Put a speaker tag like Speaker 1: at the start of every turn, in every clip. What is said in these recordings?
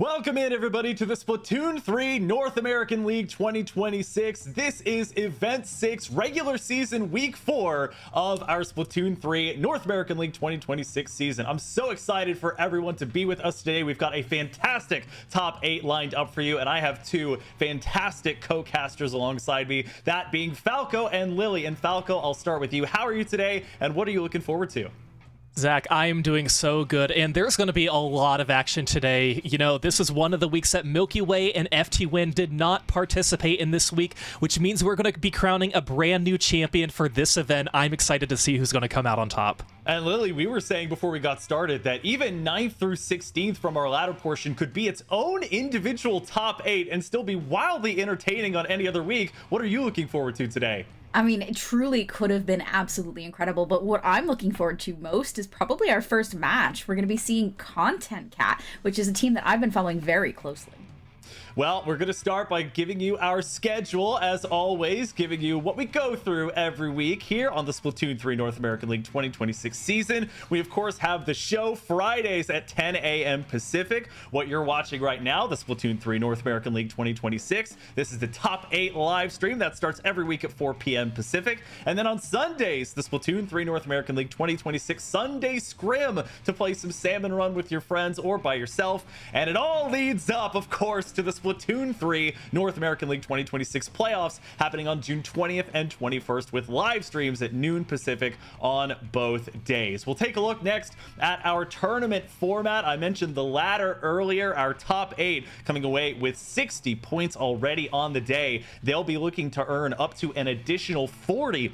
Speaker 1: Welcome in, everybody, to the Splatoon 3 North American League 2026. This is Event 6, regular season week 4 of our Splatoon 3 North American League 2026 season. I'm so excited for everyone to be with us today. We've got a fantastic top 8 lined up for you, and I have two fantastic co-casters alongside me, that being Falco and Lily. And Falco, I'll start with you. How are you today, and what are you looking forward to?
Speaker 2: Zach, I am doing so good, and there's going to be a lot of action today. You know, this is one of the weeks that Milky Way and FT Win did not participate in this week, which means we're going to be crowning a brand new champion for this event. I'm excited to see who's going to come out on top.
Speaker 1: And Lily, we were saying before we got started that even 9th through 16th from our ladder portion could be its own individual top 8 and still be wildly entertaining on any other week. What are you looking forward to today?
Speaker 3: I mean, it truly could have been absolutely incredible, but what I'm looking forward to most is probably our first match. We're going to be seeing Content Cat, which is a team that I've been following very closely.
Speaker 1: Well, we're going to start by giving you our schedule, as always, giving you what we go through every week here on the Splatoon 3 North American League 2026 season. We, of course, have the show Fridays at 10 a.m. Pacific. What you're watching right now, the Splatoon 3 North American League 2026. This is the top 8 live stream that starts every week at 4 p.m. Pacific. And then on Sundays, the Splatoon 3 North American League 2026 Sunday Scrim to play some Salmon Run with your friends or by yourself. And it all leads up, of course, to the Splatoon 3 North American League 2026 playoffs happening on June 20th and 21st with live streams at noon Pacific on both days. We'll take a look next at our tournament format. I mentioned the ladder earlier. Our top 8 coming away with 60 points already on the day. They'll be looking to earn up to an additional 40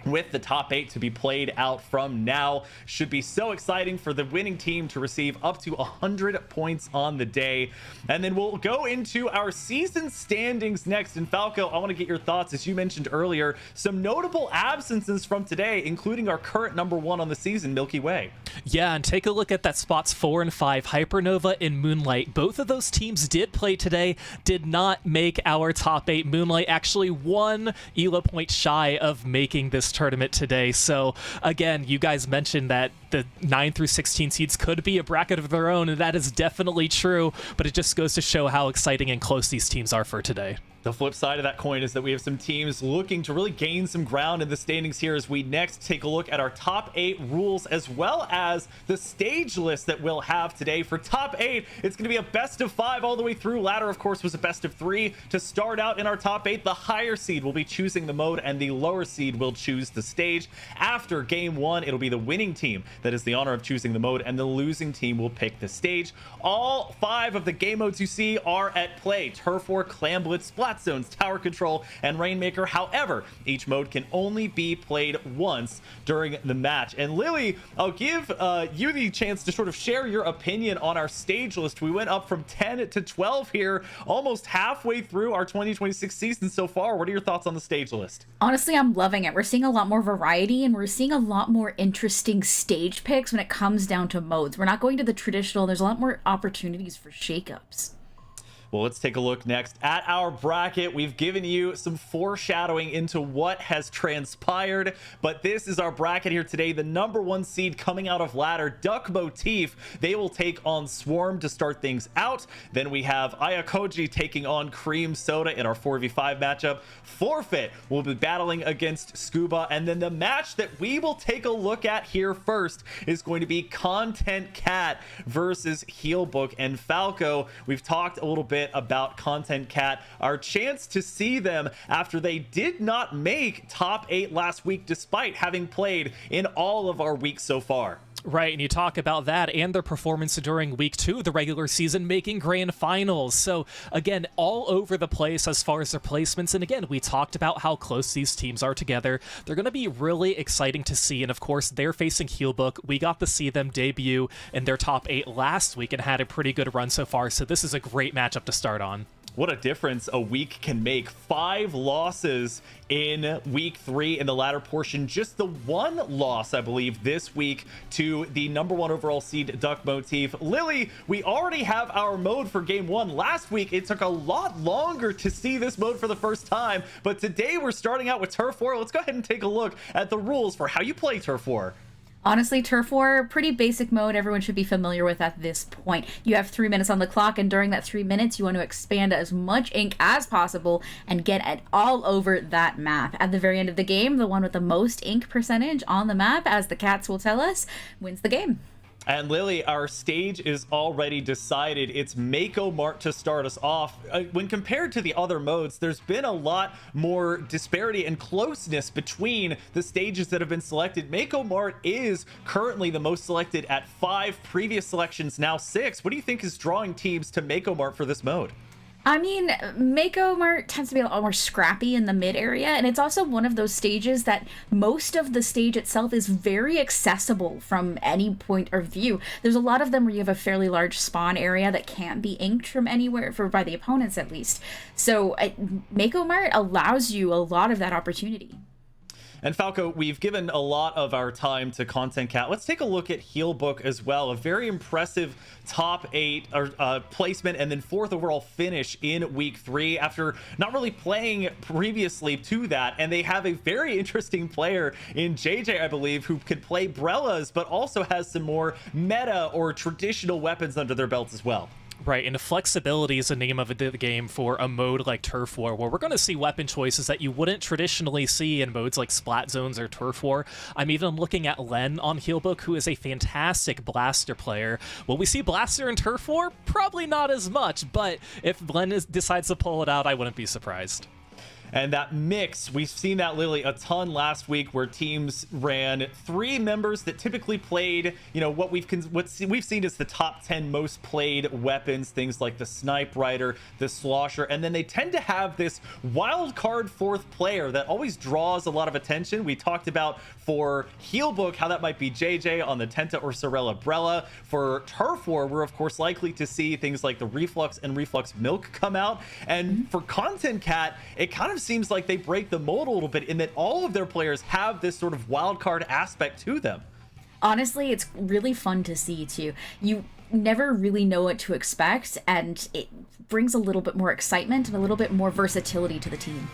Speaker 1: with the top 8 to be played out from now. Should be so exciting for the winning team to receive up to 100 points on the day. And then we'll go into our season standings next. And Falco, I want to get your thoughts. As you mentioned earlier, some notable absences from today, including our current number 1 on the season, Milky Way.
Speaker 2: Yeah, and take a look at that spots 4 and 5, Hypernova and Moonlight. Both of those teams did play today, did not make our top 8. Moonlight actually 1 ELO point shy of making this tournament today. So again, you guys mentioned that the 9 through 16 seeds could be a bracket of their own, and that is definitely true, but it just goes to show how exciting and close these teams are for today.
Speaker 1: The flip side of that coin is that we have some teams looking to really gain some ground in the standings here as we next take a look at our top 8 rules, as well as the stage list that we'll have today. For top 8, it's going to be a best of 5 all the way through. Ladder, of course, was a best of 3 to start out in our top 8. The higher seed will be choosing the mode, and the lower seed will choose the stage. After game 1, it'll be the winning team that is the honor of choosing the mode, and the losing team will pick the stage. All 5 of the game modes you see are at play: Turf War, Clam Blitz, Splat Zones, Tower Control, and Rainmaker. However, each mode can only be played once during the match. And Lily, I'll give you the chance to sort of share your opinion on our stage list. We went up from 10 to 12 here, almost halfway through our 2026 season so far. What are your thoughts on the stage list?
Speaker 3: Honestly, I'm loving it. We're seeing a lot more variety, and we're seeing a lot more interesting stage picks when it comes down to modes. We're not going to the traditional. There's a lot more opportunities for shakeups.
Speaker 1: Well, let's take a look next at our bracket. We've given you some foreshadowing into what has transpired, but this is our bracket here today. The number 1 seed coming out of ladder, Duck Motif. They will take on Swarm to start things out. Then we have Ayakoji taking on Cream Soda in our 4v5 matchup. Forfeit will be battling against Scuba. And then the match that we will take a look at here first is going to be Content Cat versus Healbook. And Falco, we've talked a little bit about Content Cat, our chance to see them after they did not make top 8 last week despite having played in all of our weeks so far.
Speaker 2: Right, and you talk about that and their performance during week 2 of the regular season, making grand finals. So again, all over the place as far as their placements. And again, we talked about how close these teams are together. They're going to be really exciting to see. And of course, they're facing Healbook. We got to see them debut in their top 8 last week and had a pretty good run so far. So this is a great matchup to start on.
Speaker 1: What a difference a week can make. 5 losses in week 3 in the latter portion. Just the 1 loss, I believe, this week to the number 1 overall seed, Duck Motif. Lily, we already have our mode for game 1. Last week, it took a lot longer to see this mode for the first time, but today we're starting out with Turf War. Let's go ahead and take a look at the rules for how you play Turf War.
Speaker 3: Honestly, Turf War, pretty basic mode everyone should be familiar with at this point. You have 3 minutes on the clock, and during that 3 minutes, you want to expand as much ink as possible and get it all over that map. At the very end of the game, the one with the most ink percentage on the map, as the cats will tell us, wins the game.
Speaker 1: And Lily, our stage is already decided. It's Mako Mart to start us off. When compared to the other modes, there's been a lot more disparity and closeness between the stages that have been selected. Mako Mart is currently the most selected at 5, previous selections now 6. What do you think is drawing teams to Mako Mart for this mode?
Speaker 3: I mean, Mako Mart tends to be a lot more scrappy in the mid area, and it's also one of those stages that most of the stage itself is very accessible from any point of view. There's a lot of them where you have a fairly large spawn area that can't be inked from anywhere, by the opponents at least. So Mako Mart allows you a lot of that opportunity.
Speaker 1: And Falco, we've given a lot of our time to Content Cat. Let's take a look at Healbook as well. A very impressive top 8 placement and then 4th overall finish in week 3 after not really playing previously to that. And they have a very interesting player in JJ, I believe, who could play Brellas, but also has some more meta or traditional weapons under their belts as well.
Speaker 2: Right, and flexibility is the name of the game for a mode like Turf War, where we're going to see weapon choices that you wouldn't traditionally see in modes like Splat Zones or Turf War. I'm even looking at Len on Healbook, who is a fantastic Blaster player. Will we see Blaster in Turf War? Probably not as much, but if Len decides to pull it out, I wouldn't be surprised.
Speaker 1: And that mix, we've seen that, Lily, a ton last week, where teams ran 3 members that typically played, you know, what we've seen as the top 10 most played weapons, things like the Snipe Rider, the Slosher, and then they tend to have this wild card 4th player that always draws a lot of attention. We talked about for Healbook how that might be JJ on the Tenta or Sorella Brella. For Turf War, we're of course likely to see things like the Reflux and Reflux Milk come out. And for Content Cat, it kind of seems like they break the mold a little bit in that all of their players have this sort of wild card aspect to them.
Speaker 3: Honestly, it's really fun to see too. You never really know what to expect, and it brings a little bit more excitement and a little bit more versatility to the team.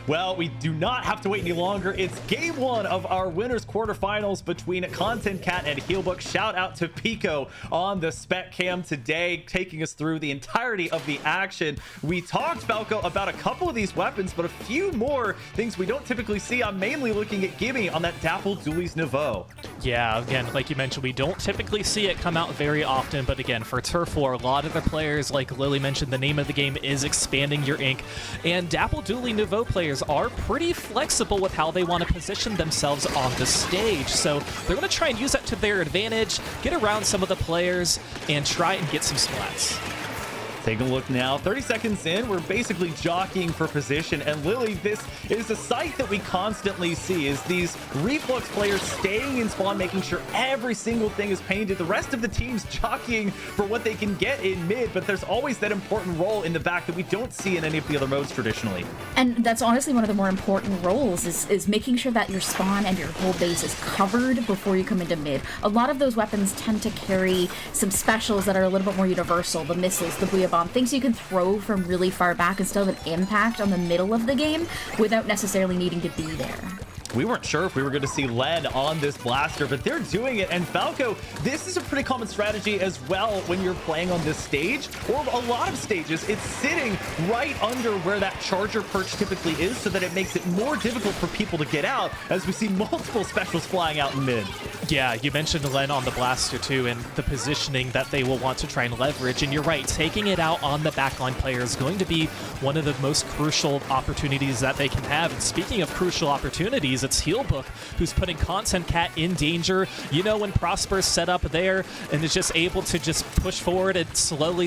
Speaker 1: Well, we do not have to wait any longer. It's game 1 of our winners quarterfinals between Content Cat and Healbook. Shout out to Pico on the spec cam today, taking us through the entirety of the action. We talked, Falco, about a couple of these weapons, but a few more things we don't typically see. I'm mainly looking at Gimme on that Dapple Dooley's Nouveau. Yeah,
Speaker 2: again, like you mentioned, we don't typically see it come out very often, but again, for Turf War, a lot of the players, like Lily mentioned, the name of the game is expanding your ink, and Dapple Dooley Nouveau players are pretty flexible with how they want to position themselves on the stage. So they're going to try and use that to their advantage, get around some of the players, and try and get some splats.
Speaker 1: Take a look now. 30 seconds in, we're basically jockeying for position. And Lily, this is a sight that we constantly see, is these Reflux players staying in spawn, making sure every single thing is painted. The rest of the team's jockeying for what they can get in mid, but there's always that important role in the back that we don't see in any of the other modes traditionally.
Speaker 3: And that's honestly one of the more important roles, is making sure that your spawn and your whole base is covered before you come into mid. A lot of those weapons tend to carry some specials that are a little bit more universal. The missiles, the Booyah Bomb, things you can throw from really far back and still have an impact on the middle of the game without necessarily needing to be there.
Speaker 1: We weren't sure if we were going to see Len on this Blaster, but they're doing it. And Falco, this is a pretty common strategy as well when you're playing on this stage, or a lot of stages. It's sitting right under where that charger perch typically is, so that it makes it more difficult for people to get out, as we see multiple specials flying out in mid.
Speaker 2: Yeah, you mentioned Len on the Blaster too, and the positioning that they will want to try and leverage. And you're right, taking it out on the backline player is going to be one of the most crucial opportunities that they can have. And speaking of crucial opportunities, it's Healbook who's putting Content Cat in danger. You know, when Prosper's set up there and is just able to just push forward and slowly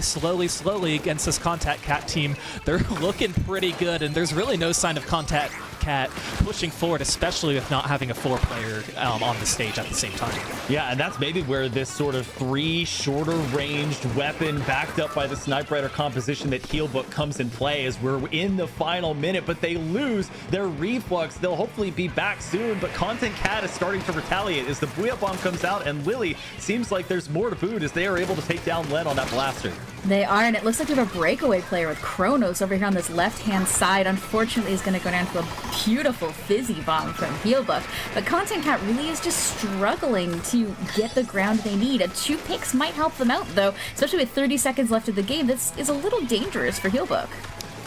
Speaker 2: against this Content Cat team, they're looking pretty good, and there's really no sign of Content Cat pushing forward, especially with not having a 4-player on the stage at the same time.
Speaker 1: Yeah, and that's maybe where this sort of 3 shorter ranged weapon backed up by the Snipe Rider composition that Healbook comes in play, as we're in the final minute, but they lose their Reflux. They'll hopefully be back soon, but Content Cat is starting to retaliate as the Booyah Bomb comes out, and Lily seems like there's more to boot as they are able to take down Len on that Blaster.
Speaker 3: They are, and it looks like we have a breakaway player with Kronos over here on this left-hand side. Unfortunately, he's going to go down to a beautiful fizzy bomb from Healbook, but Content Cat really is just struggling to get the ground they need. 2 picks might help them out, though, especially with 30 seconds left of the game. This is a little dangerous for Healbook.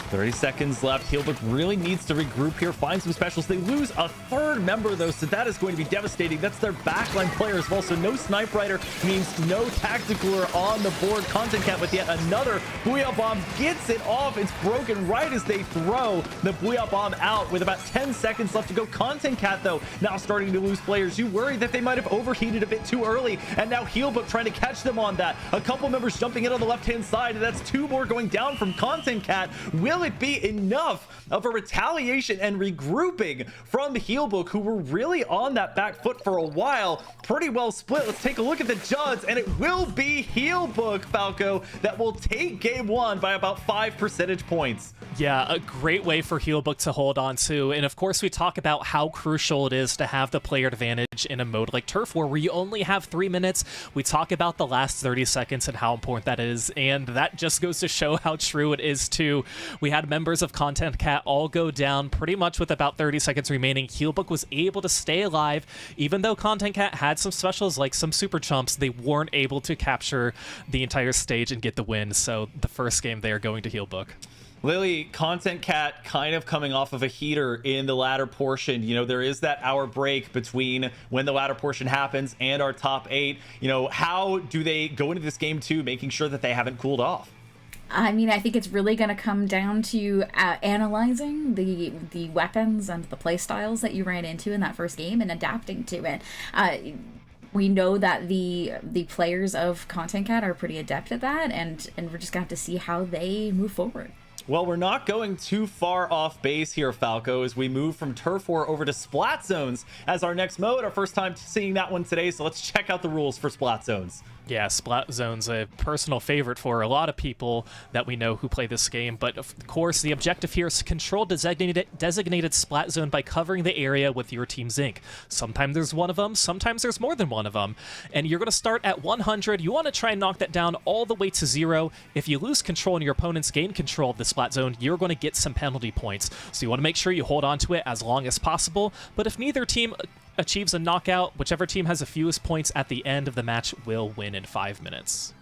Speaker 1: 30 seconds left. Healbook really needs to regroup here, find some specials. They lose a 3rd member, though, so that is going to be devastating. That's their backline player as well, so no Snipe Rider means no Tacticaler on the board. Content Cat with yet another Booyah Bomb gets it off. It's broken right as they throw the Booyah Bomb out with about 10 seconds left to go. Content Cat, though, now starting to lose players. You worry that they might have overheated a bit too early, and now Healbook trying to catch them on that. A couple members jumping in on the left-hand side, and that's 2 more going down from Content Cat. Will it be enough of a retaliation and regrouping from Healbook, who were really on that back foot for a while? Pretty well split. Let's take a look at the judges, and it will be Healbook, Falco, that will take game 1 by about 5 percentage points.
Speaker 2: Yeah, a great way for Healbook to hold on to. And of course, we talk about how crucial it is to have the player advantage in a mode like Turf War, where you only have 3 minutes. We talk about the last 30 seconds and how important that is. And that just goes to show how true it is, too. We had members of Content Cat all go down pretty much with about 30 seconds remaining. Healbook was able to stay alive. Even though Content Cat had some specials like some super chumps, they weren't able to capture the entire stage and get the win. So the first game they are going to Healbook.
Speaker 1: Lily, Content Cat kind of coming off of a heater in the latter portion. You know, there is that hour break between when the latter portion happens and our top 8. You know, how do they go into this game 2, making sure that they haven't cooled off?
Speaker 3: I mean, I think it's really going to come down to analyzing the weapons and the play styles that you ran into in that first game and adapting to it. We know that the players of Content Cat are pretty adept at that, and we're just going to have to see how they move forward.
Speaker 1: Well, we're not going too far off base here, Falco, as we move from Turf War over to Splat Zones as our next mode. Our first time seeing that one today, so let's check out the rules for Splat Zones.
Speaker 2: Yeah, Splat Zone's a personal favorite for a lot of people that we know who play this game, but of course the objective here is to control designated Splat Zone by covering the area with your team's ink. Sometimes there's one of them, sometimes there's more than one of them, and you're going to start at 100. You want to try and knock that down all the way to 0. If you lose control and your opponents gain control of the Splat Zone, you're going to get some penalty points, so you want to make sure you hold on to it as long as possible, but if neither team achieves a knockout, whichever team has the fewest points at the end of the match will win in 5 minutes.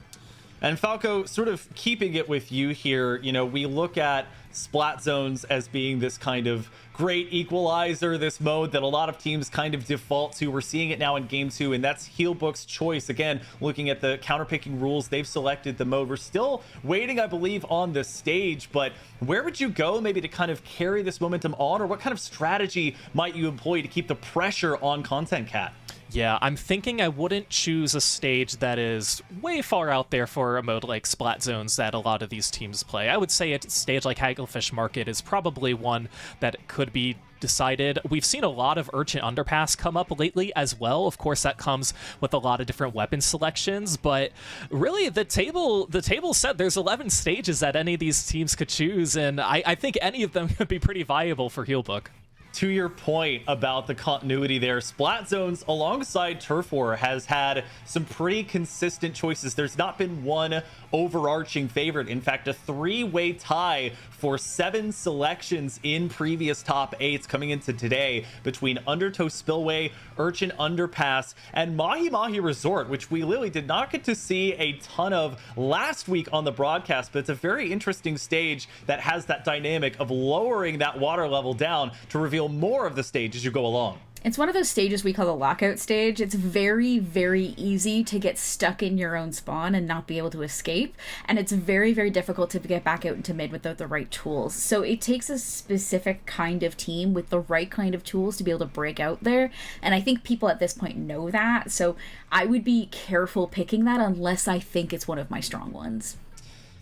Speaker 1: And Falco, sort of keeping it with you here, you know, we look at Splat Zones as being this kind of great equalizer, this mode that a lot of teams kind of default to. We're seeing it now in game 2, and that's Healbook's choice. Again, looking at the counterpicking rules, they've selected the mode. We're still waiting, I believe, on the stage, but where would you go maybe to kind of carry this momentum on, or what kind of strategy might you employ to keep the pressure on Content Cat?
Speaker 2: Yeah, I'm thinking I wouldn't choose a stage that is way far out there for a mode like Splat Zones that a lot of these teams play. I would say a stage like Hagglefish Market is probably one that could be decided. We've seen a lot of Urchin Underpass come up lately as well. Of course, that comes with a lot of different weapon selections, but really the table set, there's 11 stages that any of these teams could choose, and I think any of them could be pretty viable for Healbook.
Speaker 1: To your point about the continuity there, Splat Zones alongside Turf War has had some pretty consistent choices. There's not been one overarching favorite. In fact, a 3-way tie for 7 selections in previous top 8s coming into today between Undertow Spillway, Urchin Underpass, and Mahi Mahi Resort, which we literally did not get to see a ton of last week on the broadcast, but it's a very interesting stage that has that dynamic of lowering that water level down to reveal more of the stage as you go along.
Speaker 3: It's one of those stages we call the lockout stage. It's very, very easy to get stuck in your own spawn and not be able to escape. And it's very, very difficult to get back out into mid without the right tools. So it takes a specific kind of team with the right kind of tools to be able to break out there. And I think people at this point know that. So I would be careful picking that unless I think it's one of my strong ones.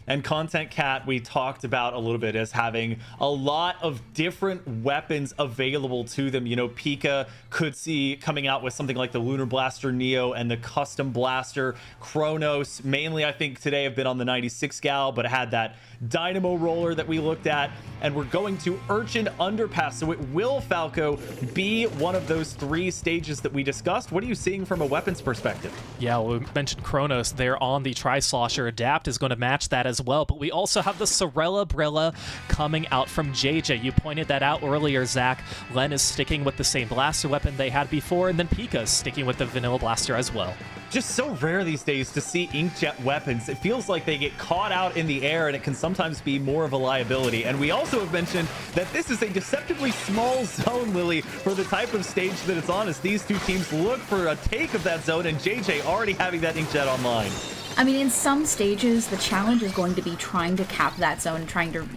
Speaker 1: And Content Cat, we talked about a little bit as having a lot of different weapons available to them. You know, Pika could see coming out with something like the Lunar Blaster Neo and the Custom Blaster. Kronos, mainly I think today have been on the 96 Gal, but it had that Dynamo Roller that we looked at. And we're going to Urchin Underpass, so it will, Falco, be one of those 3 stages that we discussed. What are you seeing from a weapons perspective?
Speaker 2: Yeah, well, we mentioned Kronos there on the Tri-Slosher. Adapt is going to match that as well. But we also have the Sorella Brilla coming out from JJ. You pointed that out earlier, Zach. Len is sticking with the same blaster weapon they had before, and then Pika is sticking with the vanilla blaster as well.
Speaker 1: Just so rare these days to see inkjet weapons. It feels like they get caught out in the air, and it can sometimes be more of a liability. And we also have mentioned that this is a deceptively small zone, Lily, for the type of stage that it's on, as these two teams look for a take of that zone, and JJ already having that inkjet online.
Speaker 3: I mean, in some stages, the challenge is going to be trying to cap that zone, trying to,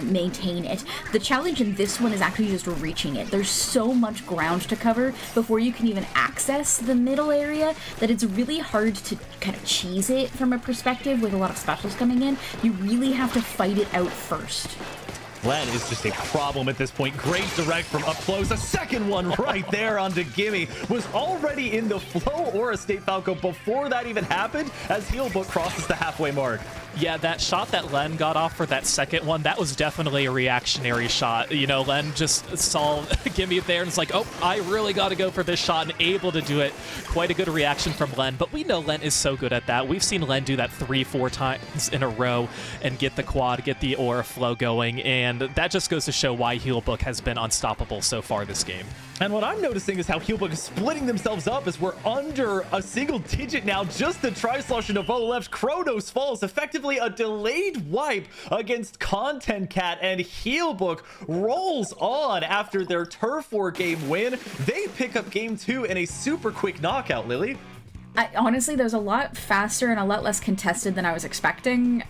Speaker 3: maintain it. The challenge in this one is actually just reaching it. There's so much ground to cover before you can even access the middle area that it's really hard to kind of cheese it from a perspective with a lot of specials coming in. You really have to fight it out first.
Speaker 1: Len is just a problem at this point. Great direct from up close. A second one right there onto Gimme. Was already in the flow Aura State Falco before that even happened, as Healbook crosses the halfway mark.
Speaker 2: Yeah, that shot that Len got off for that second one, that was definitely a reactionary shot. Len just saw Gimme there and it's like, oh, I really got to go for this shot, and able to do it. Quite a good reaction from Len, but we know Len is so good at that. We've seen Len do that 3-4 times in a row and get the quad, get the aura flow going, and that just goes to show why Healbook has been unstoppable so far this game.
Speaker 1: And what I'm noticing is how Healbook is splitting themselves up, as we're under a single digit now. Just the Tri-Slosh and Novo left. Kronos falls, effectively a delayed wipe against Content Cat, and Healbook rolls on after their Turf War game win. They pick up game 2 in a super quick knockout, Lily.
Speaker 3: Honestly, that was a lot faster and a lot less contested than I was expecting.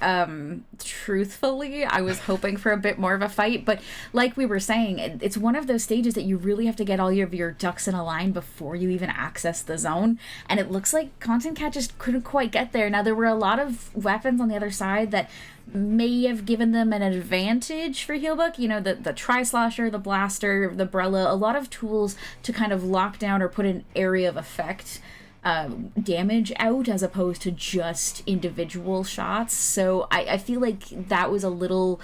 Speaker 3: Truthfully, I was hoping for a bit more of a fight, but like we were saying, it's one of those stages that you really have to get all of your ducks in a line before you even access the zone, and it looks like Content Cat just couldn't quite get there. Now, there were a lot of weapons on the other side that may have given them an advantage for Healbook, the Tri-Slosher, the Blaster, the Brella, a lot of tools to kind of lock down or put an area of effect damage out, as opposed to just individual shots. So I feel like that was a little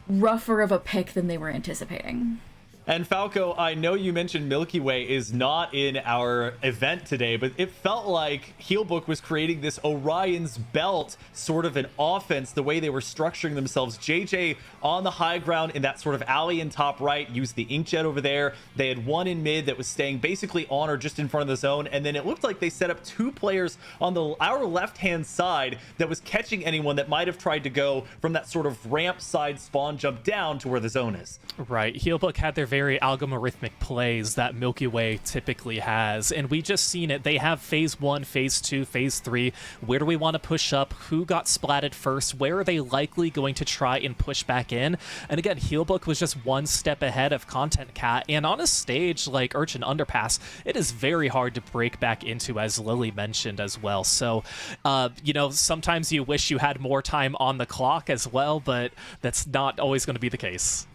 Speaker 3: rougher of a pick than they were anticipating.
Speaker 1: And Falco, I know you mentioned Milky Way is not in our event today, but it felt like Healbook was creating this Orion's Belt sort of an offense, the way they were structuring themselves. JJ on the high ground in that sort of alley in top right, used the inkjet over there. They had one in mid that was staying basically on or just in front of the zone, and then it looked like they set up two players on our left-hand side that was catching anyone that might have tried to go from that sort of ramp side spawn jump down to where the zone is.
Speaker 2: Right. Healbook had their very algorithmic plays that Milky Way typically has, and we just seen it. They have phase 1, phase 2, phase 3. Where do we want to push up? Who got splatted first? Where are they likely going to try and push back in? And again, Healbook was just one step ahead of Content Cat, and on a stage like Urchin Underpass, it is very hard to break back into, as Lily mentioned as well. So, sometimes you wish you had more time on the clock as well, but that's not always going to be the case.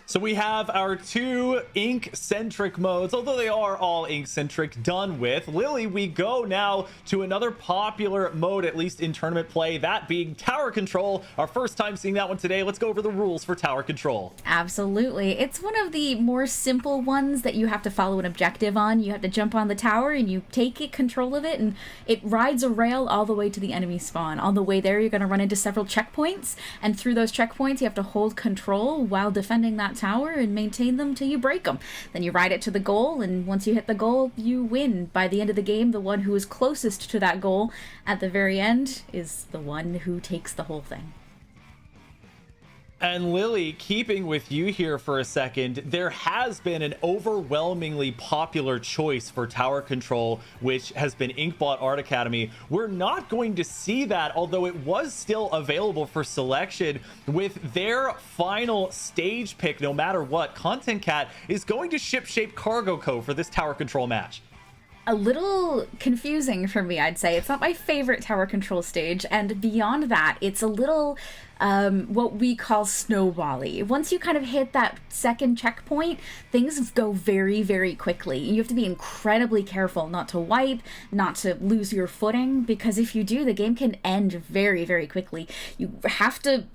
Speaker 1: So we have our two ink-centric modes, although they are all ink-centric, done with. Lily, we go now to another popular mode, at least in tournament play, that being Tower Control. Our first time seeing that one today. Let's go over the rules for Tower Control.
Speaker 3: Absolutely. It's one of the more simple ones that you have to follow an objective on. You have to jump on the tower and you take control of it, and it rides a rail all the way to the enemy spawn. On the way there, you're going to run into several checkpoints, and through those checkpoints, you have to hold control while defending that tower and maintain them till you break them. Then you ride it to the goal, and once you hit the goal, you win. By the end of the game, the one who is closest to that goal at the very end is the one who takes the whole thing.
Speaker 1: And Lily, keeping with you here for a second, there has been an overwhelmingly popular choice for Tower Control, which has been Inkbot Art Academy. We're not going to see that, although it was still available for selection. With their final stage pick, no matter what, Content Cat is going to ship Shape Cargo Co. for this Tower Control match.
Speaker 3: A little confusing for me, I'd say. It's not my favorite Tower Control stage, and beyond that, it's a little what we call snowbally. Once you kind of hit that second checkpoint, things go very, very quickly. You have to be incredibly careful not to wipe, not to lose your footing, because if you do, the game can end very, very quickly. You have to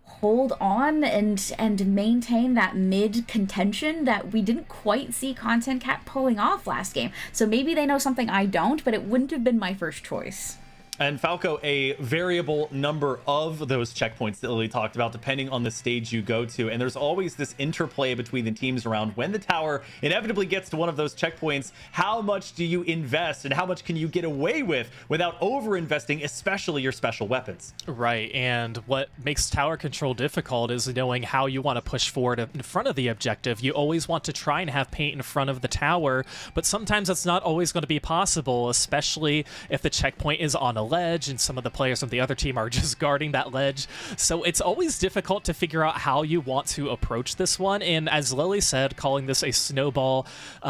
Speaker 3: hold on and maintain that mid contention that we didn't quite see Content Cat pulling off last game. So maybe they know something I don't, but it wouldn't have been my first choice.
Speaker 1: And Falco, a variable number of those checkpoints that Lily talked about, depending on the stage you go to. And there's always this interplay between the teams around when the tower inevitably gets to one of those checkpoints. How much do you invest and how much can you get away with without over investing, especially your special weapons?
Speaker 2: Right. And what makes tower control difficult is knowing how you want to push forward in front of the objective. You always want to try and have paint in front of the tower, but sometimes that's not always going to be possible, especially if the checkpoint is on a ledge and some of the players from the other team are just guarding that ledge. So it's always difficult to figure out how you want to approach this one. And as Lily said, calling this a snowball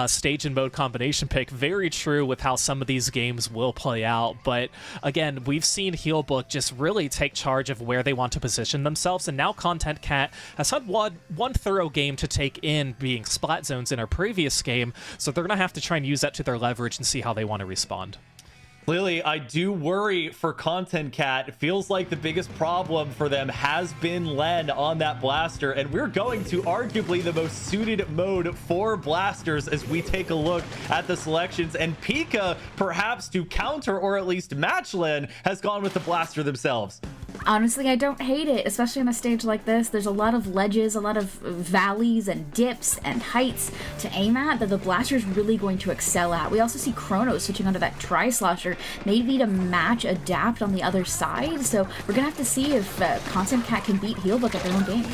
Speaker 2: stage and mode combination pick, very true with how some of these games will play out. But again, we've seen Healbook just really take charge of where they want to position themselves, and now Content Cat has had one thorough game to take in, being splat zones in our previous game, so they're going to have to try and use that to their leverage and see how they want to respond.
Speaker 1: Lily, I do worry for Content Cat. It feels like the biggest problem for them has been Len on that blaster, and we're going to arguably the most suited mode for blasters as we take a look at the selections. And Pika, perhaps to counter or at least match Len, has gone with the blaster themselves.
Speaker 3: Honestly, I don't hate it, especially on a stage like this. There's a lot of ledges, a lot of valleys and dips and heights to aim at that the blaster's really going to excel at. We also see Chronos switching onto that Tri-Slosher, maybe to match Adapt on the other side. So we're going to have to see if Content Cat can beat Healbook at their own game.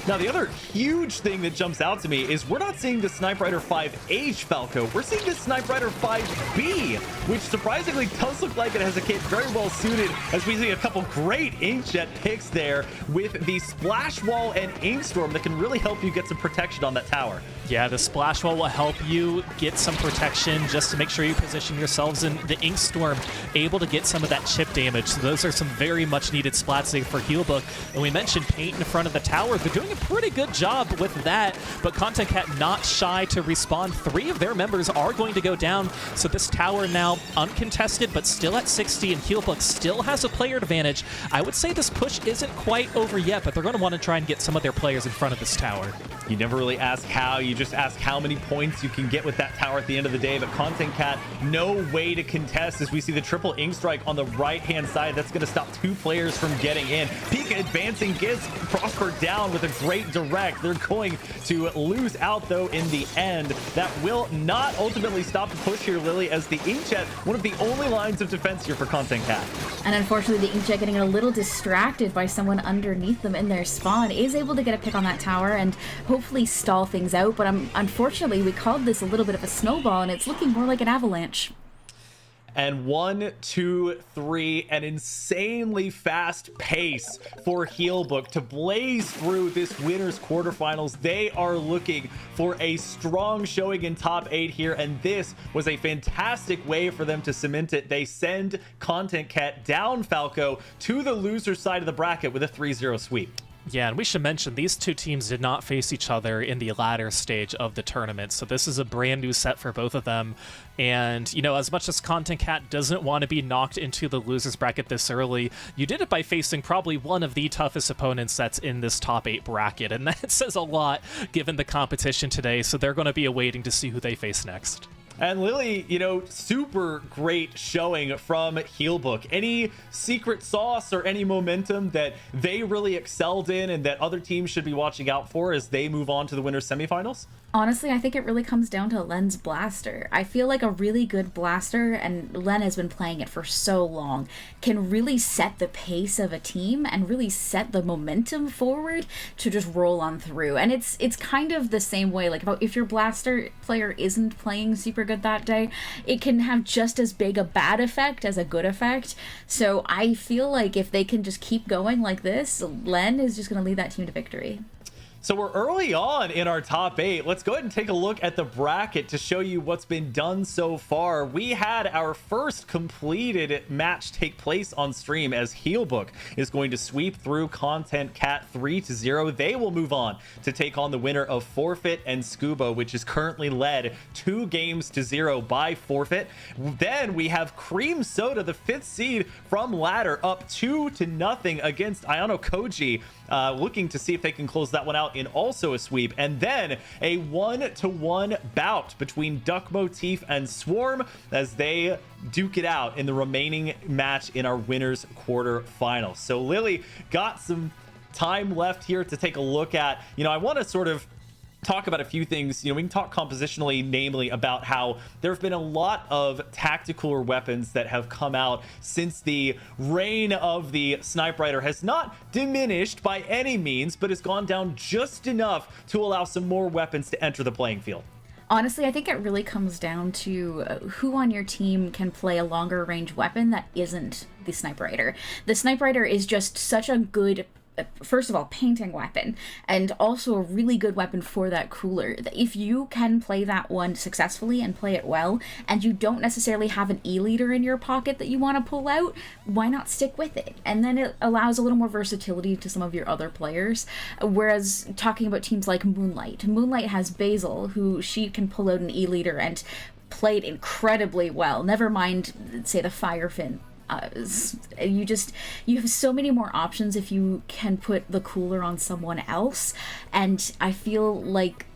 Speaker 1: Now, the other huge thing that jumps out to me is we're not seeing the Snipe Rider 5H Falco. We're seeing the Snipe Rider 5B, which surprisingly does look like it has a kit very well suited, as we see a couple great inkjet picks there with the Splash Wall and Inkstorm that can really help you get some protection on that tower.
Speaker 2: Yeah, the Splash Wall will help you get some protection just to make sure you position yourselves in the Inkstorm, able to get some of that chip damage. So those are some very much needed splats there for Healbook. And we mentioned paint in front of the tower. They're doing a pretty good job with that, but Content Cat not shy to respawn. 3 of their members are going to go down, so this tower now uncontested, but still at 60, and Healbook still has a player advantage. I would say this push isn't quite over yet, but they're going to want to try and get some of their players in front of this tower.
Speaker 1: You never really ask how, you just ask how many points you can get with that tower at the end of the day, but Content Cat, no way to contest as we see the triple ink strike on the right-hand side. That's going to stop 2 players from getting in. Pika advancing, gets Prosper down with a great direct. They're going to lose out, though, in the end. That will not ultimately stop the push here, Lily, as the Inkjet, one of the only lines of defense here for Content Cat.
Speaker 3: And unfortunately, the Inkjet getting a little distracted by someone underneath them in their spawn is able to get a pick on that tower and hopefully stall things out. But unfortunately, we called this a little bit of a snowball, and it's looking more like an avalanche.
Speaker 1: And 1, 2, 3, an insanely fast pace for Healbook to blaze through this winners quarterfinals. They are looking for a strong showing in top 8 here, and this was a fantastic way for them to cement it. They send Content Cat down Falco to the loser side of the bracket with a 3-0 sweep.
Speaker 2: Yeah, and we should mention these two teams did not face each other in the latter stage of the tournament, so this is a brand new set for both of them. And, you know, as much as Content Cat doesn't want to be knocked into the losers bracket this early, you did it by facing probably one of the toughest opponents that's in this top 8 bracket, and that says a lot given the competition today, so they're going to be awaiting to see who they face next.
Speaker 1: And Lily, you know, super great showing from Healbook. Any secret sauce or any momentum that they really excelled in and that other teams should be watching out for as they move on to the winners semifinals?
Speaker 3: Honestly, I think it really comes down to Len's blaster. I feel like a really good blaster, and Len has been playing it for so long, can really set the pace of a team and really set the momentum forward to just roll on through. And it's kind of the same way, like if your blaster player isn't playing super good that day, it can have just as big a bad effect as a good effect. So I feel like if they can just keep going like this, Len is just going to lead that team to victory.
Speaker 1: So we're early on in our top 8. Let's go ahead and take a look at the bracket to show you what's been done so far. We had our first completed match take place on stream as Healbook is going to sweep through Content Cat 3-0. They will move on to take on the winner of Forfeit and Scuba, which is currently led 2-0 by Forfeit. Then we have Cream Soda, the 5th seed from Ladder, up 2-0 against Ayano Koji. looking to see if they can close that one out in also a sweep. And then a 1-to-1 bout between Duck Motif and Swarm as they duke it out in the remaining match in our winners quarter final. So Lily got some time left here to take a look at. I want to sort of talk about a few things. We can talk compositionally, namely about how there have been a lot of tactical weapons that have come out since the reign of the Snipe Rider has not diminished by any means, but has gone down just enough to allow some more weapons to enter the playing field.
Speaker 3: Honestly, I think it really comes down to who on your team can play a longer range weapon that isn't the Snipe Rider. The Snipe Rider is just such a good, first of all, painting weapon, and also a really good weapon for that cooler. If you can play that one successfully and play it well, and you don't necessarily have an E-leader in your pocket that you want to pull out, why not stick with it? And then it allows a little more versatility to some of your other players. Whereas talking about teams like Moonlight has Basil, who she can pull out an E-leader and play it incredibly well. Never mind, say, the Firefin. You have so many more options if you can put the cooler on someone else, and I feel like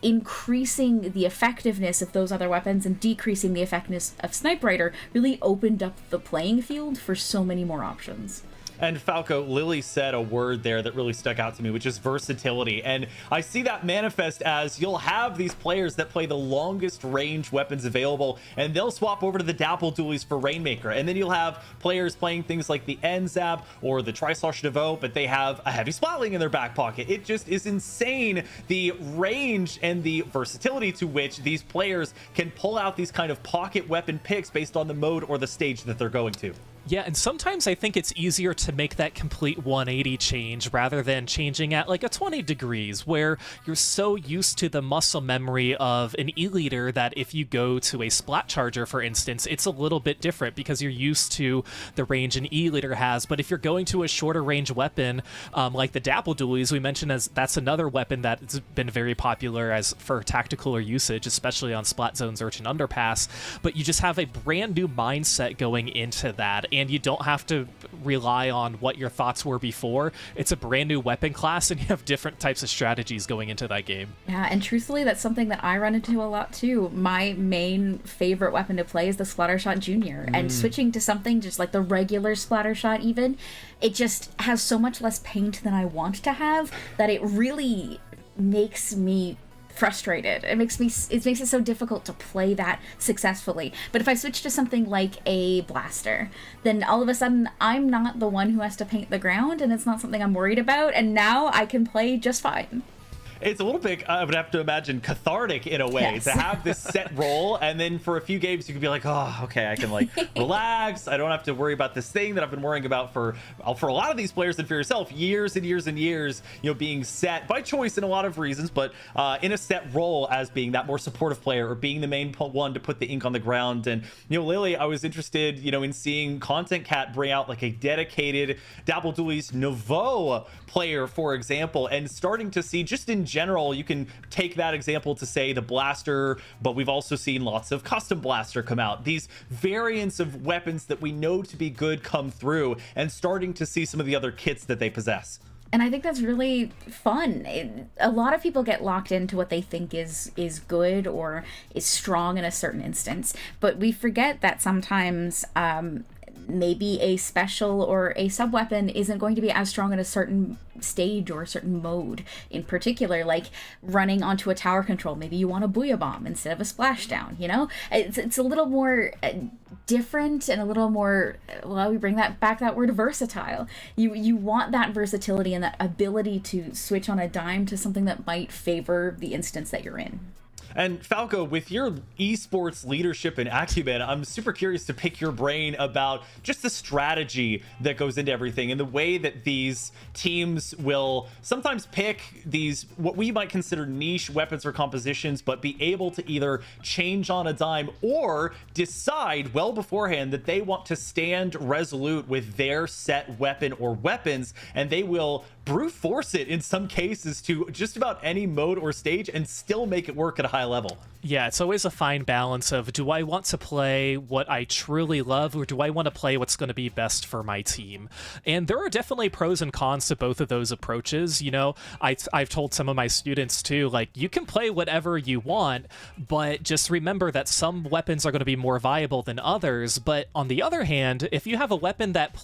Speaker 3: increasing the effectiveness of those other weapons and decreasing the effectiveness of Snipe Rider really opened up the playing field for so many more options.
Speaker 1: And Falco, Lily said a word there that really stuck out to me, which is versatility. And I see that manifest as you'll have these players that play the longest range weapons available, and they'll swap over to the Dapple Dualies for Rainmaker. And then you'll have players playing things like the N-Zap or the Tri-Slosh Devote, but they have a heavy Splatling in their back pocket. It just is insane, the range and the versatility to which these players can pull out these kind of pocket weapon picks based on the mode or the stage that they're going to.
Speaker 2: Yeah, and sometimes I think it's easier to make that complete 180 change rather than changing at like a 20 degrees, where you're so used to the muscle memory of an E-leader that if you go to a Splat Charger, for instance, it's a little bit different because you're used to the range an E-leader has. But if you're going to a shorter range weapon, like the Dapple Dualies, we mentioned as that's another weapon that's been very popular as for tactical or usage, especially on Splat Zones, Urchin Underpass. But you just have a brand new mindset going into that, and you don't have to rely on what your thoughts were before. It's a brand new weapon class, and you have different types of strategies going into that game.
Speaker 3: Yeah, and truthfully, that's something that I run into a lot too. My main favorite weapon to play is the Splattershot Junior, and switching to something just like the regular Splattershot even, it just has so much less paint than I want to have that it really makes me frustrated. It makes it so difficult to play that successfully. But if I switch to something like a blaster, then all of a sudden I'm not the one who has to paint the ground, and it's not something I'm worried about, and now I can play just fine.
Speaker 1: It's a little bit, I would have to imagine, cathartic in a way,
Speaker 3: yes,
Speaker 1: to have this set role, and then for a few games you could be like, oh, okay, I can like relax. I don't have to worry about this thing that I've been worrying about for a lot of these players and for yourself, years and years and years, being set by choice in a lot of reasons, but in a set role as being that more supportive player or being the main one to put the ink on the ground. And Lily, I was interested, in seeing Content Cat bring out like a dedicated Dapple Dualies Nouveau player, for example, and starting to see just in general, you can take that example to say the blaster, but we've also seen lots of custom blaster come out, these variants of weapons that we know to be good come through, and starting to see some of the other kits that they possess.
Speaker 3: And I think that's really fun. A lot of people get locked into what they think is good or is strong in a certain instance, but we forget that sometimes maybe a special or a sub-weapon isn't going to be as strong in a certain stage or a certain mode in particular, like running onto a tower control. Maybe you want a Booyah Bomb instead of a Splashdown, It's a little more different and a little more, well, we bring that back, that word versatile. You want that versatility and that ability to switch on a dime to something that might favor the instance that you're in.
Speaker 1: And Falco, with your esports leadership and acumen, I'm super curious to pick your brain about just the strategy that goes into everything and the way that these teams will sometimes pick these, what we might consider niche weapons or compositions, but be able to either change on a dime or decide well beforehand that they want to stand resolute with their set weapon or weapons, and they will brute force it in some cases to just about any mode or stage and still make it work at a high high level.
Speaker 2: Yeah, it's always a fine balance of, do I want to play what I truly love, or do I want to play what's going to be best for my team? And there are definitely pros and cons to both of those approaches. You know, I've told some of my students too, like, you can play whatever you want, but just remember that some weapons are going to be more viable than others. But on the other hand, if you have a weapon that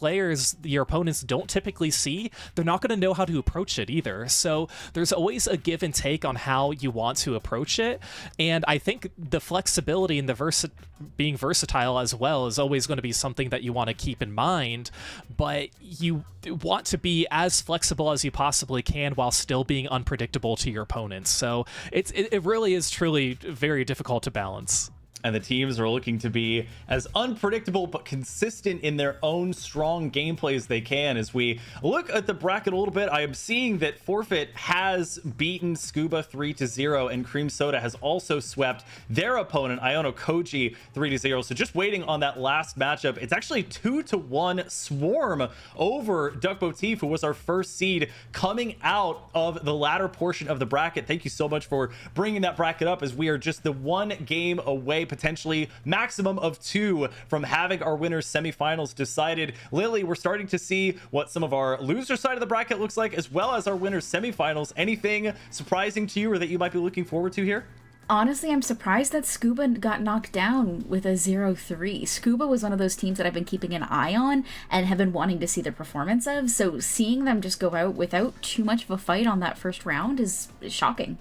Speaker 2: your opponents don't typically see, they're not going to know how to approach it either. So there's always a give and take on how you want to approach it. And I think the flexibility and the being versatile as well is always going to be something that you want to keep in mind, but you want to be as flexible as you possibly can while still being unpredictable to your opponents. So it really is truly very difficult to balance.
Speaker 1: And the teams are looking to be as unpredictable but consistent in their own strong gameplay as they can. As we look at the bracket a little bit, I am seeing that Forfeit has beaten Scuba 3-0, and Cream Soda has also swept their opponent, Iono Koji, 3-0. So just waiting on that last matchup. It's actually 2-1 Swarm over Duck Motif, who was our first seed coming out of the latter portion of the bracket. Thank you so much for bringing that bracket up, as we are just the one game away, potentially maximum of 2, from having our winners semifinals decided. Lily, we're starting to see what some of our loser side of the bracket looks like, as well as our winners semifinals. Anything surprising to you or that you might be looking forward to here?
Speaker 3: Honestly, I'm surprised that Scuba got knocked down with a 0-3. Scuba was one of those teams that I've been keeping an eye on and have been wanting to see the performance of, so seeing them just go out without too much of a fight on that first round is shocking.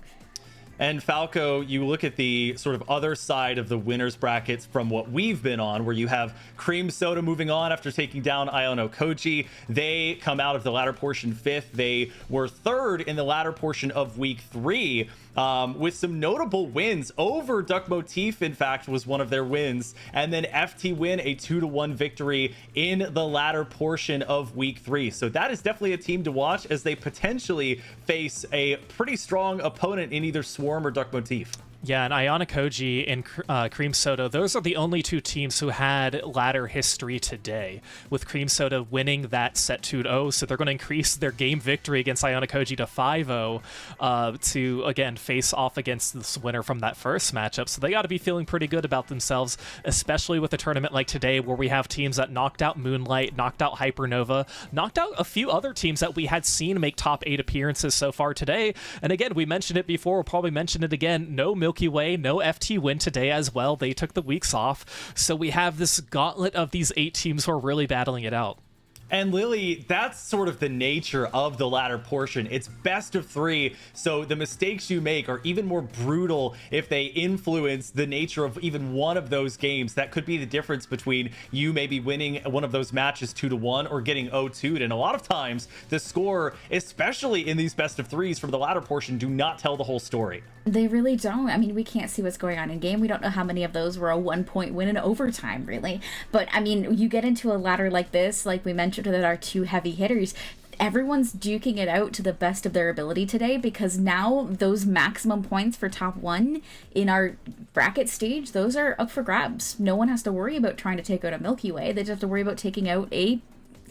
Speaker 1: And Falco, you look at the sort of other side of the winners brackets from what we've been on, where you have Cream Soda moving on after taking down Iono Koji. They come out of the latter portion 5th. They were 3rd in the latter portion of week 3. With some notable wins over Duck Motif, in fact, was one of their wins. And then FT win a 2-1 victory in the latter portion of week 3. So that is definitely a team to watch, as they potentially face a pretty strong opponent in either Swarm or Duck Motif.
Speaker 2: Yeah, and Iono Koji and Cream Soda, those are the only two teams who had ladder history today, with Cream Soda winning that set 2-0, so they're going to increase their game victory against Iono Koji to 5-0 to, again, face off against this winner from that first matchup. So they got to be feeling pretty good about themselves, especially with a tournament like today, where we have teams that knocked out Moonlight, knocked out Hypernova, knocked out a few other teams that we had seen make top 8 appearances so far today. And again, we mentioned it before, we'll probably mention it again, no Milky Way, no FT win today as well. They took the weeks off. So we have this gauntlet of these 8 teams who are really battling it out.
Speaker 1: And Lily, that's sort of the nature of the latter portion. It's best of 3, so the mistakes you make are even more brutal if they influence the nature of even one of those games. That could be the difference between you maybe winning one of those matches 2-1 or getting 0-2'd. And a lot of times the score, especially in these best of 3s from the latter portion, do not tell the whole story.
Speaker 3: They really don't. I mean, we can't see what's going on in game. We don't know how many of those were a 1-point win in overtime, really. But I mean, you get into a ladder like this, like we mentioned, that are 2 heavy hitters. Everyone's duking it out to the best of their ability today, because now those maximum points for top 1 in our bracket stage, those are up for grabs. No one has to worry about trying to take out a Milky Way. They just have to worry about taking out a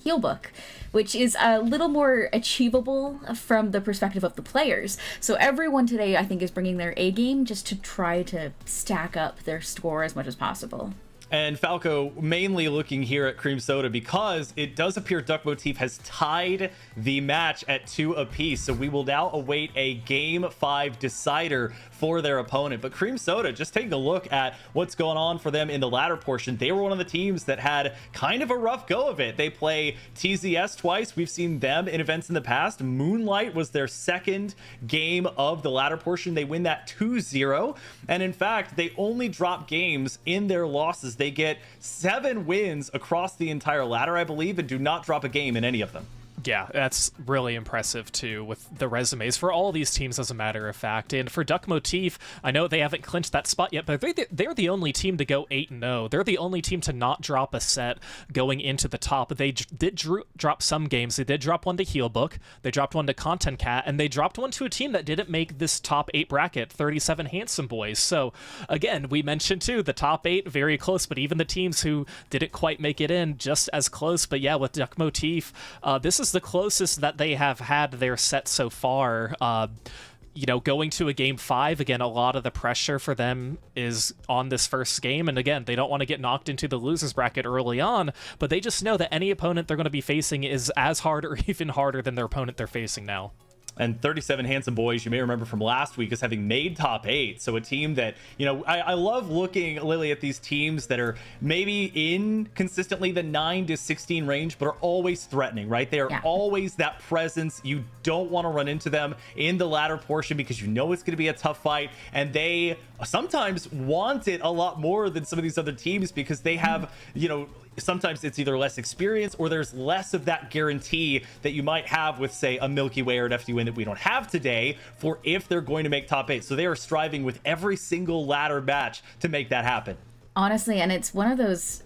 Speaker 3: Healbook, which is a little more achievable from the perspective of the players. So everyone today, I think, is bringing their A game just to try to stack up their score as much as possible.
Speaker 1: And Falco mainly looking here at Cream Soda, because it does appear Duck Motif has tied the match at 2 apiece. So we will now await a Game 5 decider for their opponent. But Cream Soda, just taking a look at what's going on for them in the latter portion, they were one of the teams that had kind of a rough go of it. They play TZS twice. We've seen them in events in the past. Moonlight was their second game of the latter portion. They win that 2-0. And in fact, they only drop games in their losses. They get 7 wins across the entire ladder, I believe, and do not drop a game in any of them.
Speaker 2: Yeah, that's really impressive too, with the resumes for all these teams, as a matter of fact. And for Duck Motif, I know they haven't clinched that spot yet, but they're the only team to go 8-0. They're the only team to not drop a set going into the top. They did drop some games. They did drop one to Healbook, they dropped one to Content Cat, and they dropped one to a team that didn't make this top 8 bracket, 37 Handsome Boys. So again, we mentioned too, the top 8 very close, but even the teams who didn't quite make it in, just as close. But yeah, with Duck Motif, this is the closest that they have had their set so far. going to a game 5, again, a lot of the pressure for them is on this first game. And again, they don't want to get knocked into the losers bracket early on, but they just know that any opponent they're going to be facing is as hard or even harder than their opponent they're facing now.
Speaker 1: And 37 Handsome Boys, you may remember from last week, as having made top 8. So a team that, I love looking, Lily, at these teams that are maybe in consistently the 9 to 16 range, but are always threatening, right? They are always that presence. You don't want to run into them in the latter portion because you know it's going to be a tough fight. And they sometimes want it a lot more than some of these other teams because they have, sometimes it's either less experience or there's less of that guarantee that you might have with, say, a Milky Way or an FD-Win that we don't have today for if they're going to make top 8. So they are striving with every single ladder match to make that happen.
Speaker 3: Honestly, and it's one of those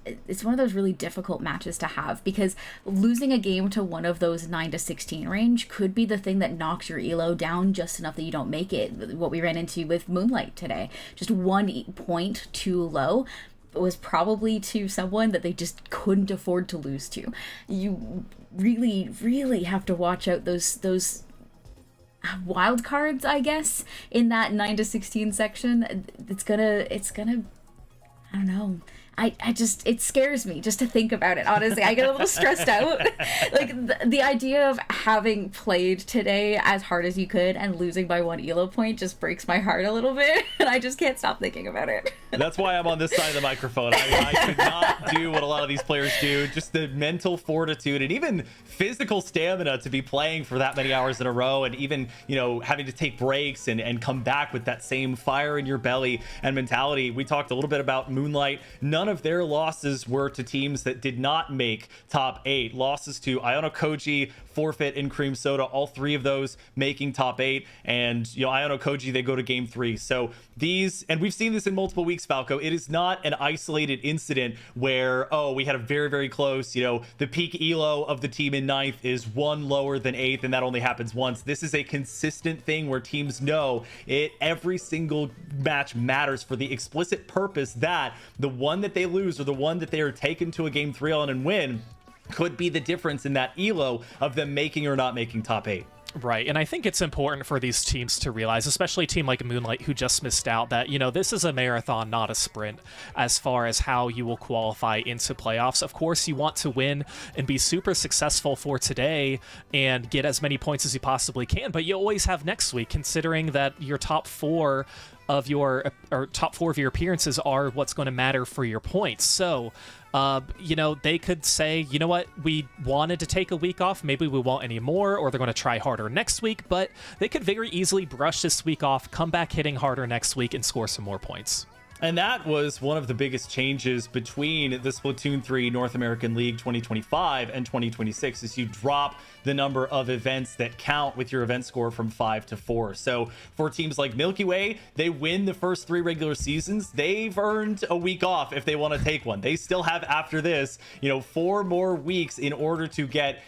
Speaker 3: really difficult matches to have because losing a game to one of those 9 to 16 range could be the thing that knocks your elo down just enough that you don't make it. What we ran into with Moonlight today, just 1 point too low, was probably to someone that they just couldn't afford to lose to. You really, really have to watch out those wild cards, I guess, in that 9 to 16 section. It's gonna I don't know. It scares me just to think about it, honestly. I get a little stressed out. Like, the idea of having played today as hard as you could and losing by 1 elo point just breaks my heart a little bit, and I just can't stop thinking about it.
Speaker 1: That's why I'm on this side of the microphone. I could not do what a lot of these players do. Just the mental fortitude and even physical stamina to be playing for that many hours in a row, and even, having to take breaks and come back with that same fire in your belly and mentality. We talked a little bit about Moonlight. None of their losses were to teams that did not make top 8. Losses to Iono Koji, Forfeit, and Cream Soda, all 3 of those making top 8. And Iono Koji, they go to game 3. So these, and we've seen this in multiple weeks, Falco, it is not an isolated incident where, we had a very, very close, the peak elo of the team in 9th is 1 lower than 8th, and that only happens once. This is a consistent thing where teams know every single match matters for the explicit purpose that the one that they lose or the one that they are taken to a game 3 on and win could be the difference in that elo of them making or not making top 8.
Speaker 2: Right, and I think it's important for these teams to realize, especially a team like Moonlight who just missed out, that, this is a marathon, not a sprint, as far as how you will qualify into playoffs. Of course, you want to win and be super successful for today and get as many points as you possibly can, but you always have next week, considering that your top 4 of your appearances are what's going to matter for your points. So they could say, you know what, we wanted to take a week off, maybe we won't anymore, or they're going to try harder next week, but they could very easily brush this week off, come back hitting harder next week, and score some more points.
Speaker 1: And that was one of the biggest changes between the Splatoon 3 North American League 2025 and 2026 is you drop the number of events that count with your event score from 5 to 4. So for teams like Milky Way, they win the first 3 regular seasons. They've earned a week off if they want to take one. They still have, after this, 4 more weeks in order to get,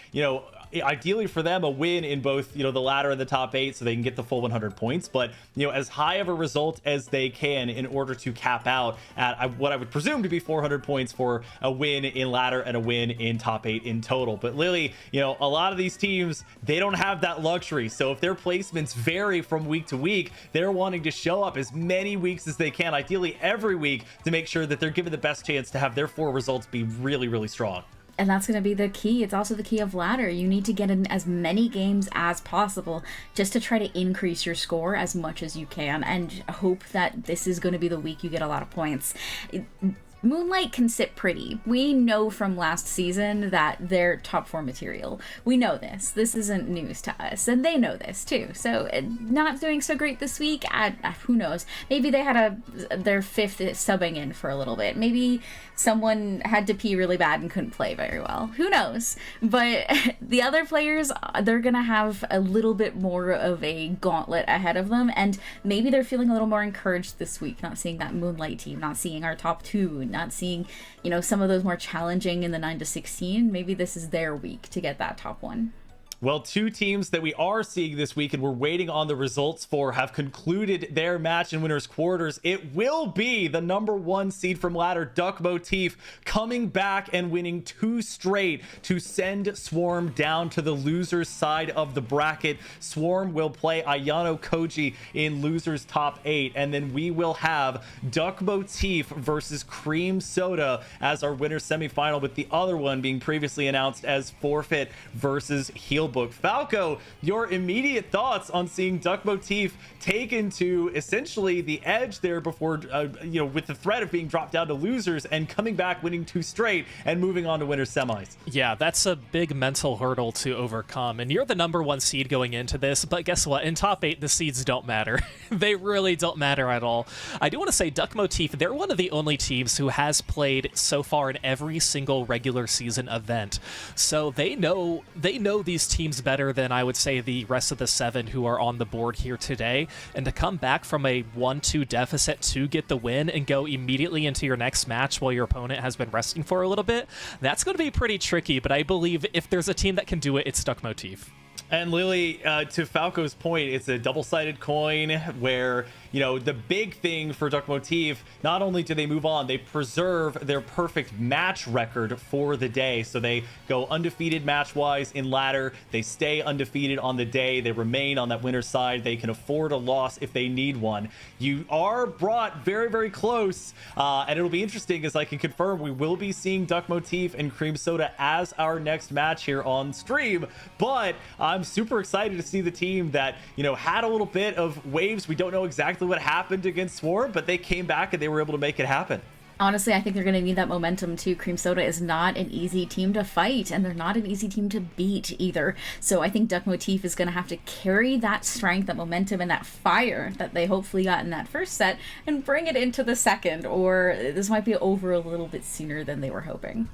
Speaker 1: ideally for them, a win in both, the ladder and the top 8 so they can get the full 100 points. But, as high of a result as they can in order to cap out at what I would presume to be 400 points for a win in ladder and a win in top 8 in total. But Lily, a lot of these teams, they don't have that luxury. So if their placements vary from week to week, they're wanting to show up as many weeks as they can, ideally every week, to make sure that they're given the best chance to have their 4 results be really, really strong.
Speaker 3: And that's going to be the key. It's also the key of ladder. You need to get in as many games as possible just to try to increase your score as much as you can and hope that this is going to be the week you get a lot of points. Moonlight can sit pretty. We know from last season that they're top 4 material. We know this. This isn't news to us, and they know this too. So not doing so great this week, who knows? Maybe they had their 5th subbing in for a little bit. Maybe someone had to pee really bad and couldn't play very well. Who knows? But the other players, they're going to have a little bit more of a gauntlet ahead of them, and maybe they're feeling a little more encouraged this week, not seeing that Moonlight team, not seeing our top 2, not seeing, some of those more challenging in the 9 to 16. Maybe this is their week to get that top 1.
Speaker 1: Well, two teams that we are seeing this week and we're waiting on the results for have concluded their match in winners quarters. It will be the number 1 seed from ladder, Duck Motif, coming back and winning 2 straight to send Swarm down to the loser's side of the bracket. Swarm will play Ayano Koji in losers top 8, and then we will have Duck Motif versus Cream Soda as our winner semifinal, with the other one being previously announced as Forfeit versus Healbook. Falco, your immediate thoughts on seeing Duck Motif taken to essentially the edge there before, with the threat of being dropped down to losers and coming back, winning 2 straight and moving on to winner semis.
Speaker 2: Yeah, that's a big mental hurdle to overcome. And you're the number 1 seed going into this, but guess what? In top 8, the seeds don't matter. They really don't matter at all. I do want to say Duck Motif, they're one of the only teams who has played so far in every single regular season event. So they know these teams better than I would say the rest of the 7 who are on the board here today. And to come back from a 1-2 deficit to get the win and go immediately into your next match while your opponent has been resting for a little bit, that's going to be pretty tricky. But I believe if there's a team that can do it, it's Duck Motif.
Speaker 1: And Lily, to Falco's point, it's a double-sided coin where, the big thing for Duck Motif, not only do they move on, they preserve their perfect match record for the day. So they go undefeated match-wise in ladder. They stay undefeated on the day. They remain on that winner's side. They can afford a loss if they need one. You are brought very, very close. And it'll be interesting, as I can confirm, we will be seeing Duck Motif and Cream Soda as our next match here on stream. But I'm super excited to see the team that, had a little bit of waves. We don't know exactly what happened against Swarm, but they came back and they were able to make it happen.
Speaker 3: Honestly, I think they're going to need that momentum too. Cream Soda is not an easy team to fight, and they're not an easy team to beat either. So I think Duck Motif is going to have to carry that strength, that momentum, and that fire that they hopefully got in that first set and bring it into the second, or this might be over a little bit sooner than they were hoping.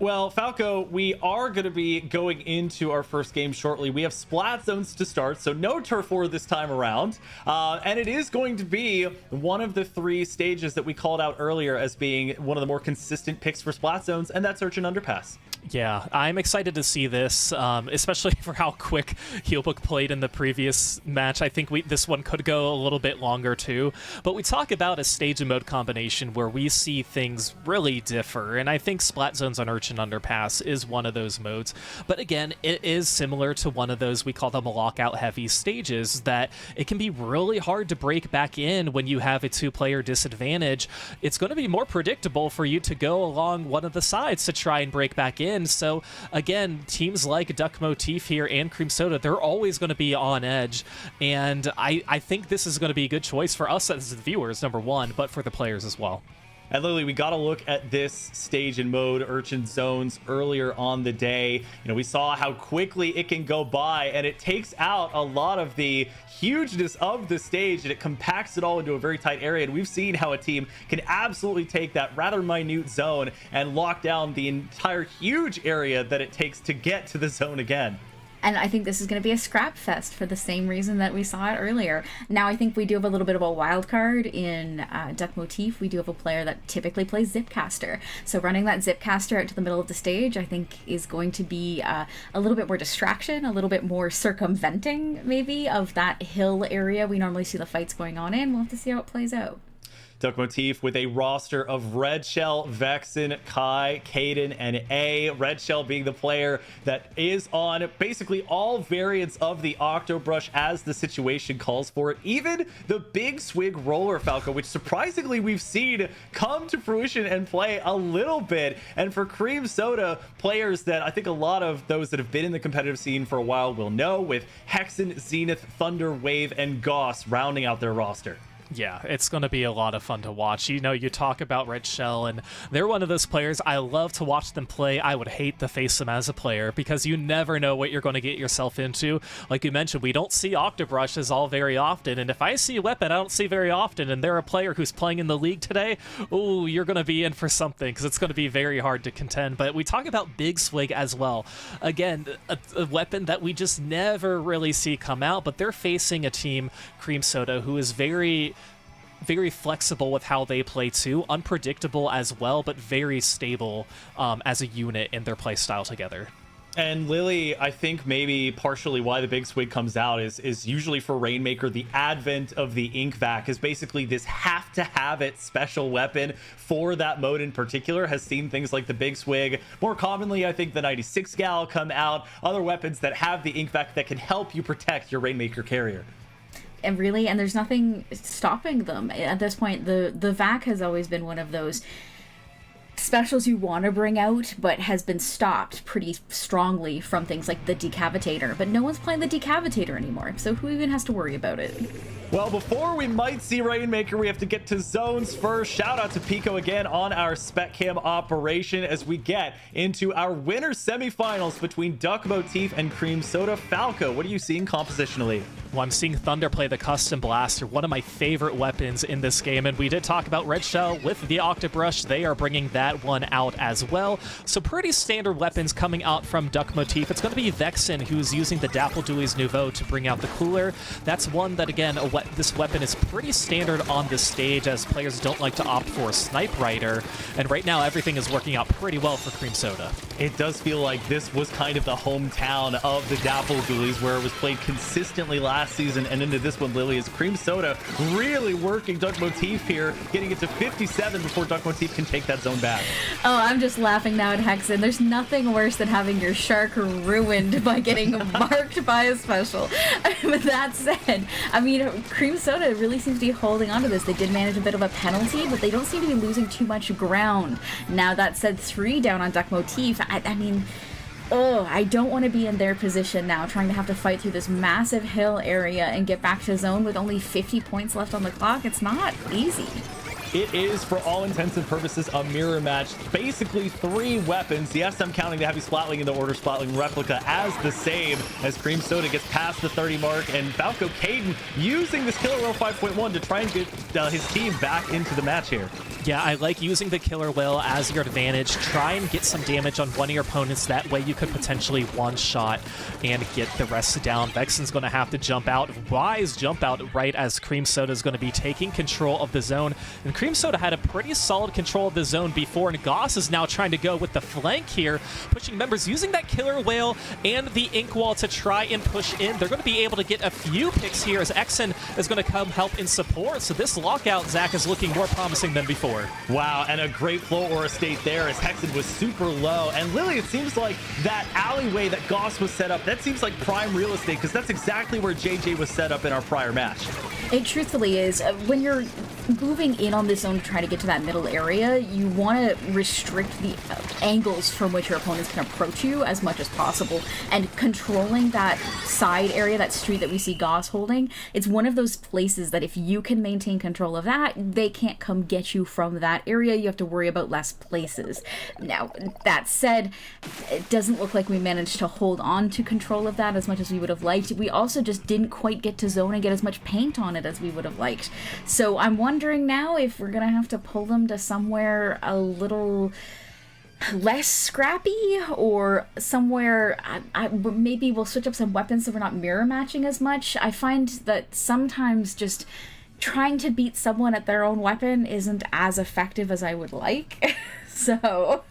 Speaker 1: Well, Falco, we are going to be going into our first game shortly. We have Splat Zones to start, so no Turf War this time around. And it is going to be one of the 3 stages that we called out earlier as being one of the more consistent picks for Splat Zones, and that's Urchin Underpass.
Speaker 2: Yeah, I'm excited to see this, especially for how quick Healbook played in the previous match. I think this one could go a little bit longer too. But we talk about a stage and mode combination where we see things really differ, and I think Splat Zones on Urchin Underpass is one of those modes. But again, it is similar to one of those, we call them lockout heavy stages, that it can be really hard to break back in when you have a 2-player disadvantage. It's going to be more predictable for you to go along one of the sides to try and break back in. So again, teams like Duck Motif here and Cream Soda, they're always going to be on edge, and I think this is going to be a good choice for us as the viewers, number 1, but for the players as well.
Speaker 1: And Lily, we got to look at this stage and mode, Urchin Zones, earlier on the day. We saw how quickly it can go by, and it takes out a lot of the hugeness of the stage, and it compacts it all into a very tight area. And we've seen how a team can absolutely take that rather minute zone and lock down the entire huge area that it takes to get to the zone again.
Speaker 3: And I think this is going to be a scrap fest for the same reason that we saw it earlier. Now, I think we do have a little bit of a wild card in Duck Motif. We do have a player that typically plays Zipcaster. So running that Zipcaster out to the middle of the stage, I think, is going to be a little bit more distraction, a little bit more circumventing, maybe, of that hill area we normally see the fights going on in. We'll have to see how it plays out.
Speaker 1: Duck Motif with a roster of Red Shell, Vexen, Kai, Caden, and A. Red Shell being the player that is on basically all variants of the Octobrush as the situation calls for it. Even the Big Swig Roller Falco, which surprisingly we've seen come to fruition and play a little bit. And for Cream Soda, players that I think a lot of those that have been in the competitive scene for a while will know, with Hexen, Zenith, Thunder, Wave, and Goss rounding out their roster.
Speaker 2: Yeah, it's going to be a lot of fun to watch. You talk about Red Shell, and they're one of those players I love to watch them play. I would hate to face them as a player because you never know what you're going to get yourself into. Like you mentioned, we don't see Octobrushes all very often, and if I see a weapon I don't see very often, and they're a player who's playing in the league today, oh, you're going to be in for something because it's going to be very hard to contend. But we talk about Big Swig as well. Again, a weapon that we just never really see come out, but they're facing a team, Cream Soda, who is very flexible with how they play too, unpredictable as well, but very stable as a unit in their play style together.
Speaker 1: And Lily, I think maybe partially why the Big Swig comes out is usually for Rainmaker, the advent of the Ink Vac is basically this have to have it special weapon for that mode in particular. Has seen things like the Big Swig, more commonly I think the 96 Gal come out, other weapons that have the Ink Vac that can help you protect your Rainmaker carrier.
Speaker 3: And really, and there's nothing stopping them at this point. The VAC has always been one of those specials you want to bring out, but has been stopped pretty strongly from things like the Decavitator. But no one's playing the Decavitator anymore, so who even has to worry about it?
Speaker 1: Well, before we might see Rainmaker, we have to get to zones first. Shout out to Pico again on our spec cam operation as we get into our winner semifinals between Duck Motif and Cream Soda. Falco, what are you seeing compositionally?
Speaker 2: Well, I'm seeing Thunder play the Custom Blaster, one of my favorite weapons in this game, and we did talk about Red Shell with the Octobrush. They are bringing that one out as well. So pretty standard weapons coming out from Duck Motif. It's going to be Vexen who's using the Dapple Dewey's Nouveau to bring out the Cooler. That's one that, again, this weapon is pretty standard on this stage as players don't like to opt for a Snipe Rider, and right now everything is working out pretty well for Cream Soda.
Speaker 1: It does feel like this was kind of the hometown of the Dapple Ghoulies, where it was played consistently last season and into this one. Lily, is Cream Soda really working Duck Motif here, getting it to 57 before Duck Motif can take that zone back.
Speaker 3: Oh, I'm just laughing now at Hexen. There's nothing worse than having your shark ruined by getting marked by a special. With that said, I mean, Cream Soda really seems to be holding on to this. They did manage a bit of a penalty, but they don't seem to be losing too much ground. Now, that said, 3 down on Duck Motif. I mean, I don't want to be in their position now, trying to have to fight through this massive hill area and get back to zone with only 50 points left on the clock. It's not easy.
Speaker 1: It is, for all intents and purposes, a mirror match. Basically 3 weapons. Yes, I'm counting the Heavy Splatling and the Order Splatling Replica as the same, as Cream Soda gets past the 30 mark, and Falco Caden using this Killer Whale 5.1 to try and get his team back into the match here.
Speaker 2: Yeah, I like using the Killer Whale as your advantage. Try and get some damage on one of your opponents. That way you could potentially one-shot and get the rest down. Vexen's going to have to jump out. Wise jump out right as Cream Soda is going to be taking control of the zone. And Cream Soda had a pretty solid control of the zone before, and Goss is now trying to go with the flank here, pushing members using that Killer Whale and the Ink Wall to try and push in. They're going to be able to get a few picks here as Exen is going to come help in support. So this lockout, Zach, is looking more promising than before.
Speaker 1: Wow, and a great flow aura state there as Hexen was super low. And Lily, it seems like that alleyway that Goss was set up, that seems like prime real estate, because that's exactly where JJ was set up in our prior match.
Speaker 3: It truthfully is. When you're moving in on this zone to try to get to that middle area, you want to restrict the angles from which your opponents can approach you as much as possible. And controlling that side area, that street that we see Goss holding, it's one of those places that if you can maintain control of that, they can't come get you from that area. You have to worry about less places. Now, that said, it doesn't look like we managed to hold on to control of that as much as we would have liked. We also just didn't quite get to zone and get as much paint on it as we would have liked. So I'm wondering now if we're gonna have to pull them to somewhere a little less scrappy, or somewhere maybe we'll switch up some weapons so we're not mirror matching as much. I find that sometimes just trying to beat someone at their own weapon isn't as effective as I would like. So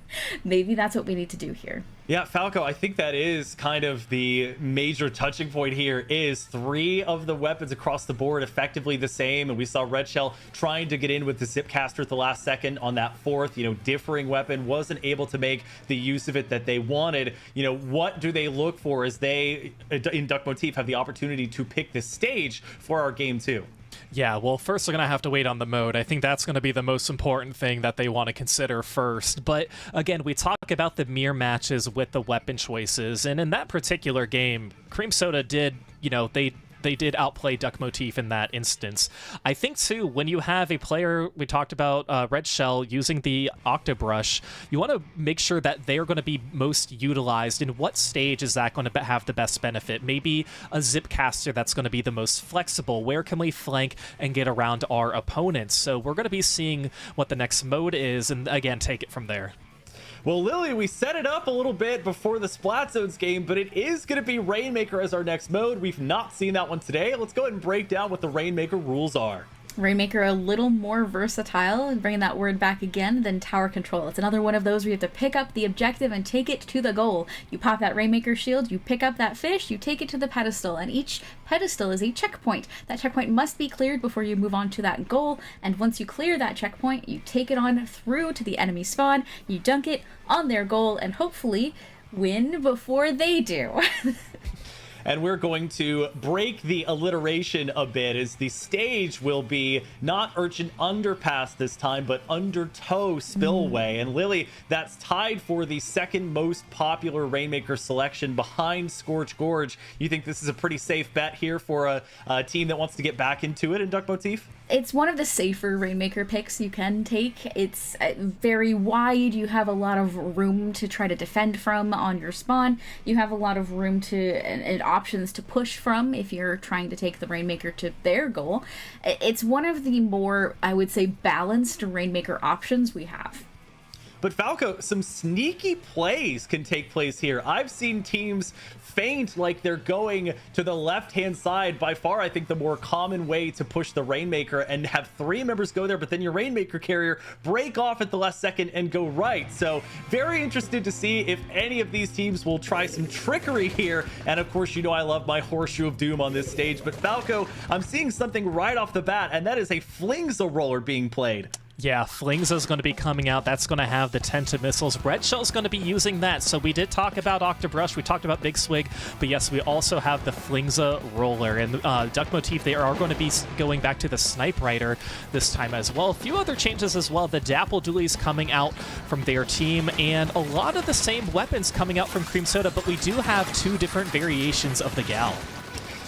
Speaker 3: maybe that's what we need to do here.
Speaker 1: Yeah, Falco, I think that is kind of the major touching point here, is 3 of the weapons across the board effectively the same. And we saw Red Shell trying to get in with the Zipcaster at the last second on that 4th, differing weapon, wasn't able to make the use of it that they wanted. What do they look for as they, in Duck Motif, have the opportunity to pick this stage for our game 2?
Speaker 2: Yeah, well, first they're going to have to wait on the mode. I think that's going to be the most important thing that they want to consider first. But again, we talk about the mirror matches with the weapon choices, and in that particular game, Cream Soda did, they did outplay Duck Motif in that instance. I think, too, when you have a player, we talked about Red Shell using the Octobrush, you want to make sure that they're going to be most utilized. In what stage is that going to have the best benefit? Maybe a Zipcaster that's going to be the most flexible. Where can we flank and get around our opponents? So we're going to be seeing what the next mode is, and again, take it from there.
Speaker 1: Well, Lily, we set it up a little bit before the Splat Zones game, but it is going to be Rainmaker as our next mode. We've not seen that one today. Let's go ahead and break down what the Rainmaker rules are.
Speaker 3: Rainmaker a little more versatile, bringing that word back again, than tower control. It's another one of those where you have to pick up the objective and take it to the goal. You pop that Rainmaker shield, you pick up that fish, you take it to the pedestal, and each pedestal is a checkpoint. That checkpoint must be cleared before you move on to that goal, and once you clear that checkpoint, you take it on through to the enemy spawn, you dunk it on their goal, and hopefully win before they do.
Speaker 1: And we're going to break the alliteration a bit, as the stage will be not Urchin Underpass this time, but Undertow Spillway. And Lily, that's tied for the second most popular Rainmaker selection behind Scorch Gorge. You think this is a pretty safe bet here for a team that wants to get back into it in Duck Motif?
Speaker 3: It's one of the safer Rainmaker picks you can take. It's very wide. You have a lot of room to try to defend from on your spawn. You have a lot of room and options to push from if you're trying to take the Rainmaker to their goal. It's one of the more, I would say, balanced Rainmaker options we have.
Speaker 1: But Falco, some sneaky plays can take place here. I've seen teams feint like they're going to the left-hand side. By far, I think the more common way to push the Rainmaker, and have 3 members go there, but then your Rainmaker carrier break off at the last second and go right. So very interested to see if any of these teams will try some trickery here. And of course, you know I love my Horseshoe of Doom on this stage. But Falco, I'm seeing something right off the bat, and that is a Flingza roller being played.
Speaker 2: Yeah, Flingza's going to be coming out. That's going to have the Tenta missiles. Red Shell's going to be using that. So we did talk about Octobrush. We talked about Big Swig. But yes, we also have the Flingza roller. And Duck Motif, they are going to be going back to the Snipe Rider this time as well. A few other changes as well. The Dapple Doolies coming out from their team. And a lot of the same weapons coming out from Cream Soda. But we do have 2 different variations of the Gal.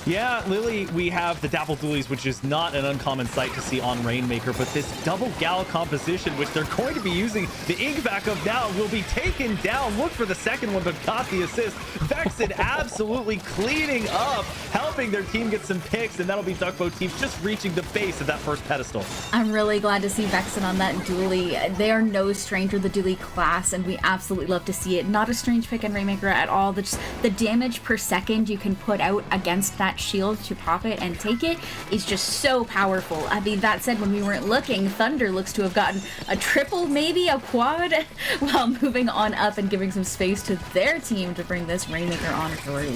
Speaker 1: Yeah, Lily, we have the Dapple Doolies, which is not an uncommon sight to see on Rainmaker, but this double Gal composition, which they're going to be using the ink back of now, will be taken down. Look for the second one, but got the assist. Vexen absolutely cleaning up, helping their team get some picks, and that'll be Duck Motif just reaching the base of that first pedestal.
Speaker 3: I'm really glad to see Vexen on that Dually. They are no stranger to the Dually class, and we absolutely love to see it. Not a strange pick in Rainmaker at all. The damage per second you can put out against that shield to pop it and take it is just so powerful. I mean, that said, when we weren't looking, Thunder looks to have gotten a triple, maybe a quad, while moving on up and giving some space to their team to bring this Rainmaker on through.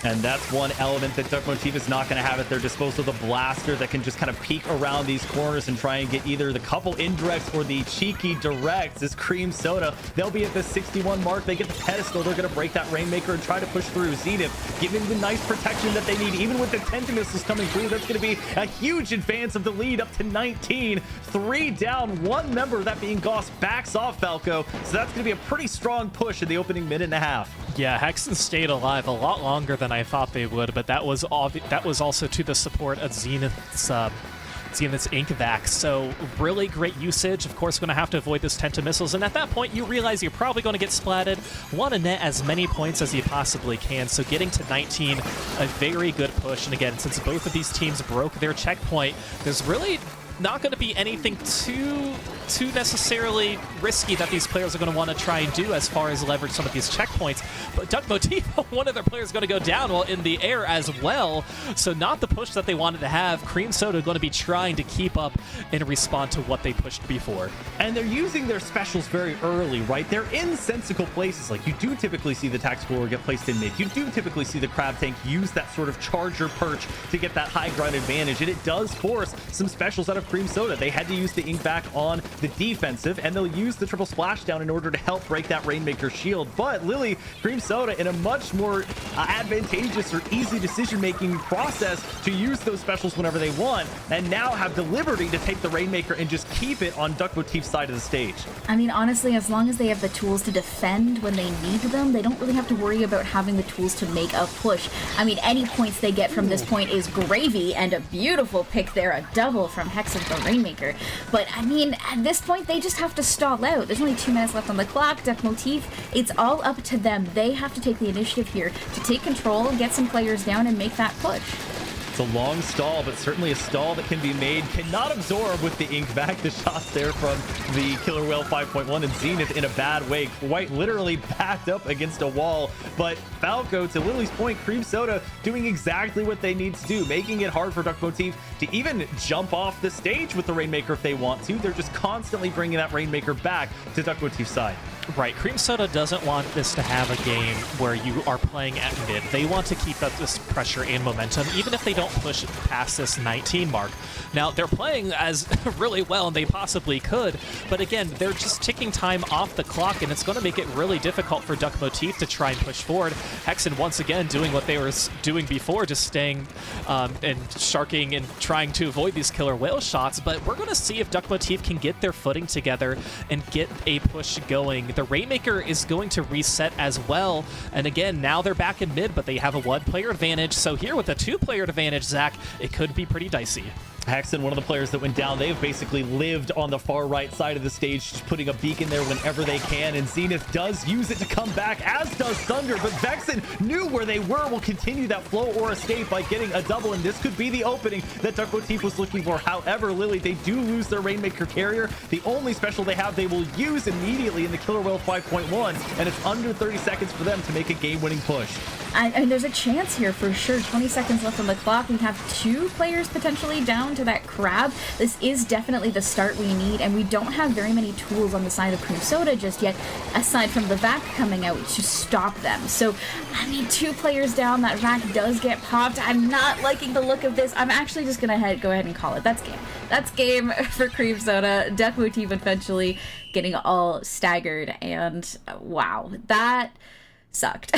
Speaker 1: And that's one element that Duck Motif is not going to have at their disposal, the blaster that can just kind of peek around these corners and try and get either the couple indirects or the cheeky directs. As Cream Soda, they'll be at the 61 mark. They get the pedestal. They're going to break that Rainmaker and try to push through. Zenith giving the nice protection that they need. Even with the Tenta missiles coming through, that's going to be a huge advance of the lead up to 19. 3 down, 1 member, that being Goss, backs off Falco. So that's going to be a pretty strong push in the opening minute and a half.
Speaker 2: Yeah, Hexen stayed alive a lot longer than I thought they would, but that was also to the support of Zenith's Ink Vac. So really great usage. Of course, going to have to avoid those Tenta missiles, and at that point you realize you're probably going to get splatted. Want to net as many points as you possibly can, so getting to 19, a very good push. And again, since both of these teams broke their checkpoint, there's really not going to be anything too necessarily risky that these players are going to want to try and do as far as leverage some of these checkpoints. But Duck Motif, one of their players is going to go down while in the air as well. So not the push that they wanted to have. Cream Soda going to be trying to keep up and respond to what they pushed before.
Speaker 1: And they're using their specials very early, right? They're in sensical places. Like, you do typically see the tactical roller get placed in mid. You do typically see the Crab Tank use that sort of charger perch to get that high ground advantage. And it does force some specials out of Cream Soda. They had to use the ink back on the defensive, and they'll use the triple splashdown in order to help break that Rainmaker shield. But Lily, Cream Soda in a much more advantageous or easy decision-making process to use those specials whenever they want, and now have the liberty to take the Rainmaker and just keep it on Duck Motif's side of the stage.
Speaker 3: I mean, honestly, as long as they have the tools to defend when they need them, they don't really have to worry about having the tools to make a push. I mean, any points they get from this point is gravy, and a beautiful pick there, a double from Hexen for Rainmaker. But I mean, at this point, they just have to stall out. There's only 2 minutes left on the clock. Duck Motif, it's all up to them. They have to take the initiative here to take control, get some players down, and make that push.
Speaker 1: It's a long stall, but certainly a stall that can be made. Cannot absorb with the ink back. The shots there from the Killer Whale 5.1 and Zenith in a bad way. Quite literally backed up against a wall. But Falco, to Lily's point, Cream Soda doing exactly what they need to do, making it hard for Duck Motif to even jump off the stage with the Rainmaker if they want to. They're just constantly bringing that Rainmaker back to Duck Motif's side.
Speaker 2: Right, Cream Soda doesn't want this to have a game where you are playing at mid. They want to keep up this pressure and momentum, even if they don't push past this 19 mark. Now, they're playing as really well, and they possibly could, but again, they're just ticking time off the clock, and it's going to make it really difficult for Duck Motif to try and push forward. Hexen, once again, doing what they were doing before, just staying and sharking and trying to avoid these Killer Whale shots, but we're going to see if Duck Motif can get their footing together and get a push going. The Rainmaker is going to reset as well, and again, now they're back in mid, but they have a one-player advantage, so here with a two-player advantage, Zach, it could be pretty dicey.
Speaker 1: Hexen, one of the players that went down, they've basically lived on the far right side of the stage, just putting a beacon there whenever they can, and Zenith does use it to come back, as does Thunder, but Vexen knew where they were, will continue that flow or escape by getting a double, and this could be the opening that Duck Motif was looking for. However, Lily, they do lose their Rainmaker carrier. The only special they have, they will use immediately in the Killer Whale 5.1, and it's under 30 seconds for them to make a game-winning push.
Speaker 3: And there's a chance here for sure. 20 seconds left on the clock. We have two players potentially down to that crab. This is definitely the start we need, and we don't have very many tools on the side of Cream Soda just yet, aside from the VAC coming out to stop them. So, I mean, two players down, that VAC does get popped. I'm not liking the look of this. I'm actually just going to go ahead and call it. That's game. That's game for Cream Soda. Duck Motif eventually getting all staggered, and wow, that sucked.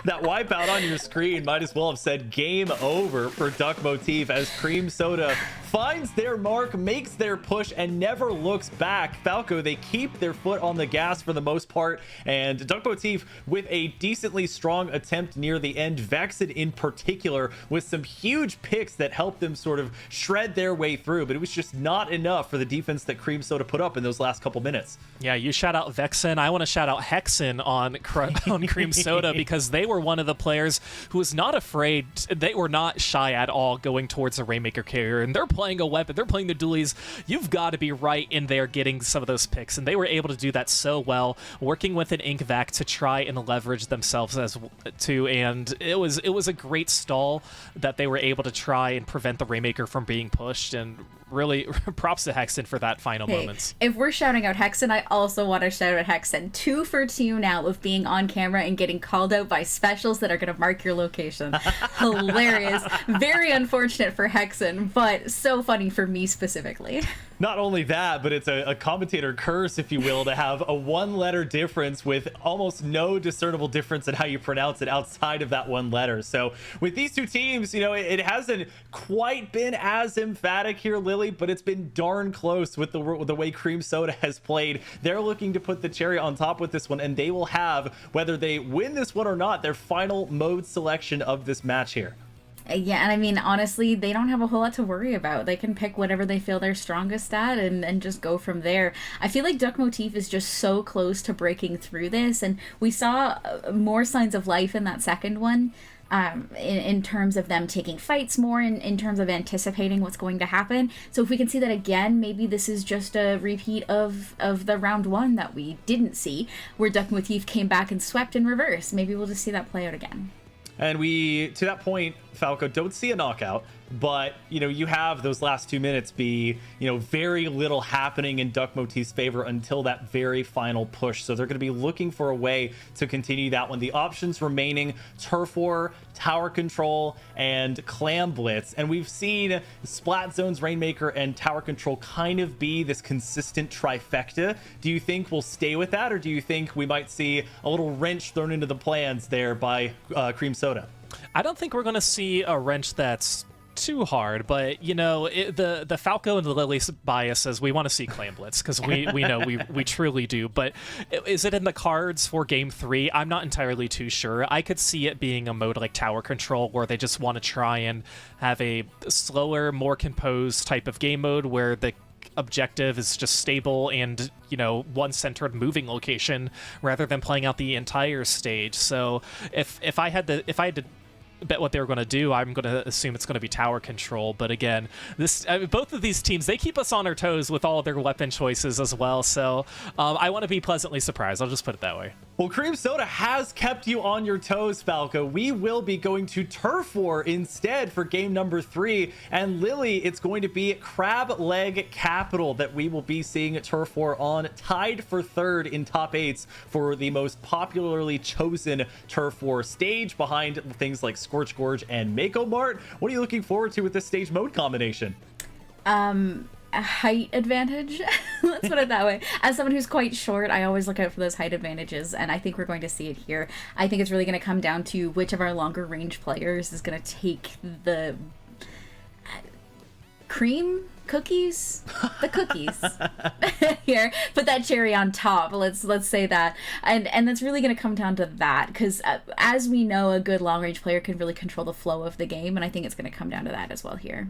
Speaker 1: That wipeout on your screen might as well have said game over for Duck Motif, as Cream Soda finds their mark, makes their push, and never looks back. Falco, they keep their foot on the gas for the most part, and Duck Motif with a decently strong attempt near the end. Vexen in particular with some huge picks that helped them sort of shred their way through, but it was just not enough for the defense that Cream Soda put up in those last couple minutes.
Speaker 2: Yeah, you shout out Vexen. I want to shout out Hexen on Cream Soda, because they were one of the players who was not afraid. They were not shy at all going towards the Rainmaker carrier, and they're playing a weapon. They're playing the dualies. You've got to be right in there getting some of those picks, and they were able to do that so well, working with an Ink Vac to try and leverage themselves as to, and it was a great stall that they were able to try and prevent the Rainmaker from being pushed, and really props to Hexen for that final moments.
Speaker 3: If we're shouting out Hexen, I also want to shout out Hexen. 2 for 2 now of being on camera and getting called out by specials that are going to mark your location. Hilarious. Very unfortunate for Hexen, but so funny for me specifically.
Speaker 1: Not only that, but it's a commentator curse, if you will, to have a one-letter difference with almost no discernible difference in how you pronounce it outside of that one letter. So with these two teams, you know, it hasn't quite been as emphatic here, Lily, but it's been darn close with the way Cream Soda has played. They're looking to put the cherry on top with this one, and they will have, whether they win this one or not, their final mode selection of this match here.
Speaker 3: Yeah, and I mean, honestly, they don't have a whole lot to worry about. They can pick whatever they feel they're strongest at and just go from there. I feel like Duck Motif is just so close to breaking through this, and we saw more signs of life in that second one. In terms of them taking fights more, in terms of anticipating what's going to happen. So if we can see that again, maybe this is just a repeat of the round 1 that we didn't see, where Duck Motif came back and swept in reverse. Maybe we'll just see that play out again.
Speaker 1: And we, to that point, Falco, don't see a knockout, but, you know, you have those last 2 minutes be, you know, very little happening in Duck Motif's favor until that very final push. So they're going to be looking for a way to continue that one. The options remaining: Turf War, Tower Control, and Clam Blitz. And we've seen Splat Zone's Rainmaker and Tower Control kind of be this consistent trifecta. Do you think we'll stay with that, or do you think we might see a little wrench thrown into the plans there by Cream Soda?
Speaker 2: I don't think we're going to see a wrench that's too hard, but you know, the Falco and the Lily's bias says we want to see Clam Blitz, because we know we truly do. But is it in the cards for game 3? I'm not entirely too sure. I could see it being a mode like Tower Control, where they just want to try and have a slower, more composed type of game mode where the objective is just stable and, you know, one centered moving location rather than playing out the entire stage. So if I had to bet what they were going to do. I'm going to assume it's going to be tower control. But again, both of these teams, they keep us on our toes with all of their weapon choices as well. So I want to be pleasantly surprised. I'll just put it that way.
Speaker 1: Well, Cream Soda has kept you on your toes, Falco. We will be going to Turf War instead for game number 3. And Lily, it's going to be Crab Leg Capital that we will be seeing Turf War on, tied for 3rd in top 8s for the most popularly chosen Turf War stage, behind things like Scorch Gorge and Mako Mart. What are you looking forward to with this stage mode combination?
Speaker 3: A height advantage. Let's put it that way. As someone who's quite short, I always look out for those height advantages, and I think we're going to see it here. I think it's really going to come down to which of our longer range players is going to take the cream cookies, the cookies here, put that cherry on top. Let's say that, and that's really going to come down to that, because as we know, a good long range player can really control the flow of the game, and I think it's going to come down to that as well here.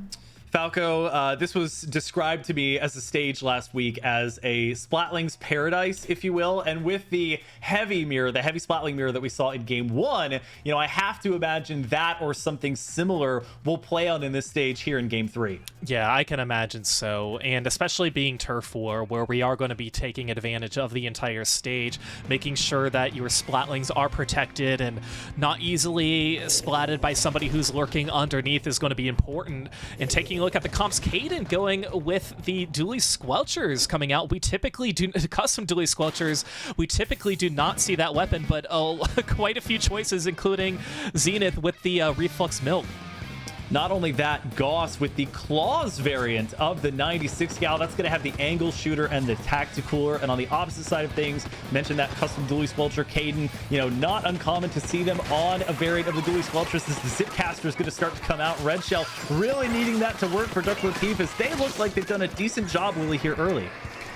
Speaker 1: Falco, this was described to me as a stage last week as a Splatling's paradise, if you will. And with the heavy mirror, the heavy Splatling mirror that we saw in game 1, you know, I have to imagine that or something similar will play out in this stage here in game 3.
Speaker 2: Yeah, I can imagine so. And especially being Turf War, where we are going to be taking advantage of the entire stage, making sure that your Splatlings are protected and not easily splatted by somebody who's lurking underneath is going to be important. And taking a look at the comps, Caden going with the Dually Squelchers coming out. We typically do custom Dually Squelchers. We typically do not see that weapon, but quite a few choices, including Zenith with the Reflux Milk.
Speaker 1: Not only that, Goss with the Claws variant of the 96 gal. That's going to have the angle shooter and the tacticooler. And on the opposite side of things, mentioned that custom Dually Squelcher, Caden, you know, not uncommon to see them on a variant of the Dually Squelchers as the Zipcaster is going to start to come out. Red Shell really needing that to work for Duck Motif, as they look like they've done a decent job, Lily, here early.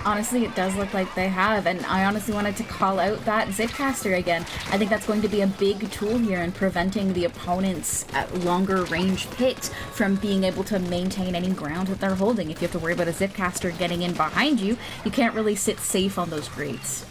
Speaker 3: Honestly, it does look like they have, and I honestly wanted to call out that Zipcaster again. I think that's going to be a big tool here in preventing the opponent's longer range picks from being able to maintain any ground that they're holding. If you have to worry about a Zipcaster getting in behind you, you can't really sit safe on those grates.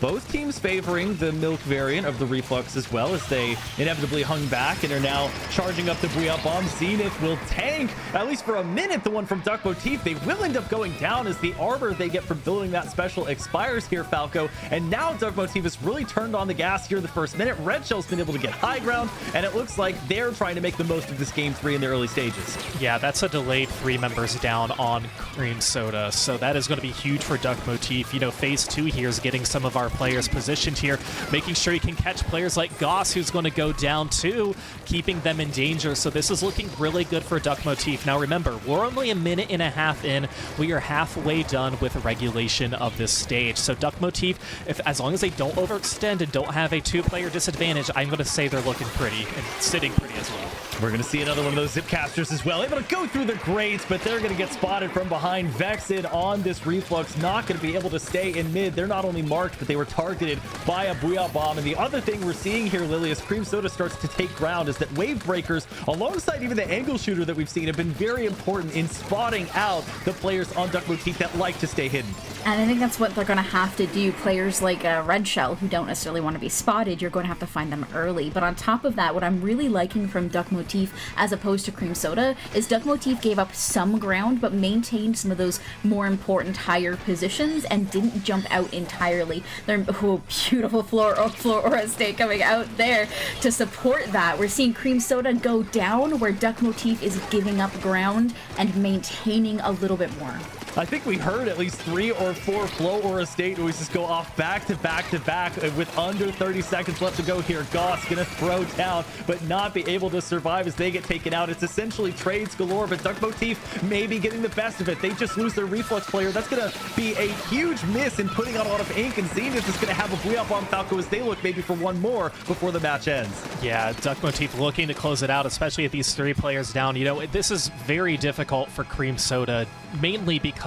Speaker 1: Both teams favoring the Milk variant of the Reflux as well, as they inevitably hung back and are now charging up the Booyah Bomb. Zenith will tank, at least for a minute, the one from Duck Motif. They will end up going down as the armor they get from building that special expires here, Falco. And now Duck Motif has really turned on the gas here the first minute. Red Shell's been able to get high ground, and it looks like they're trying to make the most of this game 3 in the early stages.
Speaker 2: Yeah, that's a delayed 3 members down on Cream Soda, so that is going to be huge for Duck Motif. You know, phase 2 here is getting some of our players positioned here, making sure you can catch players like Goss, who's going to go down too, keeping them in danger. So this is looking really good for Duck Motif. Now remember, we're only a minute and a half in. We are halfway done with regulation of this stage. So Duck Motif, as long as they don't overextend and don't have a 2-player disadvantage, I'm going to say they're looking pretty and sitting pretty as well.
Speaker 1: We're going to see another one of those Zipcasters as well. Able to go through the grates, but they're going to get spotted from behind. Vexed on this Reflux, not going to be able to stay in mid. They're not only marked, but they were targeted by a Booyah Bomb. And the other thing we're seeing here, Lily, as Cream Soda starts to take ground, is that Wave Breakers, alongside even the Angle Shooter that we've seen, have been very important in spotting out the players on Duck Motif that like to stay hidden.
Speaker 3: And I think that's what they're going to have to do. Players like Red Shell, who don't necessarily want to be spotted, you're going to have to find them early. But on top of that, what I'm really liking from Duck Motif, as opposed to Cream Soda, is Duck Motif gave up some ground, but maintained some of those more important higher positions and didn't jump out entirely. They're beautiful floor aura state coming out there to support that. We're seeing Cream Soda go down, where Duck Motif is giving up ground and maintaining a little bit more.
Speaker 1: I think we heard at least 3 or 4 flow aura state noises go off back to back to back with under 30 seconds left to go here. Goss gonna throw down, but not be able to survive as they get taken out. It's essentially trades galore, but Duck Motif may be getting the best of it. They just lose their Reflux player. That's gonna be a huge miss in putting on a lot of ink, and Zenith is gonna have a Booyah Bomb Falco as they look maybe for one more before the match ends. Yeah,
Speaker 2: Duck Motif looking to close it out, especially with these 3 players down. You know, this is very difficult for Cream Soda, mainly because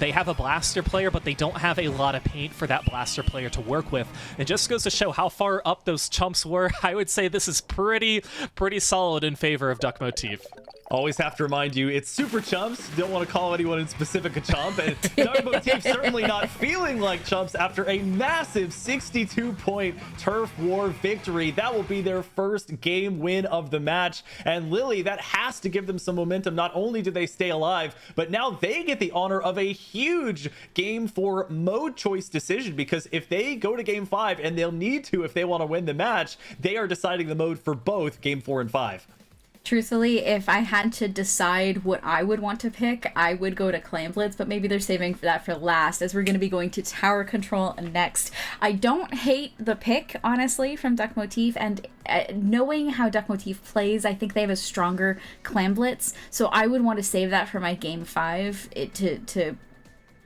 Speaker 2: they have a blaster player, but they don't have a lot of paint for that blaster player to work with. It just goes to show how far up those chumps were. I would say this is pretty solid in favor of Duck Motif.
Speaker 1: Always have to remind you, it's Super Chumps. Don't want to call anyone in specific a chump. And Darkmotif certainly not feeling like chumps after a massive 62-point Turf War victory. That will be their first game win of the match. And Lily, that has to give them some momentum. Not only do they stay alive, but now they get the honor of a huge Game 4 mode choice decision, because if they go to Game 5, and they'll need to if they want to win the match, they are deciding the mode for both Game 4 and 5.
Speaker 3: Truthfully, if I had to decide what I would want to pick, I would go to Clan Blitz, but maybe they're saving that for last, as we're going to be going to Tower Control next. I don't hate the pick, honestly, from Duckmotif, and knowing how Duckmotif plays, I think they have a stronger Clan Blitz, so I would want to save that for my Game 5 to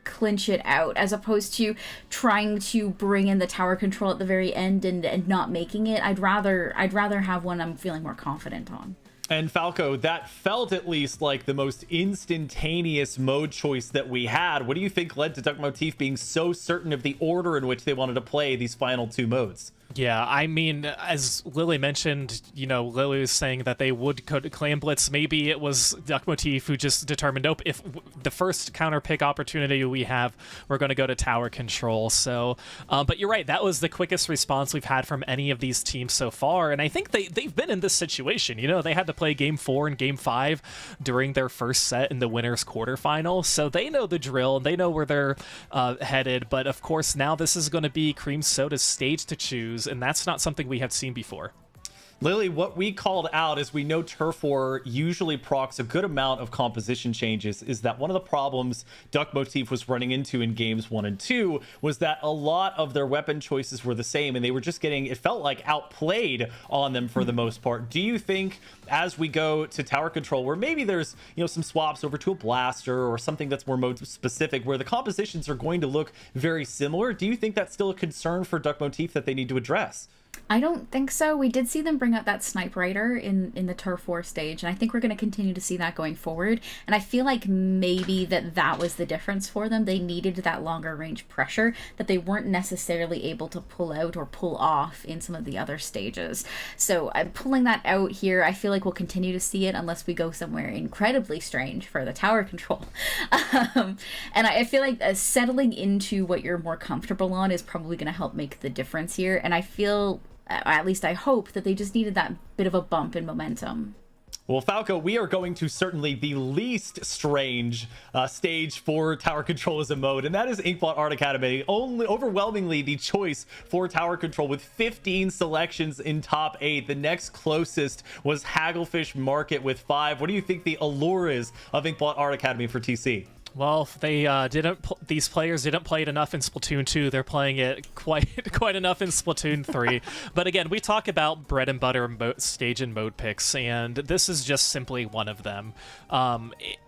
Speaker 3: clinch it out, as opposed to trying to bring in the Tower Control at the very end and not making it. I'd rather have one I'm feeling more confident on.
Speaker 1: And Falco, that felt at least like the most instantaneous mode choice that we had. What do you think led to Duckmotif being so certain of the order in which they wanted to play these final two modes?
Speaker 2: Yeah, I mean, as Lily mentioned, Lily was saying that they would go to Clan Blitz. Maybe it was Duckmotif who just determined, nope, if the first counter pick opportunity we have, we're going to go to Tower Control. So, but you're right, that was the quickest response we've had from any of these teams so far. And I think they've been in this situation. They had to play Game 4 and Game 5 during their first set in the winner's quarterfinal. So they know the drill, they know where they're headed. But of course, now this is going to be Cream Soda's stage to choose, and that's not something we have seen before.
Speaker 1: Lily, what we called out is we know Turf War usually procs a good amount of composition changes, is that one of the problems Duckmotif was running into in games 1 and 2 was that a lot of their weapon choices were the same, and they were just getting, it felt like, outplayed on them for the most part. Do you think as we go to Tower Control, where maybe there's some swaps over to a blaster or something that's more mode specific, where the compositions are going to look very similar, do you think that's still a concern for Duckmotif that they need to address?
Speaker 3: I don't think so. We did see them bring out that Snipe Rider in the Turf War stage, and I think we're going to continue to see that going forward. And I feel like maybe that was the difference for them. They needed that longer range pressure that they weren't necessarily able to pull out or pull off in some of the other stages. So I'm pulling that out here. I feel like we'll continue to see it unless we go somewhere incredibly strange for the Tower Control. And I feel like settling into what you're more comfortable on is probably going to help make the difference here. And I feel, at least I hope, that they just needed that bit of a bump in momentum.
Speaker 1: Well, Falco, we are going to certainly the least strange stage for Tower Control as a mode, and that is Inkblot Art Academy. Overwhelmingly the choice for Tower Control with 15 selections in top 8. The next closest was Hagglefish Market with 5. What do you think the allure is of Inkblot Art Academy for TC?
Speaker 2: Well, they these players didn't play it enough in Splatoon 2. They're playing it quite enough in Splatoon 3. But again, we talk about bread and butter stage and mode picks, and this is just simply one of them.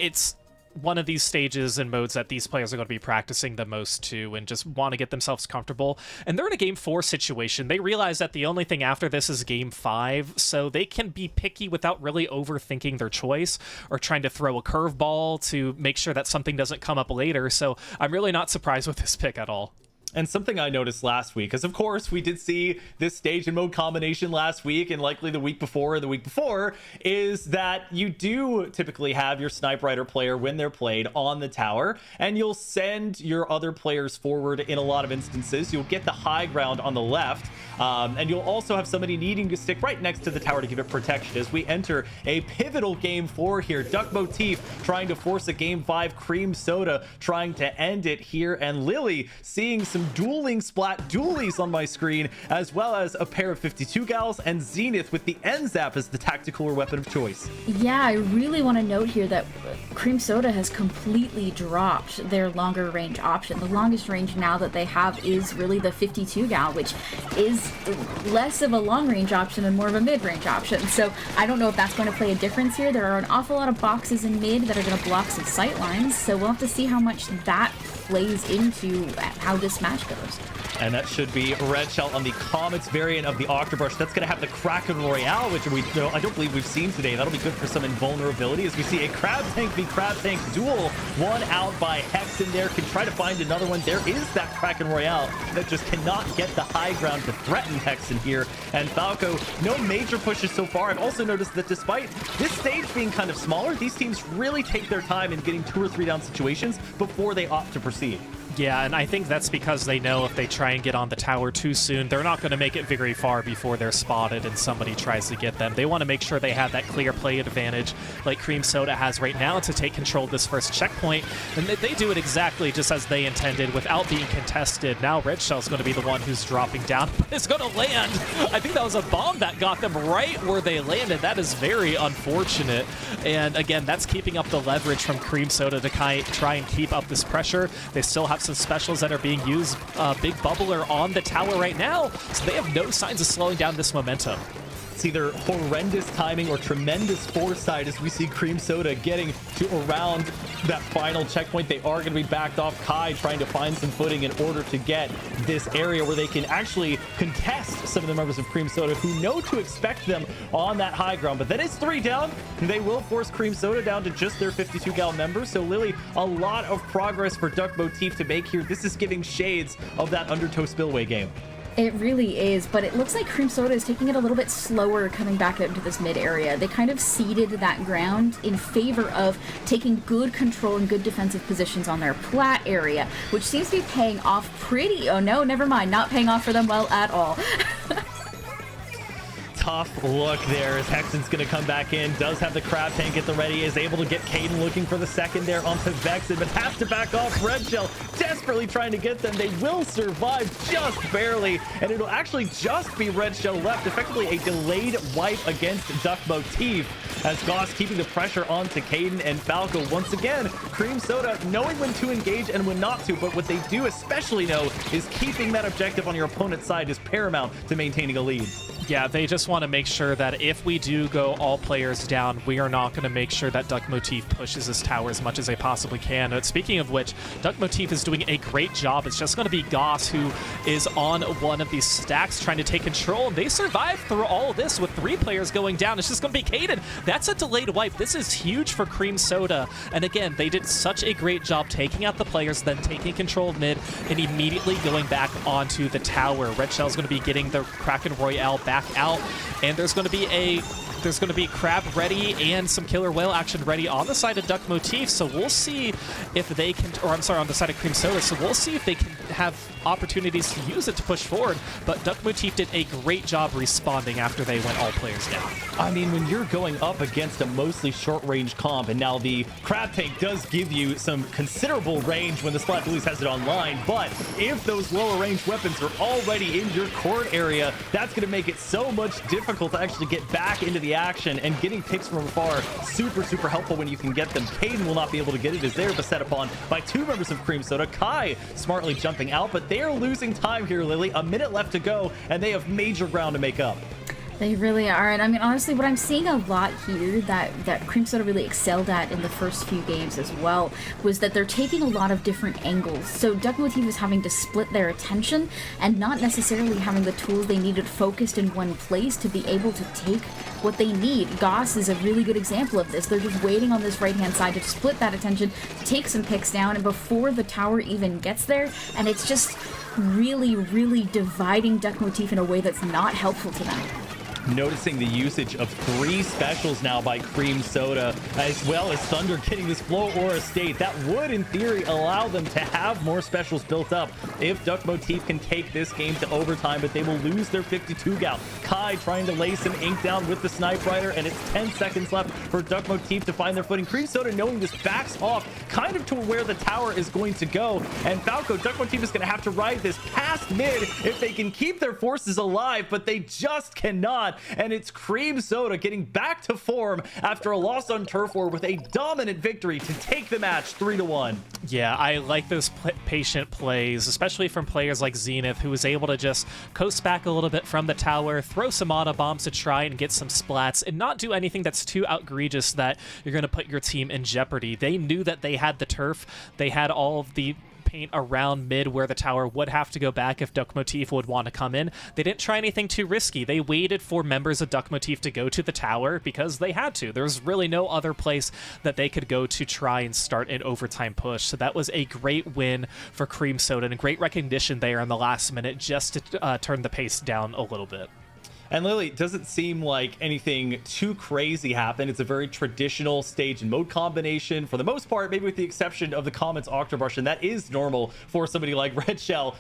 Speaker 2: It's one of these stages and modes that these players are going to be practicing the most to, and just want to get themselves comfortable. And they're in a Game 4 situation. They realize that the only thing after this is Game 5, so they can be picky without really overthinking their choice or trying to throw a curveball to make sure that something doesn't come up later. So I'm really not surprised with this pick at all.
Speaker 1: And something I noticed last week, because of course we did see this stage and mode combination last week, and likely the week before, is that you do typically have your Snipe Rider player when they're played on the tower, and you'll send your other players forward in a lot of instances. You'll get the high ground on the left, and you'll also have somebody needing to stick right next to the tower to give it protection as we enter a pivotal Game 4 here. Duckmotif trying to force a Game 5, Cream Soda trying to end it here, and Lily seeing some dueling splat dualies on my screen, as well as a pair of 52 gals and Zenith with the end zap as the tactical or weapon of choice.
Speaker 3: Yeah, I really want to note here that Cream Soda has completely dropped their longer range option. The longest range now that they have is really the 52 gal, which is less of a long range option and more of a mid range option. So I don't know if that's going to play a difference here. There are an awful lot of boxes in mid that are going to block some sight lines, so we'll have to see how much that plays into how this match goes.
Speaker 1: And that should be Red Shell on the Comets variant of the Octobrush. That's going to have the Kraken Royale, which I don't believe we've seen today. That'll be good for some invulnerability as we see a Crab Tank v Crab Tank duel. One out by Hex in there. Can try to find another one. There is that Kraken Royale that just cannot get the high ground to threaten Hex in here. And Falco, no major pushes so far. I've also noticed that despite this stage being kind of smaller, these teams really take their time in getting 2 or 3 down situations before they opt to proceed.
Speaker 2: Yeah, and I think that's because they know if they try and get on the tower too soon, they're not going to make it very far before they're spotted and somebody tries to get them. They want to make sure they have that clear play advantage like Cream Soda has right now to take control of this first checkpoint, and they do it exactly just as they intended without being contested. Now Red Shell's going to be the one who's dropping down, but it's going to land. I think that was a bomb that got them right where they landed. That is very unfortunate, and again, that's keeping up the leverage from Cream Soda to try and keep up this pressure. They still have some specials that are being used. Big Bubbler on the tower right now, so they have no signs of slowing down this momentum.
Speaker 1: It's either horrendous timing or tremendous foresight as we see Cream Soda getting to around that final checkpoint. They are going to be backed off. Kai trying to find some footing in order to get this area where they can actually contest some of the members of Cream Soda who know to expect them on that high ground. But that is 3 down, and they will force Cream Soda down to just their 52 gal members. So Lily, a lot of progress for Duck Motif to make here. This is giving shades of that Undertow Spillway game.
Speaker 3: It really is, but it looks like Cream Soda is taking it a little bit slower coming back out into this mid area. They kind of ceded that ground in favor of taking good control and good defensive positions on their plat area, which seems to be paying off pretty... Oh no, never mind, not paying off for them well at all.
Speaker 1: Tough look there as Hexen's going to come back in. Does have the Crab Tank at the ready. Is able to get Caden looking for the second there onto Vexen, but has to back off. Red Shell desperately trying to get them. They will survive just barely, and it'll actually just be Red Shell left. Effectively a delayed wipe against Duck Motif as Goss keeping the pressure onto Caden and Falco. Once again, Cream Soda knowing when to engage and when not to, but what they do especially know is keeping that objective on your opponent's side is paramount to maintaining a lead.
Speaker 2: Yeah, they just want to make sure that if we do go all players down, we are not going to make sure that Duck Motif pushes this tower as much as they possibly can. But speaking of which, Duck Motif is doing a great job. It's just going to be Goss who is on one of these stacks trying to take control, and they survive through all of this with 3 players going down. It's just going to be Caden. That's a delayed wipe. This is huge for Cream Soda. And again, they did such a great job taking out the players, then taking control of mid, and immediately going back onto the tower. Red Shell is going to be getting the Kraken Royale back out, and there's going to be Crab ready and some Killer Whale action ready on the side of Duck Motif, so we'll see if they can, or I'm sorry, on the side of Cream Soda, so we'll see if they can have opportunities to use it to push forward, but Duck Motif did a great job responding after they went all players down.
Speaker 1: I mean, when you're going up against a mostly short-range comp, and now the Crab Tank does give you some considerable range when the Splat Blues has it online, but if those lower-range weapons are already in your court area, that's going to make it so much difficult to actually get back into the action, and getting picks from afar super helpful when you can get them. Caden will not be able to get it as they're beset upon by 2 members of Cream Soda. Kai smartly jumping out, but they are losing time here, Lily. A minute left to go, and they have major ground to make up.
Speaker 3: They really are, and I mean, honestly, what I'm seeing a lot here that Cream Soda really excelled at in the first few games as well was that they're taking a lot of different angles. So Duck Motif is having to split their attention and not necessarily having the tools they needed focused in one place to be able to take what they need. Goss is a really good example of this. They're just waiting on this right-hand side to split that attention, to take some picks down, and before the tower even gets there, and it's just really dividing Duck Motif in a way that's not helpful to them.
Speaker 1: Noticing the usage of 3 specials now by Cream Soda, as well as Thunder getting this Flow Aura state. That would, in theory, allow them to have more specials built up if Duck Motif can take this game to overtime, but they will lose their 52 gal. Kai trying to lay some ink down with the Snipe Rider, and it's 10 seconds left for Duck Motif to find their footing. Cream Soda, knowing this, backs off kind of to where the tower is going to go, and Falco, Duck Motif is going to have to ride this past mid if they can keep their forces alive, but they just cannot. And it's Cream Soda getting back to form after a loss on Turf War with a dominant victory to take the match 3-1.
Speaker 2: Yeah, I like those patient plays, especially from players like Zenith, who was able to just coast back a little bit from the tower, throw some auto bombs to try and get some splats, and not do anything that's too outrageous that you're going to put your team in jeopardy. They knew that they had the turf, they had all of the paint around mid where the tower would have to go back if Duck Motif would want to come in. They didn't try anything too risky. They waited for members of Duck Motif to go to the tower because they had to. There's really no other place that they could go to try and start an overtime push. So that was a great win for Cream Soda and great recognition there in the last minute just to turn the pace down a little bit.
Speaker 1: And Lily, it doesn't seem like anything too crazy happened. It's a very traditional stage and mode combination for the most part, maybe with the exception of the Comet's Octobrush, and that is normal for somebody like Red Shell.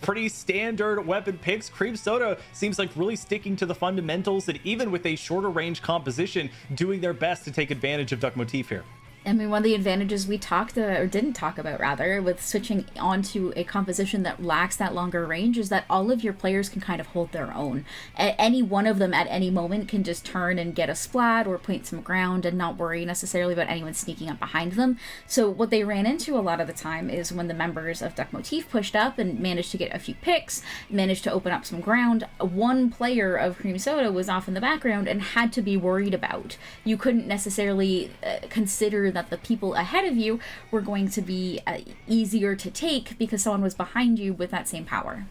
Speaker 1: Pretty standard weapon picks. Cream Soda seems like really sticking to the fundamentals, and even with a shorter range composition, doing their best to take advantage of Duck Motif here.
Speaker 3: I mean, one of the advantages we didn't talk about rather, with switching onto a composition that lacks that longer range is that all of your players can kind of hold their own. Any one of them at any moment can just turn and get a splat or point some ground and not worry necessarily about anyone sneaking up behind them. So what they ran into a lot of the time is when the members of Duck Motif pushed up and managed to get a few picks, managed to open up some ground, one player of Cream Soda was off in the background and had to be worried about. You couldn't necessarily consider that the people ahead of you were going to be easier to take because someone was behind you with that same power.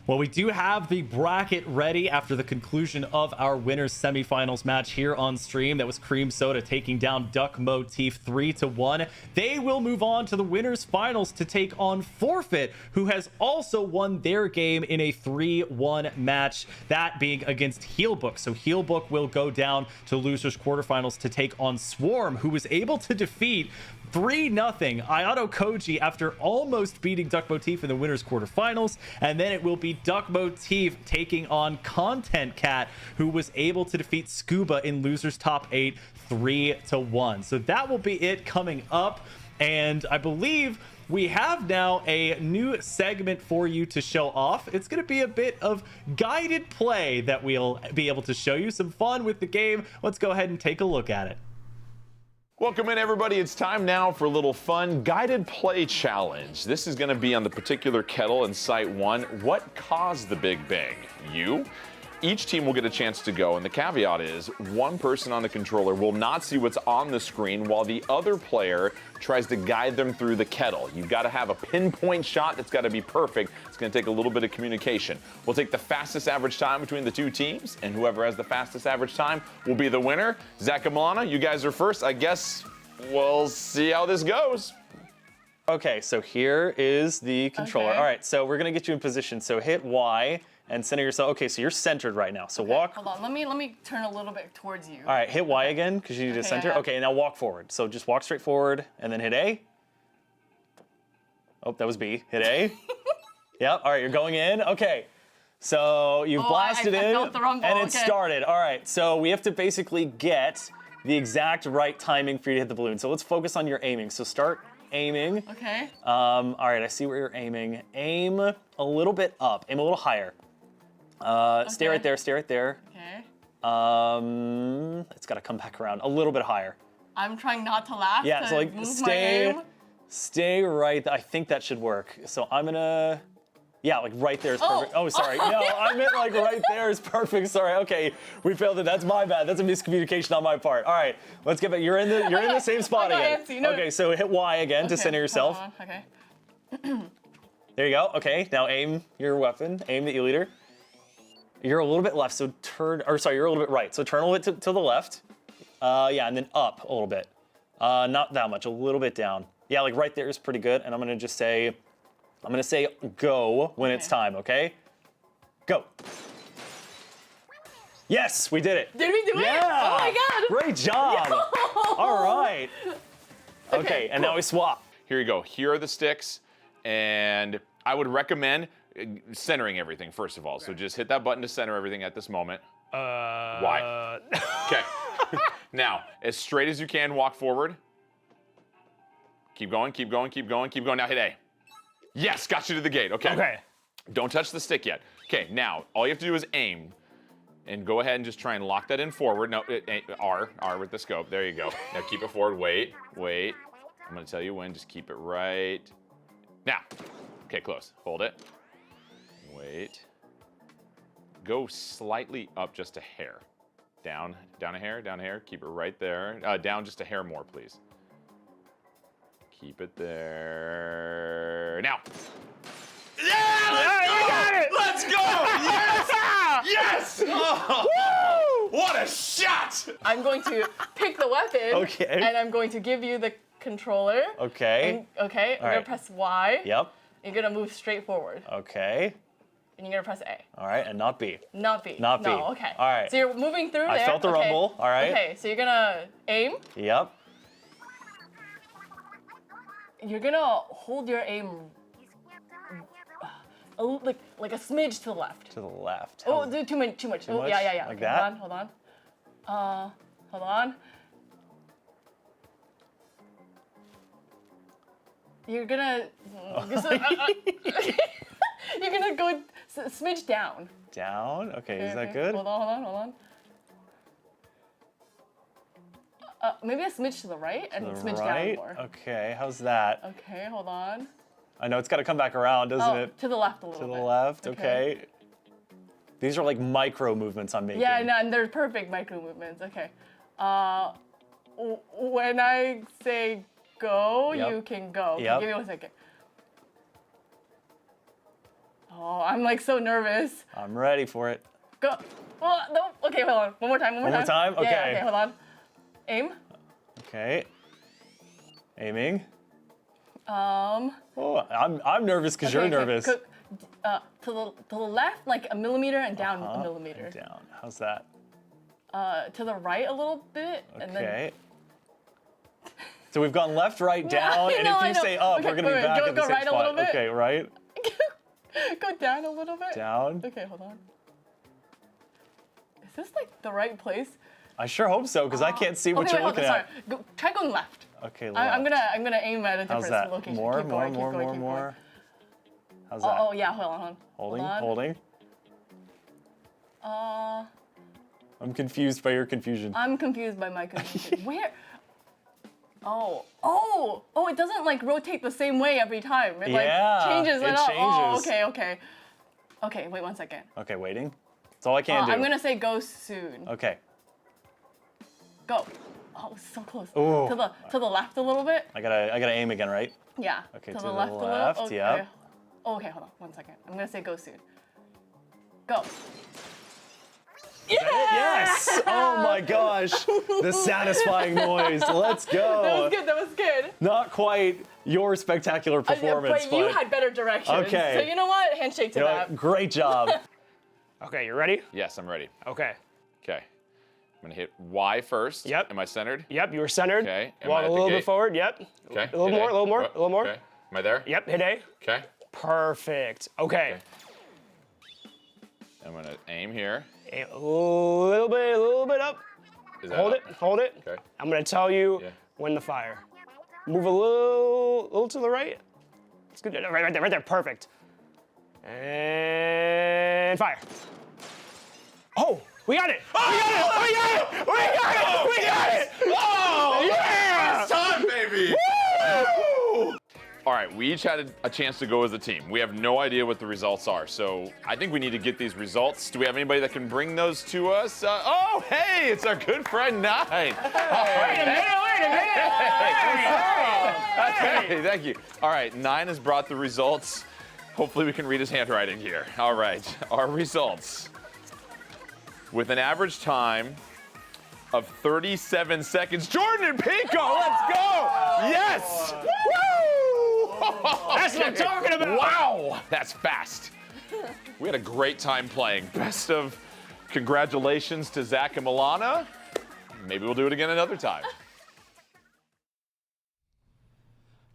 Speaker 1: Well, we do have the bracket ready after the conclusion of our winners semifinals match here on stream. That was Cream Soda taking down Duck Motif 3-1. They will move on to the winners finals to take on Forfeit, who has also won their game in a 3-1 match, that being against Healbook. So Healbook will go down to losers quarterfinals to take on Swarm, who was able to defeat 3-0 Ayato Koji after almost beating Duck Motif in the winners quarterfinals. And then it will be Duck Motif taking on Content Cat, who was able to defeat Scuba in losers top 8 3-1. So that will be it coming up. And I believe we have now a new segment for you to show off. It's going to be a bit of guided play that we'll be able to show you. Some fun with the game. Let's go ahead and take a look at it.
Speaker 4: Welcome in, everybody. It's time now for a little fun guided play challenge. This is going to be on the particular kettle in Site 1. What caused the Big Bang? You? Each team will get a chance to go, and the caveat is one person on the controller will not see what's on the screen while the other player tries to guide them through the kettle. You've got to have a pinpoint shot that's got to be perfect. It's going to take a little bit of communication. We'll take the fastest average time between the two teams, and whoever has the fastest average time will be the winner. Zach and Milana, you guys are first. I guess we'll see how this goes.
Speaker 1: Okay, so here is the controller.
Speaker 5: Okay.
Speaker 1: All right, so we're going to get you in position. So hit Y and center yourself. Okay, so you're centered right now. So walk.
Speaker 5: Hold on, let me turn a little bit towards you.
Speaker 1: All right, hit Y again because you need to
Speaker 5: Okay,
Speaker 1: center.
Speaker 5: yeah.
Speaker 1: Okay, now walk forward. So just walk straight forward and then hit A. Oh, that was B. Hit A. Yep. All right, you're going in. Okay. So you've blasted
Speaker 5: I
Speaker 1: in
Speaker 5: felt the wrong ball,
Speaker 1: and it
Speaker 5: okay.
Speaker 1: started. All right, so we have to basically get the exact right timing for you to hit the balloon. So let's focus on your aiming. So start aiming.
Speaker 5: Okay.
Speaker 1: All right, I see where you're aiming. Aim a little bit up. Aim a little higher. Stay right there. Stay right there.
Speaker 5: Okay.
Speaker 1: It's got to come back around a little bit higher.
Speaker 5: I'm trying not to laugh.
Speaker 1: Yeah,
Speaker 5: to
Speaker 1: so like
Speaker 5: move my
Speaker 1: stay
Speaker 5: aim.
Speaker 1: right. I think that should work. So I'm gonna, yeah, like right there is
Speaker 5: Oh.
Speaker 1: perfect. Oh, sorry. No, I meant like right there is perfect. Sorry. Okay, we failed it. That's my bad. That's a miscommunication on my part. All right, let's get back. You're in the same spot
Speaker 5: I got
Speaker 1: again.
Speaker 5: antsy, no.
Speaker 1: Okay, so hit Y again to
Speaker 5: Okay,
Speaker 1: center yourself.
Speaker 5: hold on, Okay.
Speaker 1: There you go. Okay, now aim your weapon. Aim the E-liter. You're a little bit left, so turn, or sorry, you're a little bit right. So turn a little bit to the left. Yeah, and then up a little bit. Not that much, a little bit down. Yeah, like right there is pretty good. And I'm gonna just say, I'm gonna say go when it's time, okay? Go. Yes, we did it.
Speaker 5: Did we do it?
Speaker 1: Yeah.
Speaker 5: Oh my god.
Speaker 1: Great job. All right. Okay, and now we swap.
Speaker 4: Here you go. Here are the sticks, and I would recommend centering everything first of all. So just hit that button to center everything at this moment. Why? Okay. Now, as straight as you can, walk forward. Keep going, keep going, keep going, keep going. Now hit A. Yes, got you to the gate. Okay.
Speaker 2: Okay.
Speaker 4: Don't touch the stick yet. Okay, now all you have to do is aim. And go ahead and just try and lock that in forward. No, R with the scope. There you go. Now keep it forward. Wait. I'm gonna tell you when. Just keep it right now. Okay, close. Hold it. Wait. Go slightly up just a hair. Down a hair, down a hair. Keep it right there. Down just a hair more, please. Keep it there. Now.
Speaker 6: Yeah,
Speaker 4: Let's go! Yes! Yes! Oh, what a shot!
Speaker 5: I'm going to pick the weapon.
Speaker 1: Okay.
Speaker 5: And I'm going to give you the controller.
Speaker 1: Okay.
Speaker 5: And, okay. I'm
Speaker 1: right.
Speaker 5: gonna press Y.
Speaker 1: Yep.
Speaker 5: You're gonna move straight forward.
Speaker 1: Okay.
Speaker 5: And you're gonna press A.
Speaker 1: All right, and not B.
Speaker 5: Not B.
Speaker 1: Not B.
Speaker 5: No, okay.
Speaker 1: All right.
Speaker 5: So you're moving through
Speaker 1: I
Speaker 5: there.
Speaker 1: felt the
Speaker 5: okay.
Speaker 1: rumble. All right.
Speaker 5: Okay, so you're gonna aim.
Speaker 1: Yep.
Speaker 5: You're gonna hold your aim like a smidge to the left.
Speaker 1: To the left.
Speaker 5: Oh, do too much. Oh,
Speaker 1: much?
Speaker 5: yeah.
Speaker 1: Like
Speaker 5: okay,
Speaker 1: that?
Speaker 5: Hold on. Hold on. You're gonna. You're gonna go smidge down.
Speaker 1: Down. Okay, is that
Speaker 5: Okay.
Speaker 1: good?
Speaker 5: Hold on. Maybe a smidge to the right and
Speaker 1: The
Speaker 5: smidge
Speaker 1: right.
Speaker 5: down more.
Speaker 1: Okay, how's that?
Speaker 5: Okay, hold on.
Speaker 1: I know it's got to come back around, doesn't it?
Speaker 5: To the left a little
Speaker 1: To
Speaker 5: bit.
Speaker 1: the left. Okay. These are like micro movements I'm making.
Speaker 5: Yeah, no, and they're perfect micro movements. Okay. When I say go,
Speaker 1: Yep.
Speaker 5: you can go. Okay,
Speaker 1: Yep.
Speaker 5: give me 1 second. Oh, I'm like so nervous.
Speaker 1: I'm ready for it.
Speaker 5: Go. Oh, no. Okay, hold on. One more time.
Speaker 1: One more time?
Speaker 5: Yeah,
Speaker 1: Okay.
Speaker 5: okay, hold on. Aim.
Speaker 1: Okay. Aiming.
Speaker 5: Um.
Speaker 1: Oh, I'm nervous because you're
Speaker 5: okay,
Speaker 1: nervous.
Speaker 5: To the left, like a millimeter, and down a millimeter.
Speaker 1: And down. How's that?
Speaker 5: To the right a little bit, and then.
Speaker 1: Okay. So we've gone left, right, down, and
Speaker 5: I
Speaker 1: if you say up,
Speaker 5: Okay,
Speaker 1: we're gonna be
Speaker 5: wait,
Speaker 1: back
Speaker 5: go,
Speaker 1: at the
Speaker 5: go
Speaker 1: same
Speaker 5: right a
Speaker 1: spot.
Speaker 5: little bit.
Speaker 1: Okay, right,
Speaker 5: Go down a little bit.
Speaker 1: down.
Speaker 5: Okay, hold on. Is this like the right place?
Speaker 1: I sure hope so, because I can't see what
Speaker 5: Okay,
Speaker 1: you're
Speaker 5: wait, hold
Speaker 1: looking
Speaker 5: on,
Speaker 1: at.
Speaker 5: sorry. Try going left.
Speaker 1: Okay, left.
Speaker 5: I'm gonna aim at a different
Speaker 1: How's that?
Speaker 5: location.
Speaker 1: More,
Speaker 5: keep going,
Speaker 1: more,
Speaker 5: keep going,
Speaker 1: more,
Speaker 5: keep
Speaker 1: more.
Speaker 5: going.
Speaker 1: How's that?
Speaker 5: Oh yeah, hold on.
Speaker 1: Holding,
Speaker 5: Hold on.
Speaker 1: holding. I'm confused by your confusion.
Speaker 5: I'm confused by my confusion. Where? Oh, it doesn't like rotate the same way every time. It like
Speaker 1: Yeah,
Speaker 5: changes
Speaker 1: it
Speaker 5: it up. Oh,
Speaker 1: changes.
Speaker 5: okay. Okay, wait 1 second.
Speaker 1: Okay, waiting. That's all I can do.
Speaker 5: I'm gonna say go soon.
Speaker 1: Okay.
Speaker 5: Go. Oh, so close.
Speaker 1: Ooh.
Speaker 5: To the left a little bit.
Speaker 1: I gotta aim again, right?
Speaker 5: Yeah.
Speaker 1: Okay,
Speaker 5: to
Speaker 1: to
Speaker 5: the
Speaker 1: the
Speaker 5: left,
Speaker 1: left,
Speaker 5: a little. Okay.
Speaker 1: yep.
Speaker 5: Oh, okay, hold on 1 second. I'm gonna say go soon. Go.
Speaker 1: Yes! Oh my gosh! The satisfying noise. Let's go.
Speaker 5: That was good.
Speaker 1: Not quite your spectacular performance,
Speaker 5: but you had better direction.
Speaker 1: Okay.
Speaker 5: So you know what? Handshake to
Speaker 1: you know
Speaker 5: that.
Speaker 1: what? Great job.
Speaker 6: Okay, you ready?
Speaker 4: Yes, I'm ready.
Speaker 6: Okay.
Speaker 4: Okay. I'm gonna hit Y first.
Speaker 6: Yep.
Speaker 4: Am I centered?
Speaker 6: Yep, you were centered.
Speaker 4: Okay, am I
Speaker 6: Walk
Speaker 4: at
Speaker 6: a
Speaker 4: the
Speaker 6: little
Speaker 4: gate?
Speaker 6: bit forward. Yep.
Speaker 4: Okay.
Speaker 6: A little
Speaker 4: hit
Speaker 6: more,
Speaker 4: A.
Speaker 6: a little more,
Speaker 4: Oh,
Speaker 6: a little more.
Speaker 4: Okay. Am I there?
Speaker 6: Yep, hit A.
Speaker 4: Okay.
Speaker 6: Perfect. Okay.
Speaker 4: I'm gonna aim here.
Speaker 6: A little bit up.
Speaker 4: Is that
Speaker 6: Hold
Speaker 4: up?
Speaker 6: it, hold it.
Speaker 4: Okay.
Speaker 6: I'm gonna tell you
Speaker 4: Yeah.
Speaker 6: when to fire. Move a little to the right. It's good. Right there. Perfect. And fire. Oh, we got it. We got it.
Speaker 4: Oh!
Speaker 6: Yeah!
Speaker 4: First time, baby! All right, we each had a chance to go as a team. We have no idea what the results are, so I think we need to get these results. Do we have anybody that can bring those to us? Oh, hey, it's our good friend Nine.
Speaker 6: Wait a minute.
Speaker 4: Hey, thank you. All right, Nine has brought the results. Hopefully we can read his handwriting here. All right, our results. With an average time of 37 seconds, Jordan and Pico, let's go! Yes! Woo!
Speaker 6: That's what I'm talking about.
Speaker 4: Wow, that's fast. We had a great time playing. Best of congratulations to Zach and Milana. Maybe we'll do it again another time.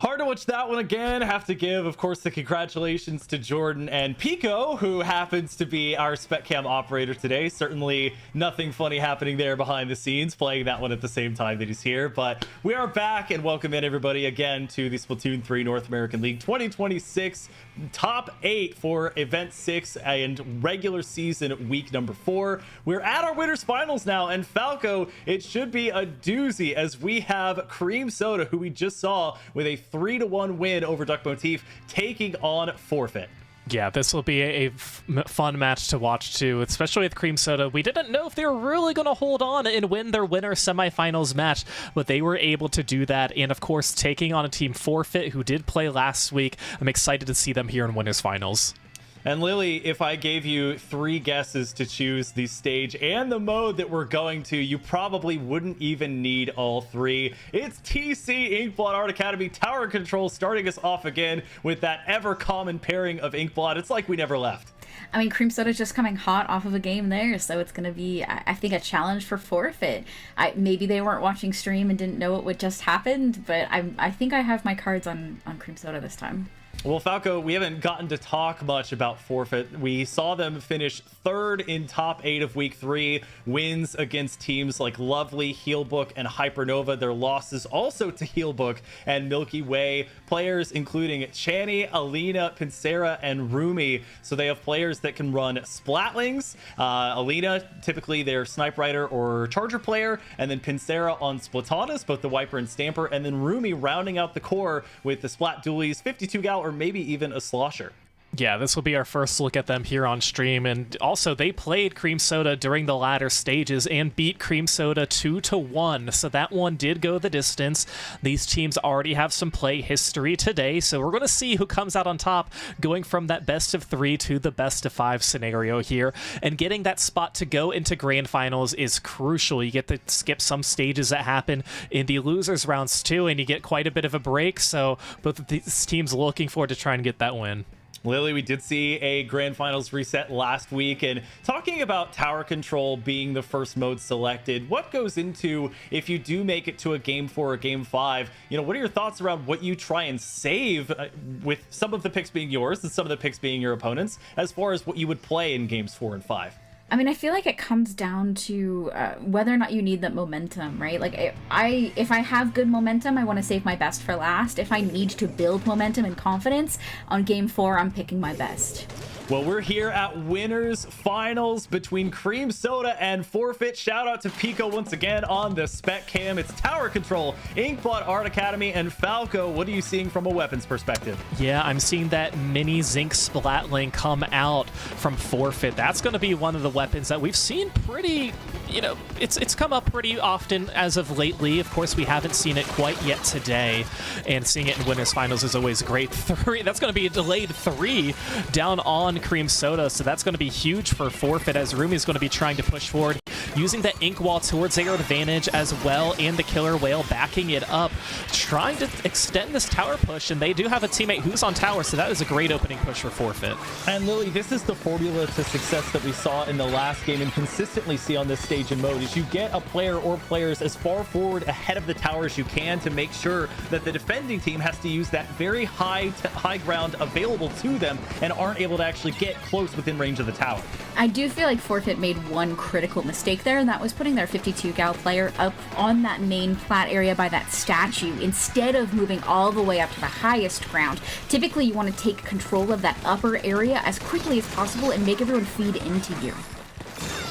Speaker 1: Hard to watch that one again. Have to give, of course, the congratulations to Jordan and Pico, who happens to be our SpecCam operator today. Certainly nothing funny happening there behind the scenes, playing that one at the same time that he's here. But we are back, and welcome in everybody again to the Splatoon 3 North American League 2026 Top 8 for Event 6 and regular season week number 4. We're at our winners finals now, and Falco, it should be a doozy as we have Cream Soda, who we just saw with a 3-1 win over Duck Motif, taking on Forfeit.
Speaker 2: Yeah, this will be a fun match to watch too, especially with Cream Soda. We didn't know if they were really going to hold on and win their winner semifinals match, but they were able to do that. And of course, taking on a team Forfeit who did play last week, I'm excited to see them here in winners finals.
Speaker 1: And Lily, if I gave you 3 guesses to choose the stage and the mode that we're going to, you probably wouldn't even need all 3. It's TC Inkblot Art Academy Tower Control starting us off again with that ever common pairing of Inkblot. It's like we never left.
Speaker 3: I mean, Cream Soda's just coming hot off of a game there, so it's going to be, I think, a challenge for Forfeit. Maybe they weren't watching stream and didn't know what just happened, but I think I have my cards on Cream Soda this time.
Speaker 1: Well, Falco, we haven't gotten to talk much about Forfeit. We saw them finish 3rd in top 8 of week 3, wins against teams like Lovely, Healbook, and Hypernova. Their losses also to Healbook and Milky Way. Players including Chani, Alina, Pincera, and Rumi. So they have players that can run Splatlings. Alina, typically their Snipe Rider or Charger player, and then Pincera on Splatonas, both the Wiper and Stamper, and then Rumi rounding out the core with the Splat Dualies, 52 gal, or maybe even a Slosher.
Speaker 2: Yeah, this will be our first look at them here on stream, and also they played Cream Soda during the latter stages and beat Cream Soda 2-1, so that one did go the distance. These teams already have some play history today, so we're going to see who comes out on top, going from that best of 3 to the best of 5 scenario here, and getting that spot to go into grand finals is crucial. You get to skip some stages that happen in the losers rounds too, and you get quite a bit of a break, so both of these teams looking forward to trying to get that win.
Speaker 1: Lily, we did see a grand finals reset last week, and talking about tower control being the first mode selected, what goes into if you do make it to a game 4 or game 5? You know, what are your thoughts around what you try and save with some of the picks being yours and some of the picks being your opponents, as far as what you would play in games 4 and 5?
Speaker 3: I mean, I feel like it comes down to whether or not you need that momentum, right? Like, if I have good momentum, I want to save my best for last. If I need to build momentum and confidence, on game 4, I'm picking my best.
Speaker 1: Well, we're here at winners finals between Cream Soda and Forfeit. Shout out to Pico once again on the spec cam. It's Tower Control, Inkblot Art Academy, and Falco. What are you seeing from a weapons perspective?
Speaker 2: Yeah, I'm seeing that mini Zinc Splatling come out from Forfeit. That's going to be one of the weapons that we've seen pretty, you know, it's come up pretty often as of lately. Of course, we haven't seen it quite yet today, and seeing it in winners finals is always great. That's going to be a delayed 3 down on Cream Soda, so that's going to be huge for Forfeit, as Rumi is going to be trying to push forward, using that Ink Wall towards their advantage as well, and the Killer Whale backing it up, trying to extend this tower push, and they do have a teammate who's on tower, so that is a great opening push for Forfeit.
Speaker 1: And Lily, this is the formula to success that we saw in the last game and consistently see on this stage and mode, is you get a player or players as far forward ahead of the tower as you can to make sure that the defending team has to use that very high ground available to them and aren't able to actually get close within range of the tower.
Speaker 3: I do feel like Forfeit made one critical mistake there, and that was putting their 52 gal player up on that main plat area by that statue instead of moving all the way up to the highest ground. Typically, you want to take control of that upper area as quickly as possible and make everyone feed into you.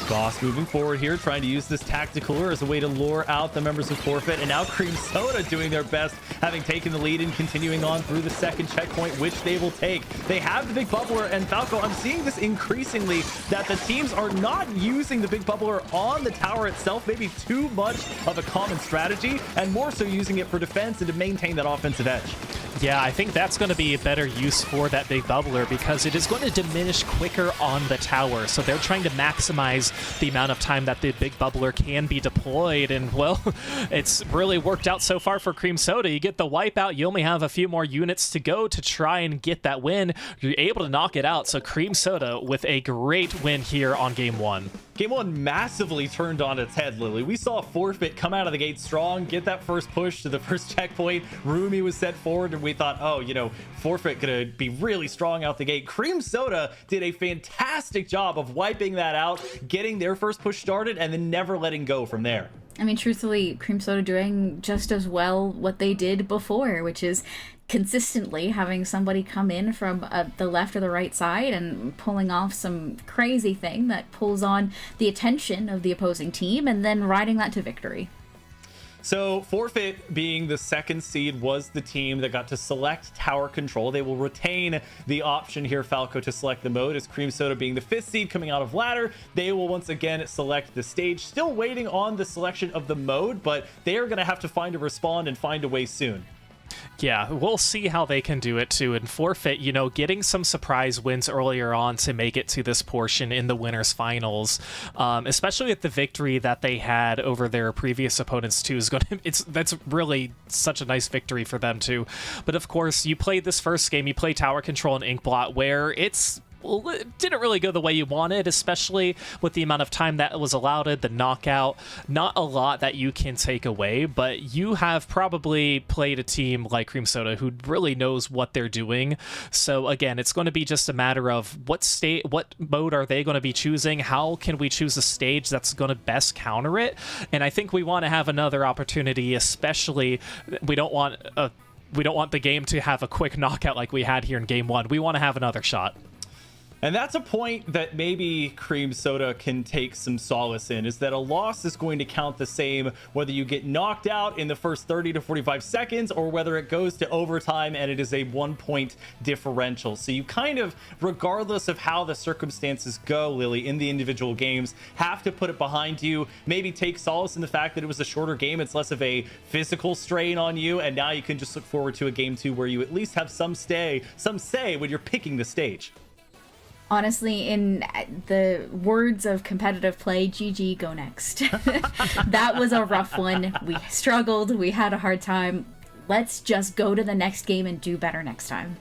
Speaker 1: Goss moving forward here, trying to use this tactical as a way to lure out the members of Forfeit, and now Cream Soda doing their best, having taken the lead and continuing on through the second checkpoint, which they will take. They have the big bubbler, and Falco, I'm seeing this increasingly, that the teams are not using the big bubbler on the tower itself, maybe too much of a common strategy, and more so using it for defense and to maintain that offensive edge.
Speaker 2: Yeah, I think that's going to be a better use for that big bubbler, because it is going to diminish quicker on the tower. So they're trying to maximize the amount of time that the big bubbler can be deployed. And, well, it's really worked out so far for Cream Soda. You get the wipeout, you only have a few more units to go to try and get that win. You're able to knock it out. So Cream Soda with a great win here on Game 1.
Speaker 1: Game 1 massively turned on its head, Lily. We saw Forfeit come out of the gate strong, get that first push to the first checkpoint. Rumi was set forward, and we thought, oh, you know, Forfeit gonna be really strong out the gate. Cream Soda did a fantastic job of wiping that out, getting their first push started, and then never letting go from there.
Speaker 3: I mean, truthfully, Cream Soda doing just as well what they did before, which is consistently having somebody come in from the left or the right side and pulling off some crazy thing that pulls on the attention of the opposing team and then riding that to victory.
Speaker 1: So Forfeit, being the second seed, was the team that got to select tower control. They will retain the option here, Falco, to select the mode. As Cream Soda being the fifth seed coming out of ladder, they will once again select the stage. Still waiting on the selection of the mode, but they are going to have to find a respawn and find a way soon.
Speaker 2: Yeah, we'll see how they can do it too. And Forfeit, you know, getting some surprise wins earlier on to make it to this portion in the winners finals, especially with the victory that they had over their previous opponents too, is that's really such a nice victory for them too. But of course, you played this first game, you play tower control and Inkblot, where it didn't really go the way you wanted, especially with the amount of time that was allowed, the knockout. Not a lot that you can take away, but you have probably played a team like Cream Soda who really knows what they're doing. So again, it's going to be just a matter of what mode are they going to be choosing? How can we choose a stage that's going to best counter it? And I think we want to have another opportunity, especially we don't want the game to have a quick knockout like we had here in game one. We want to have another shot.
Speaker 1: And that's a point that maybe Cream Soda can take some solace in, is that a loss is going to count the same whether you get knocked out in the first 30 to 45 seconds or whether it goes to overtime and it is a 1-point differential. So you kind of, regardless of how the circumstances go, Lily, in the individual games, have to put it behind you. Maybe take solace in the fact that it was a shorter game. It's less of a physical strain on you, and now you can just look forward to a game two where you at least have some say when you're picking the stage.
Speaker 3: Honestly, in the words of competitive play, GG, go next. That was a rough one. We struggled. We had a hard time. Let's just go to the next game and do better next time.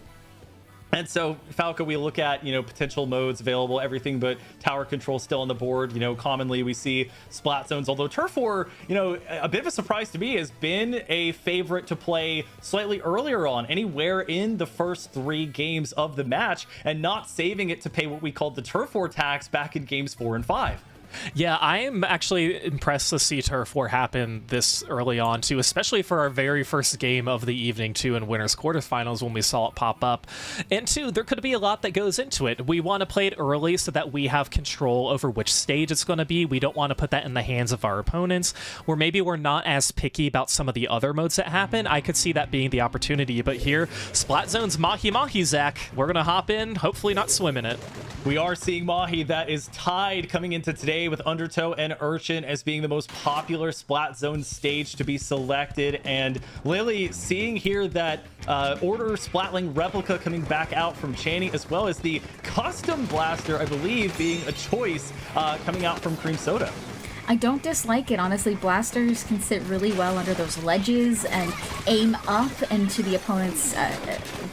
Speaker 1: And so, Falco, we look at, potential modes available, everything but tower control still on the board. Commonly we see splat zones, although Turf War, a bit of a surprise to me, has been a favorite to play slightly earlier on, anywhere in the first 3 games of the match, and not saving it to pay what we called the Turf War tax back in games 4 and 5.
Speaker 2: Yeah, I am actually impressed to see Turf War happen this early on, too, especially for our very first game of the evening, too, in Winners Quarterfinals when we saw it pop up. And, too, there could be a lot that goes into it. We want to play it early so that we have control over which stage it's going to be. We don't want to put that in the hands of our opponents, or maybe we're not as picky about some of the other modes that happen. I could see that being the opportunity, but here, Splat Zone's Mahi Mahi, Zach. We're going to hop in, hopefully not swim in it.
Speaker 1: We are seeing Mahi that is tied coming into today with Undertow and Urchin as being the most popular Splat Zone stage to be selected. And Lily, seeing here that Order Splatling replica coming back out from Channy, as well as the custom blaster, I believe, being a choice coming out from Cream Soda.
Speaker 3: I don't dislike it, honestly. Blasters can sit really well under those ledges and aim up into the opponent's,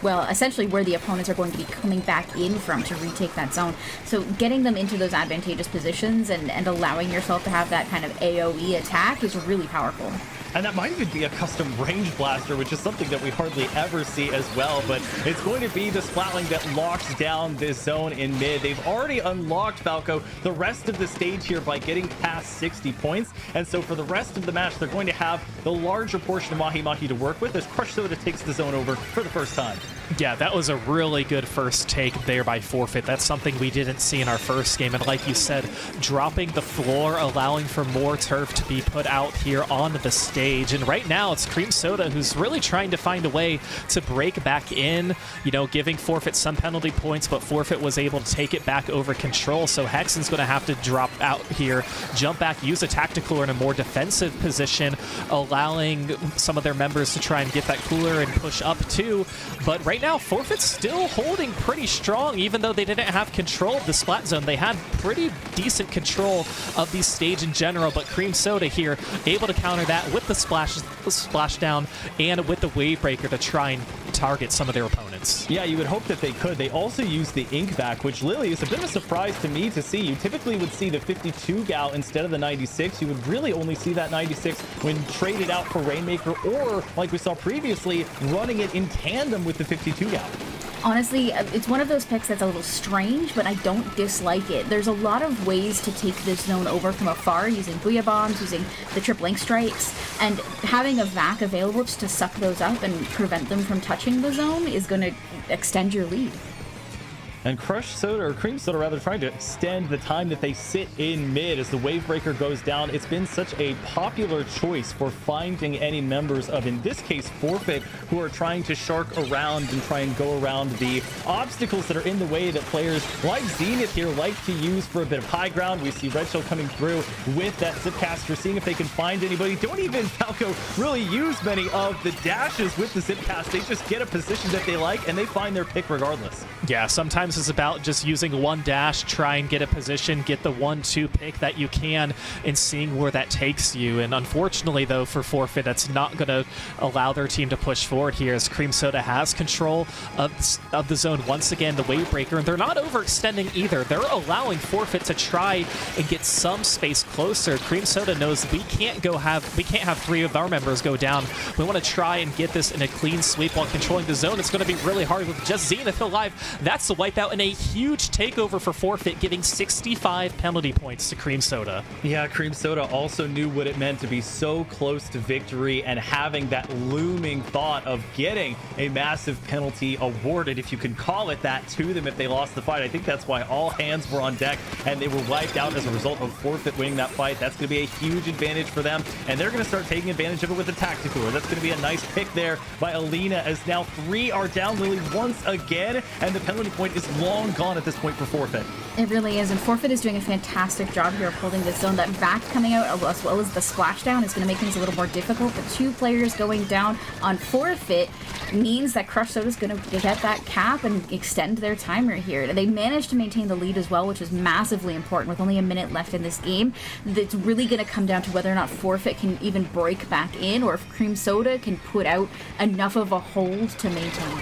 Speaker 3: essentially where the opponents are going to be coming back in from to retake that zone. So getting them into those advantageous positions and allowing yourself to have that kind of AoE attack is really powerful.
Speaker 1: And that might even be a custom range blaster, which is something that we hardly ever see as well. But it's going to be the Splatling that locks down this zone in mid. They've already unlocked, Falco, the rest of the stage here by getting past 60 points. And so for the rest of the match, they're going to have the larger portion of Mahi Mahi to work with as Crush Soda takes the zone over for the first time.
Speaker 2: Yeah, that was a really good first take there by Forfeit. That's something we didn't see in our first game. And like you said, dropping the floor, allowing for more turf to be put out here on the stage. And right now, it's Cream Soda who's really trying to find a way to break back in, giving Forfeit some penalty points, but Forfeit was able to take it back over control. So Hexen's going to have to drop out here, jump back, use a tactical or in a more defensive position, allowing some of their members to try and get that cooler and push up too. But right now, Forfeit's still holding pretty strong, even though they didn't have control of the Splat Zone. They had pretty decent control of the stage in general, but Cream Soda here able to counter that with the splashdown and with the Wave Breaker to try and target some of their opponents.
Speaker 1: Yeah, you would hope that they could. They also used the Ink back, which, Lily, is a bit of a surprise to me to see. You typically would see the 52 gal instead of the 96. You would really only see that 96 when traded out for Rainmaker, or, like we saw previously, running it in tandem with the 52 gal.
Speaker 3: Honestly, it's one of those picks that's a little strange, but I don't dislike it. There's a lot of ways to take this zone over from afar, using Booyah Bombs, using the Trip Link Strikes, and having a vac available just to suck those up and prevent them from touching the zone is going to extend your lead.
Speaker 1: And Crush Soda, or Cream Soda rather, trying to extend the time that they sit in mid as the wave breaker goes down. It's been such a popular choice for finding any members of, in this case, Forfeit, who are trying to shark around and try and go around the obstacles that are in the way that players like Zenith here like to use for a bit of high ground. We see Red Shell coming through with that Zipcaster, seeing if they can find anybody. Don't even, Falco, really use many of the dashes with the Zipcast. They just get a position that they like, and they find their pick regardless.
Speaker 2: Yeah, sometimes it's about just using one dash, try and get a position, get the 1-2 pick that you can, and seeing where that takes you. And unfortunately, though, for Forfeit, that's not going to allow their team to push forward here, as Cream Soda has control of the zone once again, the wave breaker, and they're not overextending either. They're allowing Forfeit to try and get some space closer. Cream Soda knows we can't have 3 of our members go down. We want to try and get this in a clean sweep while controlling the zone. It's going to be really hard with just Zenith alive. That's the wipeout and a huge takeover for Forfeit, giving 65 penalty points to Cream Soda.
Speaker 1: Yeah, Cream Soda also knew what it meant to be so close to victory and having that looming thought of getting a massive penalty awarded, if you can call it that, to them if they lost the fight. I think that's why all hands were on deck and they were wiped out as a result of Forfeit winning that fight. That's going to be a huge advantage for them, and they're going to start taking advantage of it with the Tactical. That's going to be a nice pick there by Alina, as now 3 are down Lily once again, and the penalty point is long gone at this point for Forfeit.
Speaker 3: It really is, and Forfeit is doing a fantastic job here of holding this zone. That vac coming out as well as the splashdown is going to make things a little more difficult. The 2 players going down on Forfeit means that Crush Soda is going to get that cap and extend their timer here. They managed to maintain the lead as well, which is massively important with only a minute left in this game. It's really going to come down to whether or not Forfeit can even break back in, or if Cream Soda can put out enough of a hold to maintain.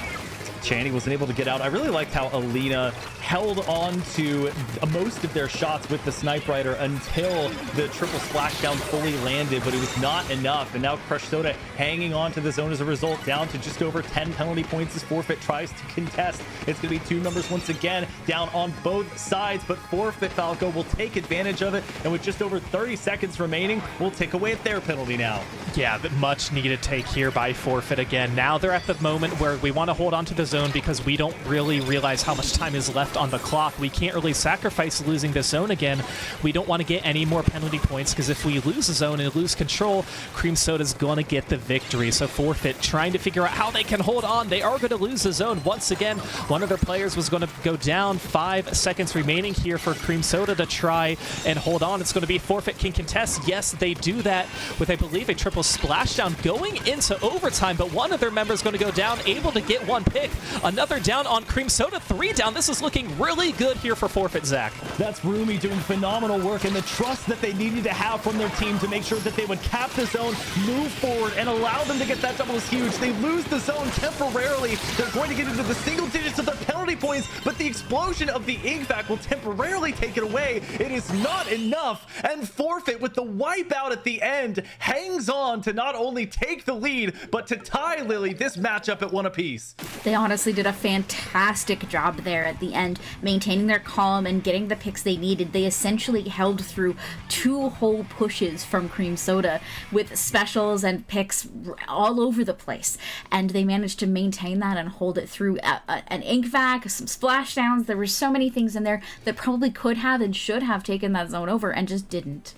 Speaker 1: Channing wasn't able to get out. I really liked how Alina held on to most of their shots with the Snipe Rider until the triple splashdown fully landed, but it was not enough. And now Crush Soda hanging on to the zone as a result, down to just over 10 penalty points as Forfeit tries to contest. It's going to be 2 numbers once again, down on both sides, but Forfeit, Falco, will take advantage of it, and with just over 30 seconds remaining, will take away their penalty now.
Speaker 2: Yeah, the much needed take here by Forfeit again. Now they're at the moment where we want to hold on to the zone because we don't really realize how much time is left on the clock. We can't really sacrifice losing the zone again. We don't want to get any more penalty points, because if we lose the zone and lose control, Cream Soda's going to get the victory. So Forfeit trying to figure out how they can hold on. They are going to lose the zone once again. One of their players was going to go down. 5 seconds remaining here for Cream Soda to try and hold on. It's going to be Forfeit can contest. Yes, they do that with, I believe, a triple splashdown going into overtime, but one of their members going to go down, able to get 1 pick. Another down on Cream Soda, 3 down. This is looking really good here for Forfeit, Zach.
Speaker 1: That's Rumi doing phenomenal work, and the trust that they needed to have from their team to make sure that they would cap the zone, move forward, and allow them to get that double is huge. They lose the zone temporarily. They're going to get into the single digits of their penalty points, but the explosion of the ink vac will temporarily take it away. It is not enough, and Forfeit, with the wipeout at the end, hangs on to not only take the lead, but to tie Lily this matchup at 1 apiece.
Speaker 3: They honestly did a fantastic job there at the end, maintaining their calm and getting the picks they needed. They essentially held through 2 whole pushes from Cream Soda with specials and picks all over the place, and they managed to maintain that and hold it through an ink vac, some splashdowns. There were so many things in there that probably could have and should have taken that zone over and just didn't.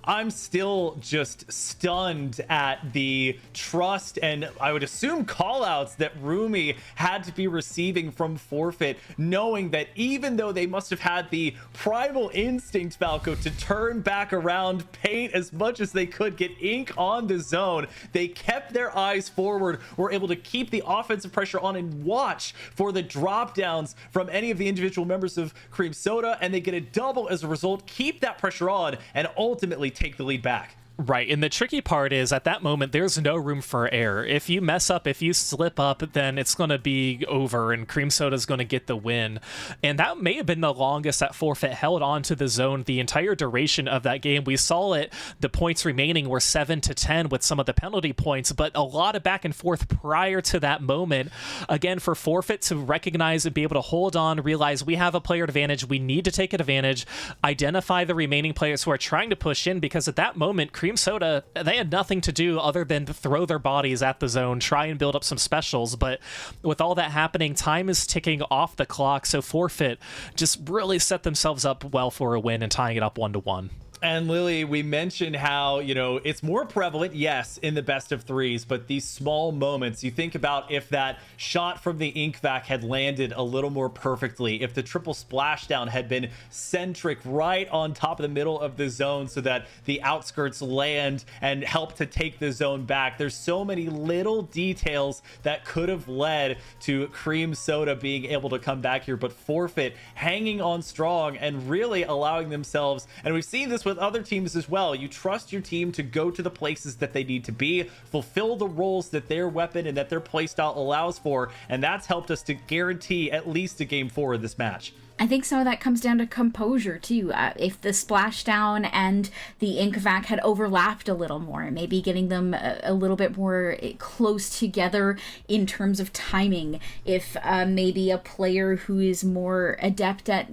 Speaker 1: I'm still just stunned at the trust and I would assume callouts that Rumi had to be receiving from Forfeit, knowing that even though they must have had the primal instinct, Falco, to turn back around, paint as much as they could, get ink on the zone, they kept their eyes forward, were able to keep the offensive pressure on and watch for the drop downs from any of the individual members of Cream Soda, and they get a double as a result, keep that pressure on, and ultimately take the lead back.
Speaker 2: Right, and the tricky part is at that moment there's no room for error. If you mess up, if you slip up, then it's going to be over and Cream Soda's going to get the win. And that may have been the longest that Forfeit held on to the zone the entire duration of that game. We saw it, the points remaining were 7-10 with some of the penalty points, but a lot of back and forth prior to that moment. Again, for Forfeit to recognize and be able to hold on, realize we have a player advantage, we need to take advantage, identify the remaining players who are trying to push in, because at that moment Cream Cream Soda, they had nothing to do other than to throw their bodies at the zone, try and build up some specials, but with all that happening, time is ticking off the clock, so Forfeit just really set themselves up well for a win and tying it up 1-1.
Speaker 1: And Lily, we mentioned how, it's more prevalent, yes, in the best of threes, but these small moments, you think about if that shot from the ink vac had landed a little more perfectly, if the triple splashdown had been centric right on top of the middle of the zone so that the outskirts land and help to take the zone back. There's so many little details that could have led to Cream Soda being able to come back here, but Forfeit hanging on strong and really allowing themselves, and we've seen this with other teams as well. You trust your team to go to the places that they need to be, fulfill the roles that their weapon and that their playstyle allows for, and that's helped us to guarantee at least a game 4 of this match.
Speaker 3: I think some of that comes down to composure too. If the splashdown and the ink vac had overlapped a little more, maybe getting them a little bit more close together in terms of timing. If maybe a player who is more adept at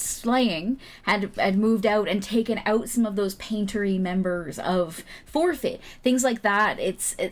Speaker 3: slaying had moved out and taken out some of those paintery members of Forfeit, things like that.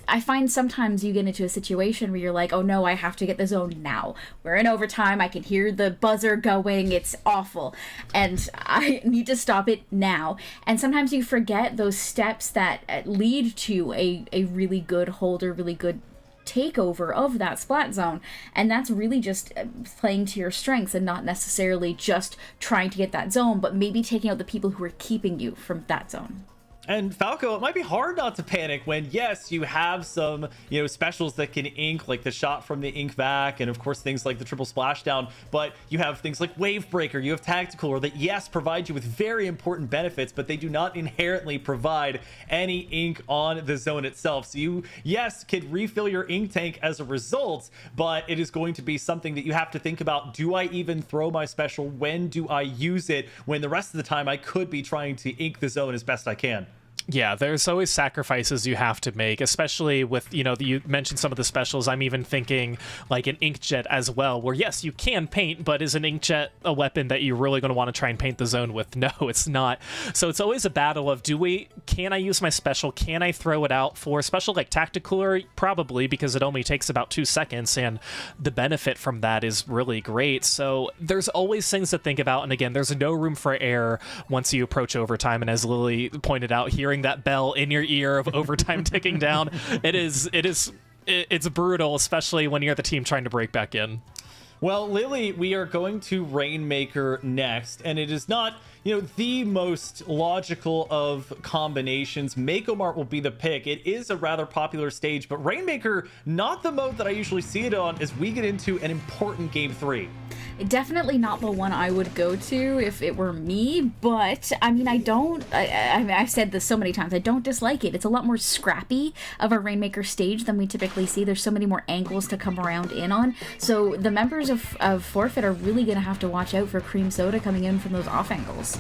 Speaker 3: I find sometimes you get into a situation where you're like, oh no, I have to get the zone now. We're in overtime. I can hear the buzzer going. It's awful. And I need to stop it now. And sometimes you forget those steps that lead to a really good hold or really good takeover of that splat zone, and that's really just playing to your strengths and not necessarily just trying to get that zone, but maybe taking out the people who are keeping you from that zone.
Speaker 1: And Falco, it might be hard not to panic when, yes, you have some, specials that can ink, like the shot from the ink vac, and of course things like the triple splashdown, but you have things like Wave Breaker, you have Tactical, or that, yes, provide you with very important benefits, but they do not inherently provide any ink on the zone itself. So you, yes, can refill your ink tank as a result, but it is going to be something that you have to think about. Do I even throw my special? When do I use it? When the rest of the time I could be trying to ink the zone as best I can.
Speaker 2: Yeah, there's always sacrifices you have to make, especially with, you mentioned some of the specials. I'm even thinking like an inkjet as well, where yes, you can paint, but is an inkjet a weapon that you're really going to want to try and paint the zone with? No, it's not. So it's always a battle of, can I use my special? Can I throw it out for a special like Tactical? Probably, because it only takes about 2 seconds, and the benefit from that is really great. So there's always things to think about, and again, there's no room for error once you approach overtime, and as Lily pointed out, hearing that bell in your ear of overtime ticking down, it's brutal, especially when you're the team trying to break back in.
Speaker 1: Well, Lily, we are going to Rainmaker next, and it is not, the most logical of combinations. Mako Mart will be the pick. It is a rather popular stage, but Rainmaker, not the mode that I usually see it on as we get into an important game 3.
Speaker 3: Definitely not the one I would go to if it were me, but I mean, I've said this so many times, I don't dislike it. It's a lot more scrappy of a Rainmaker stage than we typically see. There's so many more angles to come around in on. So the members of Forfeit are really going to have to watch out for Cream Soda coming in from those off angles.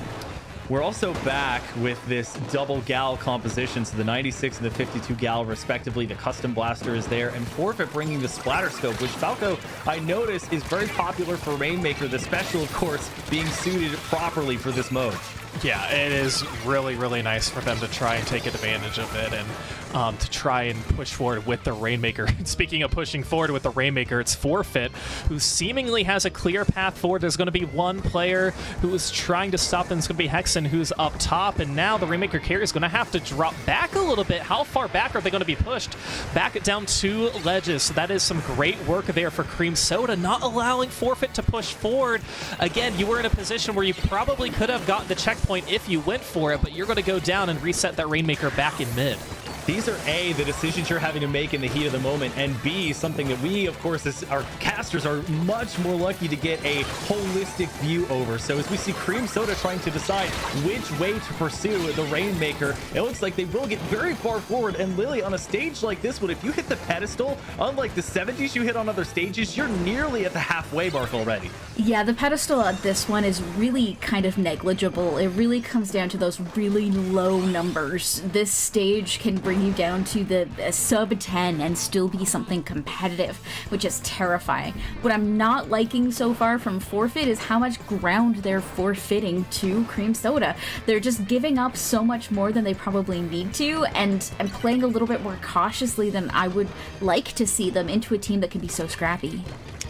Speaker 1: We're also back with this double gal composition, so the 96 and the 52 gal respectively. The custom blaster is there, and Forfeit bringing the splatter scope, which Falco, I notice, is very popular for Rainmaker. The special, of course, being suited properly for this mode.
Speaker 2: Yeah, it is really, really nice for them to try and take advantage of it and to try and push forward with the Rainmaker. Speaking of pushing forward with the Rainmaker, it's Forfeit, who seemingly has a clear path forward. There's going to be one player who is trying to stop them. It's going to be Hexen, who's up top, and now the Rainmaker carrier is going to have to drop back a little bit. How far back are they going to be pushed? Back down 2 ledges, so that is some great work there for Cream Soda, not allowing Forfeit to push forward. Again, you were in a position where you probably could have gotten the checkpoint if you went for it, but you're going to go down and reset that Rainmaker back in mid.
Speaker 1: These are A, the decisions you're having to make in the heat of the moment, and B, something that we, of course, as our casters are much more lucky to get a holistic view over. So as we see Cream Soda trying to decide which way to pursue the Rainmaker, it looks like they will get very far forward. And Lily, on a stage like this one, if you hit the pedestal, unlike the 70s you hit on other stages, you're nearly at the halfway mark already.
Speaker 3: Yeah, the pedestal at this one is really kind of negligible. It really comes down to those really low numbers. This stage can bring bring you down to the sub 10 and still be something competitive, which is terrifying. What I'm not liking so far from Forfeit is how much ground they're forfeiting to Cream Soda. They're just giving up so much more than they probably need to, and playing a little bit more cautiously than I would like to see them into a team that can be so scrappy.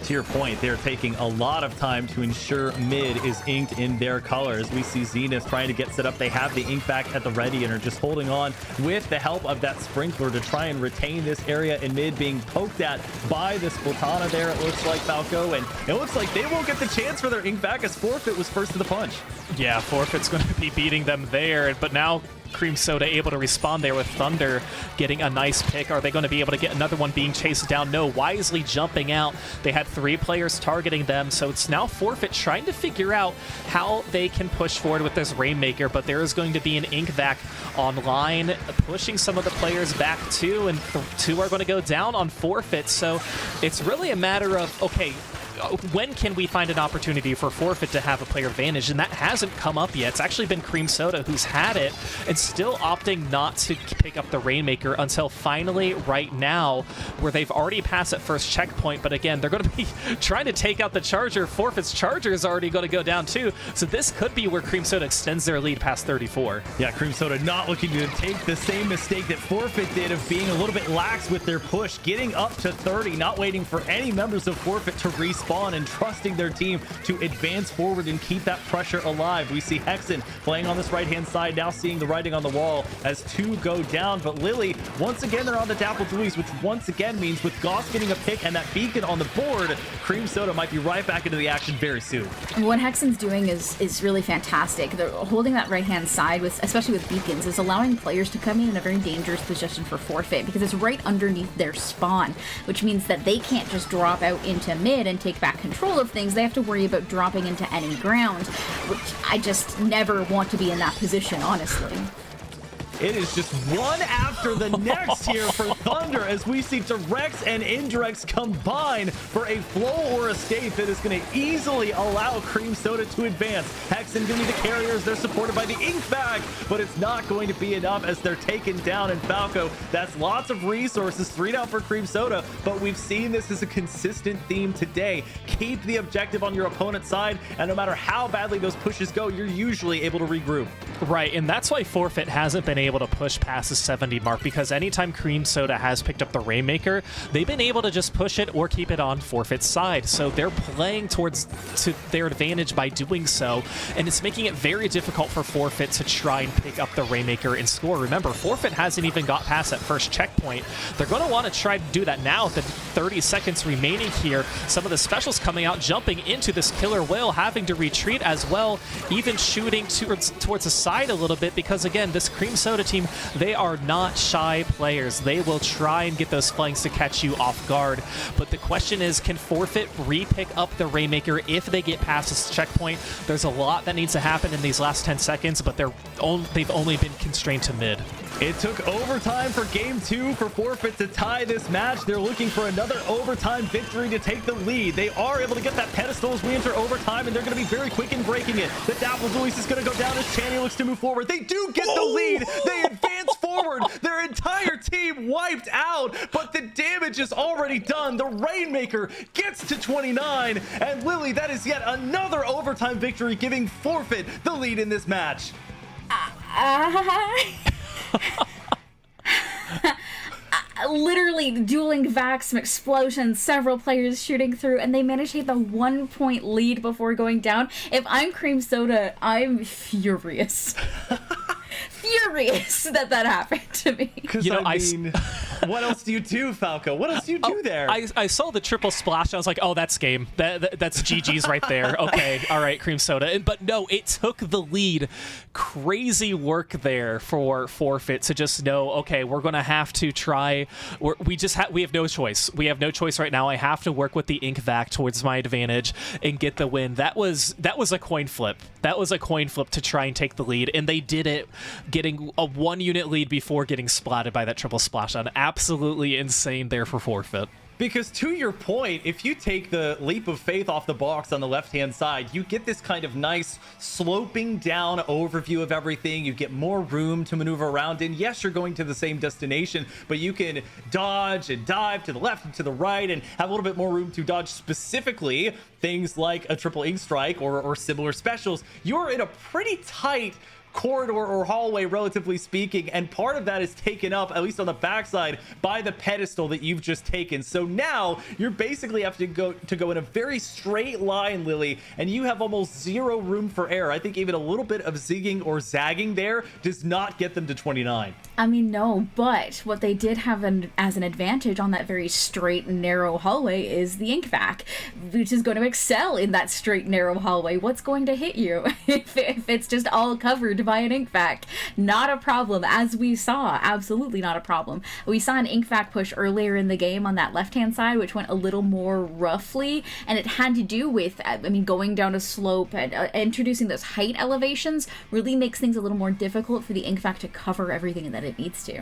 Speaker 1: To your point, they're taking a lot of time to ensure mid is inked in their colors. We see Zenith trying to get set up. They have the ink back at the ready and are just holding on with the help of that sprinkler to try and retain this area in mid, being poked at by the Splatana there, it looks like, Falco, and it looks like they won't get the chance for their ink back as Forfeit was first to the punch.
Speaker 2: Yeah, Forfeit's going to be beating them there, but now Cream Soda able to respond there with Thunder getting a nice pick. Are they going to be able to get another one being chased down? No, wisely jumping out. They had 3 players targeting them, so it's now Forfeit trying to figure out how they can push forward with this Rainmaker, but there is going to be an ink vac online, pushing some of the players back too, and 2 are going to go down on Forfeit, so it's really a matter of, okay, when can we find an opportunity for Forfeit to have a player advantage? And that hasn't come up yet. It's actually been Cream Soda who's had it and still opting not to pick up the Rainmaker until finally right now, where they've already passed that first checkpoint. But again, they're going to be trying to take out the Charger. Forfeit's Charger is already going to go down too. So this could be where Cream Soda extends their lead past 34.
Speaker 1: Yeah, Cream Soda not looking to take the same mistake that Forfeit did of being a little bit lax with their push, getting up to 30, not waiting for any members of Forfeit to respawn and trusting their team to advance forward and keep that pressure alive. We see Hexen playing on this right-hand side, now seeing the writing on the wall as 2 go down. But Lily, once again, they're on the Dapple Dualies, which once again means with Goss getting a pick and that beacon on the board, Cream Soda might be right back into the action very soon.
Speaker 3: What Hexen's doing is really fantastic. They're holding that right-hand side, with especially with beacons, is allowing players to come in a very dangerous position for Forfeit because it's right underneath their spawn, which means that they can't just drop out into mid and take back control of things. They have to worry about dropping into any ground, which I just never want to be in that position, honestly.
Speaker 1: It is just one after the next here for Thunder as we see directs and indirects combine for a flow or escape that is going to easily allow Cream Soda to advance. Hexen giving the carriers, they're supported by the ink bag, but it's not going to be enough as they're taken down. And Falco, that's lots of resources, 3 down for Cream Soda, but we've seen this as a consistent theme today. Keep the objective on your opponent's side, and no matter how badly those pushes go, you're usually able to regroup.
Speaker 2: Right, and that's why Forfeit hasn't been able to push past the 70 mark, because anytime Cream Soda has picked up the Rainmaker, they've been able to just push it or keep it on Forfeit's side. So they're playing to their advantage by doing so, and it's making it very difficult for Forfeit to try and pick up the Rainmaker and score. Remember, Forfeit hasn't even got past that first checkpoint. They're going to want to try to do that now with the 30 seconds remaining here. Some of the specials coming out, jumping into this Killer Whale, having to retreat as well, even shooting towards the side a little bit, because again, this Cream Soda team, they are not shy players. They will try and get those flanks to catch you off guard. But the question is, can Forfeit re-pick up the Rainmaker if they get past this checkpoint? There's a lot that needs to happen in these last 10 seconds, but they've only been constrained to mid.
Speaker 1: It took overtime for game 2 for Forfeit to tie this match. They're looking for another overtime victory to take the lead. They are able to get that pedestal as we enter overtime, and they're going to be very quick in breaking it. The Dapple Dualies is going to go down as Channy looks to move forward. They do get the lead. They advance forward. Their entire team wiped out, but the damage is already done. The Rainmaker gets to 29, and Lily, that is yet another overtime victory, giving Forfeit the lead in this match.
Speaker 3: Literally dueling vacs, some explosions, several players shooting through, and they managed to get the 1-point lead before going down. If I'm Cream Soda, I'm furious. Furious that happened to me.
Speaker 1: You know, I mean, what else do you do, Falco? What else do you do there?
Speaker 2: I saw the triple splash. I was like, oh, that's game. That's GG's right there. Okay, all right, Cream Soda. But no, it took the lead. Crazy work there for Forfeit to just know, okay, we're going to have to try. We have no choice. We have no choice right now. I have to work with the ink vac towards my advantage and get the win. That was a coin flip. That was a coin flip to try and take the lead, and they did it, getting a 1-unit lead before getting splatted by that triple splash on. Absolutely insane there for Forfeit.
Speaker 1: Because to your point, if you take the leap of faith off the box on the left-hand side, you get this kind of nice sloping down overview of everything. You get more room to maneuver around in. Yes, you're going to the same destination, but you can dodge and dive to the left and to the right and have a little bit more room to dodge specifically things like a triple ink strike or similar specials. You're in a pretty tight corridor or hallway, relatively speaking, and part of that is taken up, at least on the backside, by the pedestal that you've just taken. So now you're basically have to go in a very straight line, Lily, and you have almost zero room for error. I think even a little bit of zigging or zagging there does not get them to 29.
Speaker 3: I mean, no, but what they did have as an advantage on that very straight and narrow hallway is the ink vac, which is going to excel in that straight narrow hallway. What's going to hit you if it's just all covered by an ink vac? Not a problem, as we saw. Absolutely not a problem. We saw an ink vac push earlier in the game on that left-hand side, which went a little more roughly, and it had to do with, I mean, going down a slope and introducing those height elevations really makes things a little more difficult for the ink vac to cover everything that it needs to.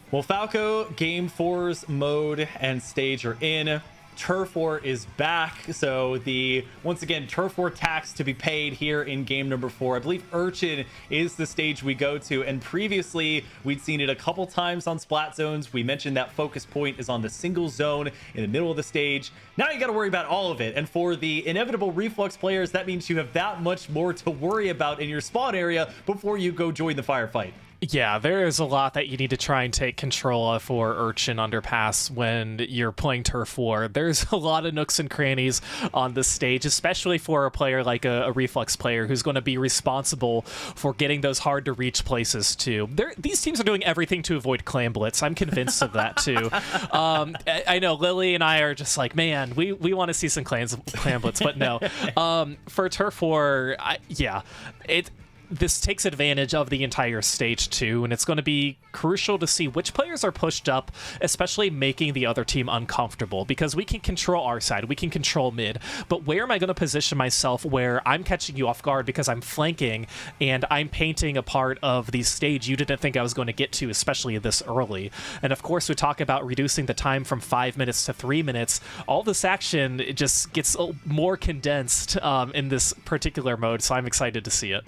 Speaker 1: Well, Falco, Game 4's mode and stage are in. Turf War is back, so once again Turf War tax to be paid here in game number 4. I believe Urchin is the stage we go to, and previously we'd seen it a couple times on Splat Zones. We mentioned that focus point is on the single zone in the middle of the stage. Now you got to worry about all of it, and for the inevitable reflux players, that means you have that much more to worry about in your spawn area before you go join the firefight.
Speaker 2: Yeah, there is a lot that you need to try and take control of for Urchin Underpass when you're playing Turf War. There's a lot of nooks and crannies on this stage, especially for a player like a Reflux player who's going to be responsible for getting those hard-to-reach places, too. These teams are doing everything to avoid Clan Blitz. I'm convinced of that, too. I know Lily and I are just like, man, we want to see some Clan Blitz, but no. For Turf War, this takes advantage of the entire stage too, and it's going to be crucial to see which players are pushed up, especially making the other team uncomfortable, because we can control our side, we can control mid, but where am I going to position myself where I'm catching you off guard because I'm flanking and I'm painting a part of the stage you didn't think I was going to get to, especially this early. And of course, we talk about reducing the time from 5 minutes to 3 minutes. All this action, it just gets more condensed in this particular mode, so I'm excited to see it.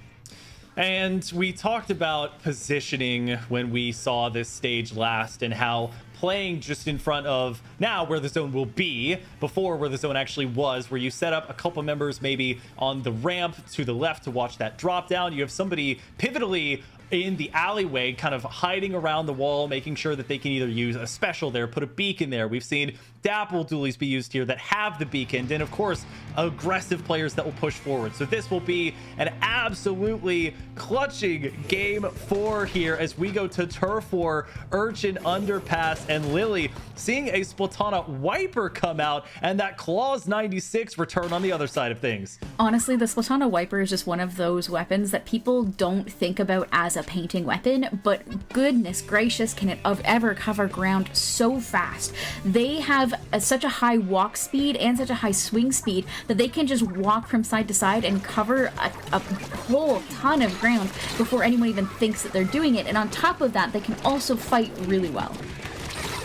Speaker 1: And we talked about positioning when we saw this stage last, and how playing just in front of now where the zone will be, before where the zone actually was, where you set up a couple members maybe on the ramp to the left to watch that drop down. You have somebody pivotally in the alleyway kind of hiding around the wall, making sure that they can either use a special there, put a beacon there. We've seen Dapple dualies be used here that have the beacon, and of course aggressive players that will push forward. So this will be an absolutely clutching game 4 here as we go to Turf War, Urchin Underpass, and Lily seeing a Splatana Wiper come out and that Claws 96 return on the other side of things.
Speaker 3: Honestly, the Splatana Wiper is just one of those weapons that people don't think about as a painting weapon, but goodness gracious, can it ever cover ground so fast. They have such a high walk speed and such a high swing speed that they can just walk from side to side and cover a whole ton of ground before anyone even thinks that they're doing it. And on top of that, they can also fight really well.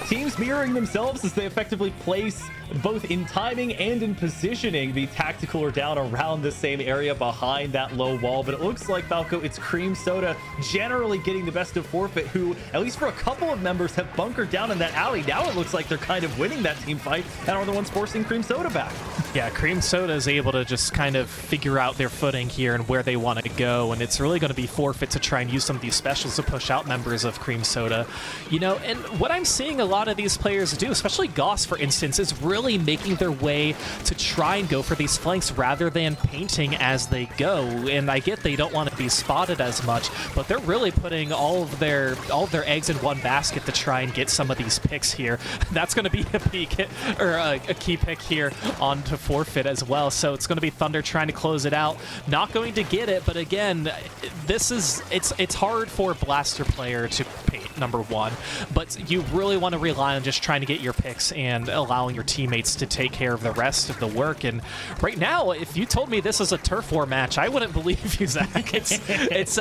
Speaker 1: Teams mirroring themselves as they effectively place, both in timing and in positioning, the tactical down around the same area behind that low wall. But it looks like, Falco, it's Cream Soda generally getting the best of Forfeit, who, at least for a couple of members, have bunkered down in that alley. Now it looks like they're kind of winning that team fight and are the ones forcing Cream Soda back.
Speaker 2: Yeah, Cream Soda is able to just kind of figure out their footing here and where they want to go, and it's really going to be Forfeit to try and use some of these specials to push out members of Cream Soda. You know, and what I'm seeing a lot of these players do, especially Goss, for instance, is really making their way to try and go for these flanks rather than painting as they go. And I get they don't want to be spotted as much, but they're really putting all of their eggs in one basket to try and get some of these picks here. That's going to be a key pick here onto Forfeit as well. So it's going to be Thunder trying to close it out. Not going to get it, but again, it's hard for a Blaster player to paint, number one, but you really want to rely on just trying to get your picks and allowing your team teammates to take care of the rest of the work. And right now, if you told me this is a turf war match, I wouldn't believe you, Zach. It's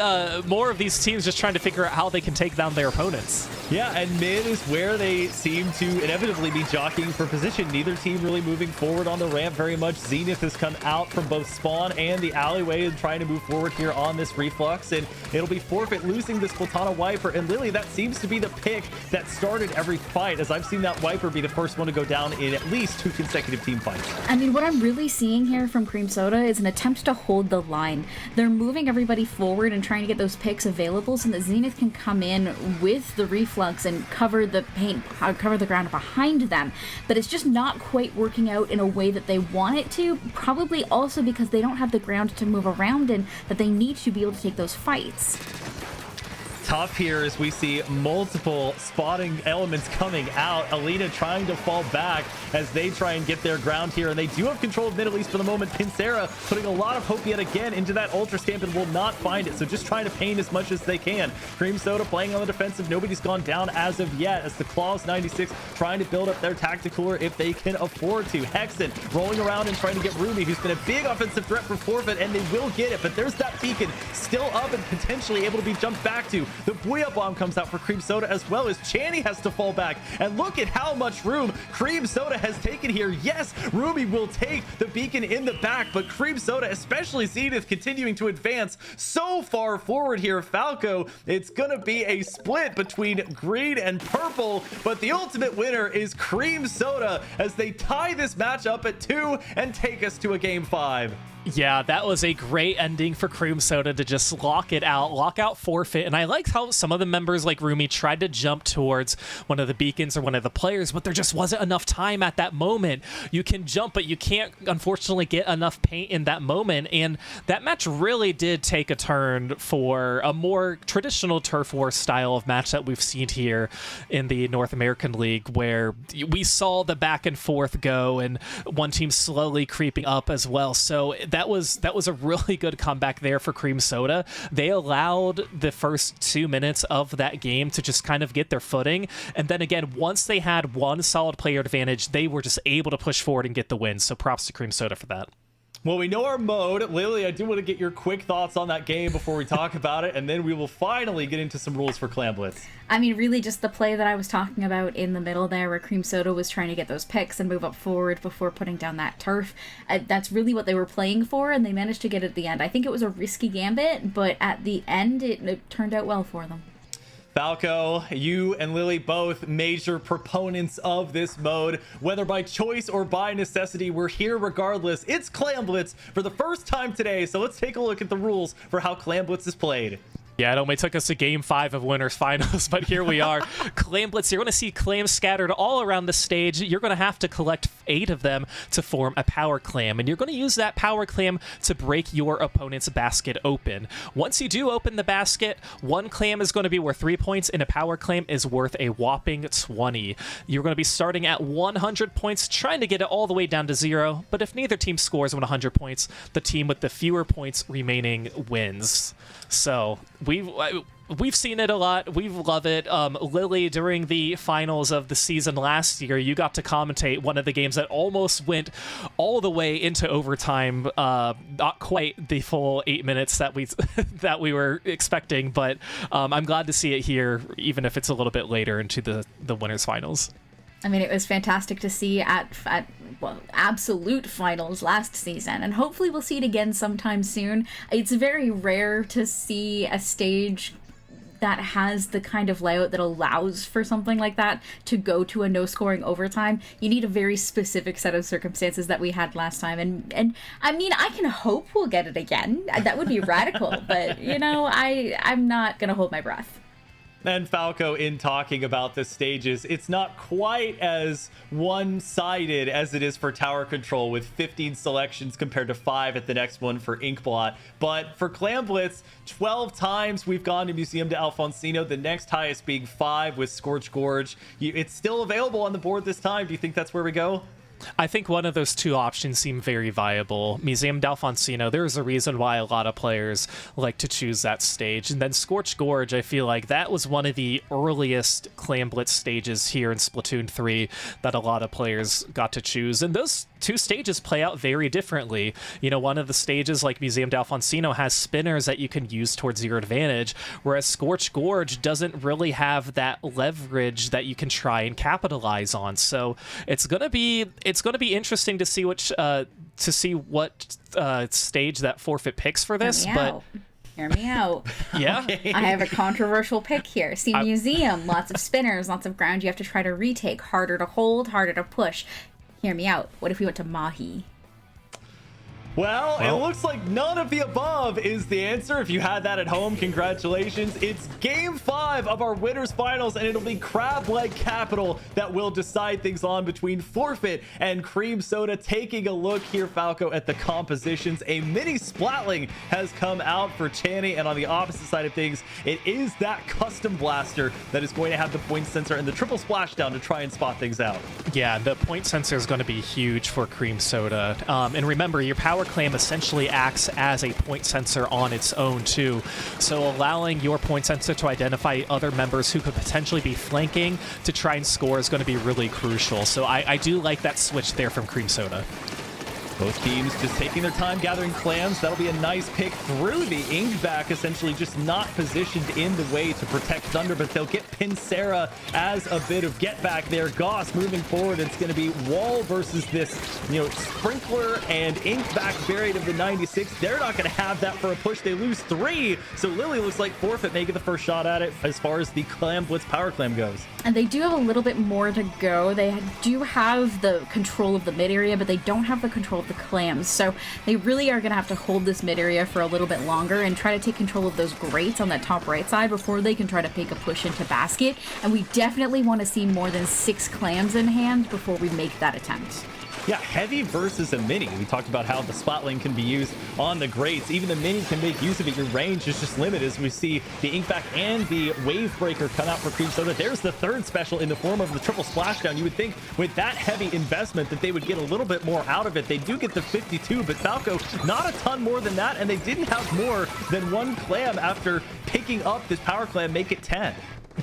Speaker 2: more of these teams just trying to figure out how they can take down their opponents.
Speaker 1: Yeah, and mid is where they seem to inevitably be jockeying for position. Neither team really moving forward on the ramp very much. Zenith has come out from both spawn and the alleyway and trying to move forward here on this reflux, and it'll be forfeit losing this Platana Wiper. And Lily, that seems to be the pick that started every fight, as I've seen that Wiper be the first one to go down in at least 2 consecutive team fights.
Speaker 3: I mean, what I'm really seeing here from Cream Soda is an attempt to hold the line. They're moving everybody forward and trying to get those picks available so that Zenith can come in with the reflux and cover the paint, cover the ground behind them. But it's just not quite working out in a way that they want it to, probably also because they don't have the ground to move around in that they need to be able to take those fights.
Speaker 1: Tough here as we see multiple spotting elements coming out. Alina trying to fall back as they try and get their ground here, and they do have control of mid, at least for the moment. Pincera putting a lot of hope yet again into that Ultra Stamp and will not find it, so just trying to paint as much as they can. Cream Soda playing on the defensive. Nobody's gone down as of yet, as the Claws 96 trying to build up their tactical if they can afford to. Hexen rolling around and trying to get Rumi, who's been a big offensive threat for forfeit, and they will get it, but there's that beacon still up and potentially able to be jumped back to. The Booyah Bomb comes out for Cream Soda, as well as Channy has to fall back. And look at how much room Cream Soda has taken here. Yes, Rumi will take the beacon in the back, but Cream Soda, especially Zenith, continuing to advance so far forward here. Falco, it's going to be a split between green and purple, but the ultimate winner is Cream Soda as they tie this match up at 2 and take us to a game 5.
Speaker 2: Yeah, that was a great ending for Cream Soda to just lock out forfeit. And I liked how some of the members like Rumi tried to jump towards one of the beacons or one of the players, but there just wasn't enough time at that moment. You can jump, but you can't, unfortunately, get enough paint in that moment. And that match really did take a turn for a more traditional turf war style of match that we've seen here in the North American League, where we saw the back and forth go and one team slowly creeping up as well. So that was a really good comeback there for Cream Soda. They allowed the first 2 minutes of that game to just kind of get their footing, and then again, once they had one solid player advantage, they were just able to push forward and get the win. So props to Cream Soda for that.
Speaker 1: Well, we know our mode. Lily, I do want to get your quick thoughts on that game before we talk about it, and then we will finally get into some rules for Clan Blitz.
Speaker 3: I mean, really just the play that I was talking about in the middle there, where Cream Soda was trying to get those picks and move up forward before putting down that turf. That's really what they were playing for, and they managed to get it at the end. I think it was a risky gambit, but at the end, it turned out well for them.
Speaker 1: Falco, you and Lily both major proponents of this mode. Whether by choice or by necessity, we're here regardless. It's Clan Blitz for the first time today, so let's take a look at the rules for how Clan Blitz is played.
Speaker 2: Yeah, it only took us to game 5 of winners finals, but here we are. Clan Blitz, you're going to see clams scattered all around the stage. You're going to have to collect 8 of them to form a power clam, and you're going to use that power clam to break your opponent's basket open. Once you do open the basket, 1 clam is going to be worth 3 points, and a power clam is worth a whopping 20. You're going to be starting at 100 points, trying to get it all the way down to 0, but if neither team scores 100 points, the team with the fewer points remaining wins. So we've seen it a lot. We love it. Lily, during the finals of the season last year, you got to commentate one of the games that almost went all the way into overtime. Not quite the full 8 minutes that we were expecting, but I'm glad to see it here, even if it's a little bit later into the winners finals.
Speaker 3: I mean, it was fantastic to see at absolute finals last season, and hopefully we'll see it again sometime soon. It's very rare to see a stage that has the kind of layout that allows for something like that to go to a no-scoring overtime. You need a very specific set of circumstances that we had last time, and I mean, I can hope we'll get it again. That would be radical, but, you know, I'm not gonna hold my breath.
Speaker 1: And Falco, in talking about the stages, it's not quite as one-sided as it is for Tower Control with 15 selections compared to 5 at the next one for Inkblot. But for Clan Blitz, 12 times we've gone to Museum de Alfonsino, the next highest being 5 with Scorch Gorge. It's still available on the board this time. Do you think that's where we go?
Speaker 2: I think one of those two options seem very viable. Museum d'Alfonsino, there's a reason why a lot of players like to choose that stage. And then Scorched Gorge, I feel like that was one of the earliest Clam Blitz stages here in Splatoon 3 that a lot of players got to choose. And those two stages play out very differently. You know, one of the stages, like Museum d'Alfonsino, has spinners that you can use towards your advantage, whereas Scorched Gorge doesn't really have that leverage that you can try and capitalize on. So it's gonna be interesting to see what stage that Forfeit picks for this.
Speaker 3: Hear me out.
Speaker 2: Yeah.
Speaker 3: I have a controversial pick here. See, Museum, lots of spinners, lots of ground you have to try to retake. Harder to hold, harder to push. Hear me out. What if we went to Mahi?
Speaker 1: Well, it looks like none of the above is the answer. If you had that at home, congratulations. It's game 5 of our winners finals, and it'll be Crab Leg Capital that will decide things on between Forfeit and Cream Soda. Taking a look here, Falco, at the compositions. A mini Splatling has come out for Channy, and on the opposite side of things, it is that custom blaster that is going to have the point sensor and the triple splashdown to try and spot things out.
Speaker 2: Yeah, the point sensor is going to be huge for Cream Soda. And remember, your power claim essentially acts as a point sensor on its own too, so allowing your point sensor to identify other members who could potentially be flanking to try and score is going to be really crucial. So I do like that switch there from Cream Soda.
Speaker 1: Both teams just taking their time gathering clams. That'll be a nice pick through the Inkback, essentially just not positioned in the way to protect Thunder, but they'll get Pincera as a bit of get back there. Goss moving forward. It's going to be Wall versus this, Sprinkler and Inkback buried of the 96. They're not going to have that for a push. They lose 3. So Lily looks like Forfeit may get the first shot at it as far as the Clam Blitz power clam goes.
Speaker 3: And they do have a little bit more to go. They do have the control of the mid area, but they don't have the control of the clams. So they really are going to have to hold this mid area for a little bit longer and try to take control of those grates on that top right side before they can try to make a push into basket. And we definitely want to see more than 6 clams in hand before we make that attempt.
Speaker 1: Yeah, heavy versus a mini. We talked about how the Splatling can be used on the grates. Even the mini can make use of it. Your range is just limited as we see the Inkback and the Wave Breaker come out for Cream Soda. There's the third special in the form of the triple splashdown. You would think with that heavy investment that they would get a little bit more out of it. They do get the 52, but Falco not a ton more than that, and they didn't have more than 1 clam after picking up this power clam, make it 10.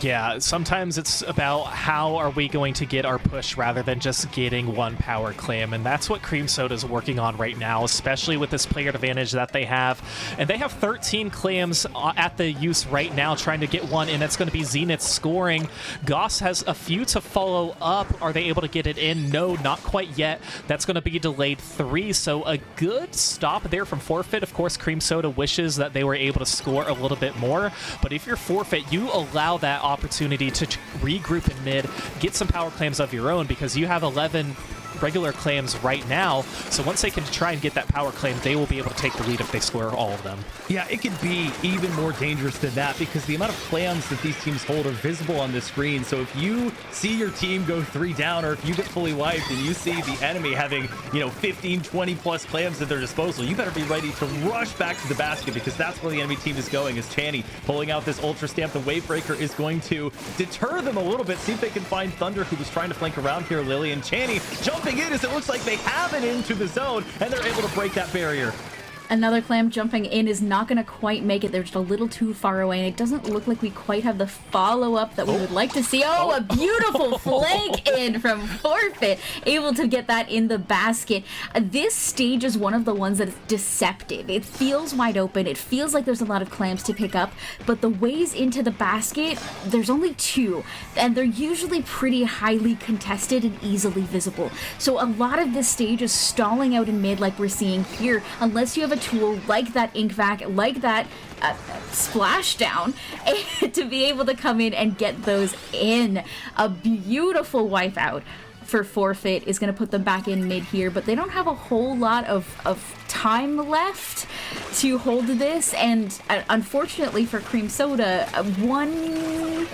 Speaker 2: Yeah, sometimes it's about how are we going to get our push rather than just getting 1 power clam, and that's what Cream Soda is working on right now, especially with this player advantage that they have. And they have 13 clams at the use right now, trying to get 1, and it's going to be Zenith scoring. Goss has a few to follow up. Are they able to get it in? No, not quite yet. That's going to be delayed 3, so a good stop there from Forfeit. Of course, Cream Soda wishes that they were able to score a little bit more, but if you're Forfeit, you allow that opportunity to regroup in mid, get some power clams of your own, because you have 11 regular clams right now. So once they can try and get that power claim, they will be able to take the lead if they score all of them.
Speaker 1: Yeah, it could be even more dangerous than that because the amount of clams that these teams hold are visible on the screen. So if you see your team go 3 down, or if you get fully wiped and you see the enemy having, 15, 20 plus clams at their disposal, you better be ready to rush back to the basket because that's where the enemy team is going. As Channy pulling out this Ultra Stamp, the Wave Breaker is going to deter them a little bit. See if they can find Thunder, who was trying to flank around here. Lily and Channy jumping in as it looks like they have it into the zone, and they're able to break that barrier.
Speaker 3: Another clam jumping in is not going to quite make it. They're just a little too far away, and it doesn't look like we quite have the follow-up that we would like to see. Oh, a beautiful flank in from Forfeit, able to get that in the basket. This stage is one of the ones that is deceptive. It feels wide open. It feels like there's a lot of clams to pick up, but the ways into the basket, there's only 2, and they're usually pretty highly contested and easily visible. So a lot of this stage is stalling out in mid like we're seeing here, unless you have a tool like that Inkback, like that Splashdown, to be able to come in and get those in. A beautiful wipe out for Forfeit is going to put them back in mid here, but they don't have a whole lot of time left to hold this, and unfortunately for Cream Soda, one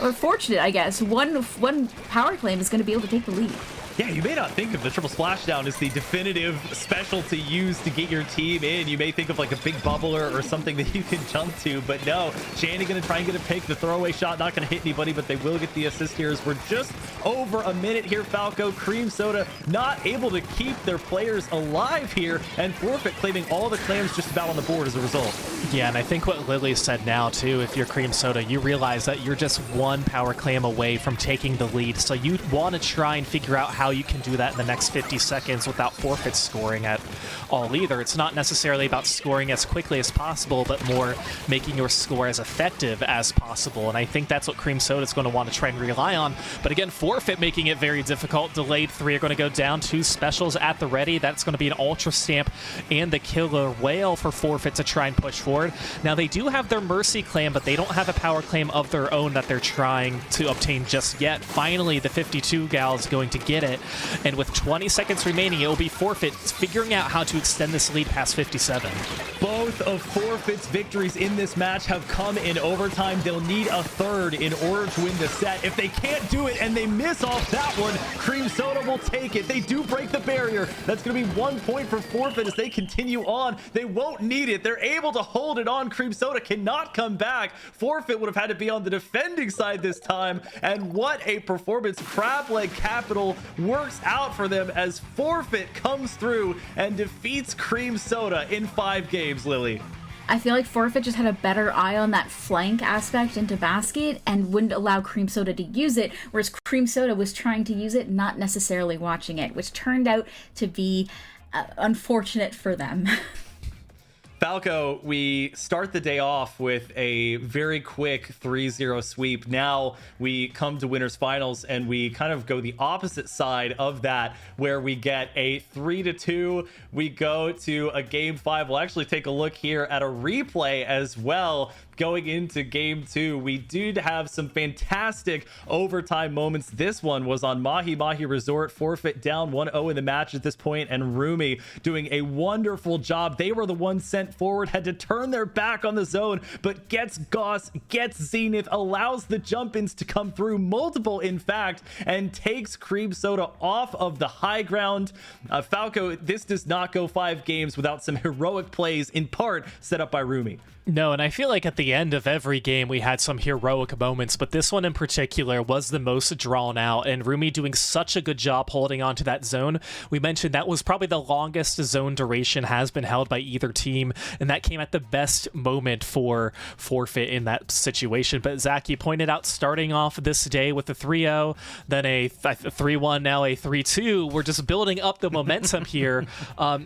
Speaker 3: power claim is going to be able to take the lead.
Speaker 1: Yeah, you may not think of the triple splashdown as the definitive special to use to get your team in. You may think of like a big bubbler or something that you can jump to, but no. Shannon gonna try and get a pick. The throwaway shot not gonna hit anybody, but they will get the assist here as we're just over a minute here. Falco, Cream Soda not able to keep their players alive here, and Forfeit claiming all the clams just about on the board as a result.
Speaker 2: Yeah, and I think what Lily said now too, if you're Cream Soda, you realize that you're just one power clam away from taking the lead. So you want to try and figure out how you can do that in the next 50 seconds without Forfeit scoring at all either. It's not necessarily about scoring as quickly as possible, but more making your score as effective as possible. And I think that's what Cream Soda is going to want to try and rely on. But again, Forfeit making it very difficult. Delayed 3 are going to go down. 2 specials at the ready. That's going to be an Ultra Stamp and the Killer Whale for Forfeit to try and push forward. Now they do have their Mercy Clam, but they don't have a power claim of their own that they're trying to obtain just yet. Finally, the 52 gal is going to get it. And with 20 seconds remaining, it will be Forfeit figuring out how to extend this lead past 57.
Speaker 1: Both of Forfeit's victories in this match have come in overtime. They'll need a third in order to win the set. If they can't do it and they miss off that one, Cream Soda will take it. They do break the barrier. That's going to be 1 point for Forfeit as they continue on. They won't need it. They're able to hold it on. Cream Soda cannot come back. Forfeit would have had to be on the defending side this time. And what a performance. Crab Leg Capital works out for them as Forfeit comes through and defeats Cream Soda in 5 games, Lily.
Speaker 3: I feel like Forfeit just had a better eye on that flank aspect into basket and wouldn't allow Cream Soda to use it, whereas Cream Soda was trying to use it, not necessarily watching it, which turned out to be unfortunate for them.
Speaker 1: Falco, we start the day off with a very quick 3-0 sweep. Now we come to winners finals and we kind of go the opposite side of that, where we get a 3-2. We go to a game 5. We'll actually take a look here at a replay as well. Going into game 2, we did have some fantastic overtime moments. This one was on Mahi Mahi Resort. Forfeit down 1-0 in the match at this point, and Rumi doing a wonderful job. They were the ones sent forward, had to turn their back on the zone, but gets Goss, gets Zenith, allows the jump-ins to come through, multiple in fact, and takes Cream Soda off of the high ground. Falco, this does not go 5 games without some heroic plays, in part set up by Rumi.
Speaker 2: No, and I feel like at the end of every game we had some heroic moments, but this one in particular was the most drawn out, and Rumi doing such a good job holding on to that zone. We mentioned that was probably the longest zone duration has been held by either team, and that came at the best moment for Forfeit in that situation. But Zach, you pointed out starting off this day with a 3-0, then a 3-1, now a 3-2. We're just building up the momentum here.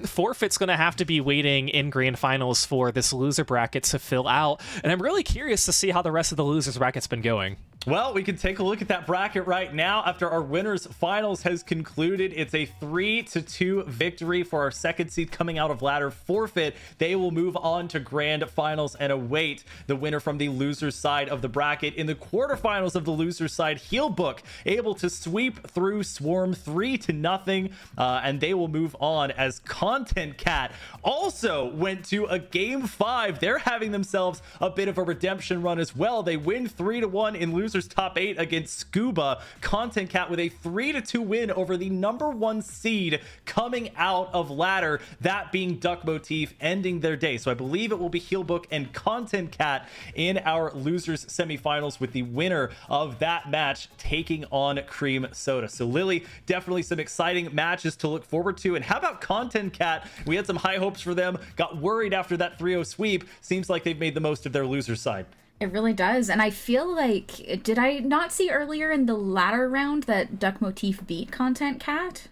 Speaker 2: Forfeit's going to have to be waiting in grand finals for this loser bracket to fill out, and I'm really curious to see how the rest of the losers bracket's been going.
Speaker 1: Well, we can take a look at that bracket right now after our winners finals has concluded. It's a 3-2 victory for our second seed coming out of ladder. Forfeit, they will move on to grand finals and await the winner from the losers side of the bracket. In the quarterfinals of the losers side, Healbook able to sweep through Swarm 3-0, and they will move on as Content Cat also went to a game 5. They're having themselves a bit of a redemption run as well. They win 3-1 in losers top 8 against Scuba. Content Cat with a 3-2 win over the number 1 seed coming out of ladder, that being Duck Motif, ending their day. So I believe it will be Healbook and Content Cat in our losers semifinals, with the winner of that match taking on Cream Soda. So Lily, definitely some exciting matches to look forward to. And how about Content Cat? We had some high hopes for them, got worried after that 3-0 sweep. Seems like they've made the most of their loser side.
Speaker 3: It really does. And I feel like, did I not see earlier in the latter round that Duck Motif beat Content Cat?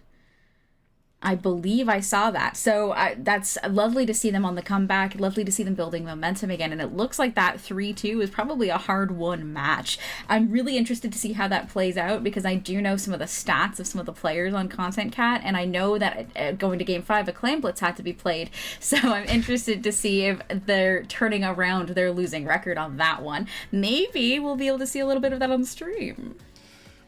Speaker 3: I believe I saw that. So that's lovely to see them on the comeback. Lovely to see them building momentum again. And it looks like that 3-2 is probably a hard-won match. I'm really interested to see how that plays out, because I do know some of the stats of some of the players on Content Cat. And I know that going to Game 5, a Clam Blitz had to be played. So I'm interested to see if they're turning around their losing record on that one. Maybe we'll be able to see a little bit of that on the stream.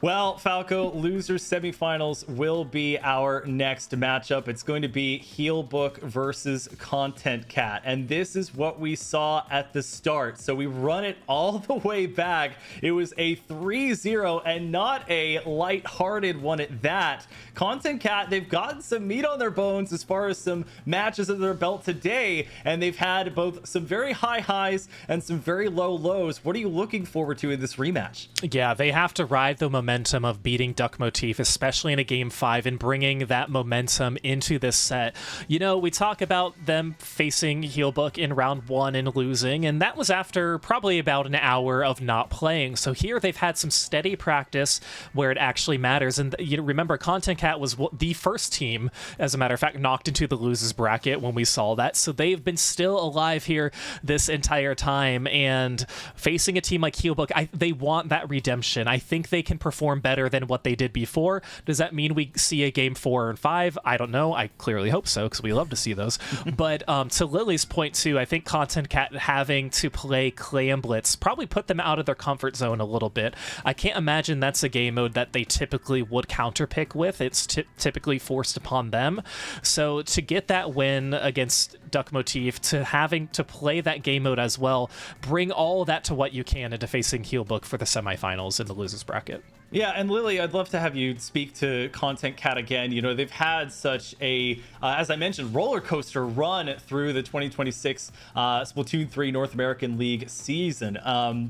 Speaker 1: Well, Falco, losers semifinals will be our next matchup. It's going to be Healbook versus Content Cat. And this is what we saw at the start. So we run it all the way back. It was a 3-0 and not a lighthearted one at that. Content Cat, they've gotten some meat on their bones as far as some matches under their belt today. And they've had both some very high highs and some very low lows. What are you looking forward to in this rematch?
Speaker 2: Yeah, they have to ride the momentum of beating Duck Motif, especially in a game 5, and bringing that momentum into this set. You know, we talk about them facing Healbook in round 1 and losing, and that was after probably about an hour of not playing. So here they've had some steady practice where it actually matters. And you remember, Content Cat was the first team, as a matter of fact, knocked into the losers bracket when we saw that. So they've been still alive here this entire time, and facing a team like Healbook, they want that redemption. I think they can perform better than what they did before. Does that mean we see a game 4 and 5? I don't know. I clearly hope so, because we love to see those. But to Lily's point too, I think Content Cat having to play Clam Blitz probably put them out of their comfort zone a little bit. I can't imagine that's a game mode that they typically would counterpick with. It's typically forced upon them. So to get that win against Duck Motif, to having to play that game mode as well, bring all of that to what you can into facing Healbook for the semifinals in the losers bracket.
Speaker 1: Yeah, and Lily, I'd love to have you speak to Content Cat again. You know, they've had such a, as I mentioned, roller coaster run through the 2026 Splatoon 3 North American League season.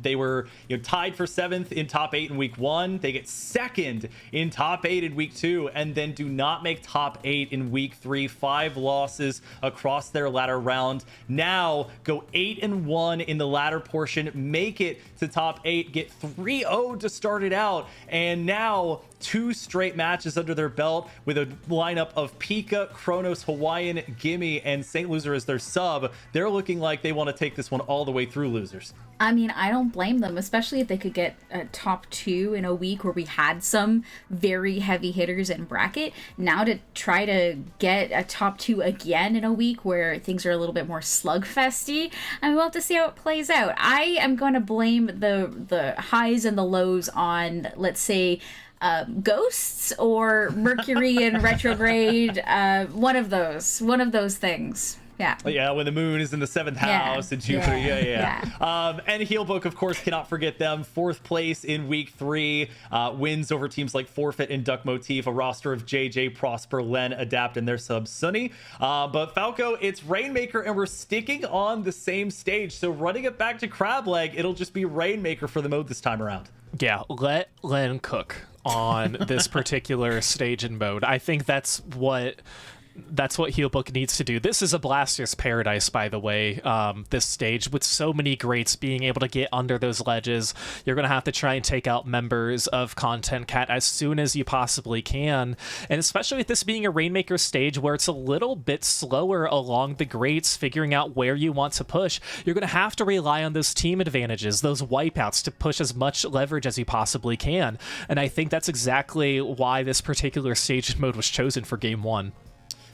Speaker 1: They were, tied for 7th in top 8 in week 1. They get 2nd in top 8 in week 2, and then do not make top 8 in week 3. 5 losses across their latter round. Now go 8-1 in the latter portion, make it to top 8, get 3-0 to start it out. And now 2 straight matches under their belt with a lineup of Pika, Kronos, Hawaiian, Gimme, and St. Loser as their sub. They're looking like they want to take this one all the way through, losers.
Speaker 3: I mean, I don't blame them, especially if they could get a top 2 in a week where we had some very heavy hitters in bracket. Now to try to get a top 2 again in a week where things are a little bit more slugfesty, and we'll have to see how it plays out. I am going to blame the highs and the lows on, let's say, ghosts or Mercury in retrograde. One of those things. Yeah,
Speaker 1: when the moon is in the 7th house and Jupiter. And Healbook, of course, cannot forget them. 4th place in week 3, wins over teams like Forfeit and Duck Motif, a roster of JJ, Prosper, Len, Adapt, and their sub Sunny. But Falco, it's Rainmaker, and we're sticking on the same stage. So running it back to Crab Leg, it'll just be Rainmaker for the mode this time around.
Speaker 2: Yeah, let Len cook on this particular stage and mode. I think that's what Healbook needs to do. This is a Blaster's paradise, by the way, this stage, with so many greats being able to get under those ledges. You're going to have to try and take out members of Content Cat as soon as you possibly can. And especially with this being a Rainmaker stage where it's a little bit slower along the greats, figuring out where you want to push, you're going to have to rely on those team advantages, those wipeouts, to push as much leverage as you possibly can. And I think that's exactly why this particular stage mode was chosen for game 1.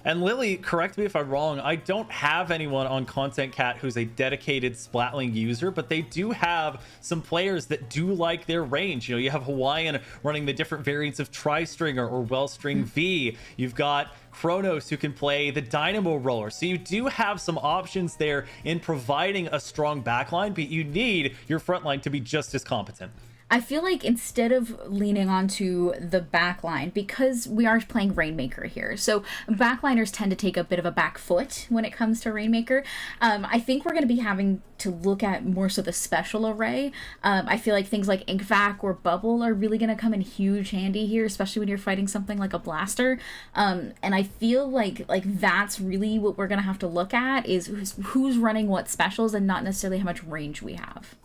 Speaker 1: And Lily, correct me if I'm wrong, I don't have anyone on Content Cat who's a dedicated Splatling user, but they do have some players that do like their range. You have Hawaiian running the different variants of Tri-Stringer or Wellstring V. You've got Kronos who can play the Dynamo Roller. So you do have some options there in providing a strong backline, but you need your frontline to be just as competent.
Speaker 3: I feel like instead of leaning onto the backline, because we are playing Rainmaker here, so backliners tend to take a bit of a back foot when it comes to Rainmaker. I think we're going to be having to look at more so the special array. I feel like things like Inkvac or Bubble are really going to come in huge handy here, especially when you're fighting something like a Blaster. And I feel like that's really what we're going to have to look at, is who's running what specials and not necessarily how much range we have.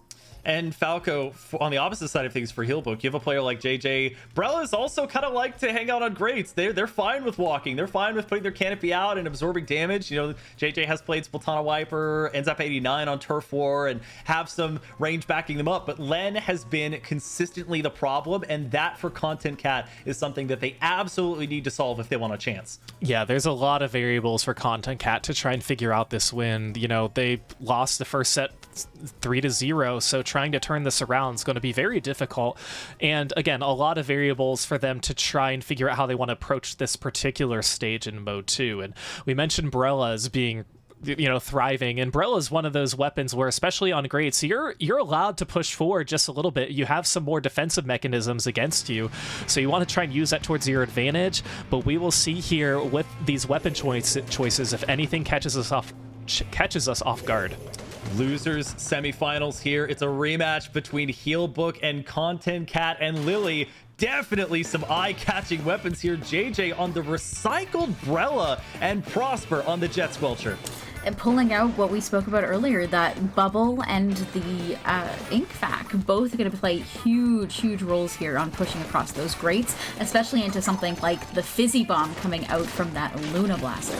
Speaker 1: And Falco, on the opposite side of things for Healbook, you have a player like JJ. Brella's also kind of like to hang out on grates. They're fine with walking. They're fine with putting their canopy out and absorbing damage. JJ has played Splatana Wiper, ends up 89 on Turf War, and have some range backing them up. But Len has been consistently the problem, and that for Content Cat is something that they absolutely need to solve if they want a chance.
Speaker 2: Yeah, there's a lot of variables for Content Cat to try and figure out this win. They lost the first set 3-0, so trying to turn this around is going to be very difficult. And again, a lot of variables for them to try and figure out how they want to approach this particular stage in mode 2. And we mentioned Brella as being thriving, and Brella is one of those weapons where, especially on grades, you're allowed to push forward just a little bit. You have some more defensive mechanisms against you, so you want to try and use that towards your advantage. But we will see here with these weapon choices if anything catches us off guard.
Speaker 1: Losers semifinals here. It's a rematch between Healbook and Content Cat and Lily. Definitely some eye-catching weapons here. JJ on the recycled Brella and Prosper on the Jet Squelcher.
Speaker 3: And pulling out what we spoke about earlier, that Bubble and the Ink Vac, both going to play huge roles here on pushing across those grates, especially into something like the Fizzy Bomb coming out from that Luna Blaster.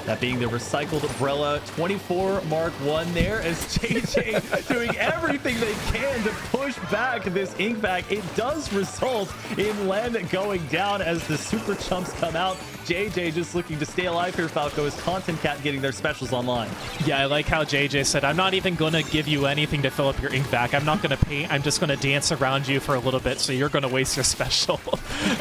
Speaker 1: That being the recycled Brella 24 Mark 1 there, as JJ doing everything they can to push back this Ink Vac. It does result in Len going down as the Super Chumps come out. JJ just looking to stay alive here, Falco, as Content Cat getting their specials online.
Speaker 2: Yeah, I like how JJ said, I'm not even going to give you anything to fill up your Ink Vac. I'm not going to paint. I'm just going to dance around you for a little bit, so you're going to waste your special.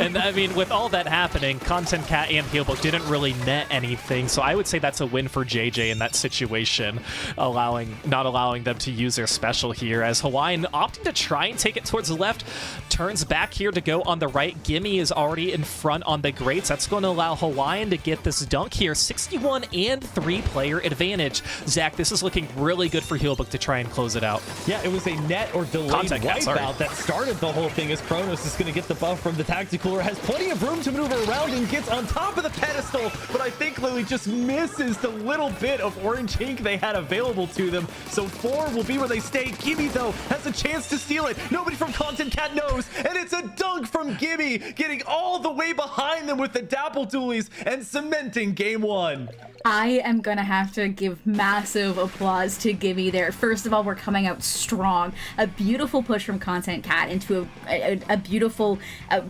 Speaker 2: And I mean, with all that happening, Content Cat and Healbook didn't really net anything, so I would say that's a win for JJ in that situation, not allowing them to use their special here, as Hawaiian opting to try and take it towards the left, turns back here to go on the right. Gimme is already in front on the grates. That's going to allow Hawaiian to get this dunk here. 61 and 3-player advantage. Zach, this is looking really good for Healbook to try and close it out.
Speaker 1: Yeah, it was a net or delayed wipeout that started the whole thing, as Kronos is going to get the buff from the Tactical Cooler, has plenty of room to maneuver around and gets on top of the pedestal, but I think Lily just misses the little bit of orange ink they had available to them. So 4 will be where they stay. Gimme, though, has a chance to steal it. Nobody from Content Cat knows, and it's a dunk from Gimme, getting all the way behind them with the Dapple Doolies and cementing game 1.
Speaker 3: I am gonna have to give massive applause to Gimme there. First of all, we're coming out strong. A beautiful push from Content Cat into a beautiful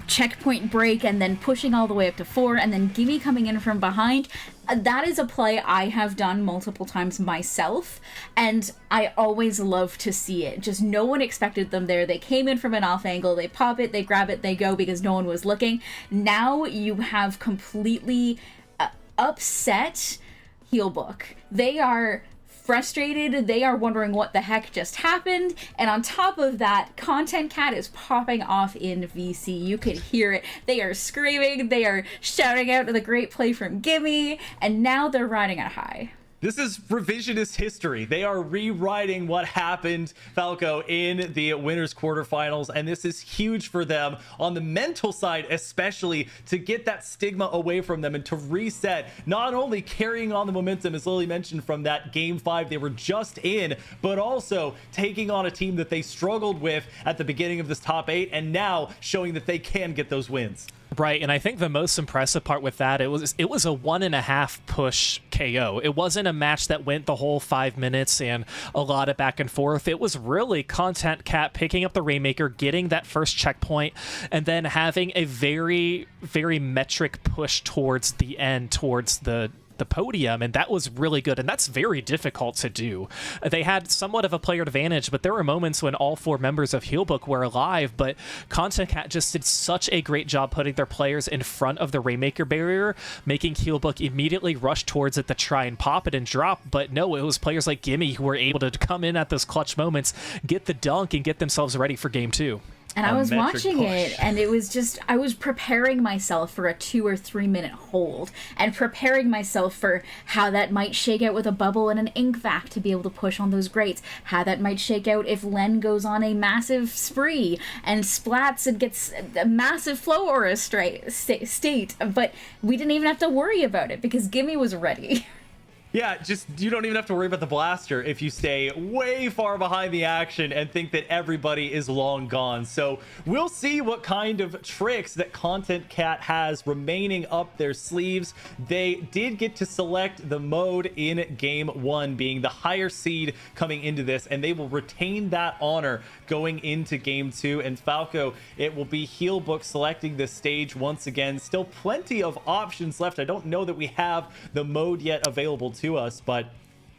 Speaker 3: checkpoint break, and then pushing all the way up to 4, and then Gimme coming in from behind. That is a play I have done multiple times myself, and I always love to see it. Just no one expected them there. They came in from an off angle, they pop it, they grab it, they go because no one was looking. Now you have completely upset Healbook. They are frustrated, they are wondering what the heck just happened, and on top of that, Content Cat is popping off in VC. You could hear it. They are screaming, they are shouting out the great play from Gimme, and now they're riding a high.
Speaker 1: This is revisionist history. They are rewriting what happened, Falco, in the winners quarterfinals, and this is huge for them on the mental side, especially to get that stigma away from them and to reset, not only carrying on the momentum, as Lily mentioned, from that game 5 they were just in, but also taking on a team that they struggled with at the beginning of this top 8, and now showing that they can get those wins.
Speaker 2: Right, and I think the most impressive part with that, it was a 1.5 push KO. It wasn't a match that went the whole 5 minutes and a lot of back and forth. It was really Content Cat picking up the Rainmaker, getting that first checkpoint, and then having a very metric push towards the end, towards the podium, and that was really good, and that's very difficult to do. They had somewhat of a player advantage, but there were moments when all 4 members of Healbook were alive, but Content Cat just did such a great job putting their players in front of the Rainmaker barrier, making Healbook immediately rush towards it to try and pop it and drop, but no, it was players like Gimme who were able to come in at those clutch moments, get the dunk, and get themselves ready for game 2.
Speaker 3: And I was watching it, and it was just, I was preparing myself for a 2 or 3 minute hold, and preparing myself for how that might shake out with a Bubble and an Ink Vac to be able to push on those grates, how that might shake out if Len goes on a massive spree and splats and gets a massive flow aura state, but we didn't even have to worry about it because Gimme was ready.
Speaker 1: Yeah, just you don't even have to worry about the blaster if you stay way far behind the action and think that everybody is long gone. So we'll see what kind of tricks that Content Cat has remaining up their sleeves. They did get to select the mode in game 1, being the higher seed coming into this, and they will retain that honor going into game 2. And Falco, it will be Healbook selecting this stage once again. Still plenty of options left. I don't know that we have the mode yet available to us, but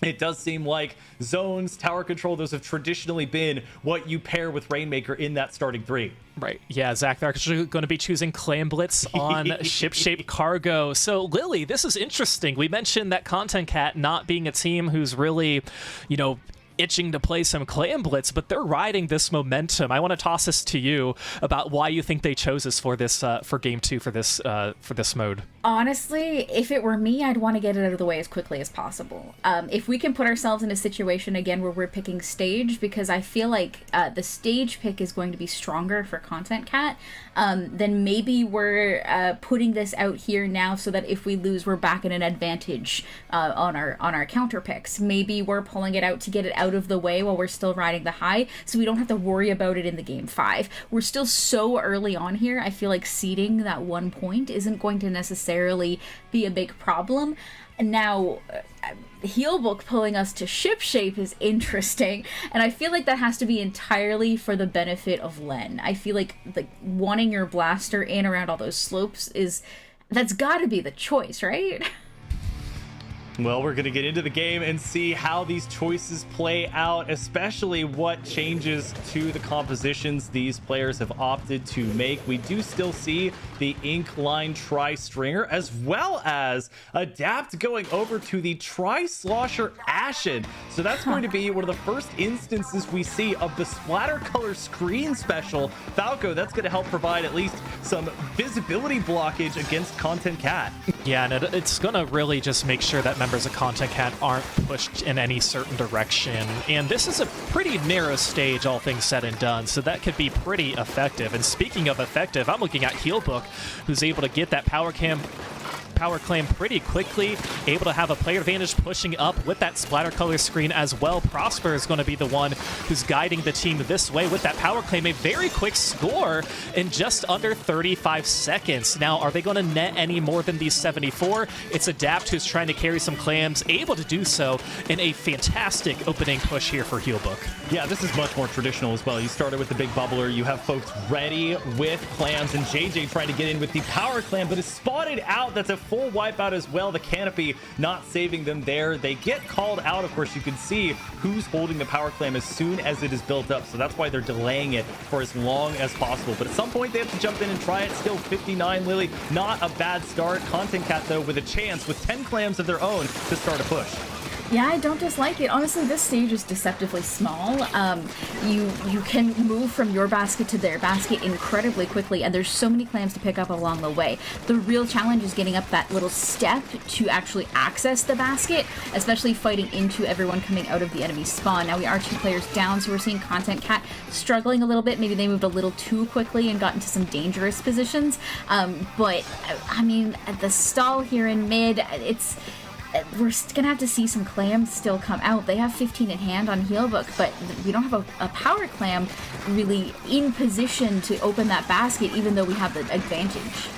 Speaker 1: It does seem like zones, tower control, those have traditionally been what you pair with Rainmaker in that starting 3.
Speaker 2: Right. Yeah, Zach, they're actually going to be choosing Clam Blitz on Ship-Shape Cargo. So, Lily, this is interesting. We mentioned that Content Cat not being a team who's really, itching to play some Clam Blitz, but they're riding this momentum. I want to toss this to you about why you think they chose this for this for game 2 for this mode.
Speaker 3: Honestly, if it were me, I'd want to get it out of the way as quickly as possible. If we can put ourselves in a situation again where we're picking stage, because I feel like the stage pick is going to be stronger for Content Cat, then maybe we're putting this out here now so that if we lose, we're back in an advantage on our counter picks. Maybe we're pulling it out to get it out of the way while we're still riding the high, so we don't have to worry about it in the game 5. We're still so early on here. I feel like seeding that 1 point isn't going to necessarily be a big problem. Now, Healbook pulling us to Ship Shape is interesting, and I feel like that has to be entirely for the benefit of Len. I feel like wanting your blaster in around all those slopes that's got to be the choice, right?
Speaker 1: Well, we're going to get into the game and see how these choices play out, especially what changes to the compositions these players have opted to make. We do still see the Inkline Tri-Stringer, as well as Adapt going over to the Tri-Slosher Ashen. So that's going to be one of the first instances we see of the splatter color screen special. Falco, that's going to help provide at least some visibility blockage against Content Cat.
Speaker 2: Yeah, and it's going to really just make sure that members of Content Cat aren't pushed in any certain direction. And this is a pretty narrow stage, all things said and done, so that could be pretty effective. And speaking of effective, I'm looking at Healbook, who's able to get that power claim pretty quickly, able to have a player advantage pushing up with that splatter color screen as well. Prosper is going to be the one who's guiding the team this way with that power claim. A very quick score in just under 35 seconds. Now, are they going to net any more than these 74? It's Adapt who's trying to carry some clams, able to do so in a fantastic opening push here for Healbook.
Speaker 1: Yeah, this is much more traditional as well. You started with the big bubbler, you have folks ready with clams, and JJ trying to get in with the power clam, but is spotted out. That's a full wipeout as well. The canopy not saving them there. They get called out. Of course, you can see who's holding the power clam as soon as it is built up, so that's why they're delaying it for as long as possible. But at some point, they have to jump in and try it. Still 59, Lily. Not a bad start. Content Cat, though, with a chance with 10 clams of their own to start a push.
Speaker 3: Yeah, I don't dislike it. Honestly, this stage is deceptively small. You can move from your basket to their basket incredibly quickly, and there's so many clams to pick up along the way. The real challenge is getting up that little step to actually access the basket, especially fighting into everyone coming out of the enemy spawn. Now, we are 2 players down, so we're seeing Content Cat struggling a little bit. Maybe they moved a little too quickly and got into some dangerous positions. But, I mean, the stall here in mid, we're gonna have to see some clams still come out. They have 15 in hand on Healbook, but we don't have a power clam really in position to open that basket, even though we have the advantage.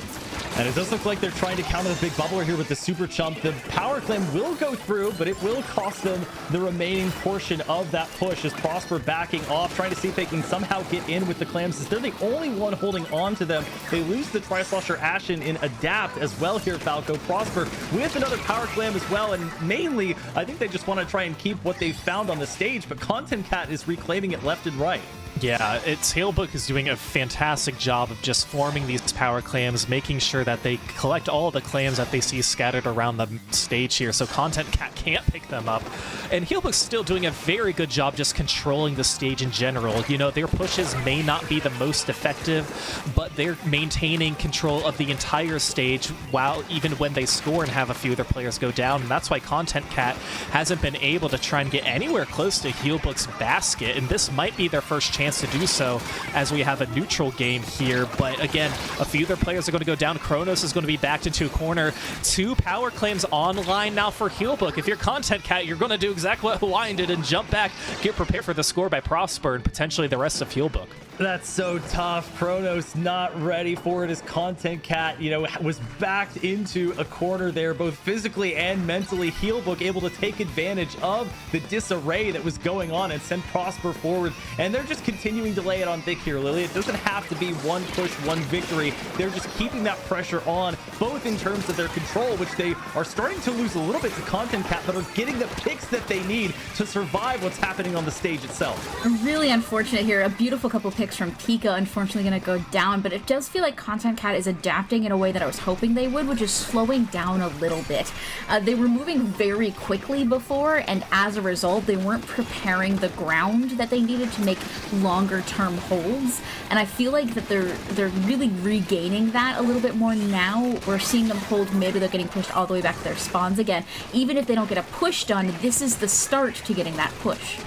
Speaker 1: And it does look like they're trying to counter the big bubbler here with the super chump. The power claim will go through, but it will cost them the remaining portion of that push as Prosper backing off, trying to see if they can somehow get in with the clams, as they're the only one holding on to them. They lose the Tri-Slosher Ashen in Adapt as well here, Falco. Prosper with another power clam as well, and mainly, I think they just want to try and keep what they found on the stage, but Content Cat is reclaiming it left and right.
Speaker 2: Yeah, Healbook is doing a fantastic job of just forming these power clams, making sure that they collect all the clams that they see scattered around the stage here, so Content Cat can't pick them up. And Healbook's still doing a very good job just controlling the stage in general. You know, their pushes may not be the most effective, but they're maintaining control of the entire stage, while even when they score and have a few other players go down. And that's why Content Cat hasn't been able to try and get anywhere close to Healbook's basket, and this might be their first chance to do so as we have a neutral game here. But again, a few other players are going to go down. Kronos is going to be backed into a corner. 2 power claims online now for Healbook. If you're Content Cat, you're going to do exactly what Hawaiian did and jump back, get prepared for the score by Prosper and potentially the rest of Healbook.
Speaker 1: That's so tough. Kronos not ready for it as Content Cat, was backed into a corner there, both physically and mentally. Healbook able to take advantage of the disarray that was going on and send Prosper forward. And they're just continuing continuing to lay it on Vic here, Lily. It doesn't have to be one push, one victory. They're just keeping that pressure on, both in terms of their control, which they are starting to lose a little bit to Content Cat, but are getting the picks that they need to survive what's happening on the stage itself.
Speaker 3: Really unfortunate here. A beautiful couple picks from Pika, unfortunately going to go down, but it does feel like Content Cat is adapting in a way that I was hoping they would, which is slowing down a little bit. They were moving very quickly before, and as a result, they weren't preparing the ground that they needed to make longer term holds, and I feel like that they're really regaining that a little bit more now. We're seeing them hold mid without getting pushed all the way back to their spawns again. Even if they don't get a push done, this is the start to getting that push.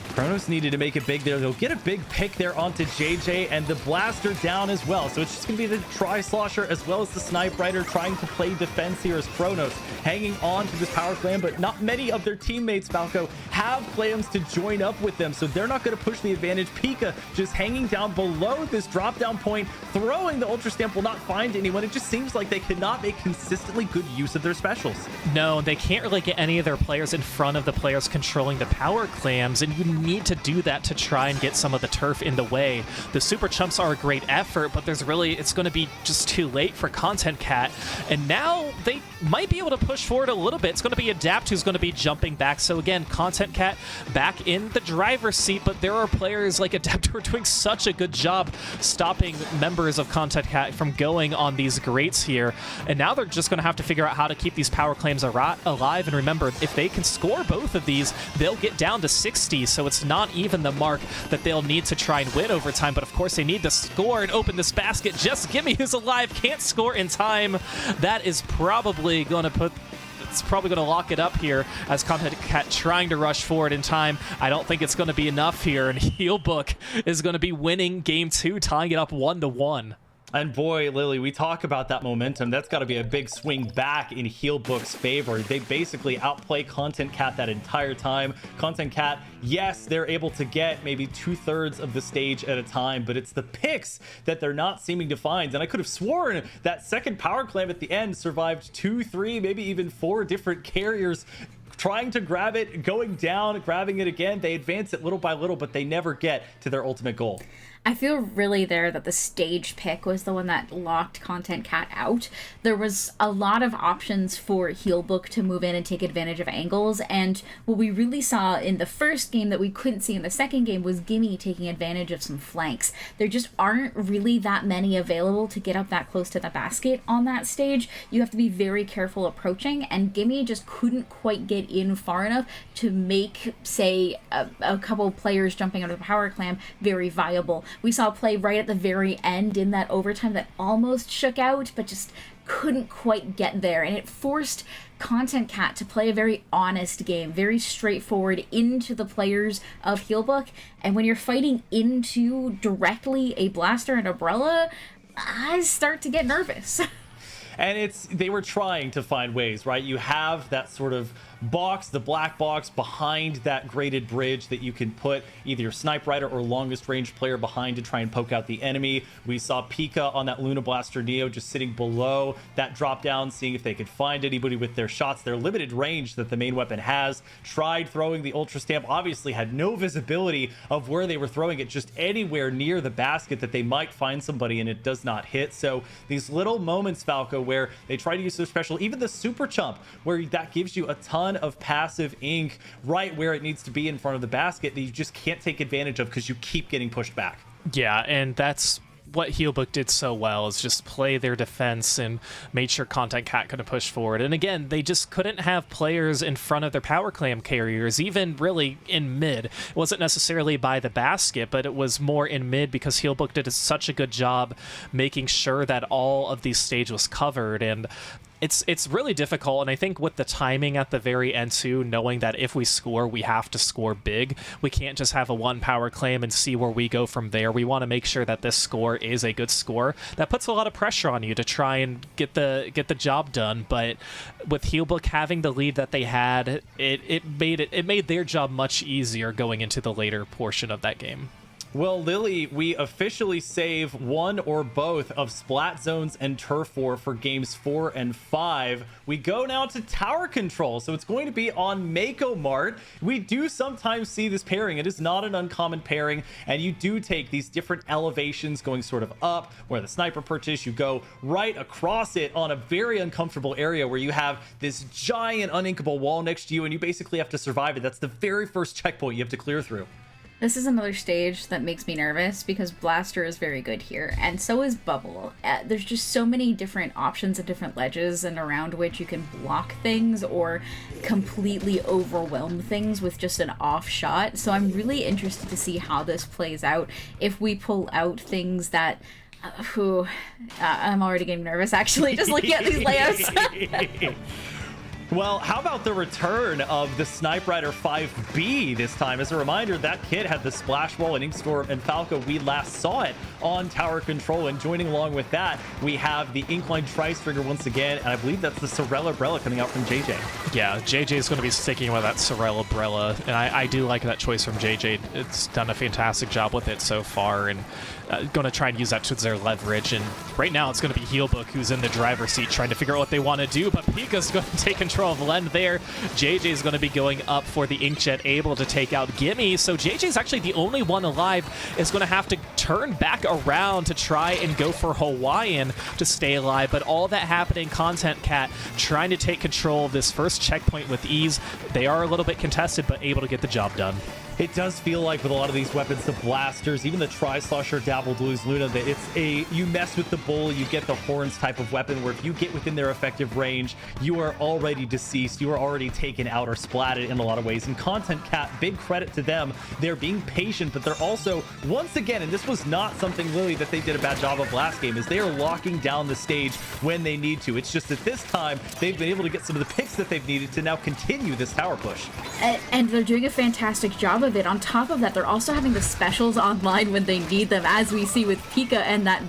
Speaker 1: Kronos needed to make it big there. They'll get a big pick there onto JJ, and the blaster down as well. So it's just going to be the Tri-Slosher as well as the Snipe Rider trying to play defense here as Kronos hanging on to this power clam, but not many of their teammates, Falco, have clams to join up with them, so they're not going to push the advantage. Pika just hanging down below this drop down point, throwing the Ultra Stamp will not find anyone. It just seems like they cannot make consistently good use of their specials.
Speaker 2: No, they can't really get any of their players in front of the players controlling the power clams, and you need to do that to try and get some of the turf in the way. The Super Chumps are a great effort, but it's going to be just too late for Content Cat, and now they might be able to push forward a little bit. It's going to be Adapt who's going to be jumping back. So again, Content Cat back in the driver's seat, but there are players like Adapt who are doing such a good job stopping members of Content Cat from going on these greats here, and now they're just going to have to figure out how to keep these power claims alive. And remember, if they can score both of these, they'll get down to 60, so it's not even the mark that they'll need to try and win over time. But of course they need to score and open this basket. Just Gimme, who's alive, can't score in time. That is probably going to lock it up here as Content Cat trying to rush forward in time. I don't think it's going to be enough here, and Healbook is going to be winning game 2, tying it up 1-1.
Speaker 1: And boy, Lily, we talk about that momentum. That's got to be a big swing back in Healbook's favor. They basically outplay Content Cat that entire time. Content Cat, yes, they're able to get maybe 2/3 of the stage at a time, but it's the picks that they're not seeming to find. And I could have sworn that second power clam at the end survived 2, 3, maybe even 4 different carriers trying to grab it, going down, grabbing it again. They advance it little by little, but they never get to their ultimate goal.
Speaker 3: I feel really there that the stage pick was the one that locked Content Cat out. There was a lot of options for Healbook to move in and take advantage of angles, and what we really saw in the first game that we couldn't see in the second game was Gimme taking advantage of some flanks. There just aren't really that many available to get up that close to the basket on that stage. You have to be very careful approaching, and Gimme just couldn't quite get in far enough to make, say, a couple players jumping out of the power clam very viable. We saw a play right at the very end in that overtime that almost shook out, but just couldn't quite get there. And it forced Content Cat to play a very honest game, very straightforward into the players of Healbook. And when you're fighting into directly a blaster and umbrella, I start to get nervous.
Speaker 1: And they were trying to find ways, right? You have that sort of box, the black box behind that graded bridge that you can put either your Snipe Rider or longest range player behind to try and poke out the enemy. We saw Pika on that Luna Blaster Neo just sitting below that drop down, seeing if they could find anybody with their shots. Their limited range that the main weapon has. Tried throwing the Ultra Stamp, obviously had no visibility of where they were throwing it, just anywhere near the basket that they might find somebody, and it does not hit. So these little moments, Falco, where they try to use their special, even the Super Chump, where that gives you a ton of passive ink right where it needs to be in front of the basket, that you just can't take advantage of because you keep getting pushed back.
Speaker 2: Yeah, and that's what Healbook did so well, is just play their defense and made sure Content Cat couldn't push forward. And again, they just couldn't have players in front of their power clam carriers, even really in mid. It wasn't necessarily by the basket, but it was more in mid because Healbook did such a good job making sure that all of these stage was covered. And it's really difficult, and I think with the timing at the very end too, knowing that if we score, we have to score big. We can't just have a one power claim and see where we go from there. We want to make sure that this score is a good score. That puts a lot of pressure on you to try and get the job done. But with Healbook having the lead that they had, it made their job much easier going into the later portion of that game.
Speaker 1: Well, Lily, we officially save one or both of Splat Zones and Turf War for games 4 and 5. We go now to tower control, so it's going to be on Mako Mart. We do sometimes see this pairing. It is not an uncommon pairing, and you do take these different elevations going sort of up, where the sniper perch is. You go right across it on a very uncomfortable area where you have this giant uninkable wall next to you, and you basically have to survive it. That's the very first checkpoint you have to clear through.
Speaker 3: This is another stage that makes me nervous because Blaster is very good here, and so is Bubble. There's just so many different options of different ledges and around which you can block things or completely overwhelm things with just an off shot. So I'm really interested to see how this plays out if we pull out things that I'm already getting nervous actually just looking at these layouts.
Speaker 1: Well, how about the return of the Snipe Rider 5B this time? As a reminder, that kit had the Splash Wall and Inkstorm and Falco. We last saw it on tower control, and joining along with that, we have the Incline Tri-Stringer once again, and I believe that's the Sorel Umbrella coming out from JJ.
Speaker 2: Yeah, JJ is going to be sticking with that Sorel Umbrella, and I do like that choice from JJ. It's done a fantastic job with it so far, and going to try and use that to their leverage. And right now, it's going to be Healbook who's in the driver's seat trying to figure out what they want to do, but Pika's going to take control of Len there. JJ is going to be going up for the Inkjet, able to take out Gimme. So JJ is actually the only one alive, is going to have to turn back around to try and go for Hawaiian to stay alive. But all that happening, Content Cat trying to take control of this first checkpoint with ease. They are a little bit contested, but able to get the job done.
Speaker 1: It does feel like with a lot of these weapons, the blasters, even the Tri-Slosher, Dabble Blues, Luna, that you mess with the bull, you get the horns type of weapon where if you get within their effective range, you are already deceased, you are already taken out or splatted in a lot of ways. And Content Cat, big credit to them. They're being patient, but they're also, once again, and this was not something, Lily, that they did a bad job of last game, is they are locking down the stage when they need to. It's just that this time, they've been able to get some of the picks that they've needed to now continue this tower push.
Speaker 3: And they're doing a fantastic job of it. On top of that, they're also having the specials online when they need them, as we see with Pika and that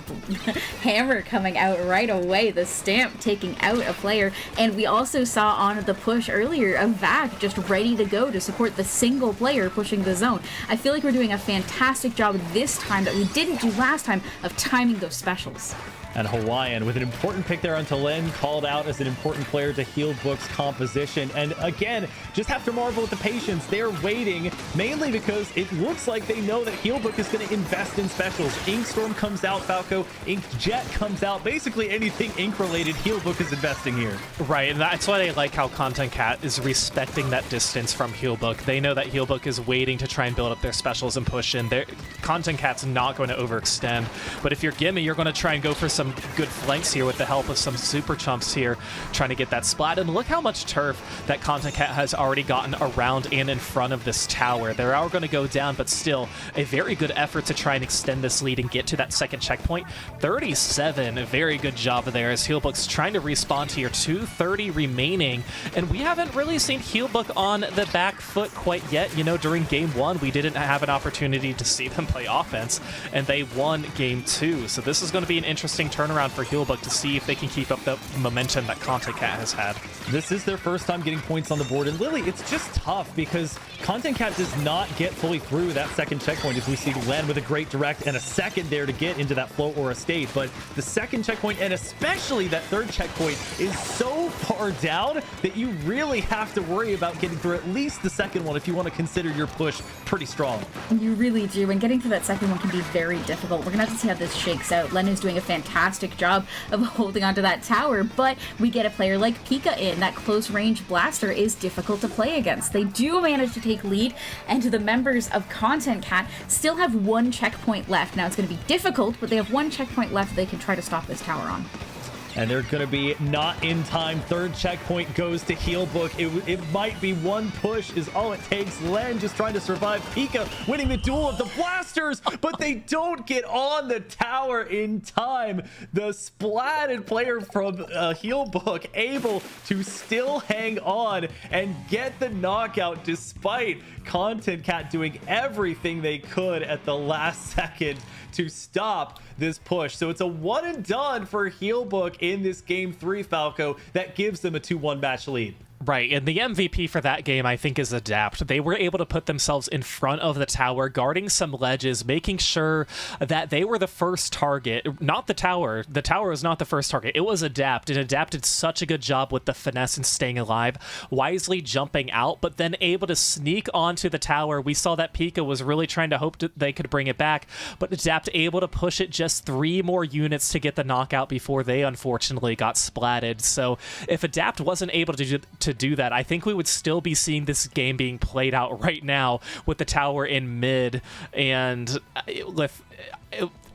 Speaker 3: hammer coming out right away, the stamp taking out a player. And we also saw on the push earlier a Vac just ready to go to support the single player pushing the zone. I feel like we're doing a fantastic job this time that we didn't do last time of timing those specials.
Speaker 1: And Hawaiian with an important pick there onto Len, called out as an important player to Healbook's composition. And again, just have to marvel at the patience. They're waiting, mainly because it looks like they know that Healbook is going to invest in specials. Inkstorm comes out, Falco, Inkjet comes out. Basically anything Ink related, Healbook is investing here.
Speaker 2: Right, and that's why I like how Content Cat is respecting that distance from Healbook. They know that Healbook is waiting to try and build up their specials and push in. Content Cat's not going to overextend, but if you're Gimme, you're going to try and go for some good flanks here with the help of some super chumps here, trying to get that splat. And look how much turf that Content Cat has already gotten around and in front of this tower. They're all going to go down, but still a very good effort to try and extend this lead and get to that second checkpoint. 37, a very good job there as Healbook's trying to respawn here. 2:30 remaining, and we haven't really seen Healbook on the back foot quite yet. You know, during game 1, we didn't have an opportunity to see them play offense, and they won game 2. So this is going to be an interesting turnaround for Healbook to see if they can keep up the momentum that Content Cat has had.
Speaker 1: This is their first time getting points on the board, and Lily, it's just tough because Content Cat does not get fully through that second checkpoint, as we see Len with a great direct and a second there to get into that float or a state. But the second checkpoint, and especially that third checkpoint, is so far down that you really have to worry about getting through at least the second one if you want to consider your push pretty strong.
Speaker 3: You really do, and getting through that second one can be very difficult. We're gonna have to see how this shakes out. Len is doing a fantastic job of holding onto that tower, but we get a player like Pika in. That close range blaster is difficult to play against. They do manage to take lead, and the members of Content Cat still have one checkpoint left. Now it's going to be difficult, but they have one checkpoint left they can try to stop this tower on.
Speaker 1: And they're going to be not in time. Third checkpoint goes to Healbook. It might be one push is all it takes. Len just trying to survive. Pika winning the duel of the blasters, but they don't get on the tower in time. The splatted player from Healbook able to still hang on and get the knockout despite Content Cat doing everything they could at the last second to stop this push. So it's a one and done for Healbook in this game 3, Falco. That gives them a 2-1 match lead.
Speaker 2: Right, and the MVP for that game, I think, is Adapt. They were able to put themselves in front of the tower, guarding some ledges, making sure that they were the first target. Not the tower. The tower was not the first target. It was Adapt, and Adapt did such a good job with the finesse and staying alive, wisely jumping out, but then able to sneak onto the tower. We saw that Pika was really trying to hope that they could bring it back, but Adapt able to push it just 3 more units to get the knockout before they unfortunately got splatted. So if Adapt wasn't able to do that, I think we would still be seeing this game being played out right now with the tower in mid, and it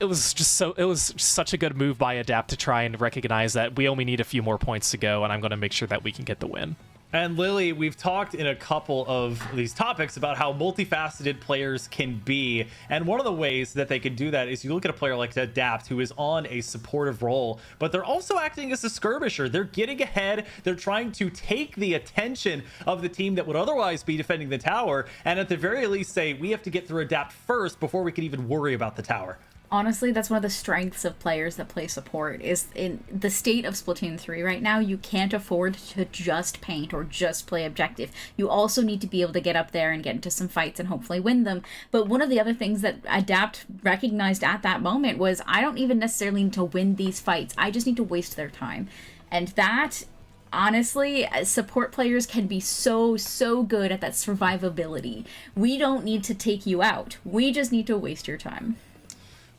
Speaker 2: was such a good move by Adapt to try and recognize that we only need a few more points to go, and I'm going to make sure that we can get the win.
Speaker 1: And Lily, we've talked in a couple of these topics about how multifaceted players can be. And one of the ways that they can do that is you look at a player like Adapt, who is on a supportive role, but they're also acting as a skirmisher. They're getting ahead. They're trying to take the attention of the team that would otherwise be defending the tower. And at the very least say, we have to get through Adapt first before we can even worry about the tower.
Speaker 3: Honestly, that's one of the strengths of players that play support, is in the state of Splatoon 3 right now, you can't afford to just paint or just play objective. You also need to be able to get up there and get into some fights and hopefully win them. But one of the other things that Adapt recognized at that moment was, I don't even necessarily need to win these fights. I just need to waste their time. And that, honestly, support players can be so good at that survivability. We don't need to take you out. We just need to waste your time.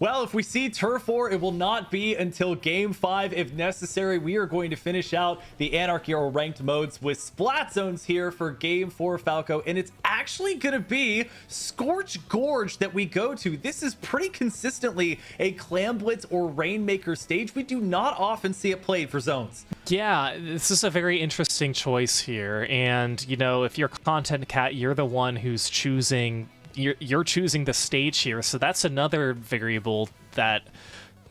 Speaker 1: Well, if we see Turf War, it will not be until Game 5. If necessary, we are going to finish out the Anarchy or ranked modes with Splat Zones here for Game 4, Falco. And it's actually going to be Scorch Gorge that we go to. This is pretty consistently a Clam Blitz or Rainmaker stage. We do not often see it played for zones.
Speaker 2: Yeah, this is a very interesting choice here. And, you know, if you're Content Cat, you're the one who's choosing... You're choosing the stage here, so that's another variable that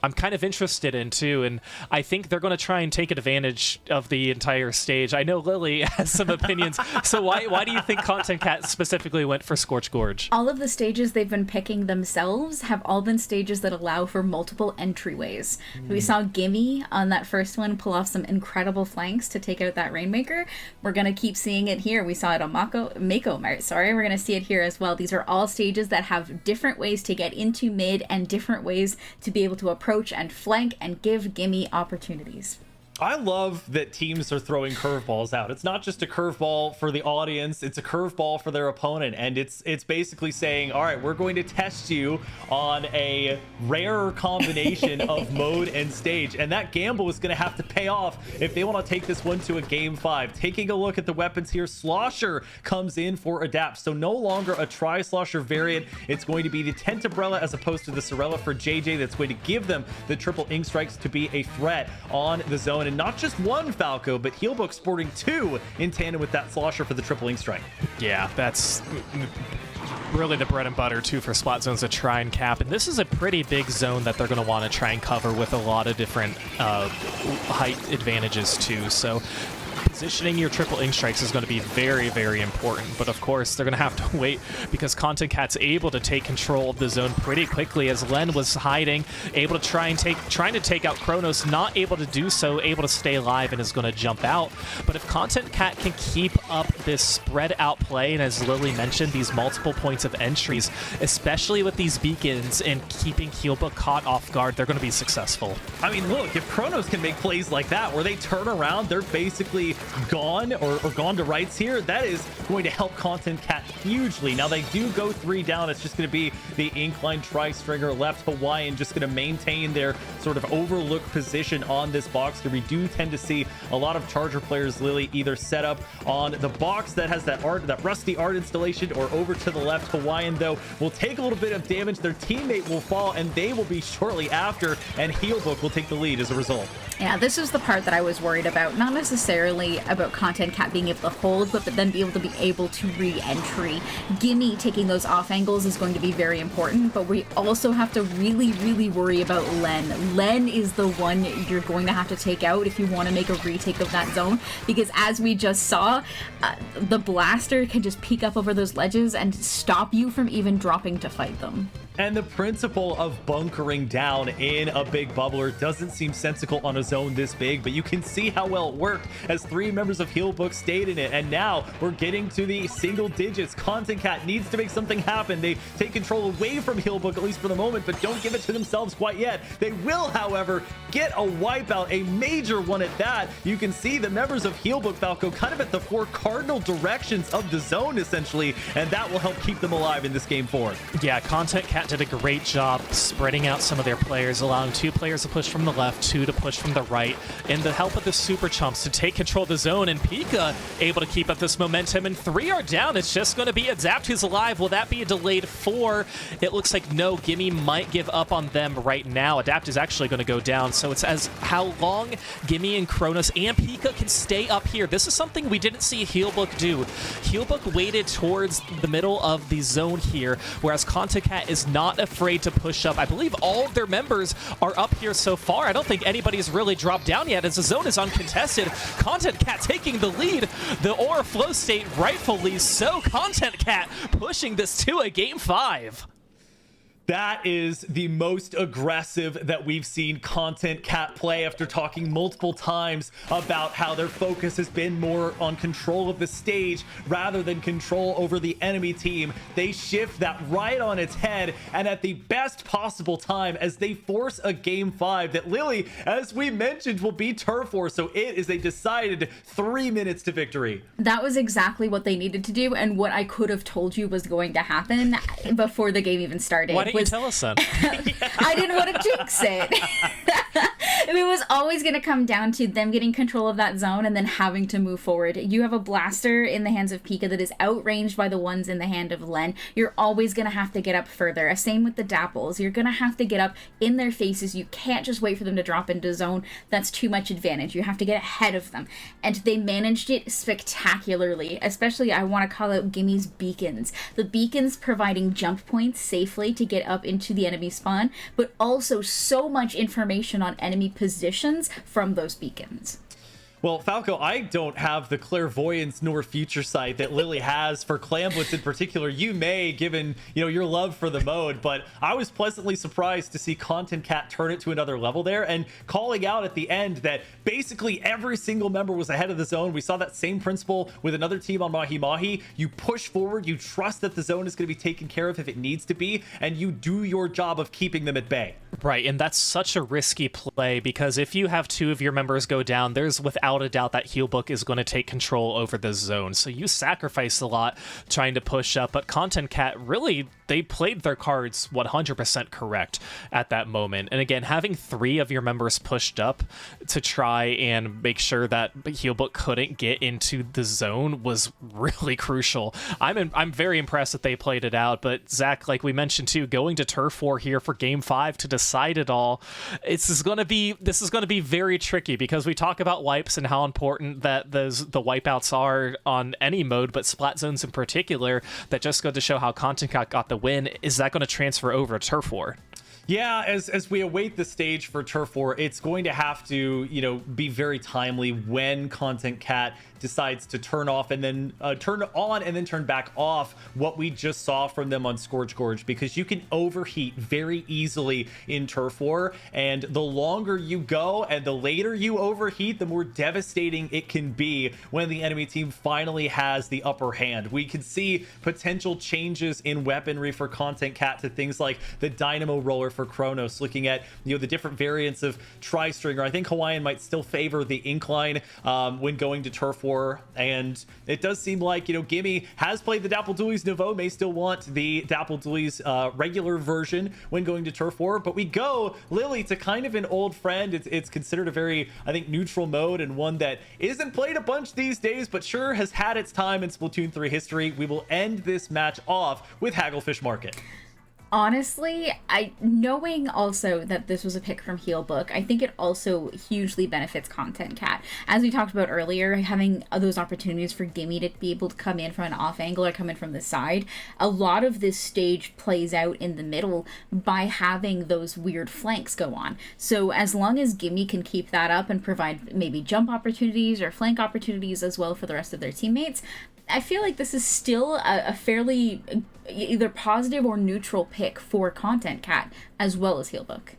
Speaker 2: I'm kind of interested in too, and I think they're going to try and take advantage of the entire stage. I know Lily has some opinions, so why do you think Content Cat specifically went for Scorch Gorge?
Speaker 3: All of the stages they've been picking themselves have all been stages that allow for multiple entryways. We saw Gimme on that first one pull off some incredible flanks to take out that Rainmaker. We're going to keep seeing it here. We saw it on Mako Mart, sorry. We're going to see it here as well. These are all stages that have different ways to get into mid and different ways to be able to approach and flank and give Gimme opportunities.
Speaker 1: I love that teams are throwing curveballs out. It's not just a curveball for the audience, it's a curveball for their opponent, and it's basically saying, all right, we're going to test you on a rarer combination of mode and stage, and that gamble is going to have to pay off if they want to take this one to a Game 5. Taking a look at the weapons here, Slosher comes in for Adapt, so no longer a Tri-Slosher variant. It's going to be the Tent Umbrella as opposed to the Sorella for JJ. That's going to give them the triple ink strikes to be a threat on the zone. And not just one Falco, but Healbook sporting 2 in tandem with that Slosher for the triple ink strike.
Speaker 2: Yeah, that's really the bread and butter too for Splat Zones to try and cap. And this is a pretty big zone that they're going to want to try and cover with a lot of different height advantages too. So positioning your triple ink strikes is going to be very important, but of course they're going to have to wait because Content Cat's able to take control of the zone pretty quickly as Len was hiding, able to trying to take out Kronos, not able to do so, able to stay alive and is going to jump out. But if Content Cat can keep up this spread out play, and as Lily mentioned, these multiple points of entries, especially with these beacons and keeping Healbook caught off guard, they're going to be successful.
Speaker 1: I mean, look, if Kronos can make plays like that where they turn around, they're basically gone or gone to rights here, that is going to help Content Cat hugely. Now they do go 3 down. It's just going to be the Incline Tri-Stringer left. Hawaiian just going to maintain their sort of overlooked position on this box here. We do tend to see a lot of Charger players, Lily, either set up on the box that has that rusty art installation or over to the left. Hawaiian, though, will take a little bit of damage. Their teammate will fall and they will be shortly after, and Healbook will take the lead as a result.
Speaker 3: Yeah, this is the part that I was worried about. Not necessarily about Content Cat being able to hold, but then be able to re-entry. Gimme taking those off angles is going to be very important, but we also have to really worry about Len. Len is the one you're going to have to take out if you want to make a retake of that zone, because as we just saw, the blaster can just peek up over those ledges and stop you from even dropping to fight them.
Speaker 1: And the principle of bunkering down in a big bubbler doesn't seem sensical on a zone this big, but you can see how well it worked as 3 members of Healbook stayed in it. And now we're getting to the single digits. Content Cat needs to make something happen. They take control away from Healbook, at least for the moment, but don't give it to themselves quite yet. They will, however, get a wipeout, a major one at that. You can see the members of Healbook, Falco, kind of at the 4 cardinal directions of the zone, essentially, and that will help keep them alive in this game 4.
Speaker 2: Yeah, Content Cat did a great job spreading out some of their players, allowing 2 players to push from the left, 2 to push from the right, and the help of the Super Chumps to take control of the zone, and Pika able to keep up this momentum, and 3 are down. It's just going to be Adapt who's alive. Will that be a delayed 4? It looks like no, Gimme might give up on them right now. Adapt is actually going to go down, so it's as how long Gimme and Kronos and Pika can stay up here. This is something we didn't see Healbook do. Healbook waited towards the middle of the zone here, whereas Content Cat is not afraid to push up. I believe all of their members are up here so far. I don't think anybody's really dropped down yet as the zone is uncontested. Content Cat taking the lead. The Aura Flow State rightfully so. Content Cat pushing this to a game 5.
Speaker 1: That is the most aggressive that we've seen Content Cat play after talking multiple times about how their focus has been more on control of the stage rather than control over the enemy team. They shift that right on its head, and at the best possible time as they force a game 5 that Lily, as we mentioned, will be turf war. So it is a decided 3 minutes to victory.
Speaker 3: That was exactly what they needed to do, and what I could have told you was going to happen before the game even started.
Speaker 2: Why didn't you tell us then?
Speaker 3: I didn't want to jinx it. It was always going to come down to them getting control of that zone and then having to move forward. You have a blaster in the hands of Pika that is outranged by the ones in the hand of Len. You're always going to have to get up further. Same with the Dapples. You're going to have to get up in their faces. You can't just wait for them to drop into zone. That's too much advantage. You have to get ahead of them. And they managed it spectacularly. Especially, I want to call out Gimme's beacons. The beacons providing jump points safely to get up into the enemy spawn, but also so much information on enemy positions from those beacons.
Speaker 1: Well, Falco, I don't have the clairvoyance nor future sight that Lily has for Clamblitz in particular. You may, given your love for the mode, but I was pleasantly surprised to see Content Cat turn it to another level there and calling out at the end that basically every single member was ahead of the zone. We saw that same principle with another team on Mahi Mahi. You push forward, you trust that the zone is going to be taken care of if it needs to be, and you do your job of keeping them at bay.
Speaker 2: Right, and that's such a risky play because if you have 2 of your members go down, there's without a doubt that Healbook is going to take control over the zone. So you sacrifice a lot trying to push up, but Content Cat really, they played their cards 100% correct at that moment. And again, having 3 of your members pushed up to try and make sure that Healbook couldn't get into the zone was really crucial. I'm very impressed that they played it out, but Zach, like we mentioned too, going to turf war here for game 5 to decide it all, this is going to be very tricky because we talk about wipes and how important that the wipeouts are on any mode, but Splat Zones in particular, that just go to show how Content Cat got the win. Is that going to transfer over to turf war?
Speaker 1: Yeah, as we await the stage for turf war, it's going to have to, be very timely when Content Cat decides to turn off and then turn on and then turn back off what we just saw from them on Scourge Gorge, because you can overheat very easily in turf war, and the longer you go and the later you overheat, the more devastating it can be when the enemy team finally has the upper hand. We can see potential changes in weaponry for Content Cat to things like the Dynamo Roller for Kronos, looking at the different variants of Tri-Stringer. I think Hawaiian might still favor the Incline when going to turf war, and it does seem like Gimme has played the Dapple Doolies Nouveau, may still want the Dapple Doolies regular version when going to turf war. But we go, Lily, to kind of an old friend. It's considered a very, I think, neutral mode, and one that isn't played a bunch these days, but sure has had its time in Splatoon 3 history. We will end this match off with Hagglefish Market.
Speaker 3: Honestly, knowing also that this was a pick from Healbook, I think it also hugely benefits Content Cat. As we talked about earlier, having those opportunities for Gimme to be able to come in from an off angle or come in from the side, a lot of this stage plays out in the middle by having those weird flanks go on. So as long as Gimme can keep that up and provide maybe jump opportunities or flank opportunities as well for the rest of their teammates, I feel like this is still a fairly either positive or neutral pick pick for Content Cat as well as Healbook.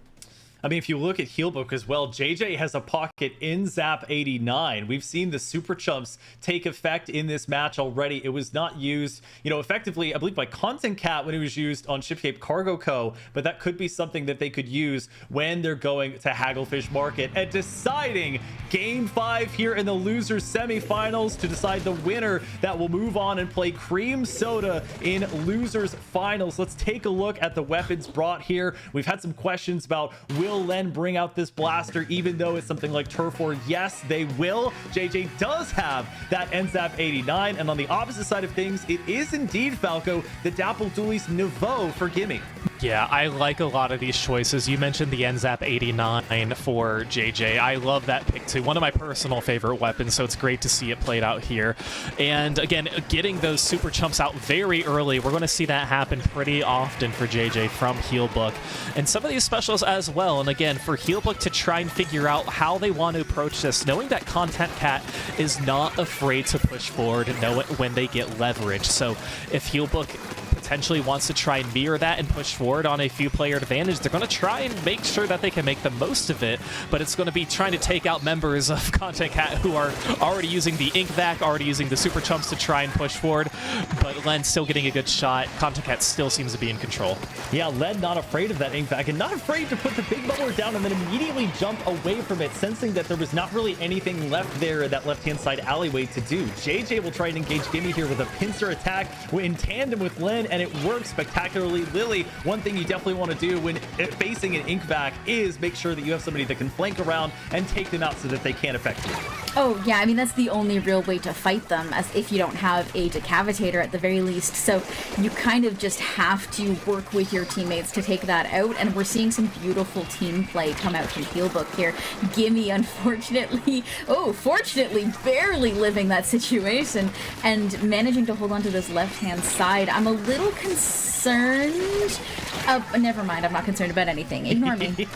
Speaker 1: I mean, if you look at Healbook as well, JJ has a pocket in Zap 89. We've seen the Super Chumps take effect in this match already. It was not used, effectively, I believe, by Content Cat when it was used on Shipscape Cargo Co., but that could be something that they could use when they're going to Hagglefish Market and deciding Game 5 here in the losers semifinals to decide the winner that will move on and play Cream Soda in losers finals. Let's take a look at the weapons brought here. We've had some questions about will Len bring out this blaster even though it's something like Turf War? Yes, they will. JJ does have that NZAP 89, and on the opposite side of things, it is indeed, Falco, the Dapple Dooley's Nouveau for Gimme.
Speaker 2: Yeah, I like a lot of these choices. You mentioned the NZAP 89 for JJ. I love that pick too. One of my personal favorite weapons, so it's great to see it played out here. And again, getting those Super Chumps out very early, we're going to see that happen pretty often for JJ from Healbook. And some of these specials as well. And again, for Healbook to try and figure out how they want to approach this, knowing that Content Cat is not afraid to push forward and know it when they get leverage. So if Healbook potentially wants to try and mirror that and push forward on a few player advantage, they're going to try and make sure that they can make the most of it, but it's going to be trying to take out members of Content Cat who are already using the Ink Vac, already using the Super Chumps to try and push forward, but Len still getting a good shot. Content Cat still seems to be in control.
Speaker 1: Yeah, Len not afraid of that Ink Vac and not afraid to put the big bubbler down and then immediately jump away from it, sensing that there was not really anything left there in that left-hand side alleyway to do. JJ will try and engage Gimme here with a pincer attack in tandem with Len, and it works spectacularly. Lily, one thing you definitely want to do when facing an Ink Vac is make sure that you have somebody that can flank around and take them out so that they can't affect you.
Speaker 3: Oh, yeah, I mean, that's the only real way to fight them, as if you don't have a decavitator at the very least. So you kind of just have to work with your teammates to take that out, and we're seeing some beautiful team play come out from Healbook here. Gimme, unfortunately, fortunately, barely living that situation and managing to hold on to this left-hand side. I'm a little concerned. Never mind, I'm not concerned about anything. Ignore me.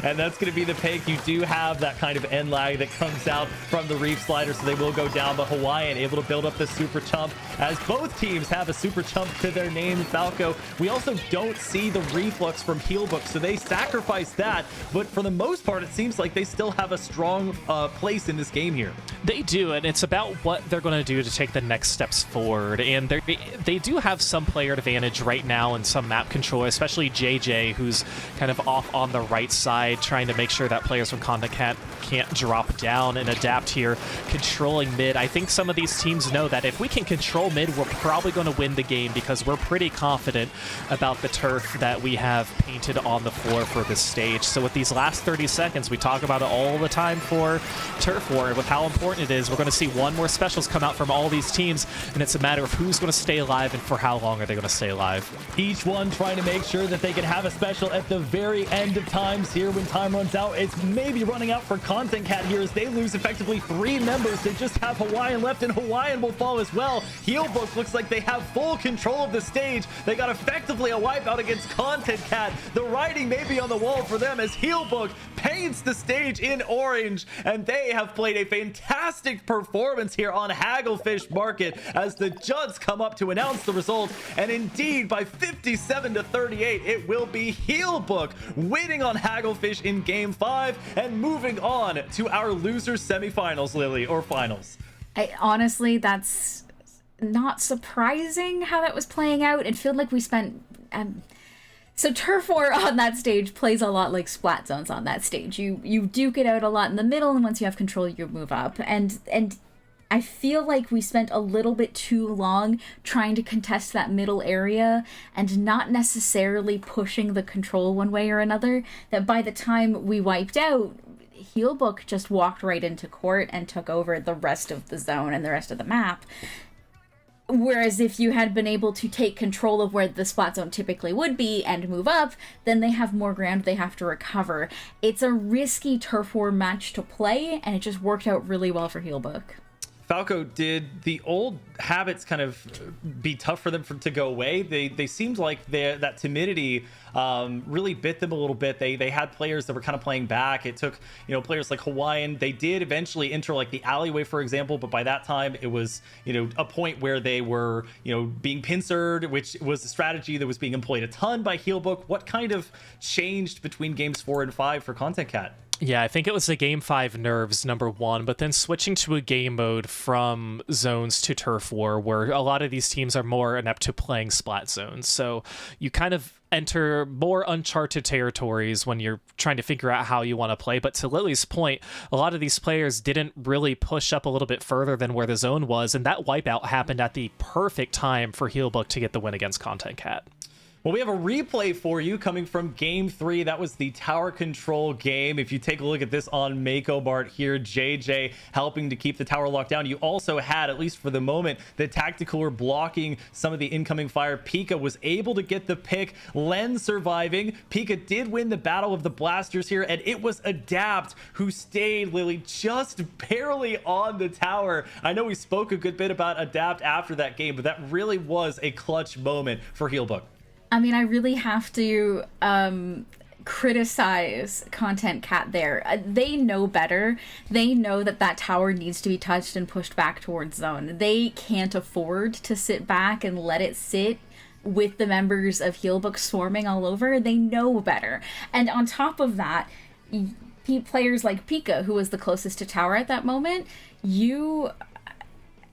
Speaker 1: And that's going to be the pick. You do have that kind of end lag that comes out from the Reef Slider, so they will go down. But Hawaiian able to build up the Super Chump, as both teams have a Super Chump to their name, Falco. We also don't see the Reflux from Healbook, so they sacrifice that. But for the most part, it seems like they still have a strong place in this game here.
Speaker 2: They do, and it's about what they're going to do to take the next steps forward. And they do have some player advantage right now and some map control, especially JJ, who's kind of off on the right side, trying to make sure that players from Content Cat can't drop down and adapt here, controlling mid. I think some of these teams know that if we can control mid, we're probably going to win the game because we're pretty confident about the turf that we have painted on the floor for this stage. So with these last 30 seconds, we talk about it all the time for Turf War, with how important it is. We're going to see one more specials come out from all these teams, and it's a matter of who's going to stay alive and for how long are they going to stay alive.
Speaker 1: Each one trying to make sure that they can have a special at the very end of times here when time runs out. It's maybe running out for Content Cat here as they lose effectively 3 members. They just have Hawaiian left, and Hawaiian will fall as well. Healbook looks like they have full control of the stage. They got effectively a wipeout against Content Cat. The writing may be on the wall for them as Healbook paints the stage in orange, and they have played a fantastic performance here on Hagglefish Market as the judges come up to announce the result. And indeed, by 57-38, it will be Healbook winning on Hagglefish in Game 5 and moving on to our losers semifinals, Lily, or finals.
Speaker 3: Honestly, that's not surprising how that was playing out. It felt like we spent... So Turf War on that stage plays a lot like Splat Zones on that stage. You duke it out a lot in the middle, and once you have control, you move up. And I feel like we spent a little bit too long trying to contest that middle area and not necessarily pushing the control one way or another, that by the time we wiped out, Healbook just walked right into court and took over the rest of the zone and the rest of the map. Whereas if you had been able to take control of where the spot zone typically would be and move up, then they have more ground they have to recover. It's a risky Turf War match to play, and it just worked out really well for Healbook.
Speaker 1: Falco, did the old habits kind of be tough for them to go away? They seemed like that timidity really bit them a little bit. They had players that were kind of playing back. It took, players like Hawaiian. They did eventually enter like the alleyway, for example, but by that time it was, a point where they were, being pincered, which was a strategy that was being employed a ton by Healbook. What kind of changed between games 4 and 5 for Content Cat?
Speaker 2: Yeah, I think it was the Game 5 nerves, number one, but then switching to a game mode from zones to turf war, where a lot of these teams are more inept to playing splat zones. So you kind of enter more uncharted territories when you're trying to figure out how you want to play. But to Lily's point, a lot of these players didn't really push up a little bit further than where the zone was, and that wipeout happened at the perfect time for Healbook to get the win against Content Cat.
Speaker 1: Well, we have a replay for you coming from Game 3. That was the tower control game. If you take a look at this on Mako Bart here, JJ helping to keep the tower locked down. You also had, at least for the moment, the Tactical blocking some of the incoming fire. Pika was able to get the pick. Len surviving. Pika did win the Battle of the Blasters here, and it was Adapt who stayed, Lily, just barely on the tower. I know we spoke a good bit about Adapt after that game, but that really was a clutch moment for Healbook.
Speaker 3: I mean, I really have to criticize Content Cat there. They know better. They know that tower needs to be touched and pushed back towards zone. They can't afford to sit back and let it sit with the members of Healbook swarming all over. They know better. And on top of that, players like Pika, who was the closest to tower at that moment, you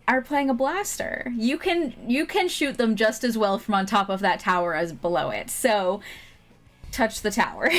Speaker 3: are playing a blaster. You can shoot them just as well from on top of that tower as below it. So touch the tower.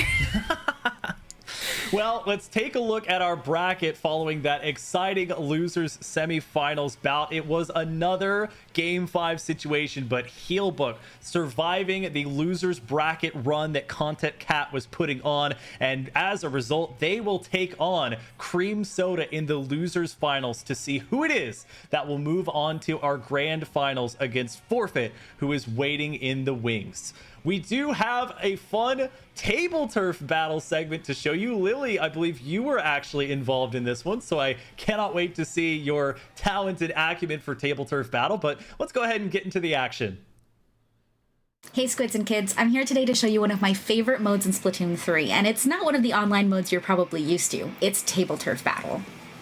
Speaker 1: Well, let's take a look at our bracket following that exciting losers semifinals bout. It was another Game 5 situation, but Healbook surviving the losers bracket run that Content Cat was putting on, and as a result, they will take on Cream Soda in the losers finals to see who it is that will move on to our grand finals against Forfeit, who is waiting in the wings. We do have a fun table turf battle segment to show you. Lily, I believe you were actually involved in this one, so I cannot wait to see your talented acumen for table turf battle, but let's go ahead and get into the action.
Speaker 3: Hey Squids and Kids, I'm here today to show you one of my favorite modes in Splatoon 3, and it's not one of the online modes you're probably used to. It's table turf battle.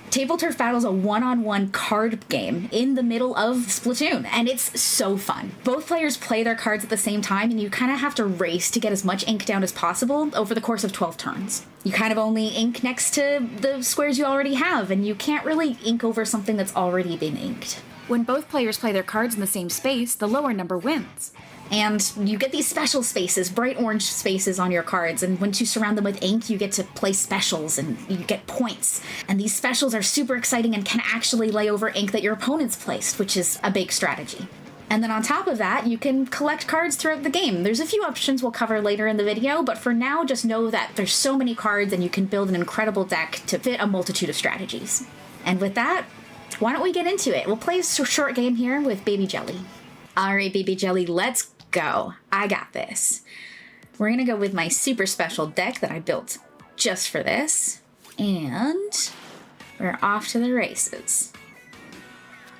Speaker 3: Table Turf Battle is a one-on-one card game in the middle of Splatoon, and it's so fun. Both players play their cards at the same time, and you kind of have to race to get as much ink down as possible over the course of 12 turns. You kind of only ink next to the squares you already have, and you can't really ink over something that's already been inked. When both players play their cards in the same space, the lower number wins. And you get these special spaces, bright orange spaces on your cards, and once you surround them with ink, you get to play specials, and you get points. And these specials are super exciting and can actually lay over ink that your opponent's placed, which is a big strategy. And then on top of that, you can collect cards throughout the game. There's a few options we'll cover later in the video, but for now, just know that there's so many cards and you can build an incredible deck to fit a multitude of strategies. And with that, why don't we get into it? We'll play a short game here with Baby Jelly. All right, Baby Jelly, let's go. I got this. We're gonna go with my super special deck that I built just for this, and we're off to the races.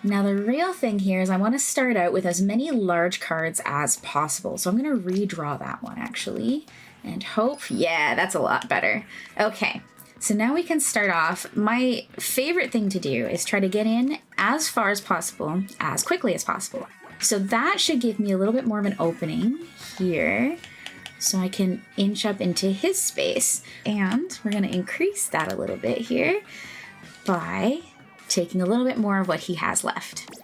Speaker 3: Now the real thing here is I want to start out with as many large cards as possible, so I'm gonna redraw that one actually and hope, yeah, that's a lot better. Okay, so now we can start off. My favorite thing to do is try to get in as far as possible, as quickly as possible. So that should give me a little bit more of an opening here, so I can inch up into his space. And we're going to increase that a little bit here by taking a little bit more of what he has left.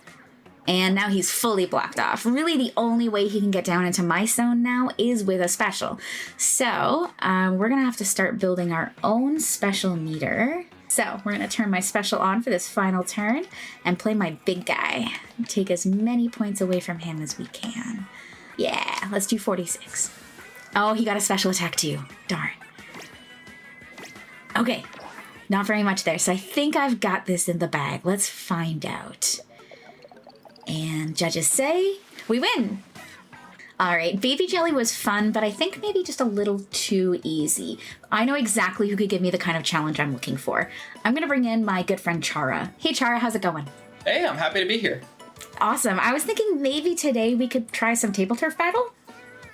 Speaker 3: And now he's fully blocked off. Really, the only way he can get down into my zone now is with a special. So we're going to have to start building our own special meter. So we're going to turn my special on for this final turn and play my big guy. Take as many points away from him as we can. Yeah, let's do 46. Oh, he got a special attack too. Darn. Okay, not very much there. So I think I've got this in the bag. Let's find out. And judges say we win. All right, Baby Jelly was fun, but I think maybe just a little too easy. I know exactly who could give me the kind of challenge I'm looking for. I'm gonna bring in my good friend Chara. Hey Chara, how's it going?
Speaker 7: Hey, I'm happy to be here.
Speaker 3: Awesome. I was thinking maybe today we could try some table turf battle.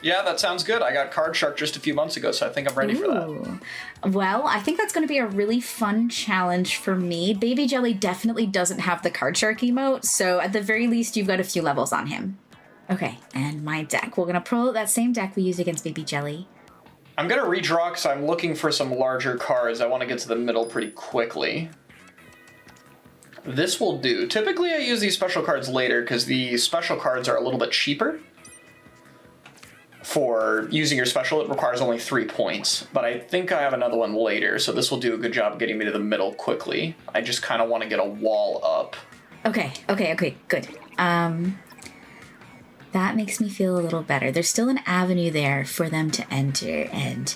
Speaker 7: Yeah, that sounds good. I got Card Shark just a few months ago, so I think I'm ready for that.
Speaker 3: Well, I think that's going to be a really fun challenge for me. Baby Jelly definitely doesn't have the Card Shark emote, so at the very least, you've got a few levels on him. Okay, and my deck. We're going to pull out that same deck we used against Baby Jelly.
Speaker 7: I'm going to redraw because I'm looking for some larger cards. I want to get to the middle pretty quickly. This will do. Typically, I use these special cards later because the special cards are a little bit cheaper. For using your special, it requires only 3 points, but I think I have another one later, so this will do a good job getting me to the middle quickly. I just kind of want to get a wall up.
Speaker 3: Okay, good. That makes me feel a little better. There's still an avenue there for them to enter, and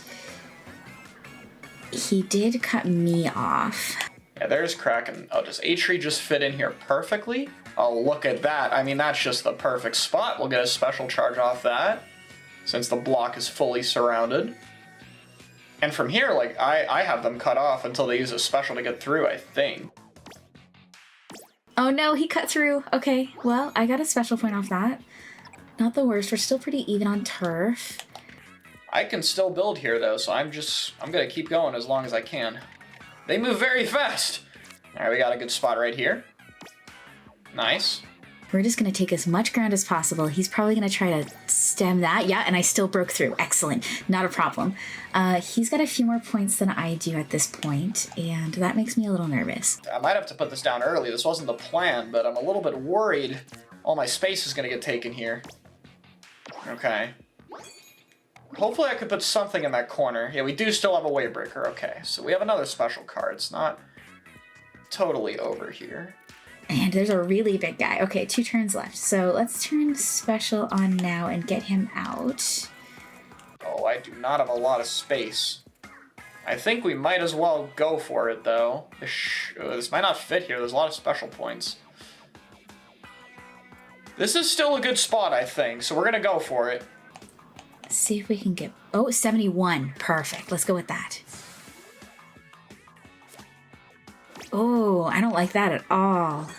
Speaker 3: he did cut me off.
Speaker 7: Yeah, there's Kraken. Oh, does Atri just fit in here perfectly? Oh, look at that. I mean, that's just the perfect spot. We'll get a special charge off that, since the block is fully surrounded. And from here, like, I have them cut off until they use a special to get through, I think.
Speaker 3: Oh no, he cut through. Okay, well, I got a special point off that. Not the worst. We're still pretty even on turf.
Speaker 7: I can still build here, though, so I'm gonna keep going as long as I can. They move very fast! Alright, we got a good spot right here. Nice.
Speaker 3: We're just going to take as much ground as possible. He's probably going to try to stem that. Yeah, and I still broke through. Excellent. Not a problem. He's got a few more points than I do at this point, and that makes me a little nervous.
Speaker 7: I might have to put this down early. This wasn't the plan, but I'm a little bit worried all my space is going to get taken here. Okay. Hopefully I could put something in that corner. Yeah, we do still have a Waybreaker. Okay, so we have another special card. It's not totally over here.
Speaker 3: And there's a really big guy. Okay, 2 turns left. So let's turn special on now and get him out.
Speaker 7: Oh, I do not have a lot of space. I think we might as well go for it, though. This might not fit here. There's a lot of special points. This is still a good spot, I think, so we're going to go for it.
Speaker 3: Let's see if we can get... Oh, 71. Perfect. Let's go with that. Oh, I don't like that at all.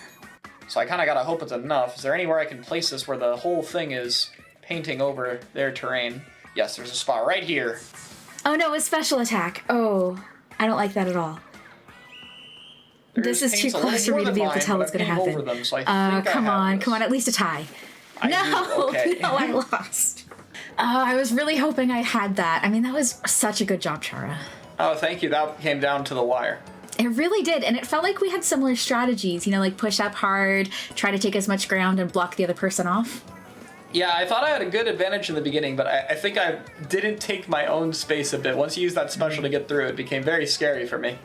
Speaker 7: So I kind of gotta hope it's enough. Is there anywhere I can place this where the whole thing is painting over their terrain? Yes, there's a spot right here.
Speaker 3: Oh no, a special attack. Oh, I don't like that at all. This is too close for me to be able to tell what's going to happen.
Speaker 7: Them, so
Speaker 3: come on, at least a tie. No, I lost. I was really hoping I had that. I mean, that was such a good job, Chara.
Speaker 7: Oh, thank you. That came down to the wire.
Speaker 3: It really did, and it felt like we had similar strategies, you know, like push up hard, try to take as much ground and block the other person off.
Speaker 7: Yeah, I thought I had a good advantage in the beginning, but I think I didn't take my own space a bit. Once you used that special to get through, it became very scary for me.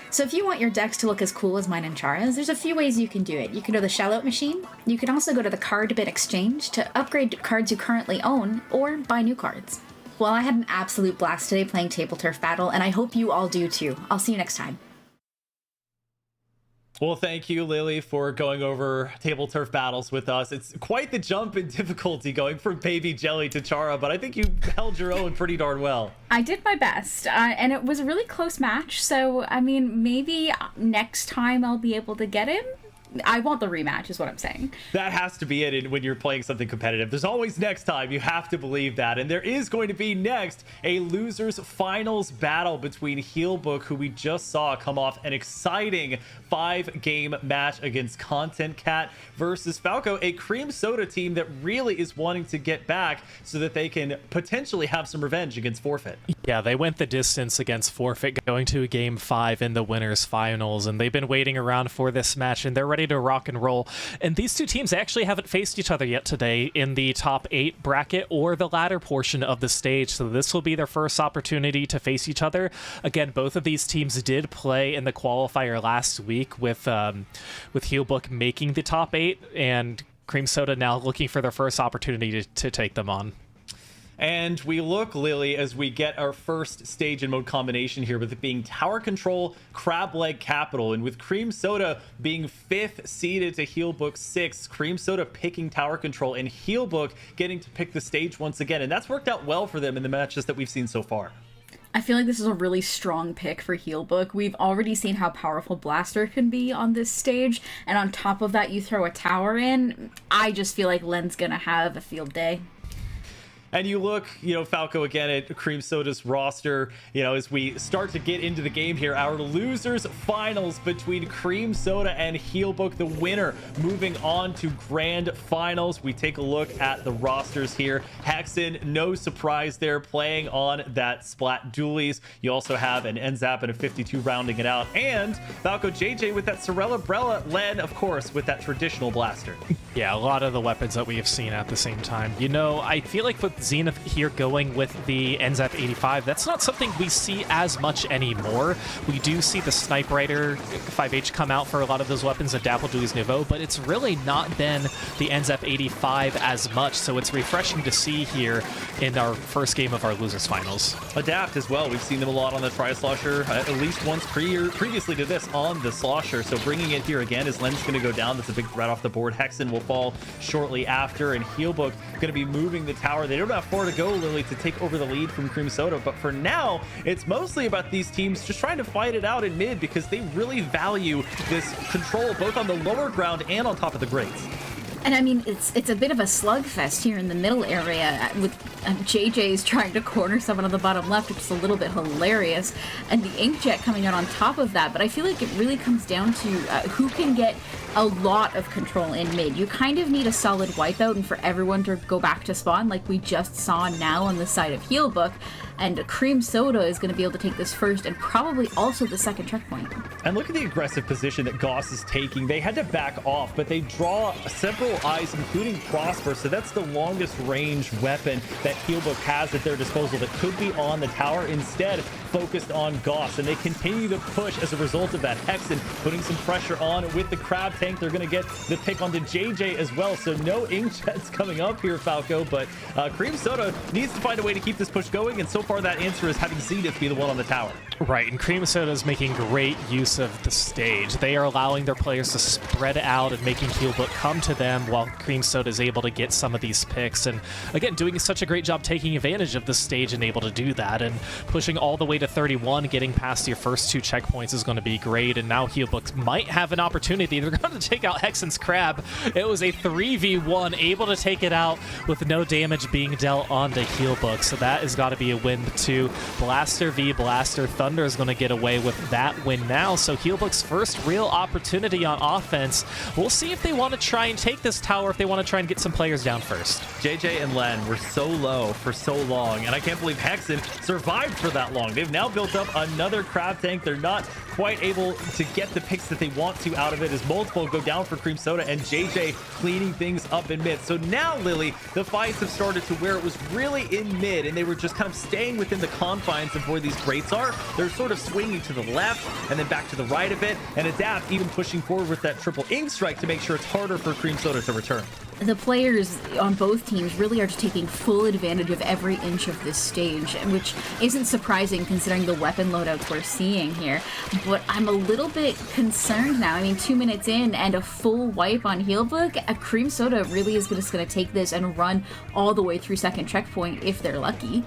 Speaker 3: So if you want your decks to look as cool as mine and Chara's, there's a few ways you can do it. You can go to the Shellout machine. You can also go to the Card Bit Exchange to upgrade cards you currently own, or buy new cards. Well, I had an absolute blast today playing Table Turf Battle, and I hope you all do too. I'll see you next time.
Speaker 1: Well, thank you, Lily, for going over Table Turf Battles with us. It's quite the jump in difficulty going from Baby Jelly to Chara, but I think you held your own pretty darn well.
Speaker 3: I did my best, and it was a really close match, so, I mean, maybe next time I'll be able to get him. I want the rematch, is what I'm saying.
Speaker 1: That has to be it when you're playing something competitive. There's always next time. You have to believe that. And there is going to be next a losers finals battle between Heelbook, who we just saw come off an exciting 5-game match against Content Cat, versus Falco, a Cream Soda team that really is wanting to get back so that they can potentially have some revenge against Forfeit.
Speaker 2: Yeah, they went the distance against Forfeit, going to Game 5 in the winners finals, and they've been waiting around for this match, and they're ready to rock and roll. And these two teams actually haven't faced each other yet today in the top 8 bracket or the latter portion of the stage, so this will be their first opportunity to face each other. Again, both of these teams did play in the qualifier last week with Heelbook making the top 8, and Cream Soda now looking for their first opportunity to take them on.
Speaker 1: And we look, Lily, as we get our first stage and mode combination here, with it being Tower Control, Crab Leg Capital, and with Cream Soda being 5th seeded to Heelbook 6th, Cream Soda picking Tower Control, and Heelbook getting to pick the stage once again. And that's worked out well for them in the matches that we've seen so far.
Speaker 3: I feel like this is a really strong pick for Healbook. We've already seen how powerful Blaster can be on this stage, and on top of that you throw a tower in. I just feel like Len's gonna have a field day.
Speaker 1: And you look, Falco, again at Cream Soda's roster, as we start to get into the game here, our losers finals between Cream Soda and Healbook, the winner moving on to grand finals. We take a look at the rosters here. Hexen, no surprise there, playing on that Splat Dualies. You also have an NZAP and a 52 rounding it out. And Falco JJ with that Sorella Brella, Len, of course, with that traditional blaster.
Speaker 2: Yeah, a lot of the weapons that we have seen at the same time. I feel like with Zenith here going with the NZAP 85, that's not something we see as much anymore. We do see the Snipe Rider 5H come out for a lot of those weapons, the Dapple Dualies Nouveau, but it's really not been the NZAP 85 as much, so it's refreshing to see here in our first game of our losers finals.
Speaker 1: Adapt as well. We've seen them a lot on the Tri-Slosher, at least once previously to this on the Slosher, so bringing it here again as Len's going to go down. That's a big threat off the board. Hexen will fall shortly after, and Healbook going to be moving the tower. They don't have far to go, Lily, to take over the lead from Cream Soda, but for now it's mostly about these teams just trying to fight it out in mid because they really value this control both on the lower ground and on top of the grates.
Speaker 3: And I mean, it's a bit of a slugfest here in the middle area with JJ's trying to corner someone on the bottom left, which is a little bit hilarious, and the Inkjet coming out on top of that. But I feel like it really comes down to who can get a lot of control in mid. You kind of need a solid wipeout and for everyone to go back to spawn like we just saw now on the side of Healbook. And Cream Soda is going to be able to take this first and probably also the second checkpoint.
Speaker 1: And look at the aggressive position that Goss is taking. They had to back off, but they draw several eyes, including Prosper, so that's the longest range weapon that Healbook has at their disposal that could be on the tower, instead focused on Goss, and they continue to push as a result of that. Hexen putting some pressure on with the Crab Tank. They're going to get the pick onto JJ as well, so no Inkjets coming up here, Falco, but Cream Soda needs to find a way to keep this push going, and so far that answer is having Zenith be the one on the tower.
Speaker 2: Right, and Cream Soda is making great use of the stage. They are allowing their players to spread out and making Healbook come to them while Cream Soda is able to get some of these picks. And again, doing such a great job taking advantage of the stage and able to do that. And pushing all the way to 31, getting past your first two checkpoints is going to be great. And now Healbook might have an opportunity. They're going to take out Hexen's Crab. It was a 3v1, able to take it out with no damage being dealt onto Healbook. So that has got to be a win too. Blaster v Blaster. Thunder is going to get away with that win now, so Healbook's first real opportunity on offense. We'll see if they want to try and take this tower, if they want to try and get some players down first.
Speaker 1: JJ and Len were so low for so long, and I can't believe Hexen survived for that long. They've now built up another Crab Tank. They're not quite able to get the picks that they want to out of it as multiple go down for Cream Soda, and JJ cleaning things up in mid. So now, Lily, the fights have started to where it was really in mid, and they were just kind of staying within the confines of where these grates are. They're sort of swinging to the left and then back to the right of it, and Adapt even pushing forward with that triple ink strike to make sure it's harder for Cream Soda to return.
Speaker 3: The players on both teams really are just taking full advantage of every inch of this stage, which isn't surprising considering the weapon loadouts we're seeing here. But I'm a little bit concerned now. I mean, 2 minutes in and a full wipe on Healbook, a Cream Soda really is just going to take this and run all the way through second checkpoint if they're lucky.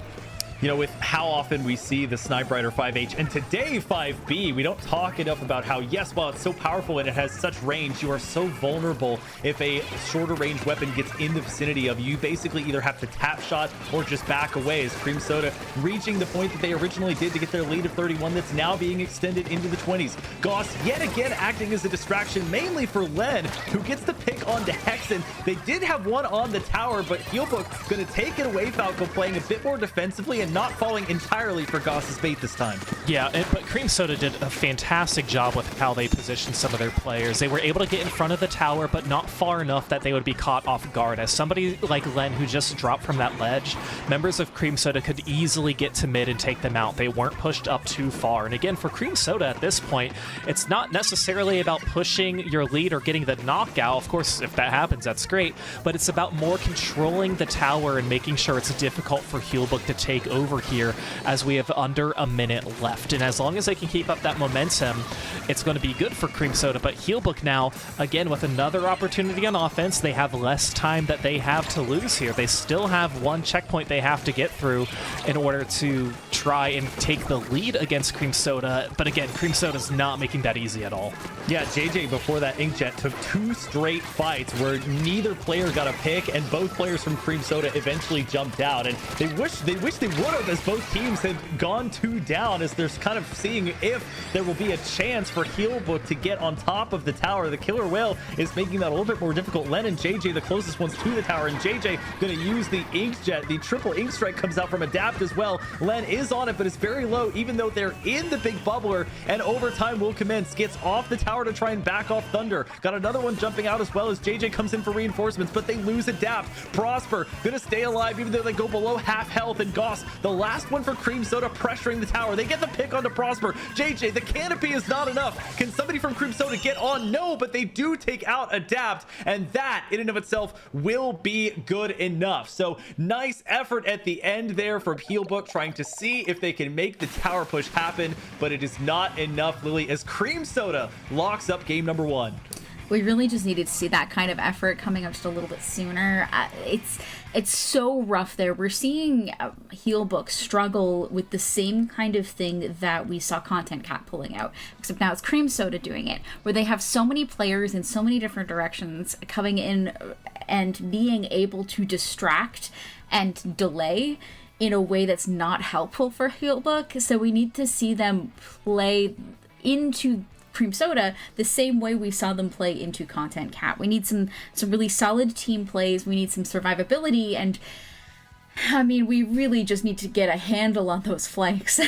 Speaker 1: With how often we see the Snipe Rider 5H, and today 5B, we don't talk enough about how, yes, while it's so powerful and it has such range, you are so vulnerable if a shorter range weapon gets in the vicinity of you. You basically either have to tap shot or just back away, as Cream Soda reaching the point that they originally did to get their lead of 31 that's now being extended into the 20s. Goss yet again acting as a distraction, mainly for Len, who gets the pick onto Hexen. They did have one on the tower, but Healbook going to take it away, Falco, playing a bit more defensively and not falling entirely for Goss's bait this time.
Speaker 2: Yeah, but Cream Soda did a fantastic job with how they positioned some of their players. They were able to get in front of the tower, but not far enough that they would be caught off guard. As somebody like Len, who just dropped from that ledge, members of Cream Soda could easily get to mid and take them out. They weren't pushed up too far. And again, for Cream Soda at this point, it's not necessarily about pushing your lead or getting the knockout. Of course, if that happens, that's great. But it's about more controlling the tower and making sure it's difficult for Healbook to take over here as we have under a minute left. And as long as they can keep up that momentum, it's going to be good for Cream Soda. But Healbook now, again, with another opportunity on offense, they have less time that they have to lose here. They still have one checkpoint they have to get through in order to try and take the lead against Cream Soda. But again, Cream Soda's not making that easy at all.
Speaker 1: Yeah, JJ before that Inkjet took 2 straight fights where neither player got a pick, and both players from Cream Soda eventually jumped out. And they wish they would have, as both teams had gone 2 down, as they're kind of seeing if there will be a chance for Healbook to get on top of the tower. The Killer Whale is making that a little bit more difficult. Len and JJ, the closest ones to the tower, and JJ going to use the Inkjet. The triple Ink Strike comes out from Adapt as well. Len is on it, but it's very low, even though they're in the big bubbler, and overtime will commence. Gets off the tower to try and back off Thunder. Got another one jumping out as well as JJ comes in for reinforcements, but they lose Adapt. Prosper gonna stay alive even though they go below half health, and Goss, the last one for Cream Soda, pressuring the tower. They get the pick onto Prosper. JJ, the canopy is not enough. Can somebody from Cream Soda get on? No, but they do take out Adapt, and that in and of itself will be good enough. So nice effort at the end there from Healbook, trying to see if they can make the tower push happen, but it is not enough, Lily, as Cream Soda locks up game number 1.
Speaker 3: We really just needed to see that kind of effort coming up just a little bit sooner. It's so rough there. We're seeing Healbook struggle with the same kind of thing that we saw Content Cat pulling out, except now it's Cream Soda doing it, where they have so many players in so many different directions coming in and being able to distract and delay in a way that's not helpful for Healbook. So we need to see them play into Cream Soda the same way we saw them play into Content Cat. We need some really solid team plays. We need some survivability, and I mean, we really just need to get a handle on those flanks.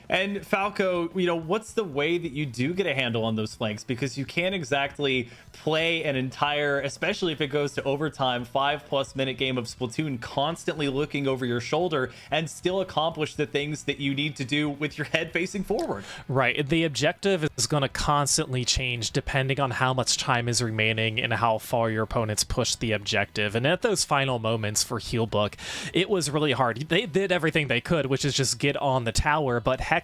Speaker 1: And Falco, you know, what's the way that you do get a handle on those flanks? Because you can't exactly play an entire, especially if it goes to overtime, 5+ minute game of Splatoon constantly looking over your shoulder and still accomplish the things that you need to do with your head facing forward.
Speaker 2: Right. The objective is going to constantly change depending on how much time is remaining and how far your opponents push the objective. And at those final moments for Healbook, it was really hard. They did everything they could, which is just get on the tower, but Hexen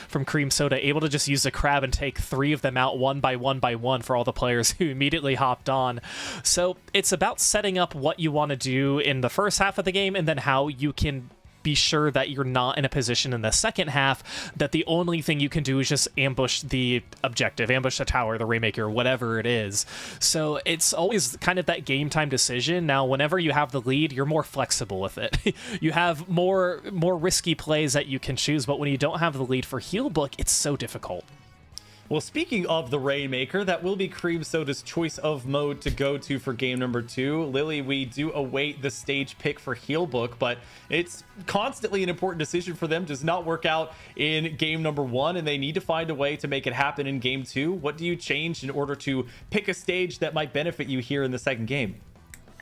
Speaker 2: from Cream Soda able to just use the crab and take 3 of them out one by one for all the players who immediately hopped on. So it's about setting up what you want to do in the first half of the game, and then how you can be sure that you're not in a position in the second half that the only thing you can do is just ambush the objective, ambush the tower, the Rainmaker, whatever it is. So it's always kind of that game time decision. Now, whenever you have the lead, you're more flexible with it. You have more risky plays that you can choose, but when you don't have the lead for Healbook, it's so difficult.
Speaker 1: Well, speaking of the Rainmaker, that will be Cream Soda's choice of mode to go to for game number 2. Lily, we do await the stage pick for Healbook, but it's constantly an important decision for them. Does not work out in game number 1, and they need to find a way to make it happen in game 2. What do you change in order to pick a stage that might benefit you here in the second game?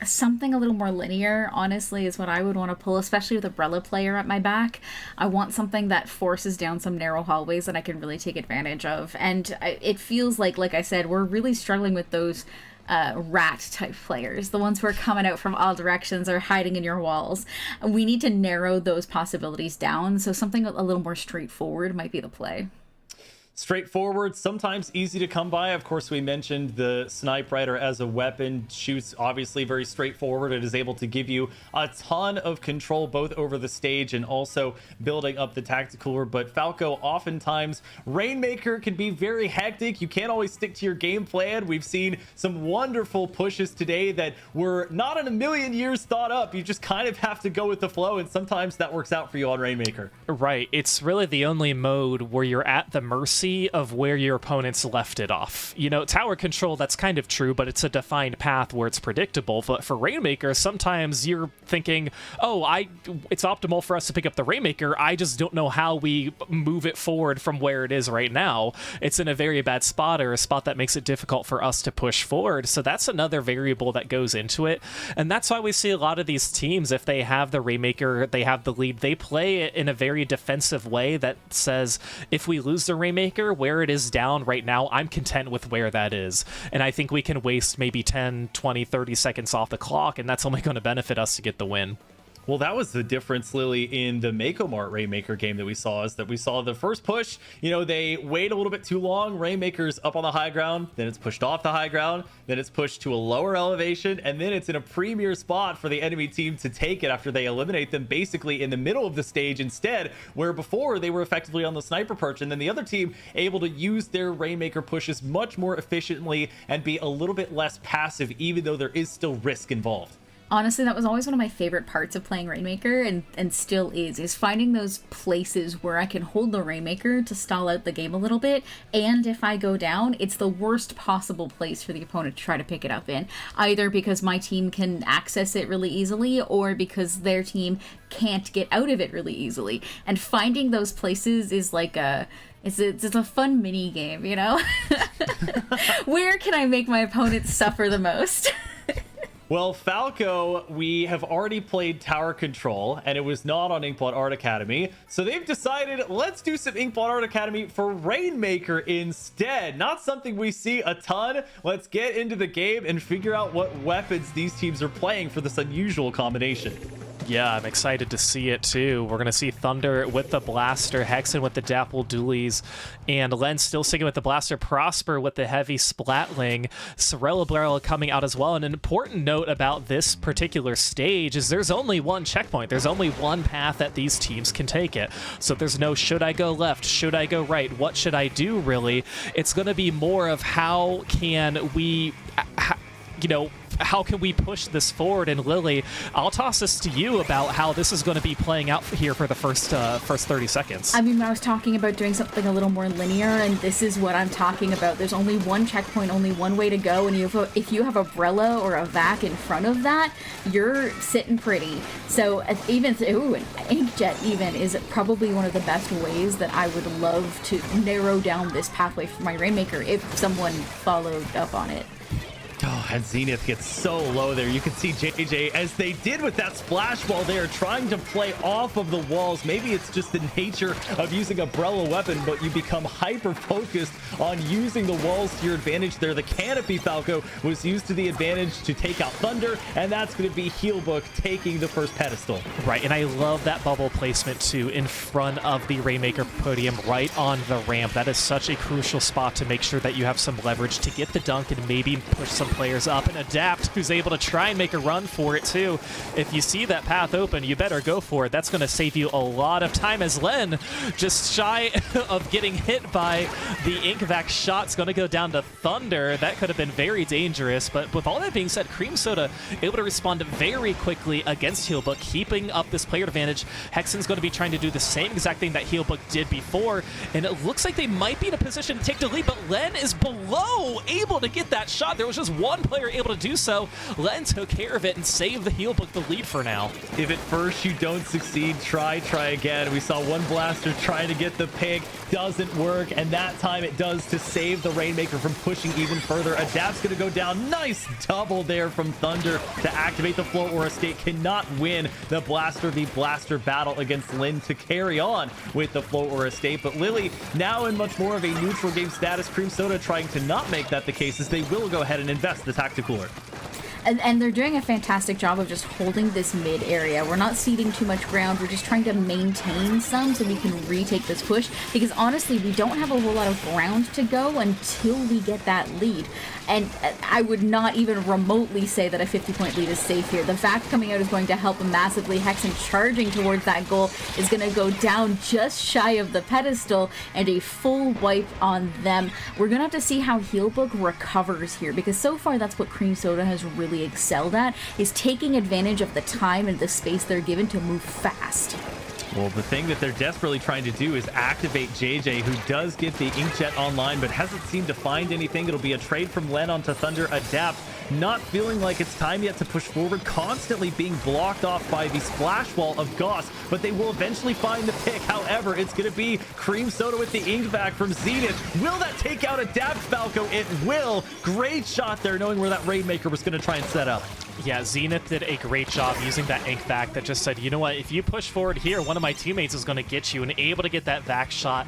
Speaker 3: Something a little more linear, honestly, is what I would want to pull, especially with a Umbrella player at my back. I want something that forces down some narrow hallways that I can really take advantage of. And it feels like I said, we're really struggling with those rat type players, the ones who are coming out from all directions or hiding in your walls. We need to narrow those possibilities down, so something a little more straightforward might be the play.
Speaker 1: Straightforward, sometimes easy to come by. Of course, we mentioned the Snipe Rider as a weapon. Shoots obviously very straightforward. It is able to give you a ton of control both over the stage and also building up the tactical. But Falco, oftentimes Rainmaker can be very hectic. You can't always stick to your game plan. We've seen some wonderful pushes today that were not in a million years thought up. You just kind of have to go with the flow, and sometimes that works out for you on Rainmaker.
Speaker 2: Right. It's really the only mode where you're at the mercy of where your opponents left it off. You know, tower control, that's kind of true, but it's a defined path where it's predictable. But for Rainmaker, sometimes you're thinking, oh, it's optimal for us to pick up the Rainmaker. I just don't know how we move it forward from where it is right now. It's in a very bad spot, or a spot that makes it difficult for us to push forward. So that's another variable that goes into it. And that's why we see a lot of these teams, if they have the Rainmaker, they have the lead, they play it in a very defensive way that says, if we lose the Rainmaker, where it is down right now, I'm content with where that is. And I think we can waste maybe 10, 20, 30 seconds off the clock, and that's only going to benefit us to get the win.
Speaker 1: Well, that was the difference, Lily, in the Mako Mart Rainmaker game that we saw, is that we saw the first push, you know, they wait a little bit too long. Rainmaker's up on the high ground, then it's pushed off the high ground, then it's pushed to a lower elevation, and then it's in a premier spot for the enemy team to take it after they eliminate them basically in the middle of the stage instead, where before they were effectively on the sniper perch, and then the other team able to use their Rainmaker pushes much more efficiently and be a little bit less passive, even though there is still risk involved.
Speaker 3: Honestly, that was always one of my favorite parts of playing Rainmaker, and still is finding those places where I can hold the Rainmaker to stall out the game a little bit, and if I go down, it's the worst possible place for the opponent to try to pick it up in, either because my team can access it really easily, or because their team can't get out of it really easily. And finding those places is like it's a fun mini game, you know? Where can I make my opponents suffer the most?
Speaker 1: Well, Falco, we have already played Tower Control, and it was not on Inkblot Art Academy. So they've decided, let's do some Inkblot Art Academy for Rainmaker instead. Not something we see a ton. Let's get into the game and figure out what weapons these teams are playing for this unusual combination.
Speaker 2: Yeah, I'm excited to see it too. We're going to see Thunder with the Blaster, Hexen with the Dapple Dualies, and Len still sticking with the Blaster, Prosper with the Heavy Splatling, Sorella Barrel coming out as well. And an important note about this particular stage is there's only one checkpoint. There's only one path that these teams can take it. So there's no should I go left, should I go right, what should I do really? It's going to be more of how can we, how can we push this forward? And Lily, I'll toss this to you about how this is going to be playing out here for the first 30 seconds.
Speaker 3: I mean, I was talking about doing something a little more linear, and this is what I'm talking about. There's only one checkpoint, only one way to go, and if you have a Brella or a Vac in front of that, you're sitting pretty. So even, an Inkjet even is probably one of the best ways that I would love to narrow down this pathway for my Rainmaker if someone followed up on it.
Speaker 1: Oh, and Zenith gets so low there. You can see JJ, as they did with that splash wall, they are trying to play off of the walls. Maybe it's just the nature of using a Brella weapon, but you become hyper-focused on using the walls to your advantage there. The Canopy Falco was used to the advantage to take out Thunder, and that's going to be Healbook taking the first pedestal.
Speaker 2: Right, and I love that bubble placement, too, in front of the Rainmaker podium, right on the ramp. That is such a crucial spot to make sure that you have some leverage to get the dunk and maybe push some players up, and Adapt, who's able to try and make a run for it too. If you see that path open, you better go for it. That's going to save you a lot of time, as Len, just shy of getting hit by the Inkvac shot's going to go down to Thunder. That could have been very dangerous, but with all that being said, Cream Soda able to respond very quickly against Healbook, keeping up this player advantage. Hexen's going to be trying to do the same exact thing that Healbook did before, and it looks like they might be in a position to take the lead, but Len is below, able to get that shot. There was just one player able to do so. Len took care of it and saved the Healbook the lead for now.
Speaker 1: If at first you don't succeed, try again. We saw one Blaster trying to get the pick, doesn't work, and that time it does to save the Rainmaker from pushing even further. Adapt's going to go down. Nice double there from Thunder to activate the Float or Estate. Cannot win the Blaster v Blaster battle against Lin to carry on with the Float or Estate, but Lily now in much more of a neutral game status. Cream Soda trying to not make that the case, as they will go ahead and invest the Tacticooler.
Speaker 3: And they're doing a fantastic job of just holding this mid area. We're not ceding too much ground. We're just trying to maintain some so we can retake this push. Because honestly, we don't have a whole lot of ground to go until we get that lead. And I would not even remotely say that a 50-point lead is safe here. The Vac coming out is going to help massively. Hexen charging towards that goal is going to go down just shy of the pedestal, and a full wipe on them. We're going to have to see how Healbook recovers here, because so far that's what Cream Soda has really excelled at, is taking advantage of the time and the space they're given to move fast.
Speaker 1: Well, the thing that they're desperately trying to do is activate JJ, who does get the Inkjet online, but hasn't seemed to find anything. It'll be a trade from Len onto Thunder. Adapt, not feeling like it's time yet to push forward, constantly being blocked off by the splash wall of Goss, but they will eventually find the pick. However, it's going to be Cream Soda with the Inkvac from Zenith. Will that take out Adapt Falco? It will. Great shot there, knowing where that Rainmaker was going to try and set up.
Speaker 2: Yeah, Zenith did a great job using that ink vac that just said, you know what, if you push forward here, one of my teammates is going to get you, and able to get that vac shot.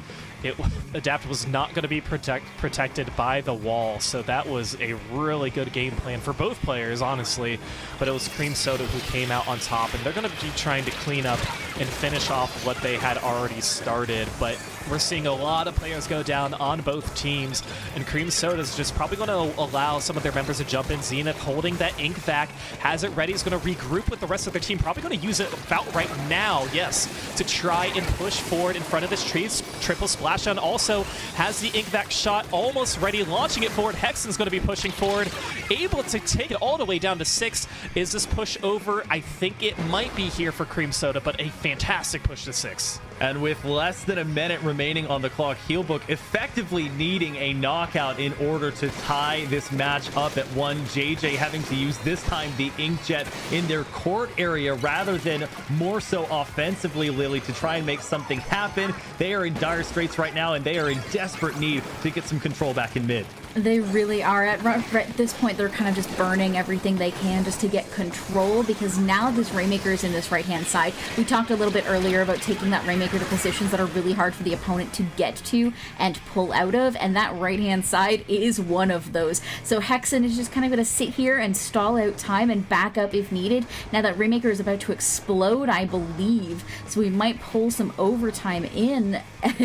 Speaker 2: Adapt was not going to be protected by the wall, so that was a really good game plan for both players, honestly. But it was Cream Soda who came out on top, and they're going to be trying to clean up and finish off what they had already started. But we're seeing a lot of players go down on both teams, and Cream Soda is just probably going to allow some of their members to jump in. Zenith holding that ink vac, has it ready, is going to regroup with the rest of their team, probably going to use it about right now, yes, to try and push forward in front of this tree. Triple splashdown also has the ink vac shot almost ready, launching it forward. Hexen's going to be pushing forward, able to take it all the way down to 6. Is this push over? I think it might be here for Cream Soda, but a fantastic push to 6.
Speaker 1: And with less than a minute remaining on the clock, Healbook effectively needing a knockout in order to tie this match up at 1. JJ having to use this time the Inkjet in their court area rather than more so offensively, Lily, to try and make something happen. They are in dire straits right now, and they are in desperate need to get some control back in mid.
Speaker 3: They really are. At this point, they're kind of just burning everything they can just to get control, because now this Rainmaker is in this right-hand side. We talked a little bit earlier about taking that Rainmaker to positions that are really hard for the opponent to get to and pull out of, and that right-hand side is one of those. So Hexen is just kind of going to sit here and stall out time and back up if needed. Now that Rainmaker is about to explode, I believe, so we might pull some overtime in,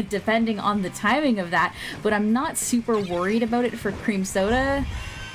Speaker 3: depending on the timing of that, but I'm not super worried about it for Cream Soda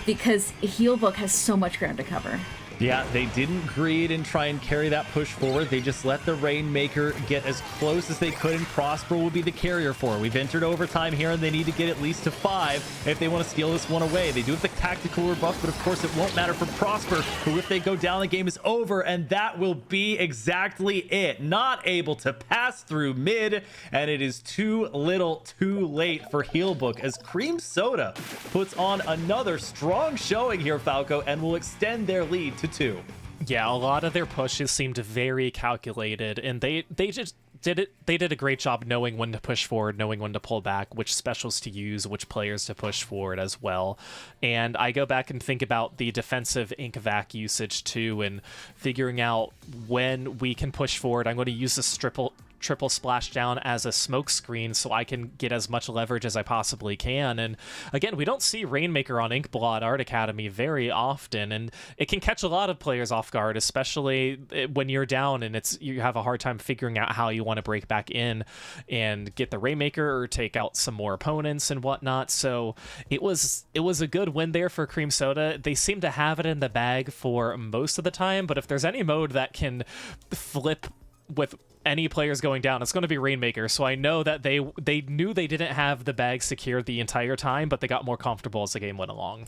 Speaker 3: because Healbook has so much ground to cover.
Speaker 1: Yeah, they didn't greed and try and carry that push forward. They just let the Rainmaker get as close as they could, and Prosper will be the carrier for it. We've entered overtime here, and they need to get at least to 5 if they want to steal this one away. They do have the tactical rebuff, but of course it won't matter for Prosper, who, if they go down, the game is over, and that will be exactly it. Not able to pass through mid, and it is too little too late for Healbook as Cream Soda puts on another strong showing here, Falco, and will extend their lead to 2.
Speaker 2: Yeah, a lot of their pushes seemed very calculated, and they just did it. They did a great job knowing when to push forward, knowing when to pull back, which specials to use, which players to push forward as well. And I go back and think about the defensive ink vac usage too, and figuring out when we can push forward. I'm going to use this triple splashdown as a smoke screen so I can get as much leverage as I possibly can. And again, we don't see Rainmaker on Inkblot Art Academy very often, and it can catch a lot of players off guard, especially when you're down and you have a hard time figuring out how you want to break back in and get the Rainmaker or take out some more opponents and whatnot. So it was a good win there for Cream Soda. They seem to have it in the bag for most of the time, but if there's any mode that can flip with any players going down, it's going to be Rainmaker. So I know that they knew they didn't have the bag secured the entire time, but they got more comfortable as the game went along.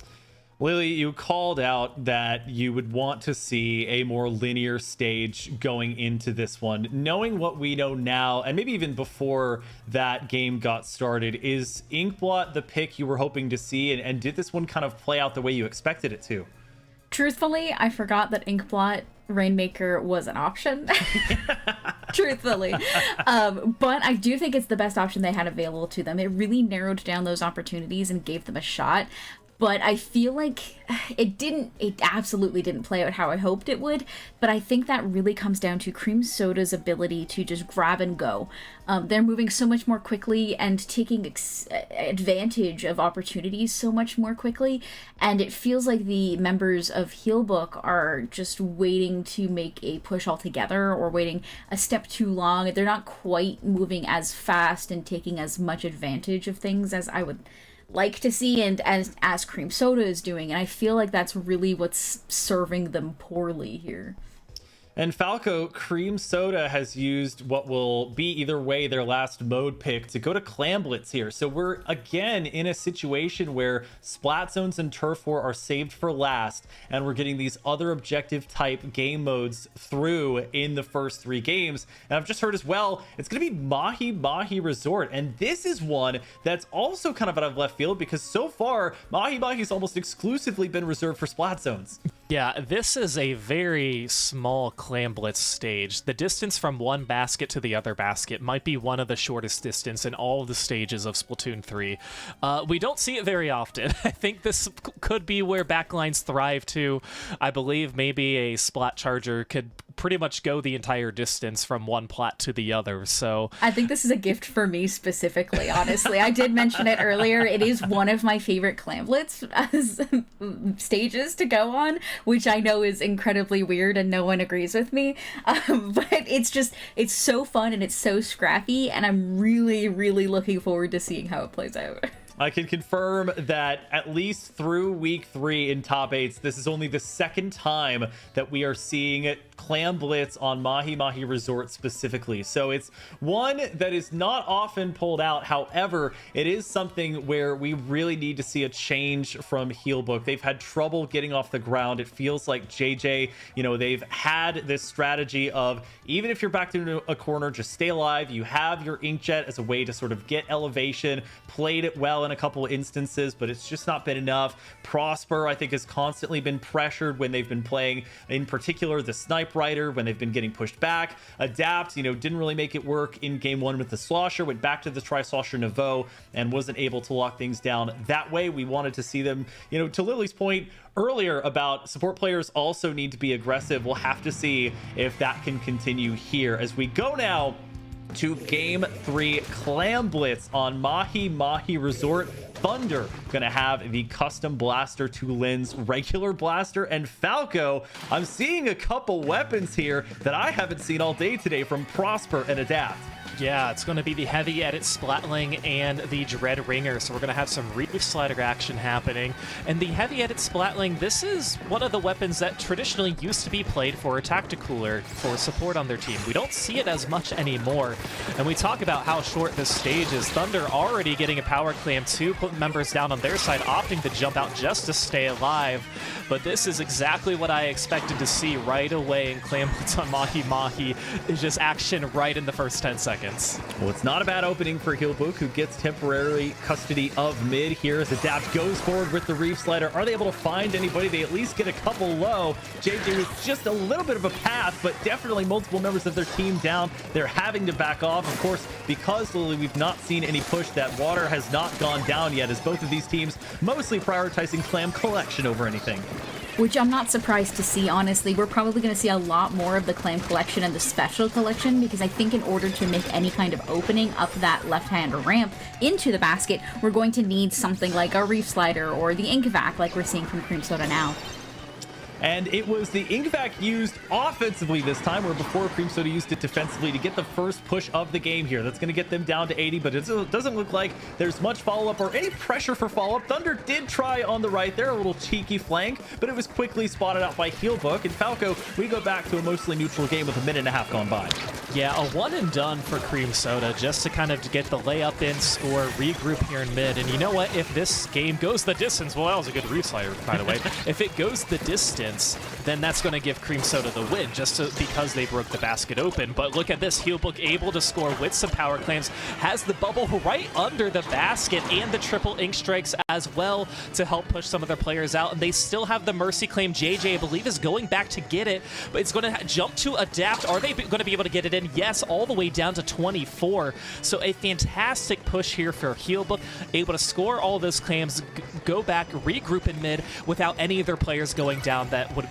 Speaker 1: Lily, you called out that you would want to see a more linear stage going into this one. Knowing what we know now, and maybe even before that game got started, is Inkblot the pick you were hoping to see, and did this one kind of play out the way you expected it to?
Speaker 3: Truthfully, I forgot that Inkblot Rainmaker was an option. Truthfully. But I do think it's the best option they had available to them. It really narrowed down those opportunities and gave them a shot. But I feel like it absolutely didn't play out how I hoped it would. But I think that really comes down to Cream Soda's ability to just grab and go. They're moving so much more quickly and taking advantage of opportunities so much more quickly. And it feels like the members of Healbook are just waiting to make a push altogether, or waiting a step too long. They're not quite moving as fast and taking as much advantage of things as I would like to see, and as Cream Soda is doing, and I feel like that's really what's serving them poorly here.
Speaker 1: And Falco, Cream Soda has used what will be either way their last mode pick to go to Clamblitz here. So we're again in a situation where Splat Zones and Turf War are saved for last, and we're getting these other objective type game modes through in the first 3 games. And I've just heard as well, it's going to be Mahi Mahi Resort. And this is one that's also kind of out of left field, because so far, Mahi Mahi's almost exclusively been reserved for Splat Zones.
Speaker 2: Yeah, this is a very small Clam Blitz stage. The distance from one basket to the other basket might be one of the shortest distance in all of the stages of Splatoon 3. We don't see it very often. I think this could be where backlines thrive too. I believe maybe a Splat Charger could pretty much go the entire distance from one plat to the other, so...
Speaker 3: I think this is a gift for me specifically, honestly. I did mention it earlier. It is one of my favorite Clam Blitz as stages to go on, which I know is incredibly weird and no one agrees with me. But it's so fun and it's so scrappy, and I'm really, really looking forward to seeing how it plays out.
Speaker 1: I can confirm that at least through week 3 in top 8s, this is only the second time that we are seeing Clam Blitz on Mahi Mahi Resort specifically. So it's one that is not often pulled out. However, it is something where we really need to see a change from Healbook. They've had trouble getting off the ground. It feels like JJ, they've had this strategy of, even if you're backed into a corner, just stay alive. You have your Inkjet as a way to sort of get elevation, played it well in a couple of instances, but it's just not been enough. Prosper, I think, has constantly been pressured when they've been playing, in particular, the Snipe Rider, when they've been getting pushed back. Adapt, didn't really make it work in game 1 with the Slosher, went back to the Tri-Slosher Nouveau and wasn't able to lock things down that way. We wanted to see them, to Lily's point earlier about support players also need to be aggressive. We'll have to see if that can continue here as we go now to game 3, Clam Blitz on Mahi Mahi Resort. Thunder gonna have the custom blaster to Lynn's regular blaster, and Falco, I'm seeing a couple weapons here that I haven't seen all day today from Prosper and Adapt.
Speaker 2: Yeah, it's going to be the Heavy Edit Splatling and the Dread Ringer, so we're going to have some Reef Slider action happening. And the Heavy Edit Splatling, this is one of the weapons that traditionally used to be played for a Tacticooler for support on their team. We don't see it as much anymore. And we talk about how short this stage is. Thunder already getting a Power Clam too, putting members down on their side, opting to jump out just to stay alive. But this is exactly what I expected to see right away in Clam Blitz on Mahi Mahi. Is just action right in the first 10 seconds.
Speaker 1: Well, it's not a bad opening for Healbook, who gets temporarily custody of mid here as Adapt goes forward with the Reef Slider. Are they able to find anybody? They at least get a couple low. JJ was just a little bit of a path, but definitely multiple members of their team down. They're having to back off. Of course, because Lily, we've not seen any push. That water has not gone down yet, as both of these teams mostly prioritizing Clam Collection over anything.
Speaker 3: Which I'm not surprised to see, honestly. We're probably going to see a lot more of the Clam Collection and the Special Collection, because I think in order to make any kind of opening up that left-hand ramp into the basket, we're going to need something like a Reef Slider or the Ink Vac like we're seeing from Cream Soda now.
Speaker 1: And it was the Ink Vac used offensively this time, where before Cream Soda used it defensively to get the first push of the game here. That's going to get them down to 80, but it doesn't look like there's much follow-up or any pressure for follow-up. Thunder did try on the right there, a little cheeky flank, but it was quickly spotted out by Healbook. And Falco, we go back to a mostly neutral game with a minute and a half gone by.
Speaker 2: Yeah, a one and done for Cream Soda, just to kind of get the layup in, score, regroup here in mid. And you know what? If this game goes the distance, well, that was a good Reef Slider, by the way. If it goes the distance, then that's going to give Cream Soda the win, because they broke the basket open. But look at this, Healbook able to score with some Power Clams, has the bubble right under the basket and the triple Ink Strikes as well to help push some of their players out. And they still have the Mercy Claim. JJ, I believe, is going back to get it, but it's going to jump to Adapt. Are they going to be able to get it in? Yes, all the way down to 24. So a fantastic push here for Healbook, able to score all those clams, go back, regroup in mid without any of their players going down that would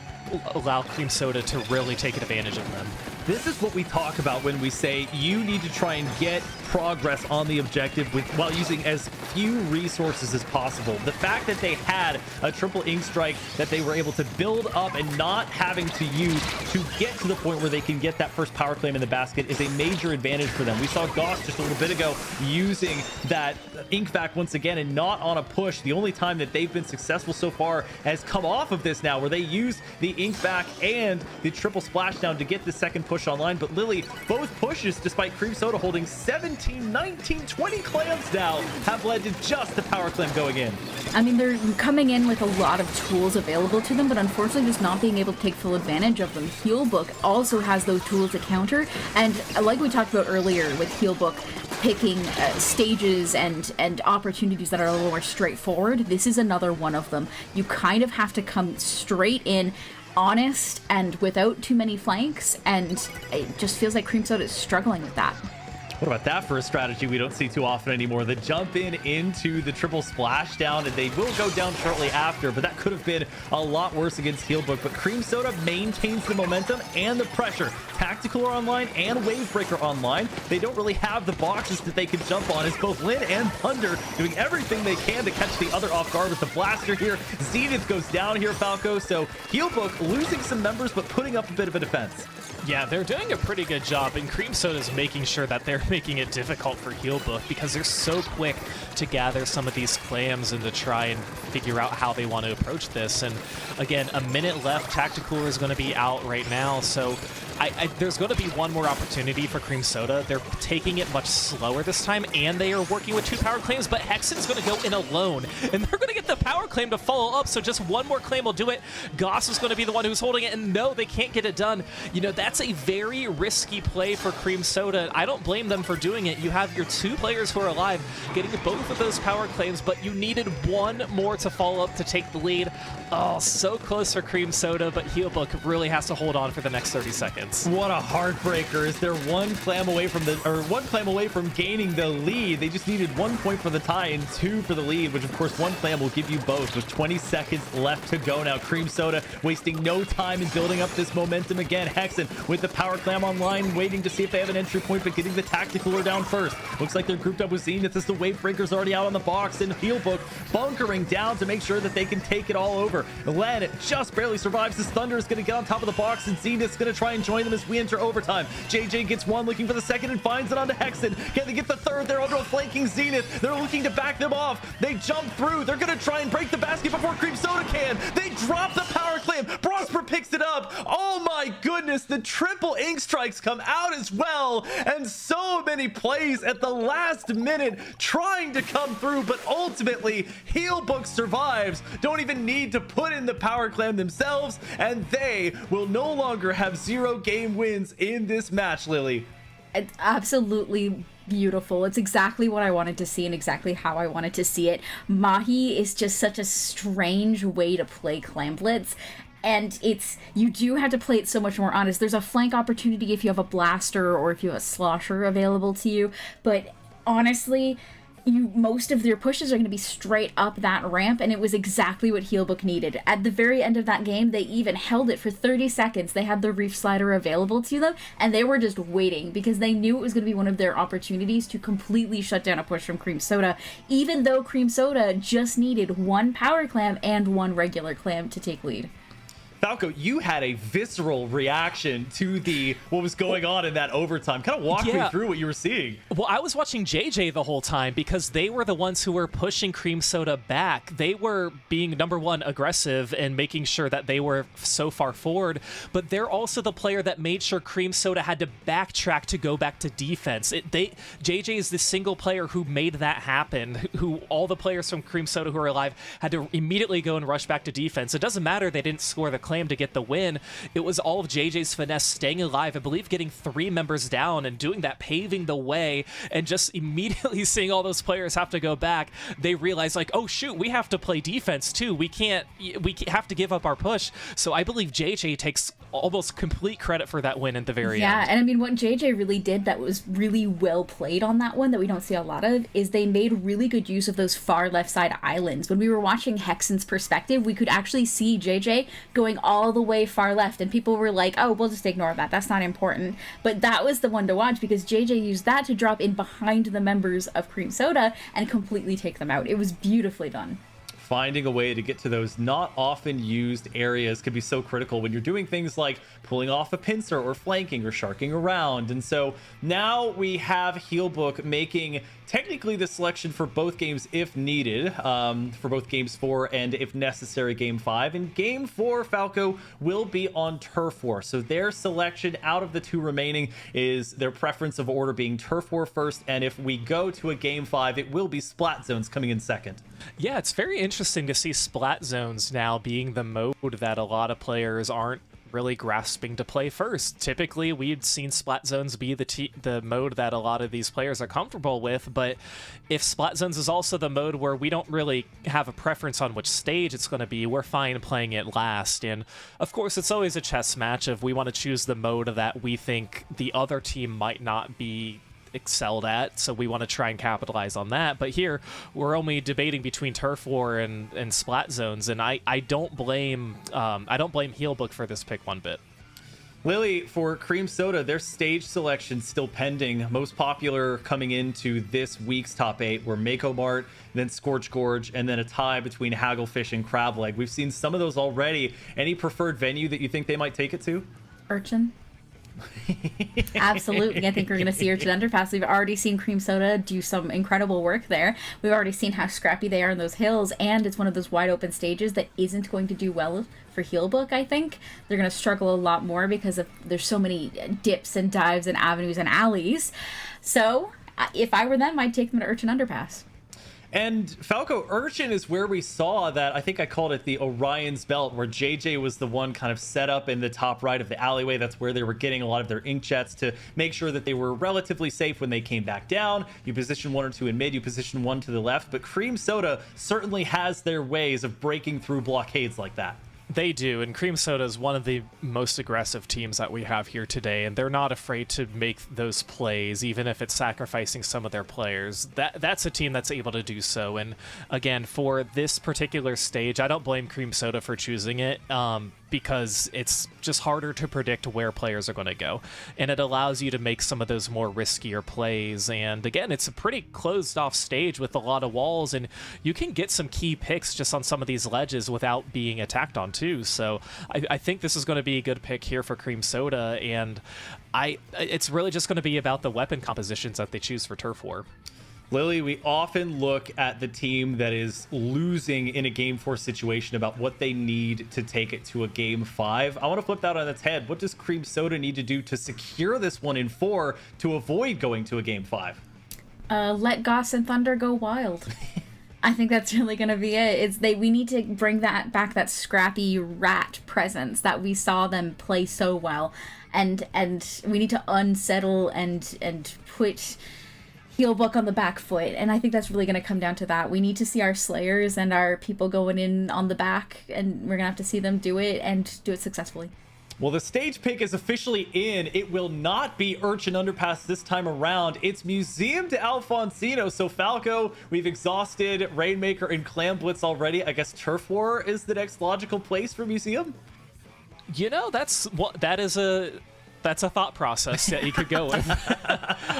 Speaker 2: allow Cream Soda to really take advantage of them.
Speaker 1: This is what we talk about when we say you need to try and get progress on the objective while using as few resources as possible. The fact that they had a triple Ink Strike that they were able to build up and not having to use to get to the point where they can get that first Power Claim in the basket is a major advantage for them. We saw Goss just a little bit ago using that Ink Vac once again and not on a push. The only time that they've been successful so far has come off of this now, where they used the Ink Vac and the triple splashdown to get the second push online. But Lily, both pushes, despite Cream Soda holding 17, 19, 20 clams now, have led to just the Power Clam going in.
Speaker 3: I mean, they're coming in with a lot of tools available to them, but unfortunately just not being able to take full advantage of them. Healbook also has those tools to counter, and like we talked about earlier with Healbook, picking stages and opportunities that are a little more straightforward, this is another one of them. You kind of have to come straight in, honest, and without too many flanks, and it just feels like Cream Soda is struggling with that.
Speaker 1: What about that for a strategy we don't see too often anymore? The jump in into the triple splashdown, and they will go down shortly after, but that could have been a lot worse against Healbook. But Cream Soda maintains the momentum and the pressure. Tactical are online and Wavebreaker online. They don't really have the boxes that they can jump on, as both Lin and Thunder doing everything they can to catch the other off guard with the blaster here. Zenith goes down here, Falco. So Healbook losing some members, but putting up a bit of a defense.
Speaker 2: Yeah, they're doing a pretty good job, and Cream Soda's making sure that they're making it difficult for Healbook because they're so quick to gather some of these clams and to try and figure out how they want to approach this. And again, a minute left. Tactical is going to be out right now, so there's going to be one more opportunity for Cream Soda. They're taking it much slower this time, and they are working with 2 power claims, but Hexen's going to go in alone, and they're going to get the power claim to follow up, so just one more claim will do it. Goss is going to be the one who's holding it, and no, they can't get it done. You know, that's a very risky play for Cream Soda. I don't blame them for doing it. You have your 2 players who are alive, getting both of those power claims, but you needed one more to follow up to take the lead. Oh, so close for Cream Soda, but Healbook really has to hold on for the next 30 seconds.
Speaker 1: What a heartbreaker. Is there one clam away from gaining the lead? They just needed 1 point for the tie and 2 for the lead, which of course 1 clam will give you both with 20 seconds left to go now. Cream Soda wasting no time in building up this momentum again. Hexen with the power clam online, waiting to see if they have an entry point, but getting the tacticaler down first. Looks like they're grouped up with Zenith as the Wavebreaker's already out on the box, and Healbook bunkering down to make sure that they can take it all over. Len just barely survives. This Thunder is going to get on top of the box, and Zenith's going to try and join them as we enter overtime. JJ gets one, looking for the second, and finds it onto Hexen. Can they get the third? They're under a flanking Zenith. They're looking to back them off. They jump through. They're going to try and break the basket before Cream Soda can. They drop the power clam. Prosper picks it up. Oh my goodness, the triple ink strikes come out as well, and so many plays at the last minute trying to come through, but ultimately Healbook survives. Don't even need to put in the power clam themselves, and they will no longer have 0 game wins in this match, Lily.
Speaker 3: It's absolutely beautiful. It's exactly what I wanted to see and exactly how I wanted to see it. Mahi is just such a strange way to play Clam Blitz. And you do have to play it so much more honest. There's a flank opportunity if you have a blaster or if you have a slosher available to you. But honestly, most of their pushes are going to be straight up that ramp, and it was exactly what Healbook needed. At the very end of that game, they even held it for 30 seconds. They had the Reef Slider available to them, and they were just waiting because they knew it was going to be one of their opportunities to completely shut down a push from Cream Soda, even though Cream Soda just needed 1 power clam and 1 regular clam to take lead.
Speaker 1: Falco, you had a visceral reaction to what was going on in that overtime. Kind of walk me through what you were seeing.
Speaker 2: Well, I was watching JJ the whole time because they were the ones who were pushing Cream Soda back. They were being, number one, aggressive and making sure that they were so far forward, but they're also the player that made sure Cream Soda had to backtrack to go back to defense. JJ is the single player who made that happen, who all the players from Cream Soda who are alive had to immediately go and rush back to defense. It doesn't matter they didn't score the claim to get the win. It was all of JJ's finesse staying alive, I believe getting 3 members down and doing that, paving the way, and just immediately seeing all those players have to go back. They realize, like, oh shoot, we have to play defense too. We have to give up our push. So I believe JJ takes almost complete credit for that win at the very end.
Speaker 3: Yeah, and I mean, what JJ really did that was really well played on that one that we don't see a lot of is they made really good use of those far left side islands. When we were watching Hexen's perspective, we could actually see JJ going all the way far left, and people were like, oh, we'll just ignore that, that's not important. But that was the one to watch because JJ used that to drop in behind the members of Cream Soda and completely take them out. It was beautifully done.
Speaker 1: Finding a way to get to those not often used areas could be so critical when you're doing things like pulling off a pincer or flanking or sharking around. And so now we have Healbook making technically the selection for both games if needed, for both games 4 and if necessary game 5. And game 4, Falco, will be on turf war. So their selection out of the 2 remaining is their preference of order being turf war first, and if we go to a game 5, it will be splat zones coming in second.
Speaker 2: Yeah, it's very interesting to see splat zones now being the mode that a lot of players aren't really grasping to play first. Typically, we'd seen Splat Zones be the mode that a lot of these players are comfortable with, but if Splat Zones is also the mode where we don't really have a preference on which stage it's going to be, we're fine playing it last. And of course, it's always a chess match if we want to choose the mode that we think the other team might not be excelled at, so we want to try and capitalize on that. But here we're only debating between Turf War and Splat Zones, and I don't blame Healbook for this pick one bit.
Speaker 1: Lily, for Cream Soda, their stage selection still pending. Most popular coming into this week's top 8 were Mako Mart, then Scorch Gorge, and then a tie between Hagglefish and Crab Leg. We've seen some of those already. Any preferred venue that you think they might take it to?
Speaker 3: Urchin. Absolutely. I think we're going to see Urchin Underpass. We've already seen Cream Soda do some incredible work there. We've already seen how scrappy they are in those hills, and it's one of those wide open stages that isn't going to do well for Healbook. I think they're going to struggle a lot more because there's so many dips and dives and avenues and alleys. So if I were them, I'd take them to Urchin Underpass.
Speaker 1: And Falco, Urchin is where we saw that, I think I called it the Orion's Belt, where JJ was the one kind of set up in the top right of the alleyway. That's where they were getting a lot of their inkjets to make sure that they were relatively safe when they came back down. You position 1 or 2 in mid, you position 1 to the left, but Cream Soda certainly has their ways of breaking through blockades like that.
Speaker 2: They do, and Cream Soda is one of the most aggressive teams that we have here today, and they're not afraid to make those plays, even if it's sacrificing some of their players. That's a team that's able to do so, and again, for this particular stage, I don't blame Cream Soda for choosing it, because it's just harder to predict where players are going to go, and it allows you to make some of those more riskier plays. And again, it's a pretty closed off stage with a lot of walls, and you can get some key picks just on some of these ledges without being attacked on too. So I think this is going to be a good pick here for Cream Soda, and it's really just going to be about the weapon compositions that they choose for Turf War.
Speaker 1: Lily, we often look at the team that is losing in a Game 4 situation about what they need to take it to a Game 5. I want to flip that on its head. What does Cream Soda need to do to secure this one in 4 to avoid going to a Game 5?
Speaker 3: Let Goss and Thunder go wild. I think that's really going to be it. We need to bring back that scrappy rat presence that we saw them play so well. And we need to unsettle and put Healbook on the back foot, and I think that's really going to come down to that. We need to see our Slayers and our people going in on the back, and we're going to have to see them do it and do it successfully.
Speaker 1: Well, the stage pick is officially in. It will not be Urchin Underpass this time around. It's Museum de Alfonsino. So, Falco, we've exhausted Rainmaker and Clam Blitz already. I guess Turf War is the next logical place for Museum?
Speaker 2: You know, that's a thought process that you could go with.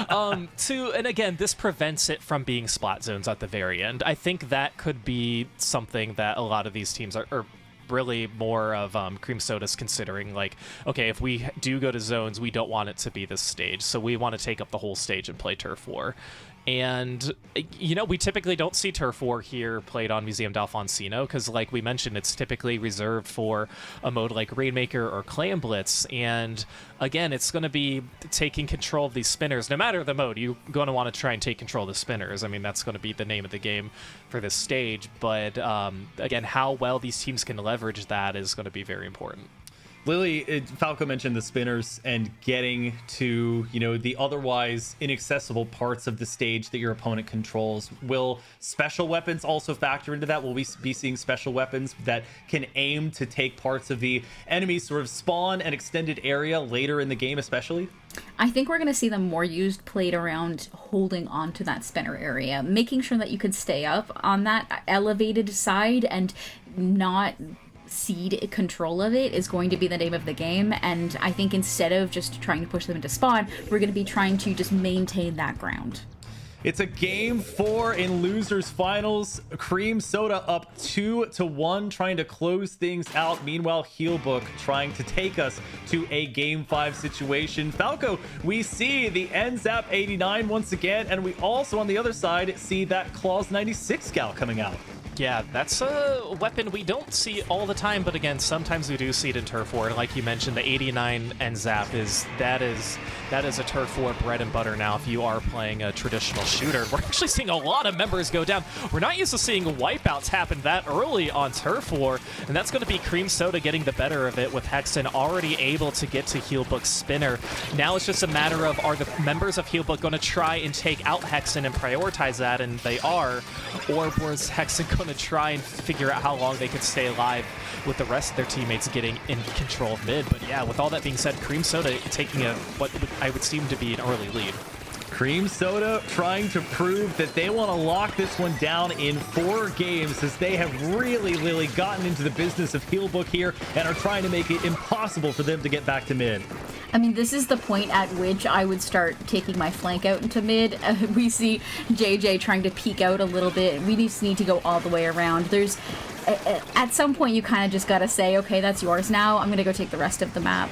Speaker 2: And again, this prevents it from being Splat Zones at the very end. I think that could be something that a lot of these teams are really more of Cream Soda's considering, like, okay, if we do go to zones, we don't want it to be this stage, so we want to take up the whole stage and play Turf War. And, you know, we typically don't see Turf War here played on Museum d'Alfonsino because, like we mentioned, it's typically reserved for a mode like Rainmaker or Clam Blitz. And, again, it's going to be taking control of these spinners. No matter the mode, you're going to want to try and take control of the spinners. I mean, that's going to be the name of the game for this stage. But, again, how well these teams can leverage that is going to be very important.
Speaker 1: Lily, Falco mentioned the spinners and getting to, you know, the otherwise inaccessible parts of the stage that your opponent controls. Will special weapons also factor into that? Will we be seeing special weapons that can aim to take parts of the enemy's sort of spawn and extended area later in the game, especially?
Speaker 3: I think we're going to see them more played around holding on to that spinner area, making sure that you could stay up on that elevated side and not cede control of it is going to be the name of the game. And I think instead of just trying to push them into spawn, we're going to be trying to just maintain that ground.
Speaker 1: It's a Game 4 in losers finals. Cream Soda up 2-1, trying to close things out. Meanwhile, Healbook trying to take us to a Game 5 situation. Falco, we see the NZAP 89 once again, and we also on the other side see that Claws 96 scout coming out.
Speaker 2: Yeah, that's a weapon we don't see all the time, but again, sometimes we do see it in Turf War. And like you mentioned, the 89 and Zap that is a Turf War bread and butter now if you are playing a traditional shooter. We're actually seeing a lot of members go down. We're not used to seeing wipeouts happen that early on Turf War, and that's going to be Cream Soda getting the better of it with Hexen already able to get to Healbook's spinner. Now it's just a matter of, are the members of Healbook going to try and take out Hexen and prioritize that, and they are, or was Hexen going to try and figure out how long they could stay alive with the rest of their teammates getting in control of mid. But yeah, with all that being said, Cream Soda taking what I would seem to be an early lead.
Speaker 1: Cream Soda trying to prove that they want to lock this one down in 4 games, as they have really gotten into the business of Healbook here and are trying to make it impossible for them to get back to mid.
Speaker 3: I mean, this is the point at which I would start taking my flank out into mid. We see JJ trying to peek out a little bit. We just need to go all the way around. There's, at some point, you kind of just got to say, okay, that's yours now. I'm going to go take the rest of the map.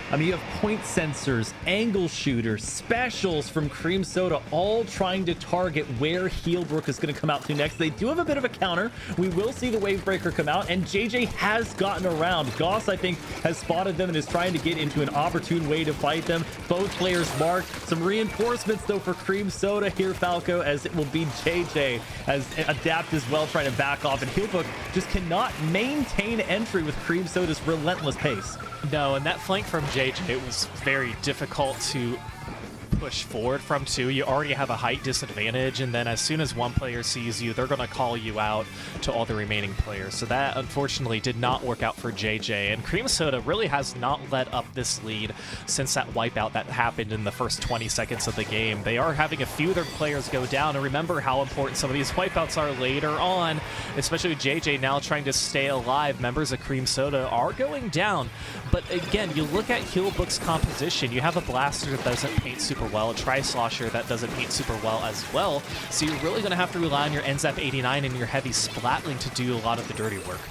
Speaker 1: I mean, you have point sensors, angle shooters, specials from Cream Soda, all trying to target where Healbrook is going to come out to next. They do have a bit of a counter. We will see the Wavebreaker come out, and JJ has gotten around. Goss, I think, has spotted them and is trying to get into an opportune way to fight them. Both players marked. Some reinforcements, though, for Cream Soda here, Falco, as it will be JJ as Adapt as well, trying to back off, and Healbrook just cannot maintain entry with Cream Soda's relentless pace.
Speaker 2: No, and that flank from JJ was very difficult to push forward from too. You already have a height disadvantage, and then as soon as one player sees you, they're going to call you out to all the remaining players. So that unfortunately did not work out for JJ, and Cream Soda really has not let up this lead since that wipeout that happened in the first 20 seconds of the game. They are having a few of their players go down, and remember how important some of these wipeouts are later on, especially with JJ now trying to stay alive. Members of Cream Soda are going down, but again, you look at Healbook's composition. You have a Blaster that doesn't paint super well, a Tri-Slosher that doesn't paint super well as well, so you're really going to have to rely on your NZAP 89 and your heavy Splatling to do a lot of the dirty work.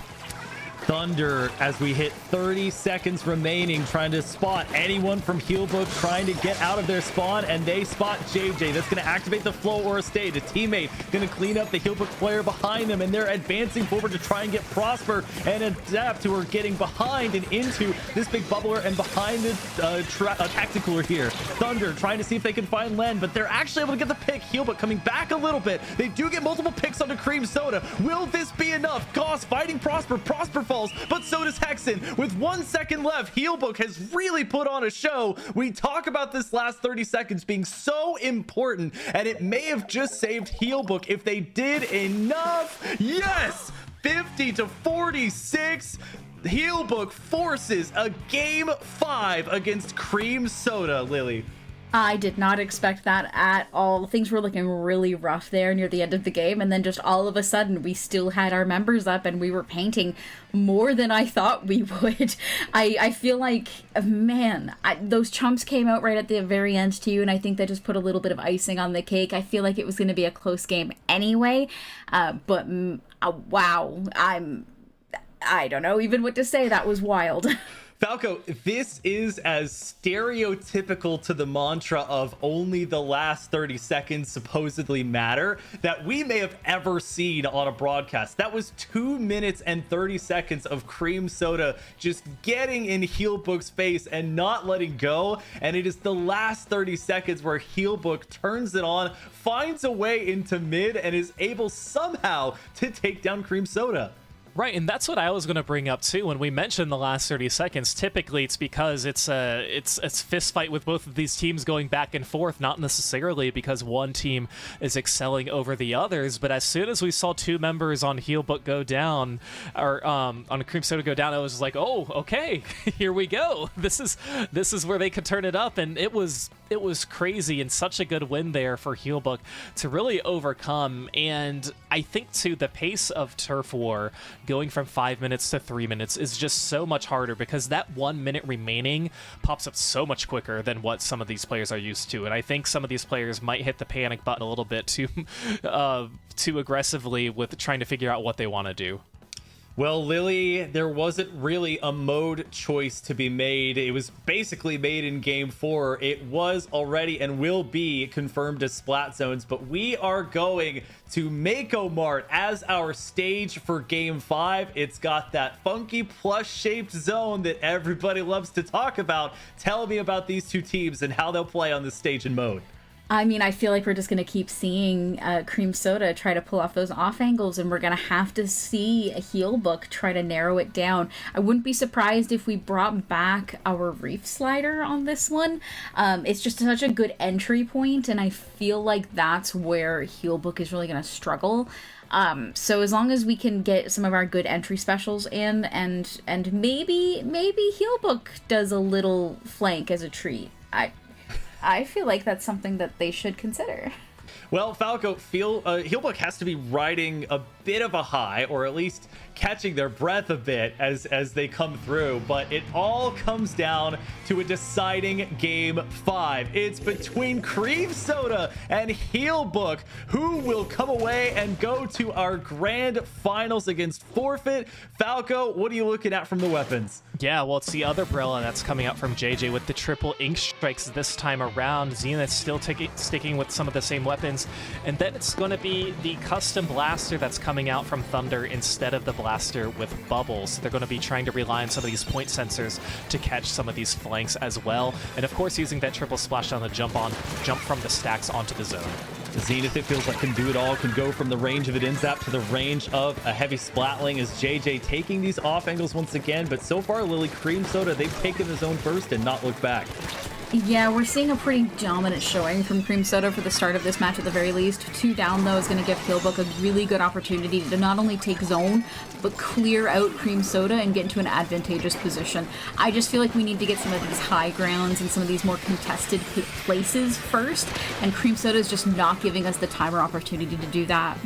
Speaker 1: Thunder, as we hit 30 seconds remaining, trying to spot anyone from Healbook trying to get out of their spawn, and they spot JJ. That's going to activate the Flow Aura State. A teammate going to clean up the Healbook player behind them, and they're advancing forward to try and get Prosper and Adapt, who are getting behind and into this big bubbler and behind the Tacticooler here. Thunder trying to see if they can find Len, but they're actually able to get the pick. Healbook coming back a little bit. They do get multiple picks onto Cream Soda. Will this be enough? Goss fighting Prosper. Prosper falls, but so does Hexen. With 1 second left, Healbook has really put on a show. We talk about this last 30 seconds being so important, and it may have just saved Healbook if they did enough. Yes! 50-46. Healbook forces a game 5 against Cream Soda, Lily.
Speaker 3: I did not expect that at all. Things were looking really rough there near the end of the game, and then just all of a sudden we still had our members up and we were painting more than I thought we would. I feel like, man, those chumps came out right at the very end too, and I think that just put a little bit of icing on the cake. I feel like it was going to be a close game anyway, but wow, I don't know even what to say. That was wild.
Speaker 1: Falco, this is as stereotypical to the mantra of only the last 30 seconds supposedly matter that we may have ever seen on a broadcast. That was 2 minutes and 30 seconds of Cream Soda just getting in Healbook's face and not letting go. And it is the last 30 seconds where Healbook turns it on, finds a way into mid, and is able somehow to take down Cream Soda.
Speaker 2: Right, and that's what I was going to bring up too. When we mentioned the last 30 seconds, typically it's because it's a fist fight with both of these teams going back and forth, not necessarily because one team is excelling over the others. But as soon as we saw 2 members on Healbook go down, or on Cream Soda go down, I was like, oh, okay, here we go. This is where they could turn it up, and it was crazy, and such a good win there for Healbook to really overcome. And I think too, the pace of Turf War going from 5 minutes to 3 minutes is just so much harder, because that 1 minute remaining pops up so much quicker than what some of these players are used to. And I think some of these players might hit the panic button a little bit too aggressively with trying to figure out what they want to do.
Speaker 1: Well, Lily, there wasn't really a mode choice to be made. It was basically made in Game 4. It was already and will be confirmed as Splat Zones, but we are going to Mako Mart as our stage for Game 5. It's got that funky plush-shaped zone that everybody loves to talk about. Tell me about these two teams and how they'll play on this stage and mode.
Speaker 3: I mean, I feel like we're just going to keep seeing Cream Soda try to pull off those off angles, and we're going to have to see a heel book try to narrow it down. I wouldn't be surprised if we brought back our Reef Slider on this one. It's just such a good entry point, and I feel like that's where heel book is really going to struggle. So as long as we can get some of our good entry specials in, and maybe heel book does a little flank as a treat, I feel like that's something that they should consider.
Speaker 1: Well, Falco, Heelbook has to be riding a bit of a high, or at least catching their breath a bit as they come through, but it all comes down to a deciding Game 5. It's between Cream Soda and Heelbook. Who will come away and go to our grand finals against Forfeit? Falco, what are you looking at from the weapons?
Speaker 2: Yeah, well, it's the other Brella that's coming out from JJ with the triple ink strikes this time around. Zenith's still sticking with some of the same weapons. And then it's going to be the custom blaster that's coming out from Thunder instead of the blaster with bubbles. They're going to be trying to rely on some of these point sensors to catch some of these flanks as well. And of course, using that triple splashdown to jump from the stacks onto the zone.
Speaker 1: Zenith, it feels like, can do it all, can go from the range of an Inzap to the range of a heavy splatling as JJ taking these off angles once again. But so far, Lily, Cream Soda, they've taken the zone first and not looked back.
Speaker 3: Yeah, we're seeing a pretty dominant showing from Cream Soda for the start of this match at the very least. 2 down, though, is going to give Heelbook a really good opportunity to not only take zone, but clear out Cream Soda and get into an advantageous position. I just feel like we need to get some of these high grounds and some of these more contested places first, and Cream Soda is just not giving us the time or opportunity to do that.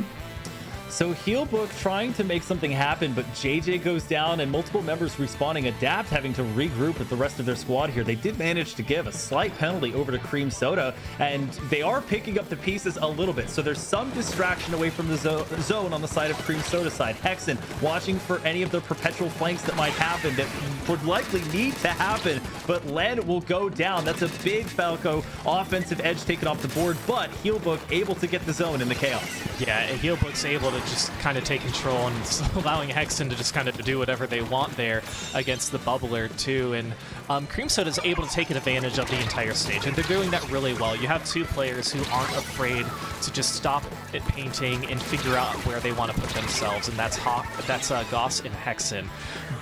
Speaker 1: So Heelbook trying to make something happen, but JJ goes down and multiple members respawning. Adapt having to regroup with the rest of their squad here. They did manage to give a slight penalty over to Cream Soda, and they are picking up the pieces a little bit. So there's some distraction away from the zone on the side of Cream Soda side. Hexen watching for any of the perpetual flanks that might happen that would likely need to happen, but Len will go down. That's a big Falco offensive edge taken off the board, but Heelbook able to get the zone in the chaos.
Speaker 2: Yeah, Heelbook's able to just kind of take control and allowing Hexen to just kind of do whatever they want there against the bubbler too. And Cream Soda is able to take advantage of the entire stage, and they're doing that really well. You have 2 players who aren't afraid to just stop at painting and figure out where they want to put themselves, and that's Goss and Hexen.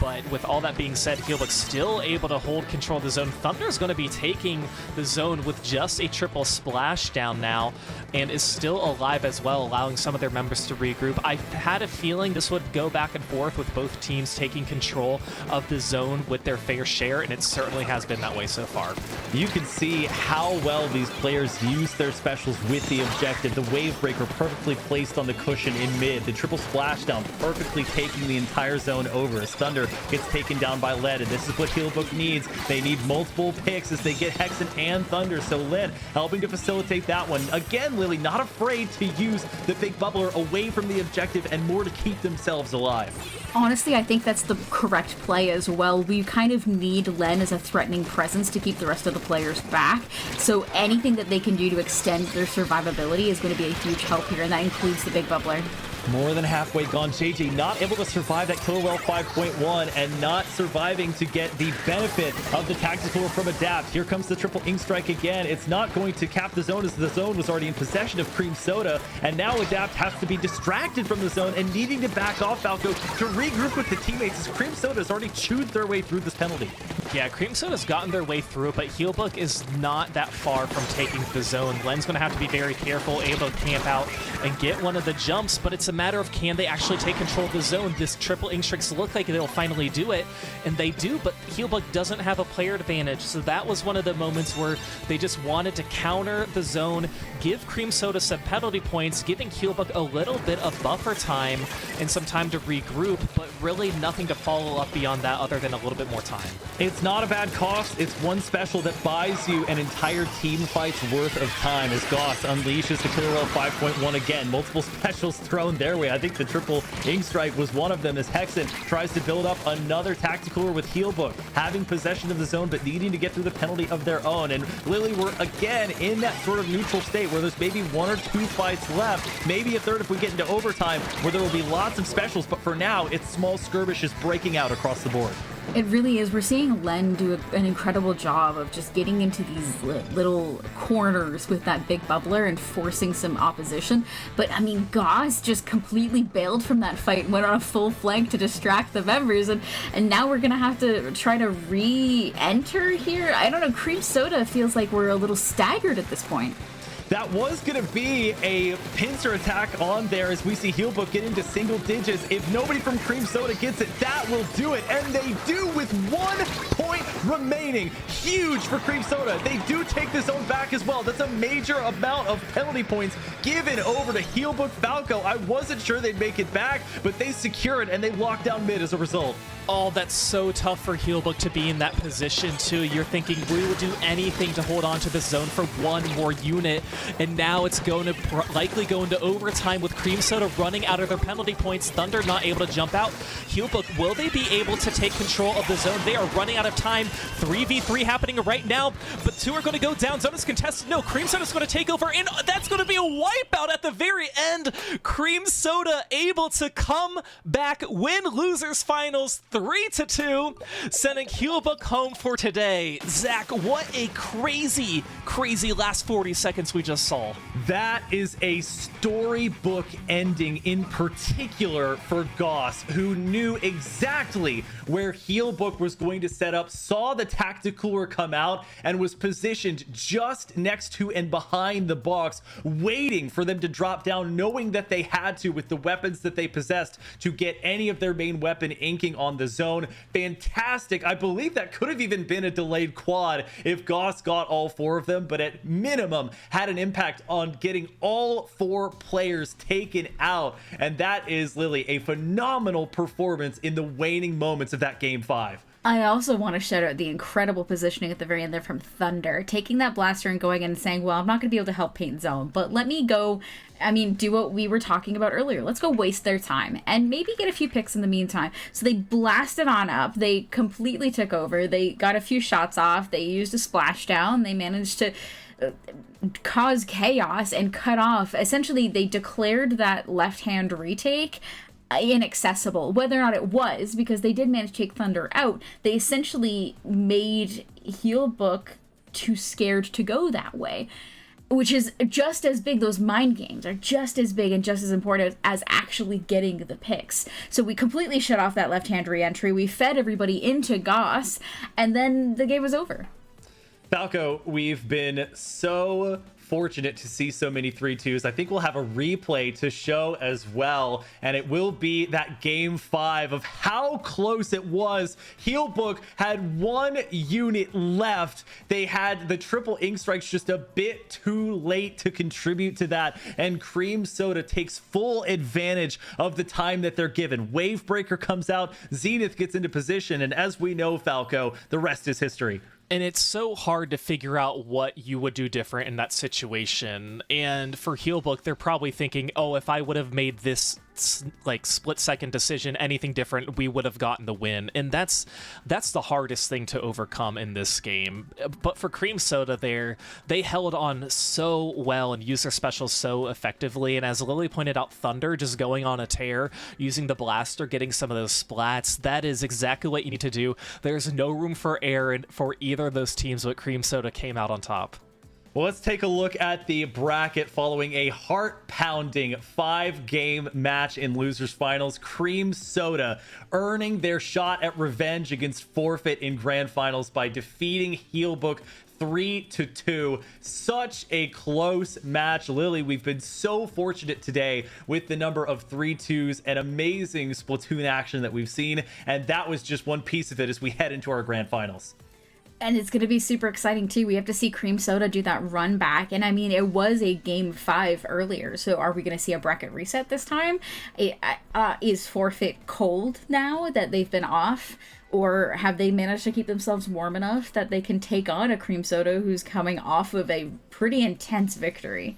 Speaker 2: But with all that being said, Heelbook's still able to hold control of the zone. Thunder is going to be taking the zone with just a triple splashdown now, and is still alive as well, allowing some of their members to regroup. I had a feeling this would go back and forth with both teams taking control of the zone with their fair share, and it certainly has been that way so far.
Speaker 1: You can see how well these players use their specials with the objective. The Wave Breaker perfectly placed on the cushion in mid. The triple splashdown perfectly taking the entire zone over as Thunder gets taken down by Led, and this is what Heelbook needs. They need multiple picks as they get Hexen and Thunder, so Led helping to facilitate that one. Again, Lily not afraid to use the big bubbler away from the objective and more to keep themselves alive.
Speaker 3: Honestly, I think that's the correct play as well. We kind of need Len as a threatening presence to keep the rest of the players back, so anything that they can do to extend their survivability is going to be a huge help here, and that includes the big bubbler.
Speaker 1: More than halfway gone. JJ not able to survive that Killer Well 5.1 and not surviving to get the benefit of the tactical from Adapt. Here comes the triple ink strike again. It's not going to cap the zone as the zone was already in possession of Cream Soda, and now Adapt has to be distracted from the zone and needing to back off Falco to regroup with the teammates as Cream Soda has already chewed their way through this penalty.
Speaker 2: Yeah, Cream Soda's gotten their way through, but Heelbook is not that far from taking the zone. Len's going to have to be very careful, able to camp out and get one of the jumps, but it's a matter of can they actually take control of the zone. This triple ink strikes look like they'll finally do it, and they do, but Heelbook doesn't have a player advantage, so that was one of the moments where they just wanted to counter the zone, give Cream Soda some penalty points, giving Heelbook a little bit of buffer time and some time to regroup, but really nothing to follow up beyond that other than a little bit more time.
Speaker 1: It's not a bad cost. It's one special that buys you an entire team fight's worth of time as Goss unleashes the Killer Well 5.1 again. Multiple specials thrown their way. I think the triple ink strike was one of them as Hexen tries to build up another tactical with Healbook, having possession of the zone but needing to get through the penalty of their own. And Lily were again in that sort of neutral state where there's maybe 1 or 2 fights left, maybe a third if we get into overtime, where there will be lots of specials, but for now it's small skirmishes breaking out across the board.
Speaker 3: It really is. We're seeing Len do an incredible job of just getting into these little corners with that big bubbler and forcing some opposition. But I mean, Goss just completely bailed from that fight and went on a full flank to distract the members. And now we're going to have to try to re-enter here. I don't know. Cream Soda feels like we're a little staggered at this point.
Speaker 1: That was going to be a pincer attack on there as we see Healbook get into single digits. If nobody from Cream Soda gets it, that will do it. And they do with 1 point remaining. Huge for Cream Soda. They do take this zone back as well. That's a major amount of penalty points given over to Healbook Falco. I wasn't sure they'd make it back, but they secure it and they lock down mid as a result.
Speaker 2: Oh, that's so tough for Healbook to be in that position, too. You're thinking we will do anything to hold on to this zone for 1 more unit, and now it's going to likely go into overtime with Cream Soda running out of their penalty points. Thunder not able to jump out. Healbook, will they be able to take control of the zone? They are running out of time. 3v3 happening right now, but 2 are going to go down. Zone is contested. No, Cream Soda's going to take over, and that's going to be a wipeout at the very end. Cream Soda able to come back, win losers finals 3-2, sending Healbook home for today. Zach, what a crazy, crazy last 40 seconds we just saw.
Speaker 1: That is a storybook ending, in particular for Goss, who knew exactly where Healbook was going to set up, saw the tactical come out, and was positioned just next to and behind the box, waiting for them to drop down, knowing that they had to, with the weapons that they possessed, to get any of their main weapon inking on the zone. Fantastic. I believe that could have even been a delayed quad if Goss got all 4 of them, but at minimum had an impact on getting all 4 players taken out. And that is, Lily, a phenomenal performance in the waning moments of that game 5.
Speaker 3: I also want to shout out the incredible positioning at the very end there from Thunder, taking that blaster and going in and saying, well, I'm not going to be able to help paint zone, but let me go, do what we were talking about earlier. Let's go waste their time and maybe get a few picks in the meantime. So they blasted on up. They completely took over. They got a few shots off. They used a splashdown. They managed to cause chaos and cut off. Essentially, they declared that left-hand retake inaccessible. Whether or not it was, because they did manage to take Thunder out, they essentially made Healbook too scared to go that way, which is just as big. Those mind games are just as big and just as important as actually getting the picks. So we completely shut off that left-hand re-entry. We fed everybody into Goss, and then the game was over.
Speaker 1: Falco, we've been so fortunate to see so many 3-2s. I think we'll have a replay to show as well, and it will be that game 5 of how close it was. Healbook had 1 unit left. They had the triple ink strikes just a bit too late to contribute to that, and Cream Soda takes full advantage of the time that they're given. Wavebreaker comes out, Zenith gets into position, and as we know, Falco, the rest is history.
Speaker 2: And it's so hard to figure out what you would do different in that situation. And for Healbook, they're probably thinking, oh, if I would have made this like split-second decision, anything different, we would have gotten the win. And that's the hardest thing to overcome in this game. But for Cream Soda, they held on so well and used their specials so effectively. And as Lily pointed out, Thunder just going on a tear, using the blaster, getting some of those splats. That is exactly what you need to do. There's no room for error for either of those teams, but Cream Soda came out on top.
Speaker 1: Well, let's take a look at the bracket following a heart-pounding 5-game match in losers finals. Cream Soda earning their shot at revenge against Forfeit in grand finals by defeating Healbook 3-2. Such a close match. Lily, we've been so fortunate today with the number of 3-2s and amazing Splatoon action that we've seen, and that was just one piece of it as we head into our grand finals.
Speaker 3: And it's going to be super exciting, too. We have to see Cream Soda do that run back. And, it was a game 5 earlier. So are we going to see a bracket reset this time? Is Forfeit cold now that they've been off? Or have they managed to keep themselves warm enough that they can take on a Cream Soda who's coming off of a pretty intense victory?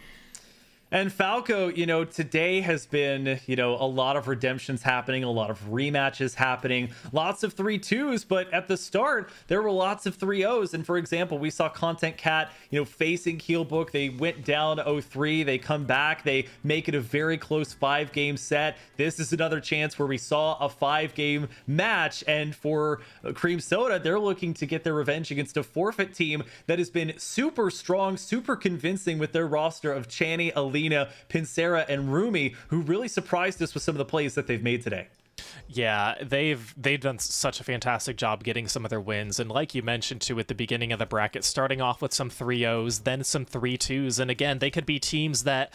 Speaker 1: And Falco, today has been, a lot of redemptions happening, a lot of rematches happening, lots of 3-2s, but at the start, there were lots of 3-0s. And for example, we saw Content Cat, facing Keelbook. They went down 0-3, they come back, they make it a very close 5-game set. This is another chance where we saw a 5-game match. And for Cream Soda, they're looking to get their revenge against a Forfeit team that has been super strong, super convincing with their roster of Channy, Alina, Pincera, and Rumi, who really surprised us with some of the plays that they've made today.
Speaker 2: Yeah, they've done such a fantastic job getting some of their wins, and like you mentioned too at the beginning of the bracket, starting off with some 3-0s, then some 3-2s, and again, they could be teams that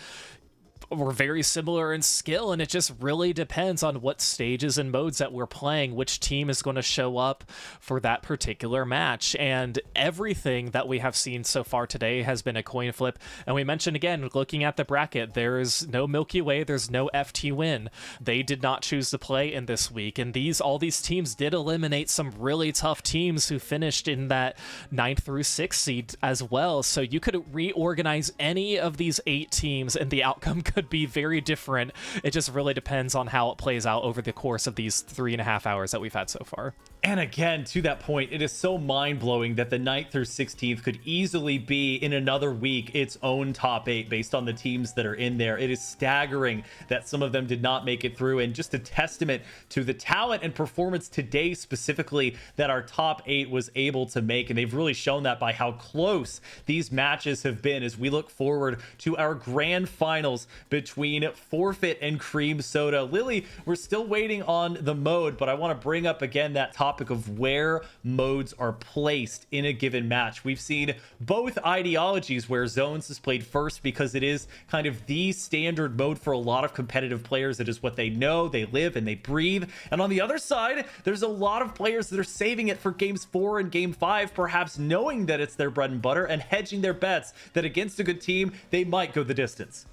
Speaker 2: were very similar in skill, and it just really depends on what stages and modes that we're playing, which team is going to show up for that particular match. And everything that we have seen so far today has been a coin flip. And we mentioned again, looking at the bracket, there's no Milky Way, there's no FT win. They did not choose to play in this week, and all these teams did eliminate some really tough teams who finished in that 9th through 6th seed as well. So you could reorganize any of these 8 teams and the outcome could be very different. It just really depends on how it plays out over the course of these 3.5 hours that we've had so far.
Speaker 1: And again, to that point, it is so mind-blowing that the 9th through 16th could easily be, in another week, its own top 8 based on the teams that are in there. It is staggering that some of them did not make it through, and just a testament to the talent and performance today specifically that our top 8 was able to make. And they've really shown that by how close these matches have been as we look forward to our grand finals between Forfeit and Cream Soda. Lily, we're still waiting on the mode, but I want to bring up again that topic of where modes are placed in a given match. We've seen both ideologies where Zones is played first because it is kind of the standard mode for a lot of competitive players. It is what they know, they live, and they breathe. And on the other side, there's a lot of players that are saving it for games 4 and game 5, perhaps knowing that it's their bread and butter and hedging their bets that against a good team, they might go the distance.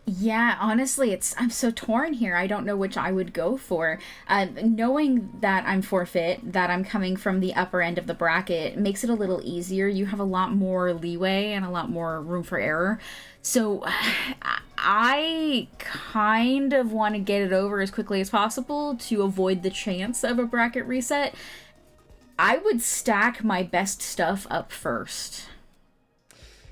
Speaker 3: Yeah, honestly, I'm so torn here. I don't know which I would go for. Knowing that I'm Forfeit, that I'm coming from the upper end of the bracket, makes it a little easier. You have a lot more leeway and a lot more room for error. So I kind of want to get it over as quickly as possible to avoid the chance of a bracket reset. I would stack my best stuff up first.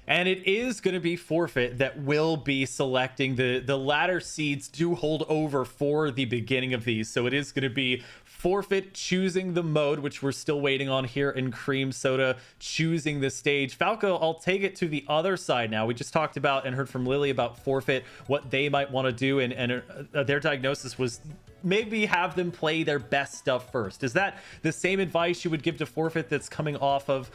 Speaker 1: And it is going to be Forfeit that will be selecting the latter seeds do hold over for the beginning of these. So it is going to be Forfeit choosing the mode, which we're still waiting on here, in Cream Soda choosing the stage. Falco, I'll take it to the other side now. We just talked about and heard from Lily about Forfeit, what they might want to do, and their diagnosis was maybe have them play their best stuff first. Is that the same advice you would give to Forfeit that's coming off of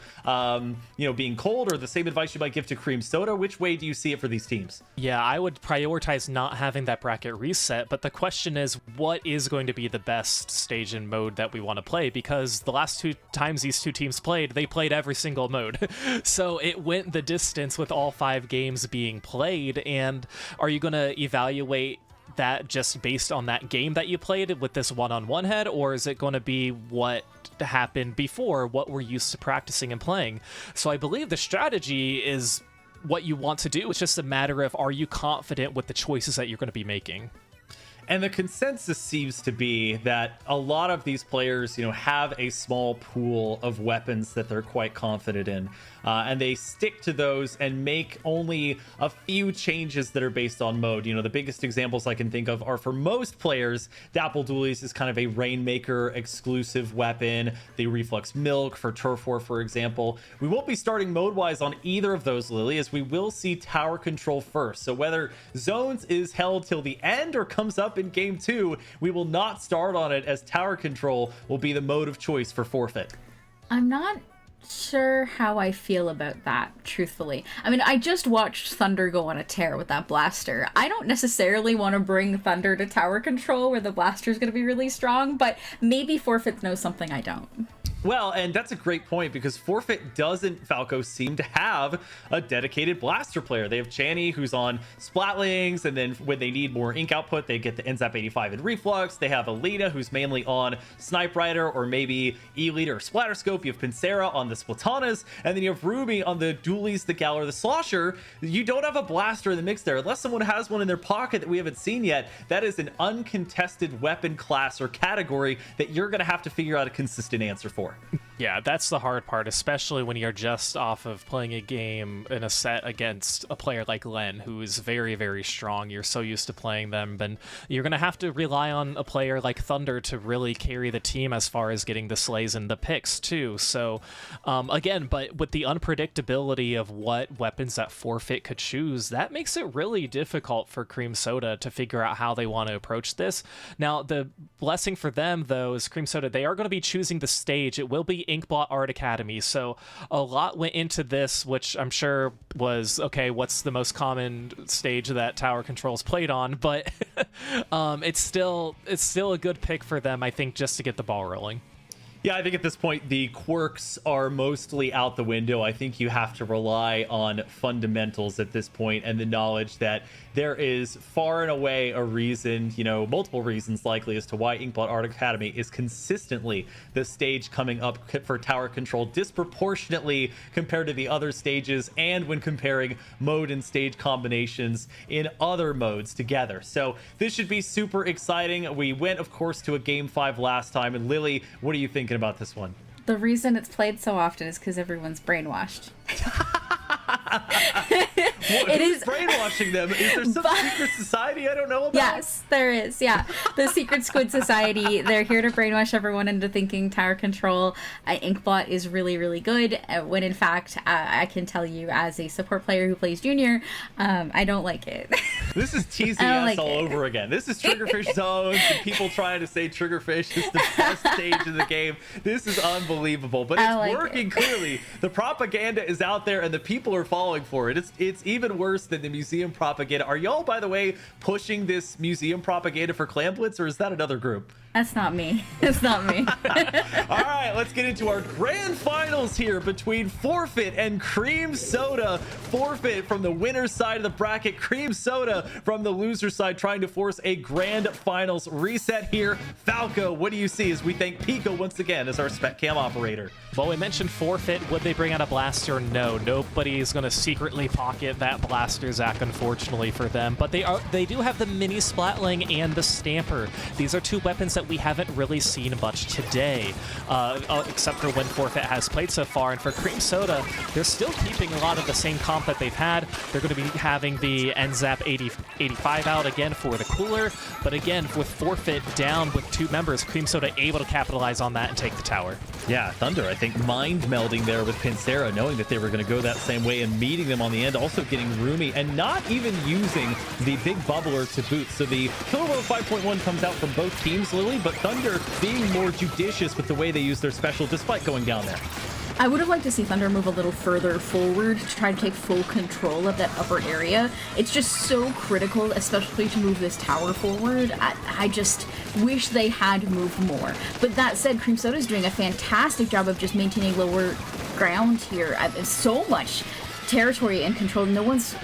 Speaker 1: being cold, or the same advice you might give to Cream Soda? Which way do you see it for these teams?
Speaker 2: Yeah, I would prioritize not having that bracket reset, but the question is, what is going to be the best stage and mode that we want to play? Because the last 2 times these 2 teams played, they played every single mode. So it went the distance with all 5 games being played. And are you going to evaluate that just based on that game that you played with this one-on-one head, or is it going to be what happened before, what we're used to practicing and playing? So I believe the strategy is what you want to do. It's just a matter of, are you confident with the choices that you're going to be making?
Speaker 1: And the consensus seems to be that a lot of these players, have a small pool of weapons that they're quite confident in. And they stick to those and make only a few changes that are based on mode. The biggest examples I can think of are, for most players, Dapple Doolies is kind of a Rainmaker exclusive weapon. The Reflux Milk for Turf War, for example. We won't be starting mode-wise on either of those, Lily, as we will see Tower Control first. So whether Zones is held till the end or comes up in game 2, we will not start on it, as Tower Control will be the mode of choice for Forfeit.
Speaker 3: I'm not sure how I feel about that, truthfully. I mean, I just watched Thunder go on a tear with that blaster. I don't necessarily want to bring Thunder to Tower Control where the blaster is going to be really strong, but maybe Forfeit knows something I don't.
Speaker 1: Well, and that's a great point because Forfeit doesn't, Falco, seem to have a dedicated blaster player. They have Channy, who's on Splatlings, and then when they need more ink output, they get the NZAP 85 and Reflux. They have Alina, who's mainly on Snipe Rider or maybe E-Leader or Splatterscope. You have Pincera on the Splatanas, and then you have Ruby on the Dualies, the Gal, or the Slosher. You don't have a blaster in the mix there. Unless someone has one in their pocket that we haven't seen yet, that is an uncontested weapon class or category that you're going to have to figure out a consistent answer for.
Speaker 2: Yeah, that's the hard part, especially when you're just off of playing a game in a set against a player like Len, who is very, very strong. You're so used to playing them, and you're going to have to rely on a player like Thunder to really carry the team as far as getting the slays and the picks, too. So, again, but with the unpredictability of what weapons that Forfeit could choose, that makes it really difficult for Cream Soda to figure out how they want to approach this. Now, the blessing for them, though, is Cream Soda, they are going to be choosing the stage. It will be Inkblot Art Academy, so a lot went into this, which I'm sure was, okay, what's the most common stage that Tower Control's played on, but it's still a good pick for them, I think, just to get the ball rolling.
Speaker 1: Yeah, I think at this point, the quirks are mostly out the window. I think you have to rely on fundamentals at this point and the knowledge that there is far and away a reason, multiple reasons likely as to why Inkblot Art Academy is consistently the stage coming up for Tower Control disproportionately compared to the other stages and when comparing mode and stage combinations in other modes together. So this should be super exciting. We went, of course, to a Game 5 last time. And Lily, what are you thinking about this one?
Speaker 3: The reason it's played so often is because everyone's brainwashed.
Speaker 1: It is brainwashing them. Is there some secret society I don't know about?
Speaker 3: Yes, there is. Yeah, the Secret Squid Society. They're here to brainwash everyone into thinking Tower Control Inkblot is really, really good. When in fact, I can tell you as a support player who plays Junior, I don't like it.
Speaker 1: This is TZS all over again. This is Triggerfish Zones and people trying to say Triggerfish is the best stage in the game. This is unbelievable, but it's working clearly. The propaganda is out there and the people are falling for it. It's even worse than the museum propaganda. Are y'all, by the way, pushing this museum propaganda for Clan Blitz, or is that another group?
Speaker 3: That's not me. It's not me.
Speaker 1: All right, let's get into our grand finals here between Forfeit and Cream Soda. Forfeit from the winner's side of the bracket, Cream Soda from the loser side, trying to force a grand finals reset here. Falco, what do you see as we thank Pico once again as our spec cam operator?
Speaker 2: Well, we mentioned Forfeit. Would they bring out a blaster? No. Nobody is going to secretly pocket that blaster, Zach, unfortunately for them. But they do have the mini Splatling and the Stamper. These are two weapons that we haven't really seen much today, except for when Forfeit has played so far. And for Cream Soda, they're still keeping a lot of the same comp that they've had. They're going to be having the NZAP 85 out again for the cooler. But again, with Forfeit down with two members, Cream Soda able to capitalize on that and take the tower.
Speaker 1: Yeah, Thunder, I think, mind melding there with Pincera, knowing that they were going to go that same way and meeting them on the end, also getting roomy and not even using the big bubbler to boot. So the Killer Row 5.1 comes out from both teams, Lily, but Thunder being more judicious with the way they use their special despite going down there.
Speaker 3: I would have liked to see Thunder move a little further forward to try to take full control of that upper area. It's just so critical, especially to move this tower forward. I just wish they had moved more. But that said, Cream Soda is doing a fantastic job of just maintaining lower ground here. So much territory and control. No one's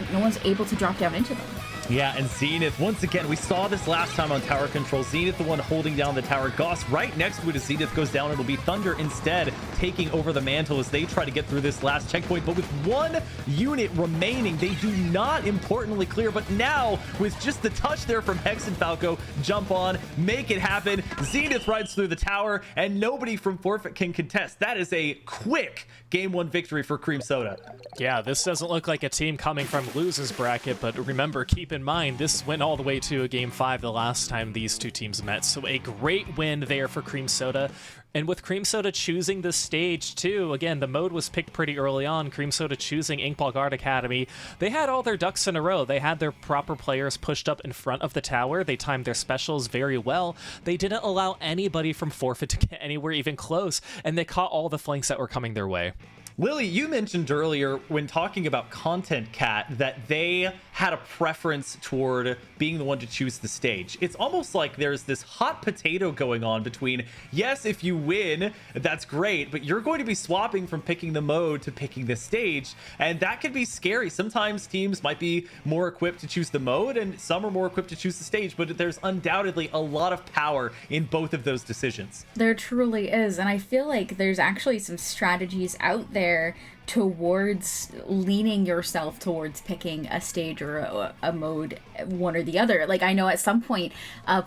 Speaker 3: able to drop down into them.
Speaker 1: Yeah, and Zenith, once again, we saw this last time on Tower Control. Zenith, the one holding down the tower. Goss right next to it as Zenith goes down. It'll be Thunder instead taking over the mantle as they try to get through this last checkpoint. But with one unit remaining, they do not importantly clear. But now, with just the touch there from Hex and Falco, jump on, make it happen. Zenith rides through the tower, and nobody from Forfeit can contest. That is a quick Game 1 victory for Cream Soda.
Speaker 2: Yeah, this doesn't look like a team coming from losers bracket, but remember, keep in mind, this went all the way to a Game 5 the last time these two teams met, so a great win there for Cream Soda. And with Cream Soda choosing the stage too, again, the mode was picked pretty early on, Cream Soda choosing Inkblot Art Academy, they had all their ducks in a row. They had their proper players pushed up in front of the tower, they timed their specials very well, they didn't allow anybody from Forfeit to get anywhere even close, and they caught all the flanks that were coming their way.
Speaker 1: Lily, you mentioned earlier when talking about Content Cat that they had a preference toward being the one to choose the stage. It's almost like there's this hot potato going on between, yes, if you win, that's great, but you're going to be swapping from picking the mode to picking the stage, and that could be scary. Sometimes teams might be more equipped to choose the mode, and some are more equipped to choose the stage, but there's undoubtedly a lot of power in both of those decisions.
Speaker 3: There truly is, and I feel like there's actually some strategies out there towards leaning yourself towards picking a stage or a mode, one or the other. Like, I know at some point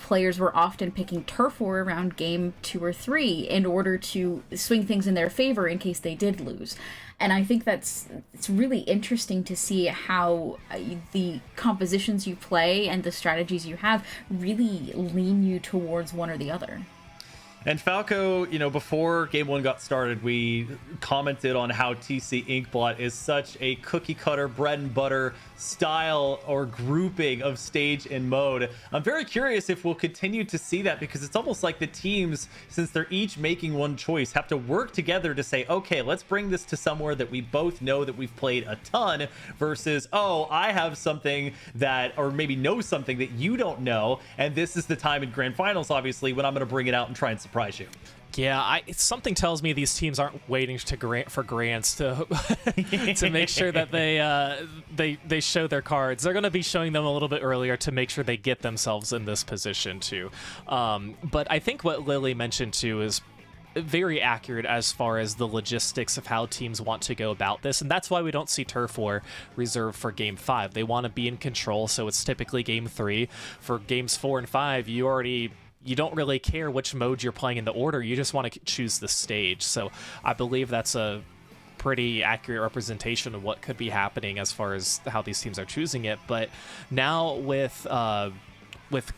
Speaker 3: players were often picking turf war around game 2 or 3 in order to swing things in their favor in case they did lose. And I think it's really interesting to see how the compositions you play and the strategies you have really lean you towards one or the other.
Speaker 1: And Falco, before Game 1 got started, we commented on how TC Inkblot is such a cookie-cutter, bread-and-butter style or grouping of stage and mode. I'm very curious if we'll continue to see that, because it's almost like the teams, since they're each making one choice, have to work together to say, okay, let's bring this to somewhere that we both know that we've played a ton, versus, oh, I have something that, or maybe know something that you don't know, and this is the time in Grand Finals, obviously, when I'm going to bring it out and try and surprise you.
Speaker 2: Yeah, something tells me these teams aren't waiting for grants to to make sure that they show their cards. They're going to be showing them a little bit earlier to make sure they get themselves in this position too. But I think what Lily mentioned too is very accurate as far as the logistics of how teams want to go about this, and that's why we don't see Turf War reserved for Game 5. They want to be in control, so it's typically Game 3. For Games 4 and 5, you don't really care which mode you're playing in the order, you just want to choose the stage. So I believe that's a pretty accurate representation of what could be happening as far as how these teams are choosing it. But now with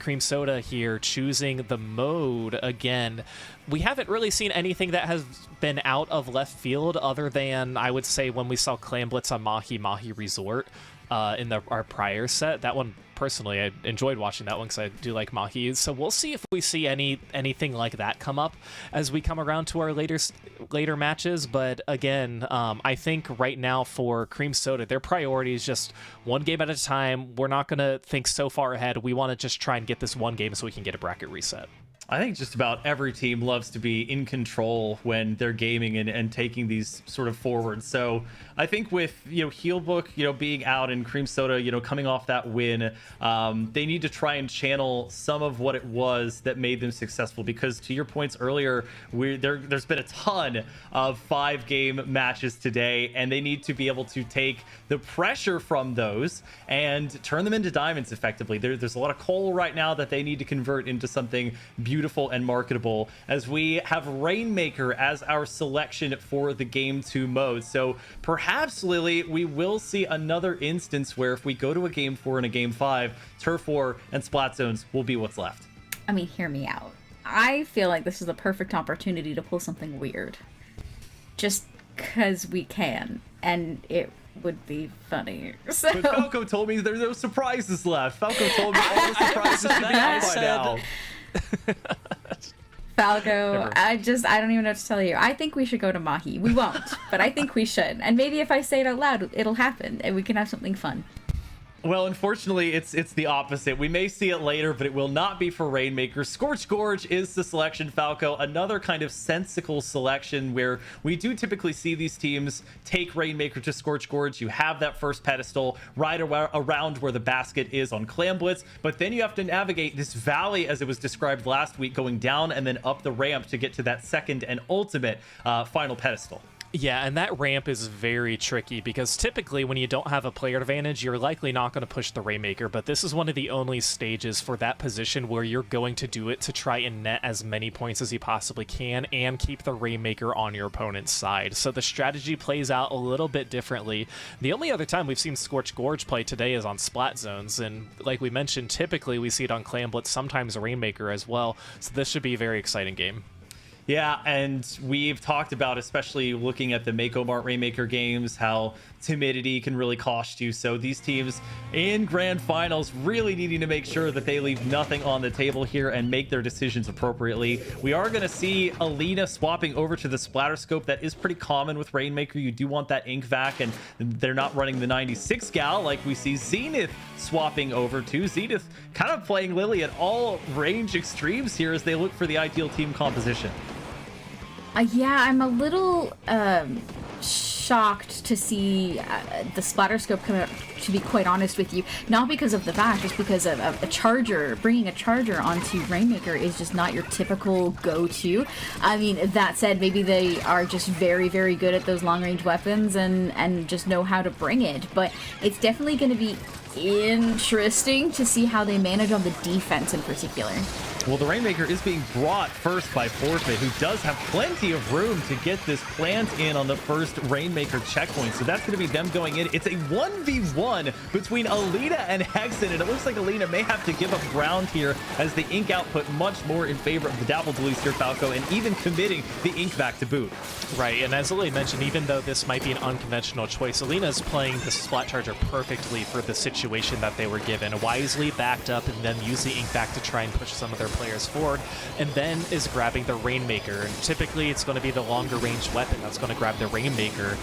Speaker 2: Cream Soda here choosing the mode again, we haven't really seen anything that has been out of left field, other than I would say when we saw Clam Blitz on Mahi Resort in our prior set. That one, personally, I enjoyed watching that one because I do like Mahi. So we'll see if we see anything like that come up as we come around to our later matches. But again, I think right now for Cream Soda, their priority is just one game at a time. We're not going to think so far ahead. We want to just try and get this one game so we can get a bracket reset.
Speaker 1: I think just about every team loves to be in control when they're gaming and taking these sort of forward. So I think with, Healbook, being out and Cream Soda, coming off that win, they need to try and channel some of what it was that made them successful. Because to your points earlier, there's been a ton of 5-game matches today, and they need to be able to take the pressure from those and turn them into diamonds effectively. There's a lot of coal right now that they need to convert into something beautiful and marketable, as we have Rainmaker as our selection for the Game 2 mode. So perhaps, Lily, we will see another instance where if we go to a Game 4 and a Game 5, Turf War and Splat Zones will be what's left.
Speaker 3: I mean, hear me out. I feel like this is the perfect opportunity to pull something weird. Just because we can, and it would be funny. So.
Speaker 1: But Falco told me there's no surprises left. Falco told me all the surprises should be out by now.
Speaker 3: Falco, I don't even know what to tell you. I think we should go to Mahi. We won't, but I think we should. And maybe if I say it out loud, it'll happen, and we can have something fun.
Speaker 1: Well, unfortunately, it's the opposite. We may see it later, but it will not be for Rainmaker. Scorch Gorge is the selection, Falco. Another kind of sensical selection where we do typically see these teams take Rainmaker to Scorch Gorge. You have that first pedestal right around where the basket is on Clam Blitz, but then you have to navigate this valley, as it was described last week, going down and then up the ramp to get to that second and ultimate final pedestal.
Speaker 2: Yeah, and that ramp is very tricky because typically when you don't have a player advantage, you're likely not going to push the Rainmaker, but this is one of the only stages for that position where you're going to do it to try and net as many points as you possibly can and keep the Rainmaker on your opponent's side. So the strategy plays out a little bit differently. The only other time we've seen Scorch Gorge play today is on Splat Zones, and like we mentioned, typically we see it on Clam Blitz, sometimes a Rainmaker as well, so this should be a very exciting game.
Speaker 1: Yeah, and we've talked about, especially looking at the Mako Mart Rainmaker games, how timidity can really cost you. So these teams in grand finals really needing to make sure that they leave nothing on the table here and make their decisions appropriately. We are going to see Alina swapping over to the splatter scope. That is pretty common with Rainmaker. You do want that ink vac, and they're not running the 96 gal like we see Zenith swapping over to. Zenith kind of playing Lily at all range extremes here as they look for the ideal team composition.
Speaker 3: Yeah, I'm a little shocked to see the splatter scope come out, to be quite honest with you. Not because of the back, just because of a charger. Bringing a charger onto Rainmaker is just not your typical go-to. I mean, that said, maybe they are just very, very good at those long-range weapons and just know how to bring it. But it's definitely going to be interesting to see how they manage on the defense in particular.
Speaker 1: Well, the Rainmaker is being brought first by Forfeit, who does have plenty of room to get this plant in on the first Rainmaker checkpoint. So that's going to be them going in. It's a 1v1 between Alina and Hexen, and it looks like Alina may have to give up ground here as the ink output much more in favor of the Dapple Deluse here, Falco, and even committing the ink back to boot.
Speaker 2: Right, and as Lily mentioned, even though this might be an unconventional choice, Alina's playing the Splat Charger perfectly for the situation that they were given. Wisely backed up and then used the ink back to try and push some of their players forward, and then is grabbing the Rainmaker. And typically it's going to be the longer range weapon that's going to grab the Rainmaker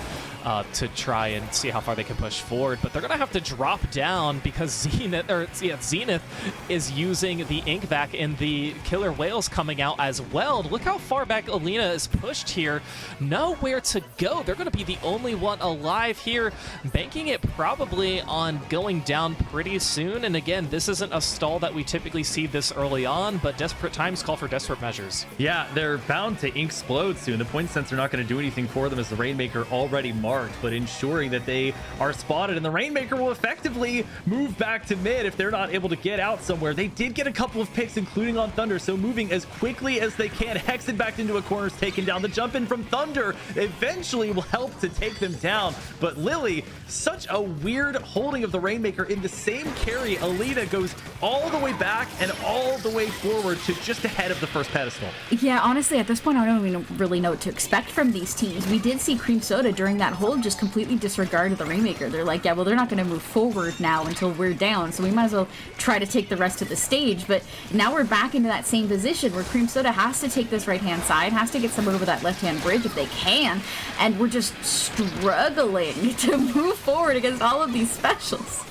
Speaker 2: to try and see how far they can push forward. But they're going to have to drop down because Zenith is using the ink back, and the Killer Whale's coming out as well. Look how far back Alina is pushed here. Nowhere to go. They're going to be the only one alive here, banking it probably on going down pretty soon. And again, this isn't a stall that we typically see this early on, but desperate times call for desperate measures.
Speaker 1: Yeah, they're bound to ink explode soon. The point sense are not going to do anything for them as the Rainmaker already marked, but ensuring that they are spotted, and the Rainmaker will effectively move back to mid if they're not able to get out somewhere. They did get a couple of picks, including on Thunder, so moving as quickly as they can. Hexen back into a corner is taken down. The jump in from Thunder eventually will help to take them down, but Lily, such a weird holding of the Rainmaker in the same carry. Alina goes all the way back and all the way forward to just ahead of the first pedestal.
Speaker 3: Yeah, honestly, at this point, I don't even really know what to expect from these teams. We did see Cream Soda during that hold just completely disregard the Rainmaker. They're like, yeah, well, they're not going to move forward now until we're down, so we might as well try to take the rest of the stage. But now we're back into that same position where Cream Soda has to take this right-hand side, has to get someone over that left-hand bridge if they can, and we're just struggling to move forward against all of these specials.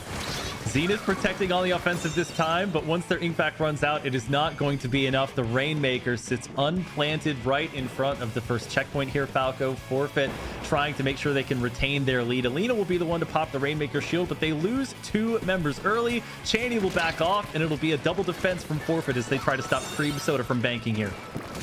Speaker 1: Zenith protecting on the offensive this time, but once their ink back runs out, it is not going to be enough. The Rainmaker sits unplanted right in front of the first checkpoint here. Falco, Forfeit trying to make sure they can retain their lead. Alina will be the one to pop the Rainmaker shield, but they lose 2 members early. Chaney will back off, and it'll be a double defense from Forfeit as they try to stop Cream Soda from banking here.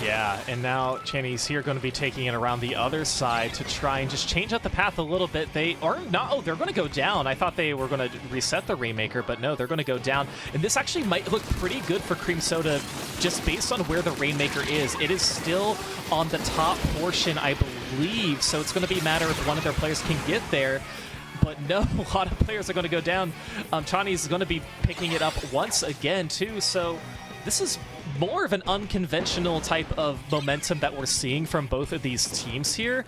Speaker 2: Yeah, and now Chaney's here going to be taking it around the other side to try and just change up the path a little bit. They are not, oh, they're going to go down. I thought they were going to reset the Rainmaker, but no, they're going to go down. And this actually might look pretty good for Cream Soda just based on where the Rainmaker is. It is still on the top portion, I believe, so it's going to be a matter if one of their players can get there. But no, a lot of players are going to go down. Chaney's going to be picking it up once again, too, so this is more of an unconventional type of momentum that we're seeing from both of these teams here.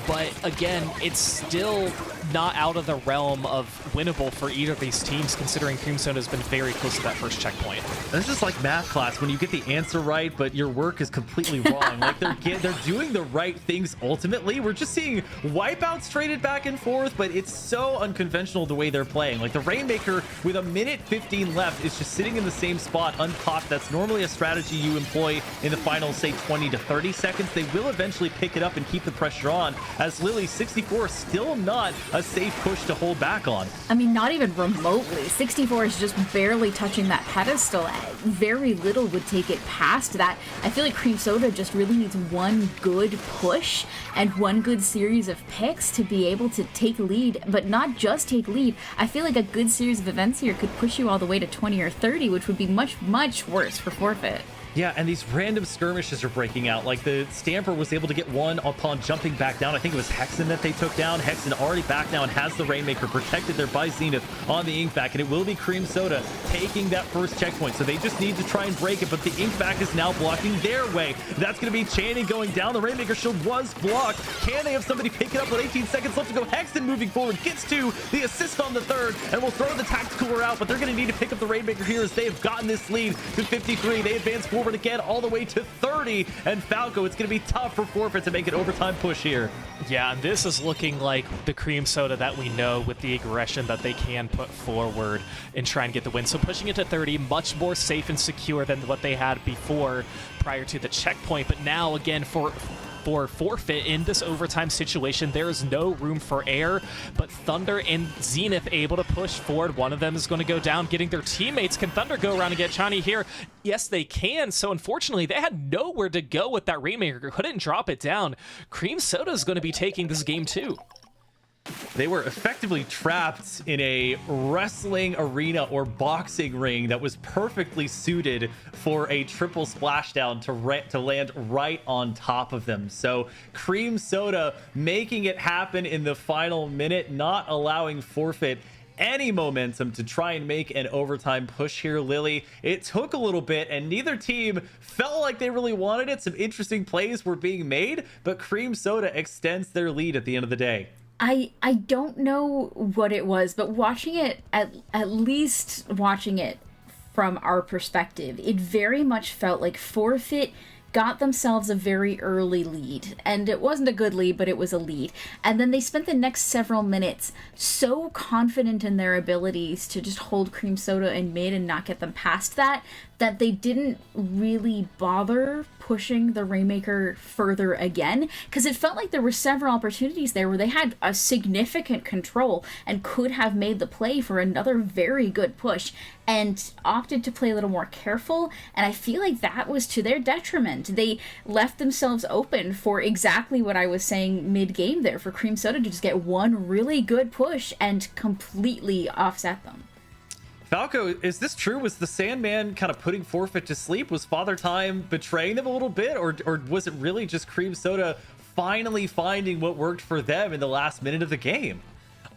Speaker 2: But again, it's still not out of the realm of winnable for either of these teams, considering Cream Soda has been very close to that first checkpoint.
Speaker 1: This is like math class when you get the answer right, but your work is completely wrong. Like they're doing the right things ultimately. We're just seeing wipeouts traded back and forth, but it's so unconventional the way they're playing. Like the Rainmaker with a minute 15 left is just sitting in the same spot unpopped. That's normally a strategy you employ in the final, say, 20 to 30 seconds. They will eventually pick it up and keep the pressure on, as Lily 64 still not a safe push to hold back on.
Speaker 3: I mean, not even remotely. 64 is just barely touching that pedestal. Very little would take it past that. I feel like Cream Soda just really needs one good push and one good series of picks to be able to take lead, but not just take lead. I feel like a good series of events here could push you all the way to 20 or 30, which would be much, much worse for Forfeit.
Speaker 1: Yeah, and these random skirmishes are breaking out. Like the Stamper was able to get one upon jumping back down. I think it was Hexen that they took down. Hexen already back now and has the Rainmaker protected there by Zenith on the Inkback, and it will be Cream Soda taking that first checkpoint. So they just need to try and break it, but the Inkback is now blocking their way. That's going to be Channing going down. The Rainmaker shield was blocked. Can they have somebody pick it up with 18 seconds left to go? Hexen moving forward, gets to the assist on the third, and will throw the Tacticooler out, but they're going to need to pick up the Rainmaker here as they have gotten this lead to 53. They advance forward again all the way to 30, and Falco, it's going to be tough for Forfeit to make an overtime push here.
Speaker 2: Yeah, and this is looking like the Cream Soda that we know with the aggression that they can put forward and try and get the win. So pushing it to 30, much more safe and secure than what they had before prior to the checkpoint. But now, again, for Forfeit in this overtime situation, there is no room for error, but Thunder and Zenith able to push forward. One of them is going to go down, getting their teammates. Can Thunder go around and get Chani here? Yes, they can. So unfortunately, they had nowhere to go with that Rainmaker. Couldn't drop it down. Cream Soda is going to be taking this game too.
Speaker 1: They were effectively trapped in a wrestling arena or boxing ring that was perfectly suited for a triple splashdown to land right on top of them. So Cream Soda making it happen in the final minute, not allowing Forfeit any momentum to try and make an overtime push here. Lily, it took a little bit and neither team felt like they really wanted it. Some interesting plays were being made, but Cream Soda extends their lead at the end of the day.
Speaker 3: I don't know what it was, but watching it, at least watching it from our perspective, it very much felt like Forfeit got themselves a very early lead. And it wasn't a good lead, but it was a lead. And then they spent the next several minutes so confident in their abilities to just hold Cream Soda in mid and not get them past that they didn't really bother pushing the Rainmaker further again, because it felt like there were several opportunities there where they had a significant control and could have made the play for another very good push, and opted to play a little more careful, and I feel like that was to their detriment. They left themselves open for exactly what I was saying mid-game there, for Cream Soda to just get one really good push and completely offset them.
Speaker 1: Falco, is this true? Was the Sandman kind of putting Forfeit to sleep? Was Father Time betraying them a little bit? Or was it really just Cream Soda finally finding what worked for them in the last minute of the game?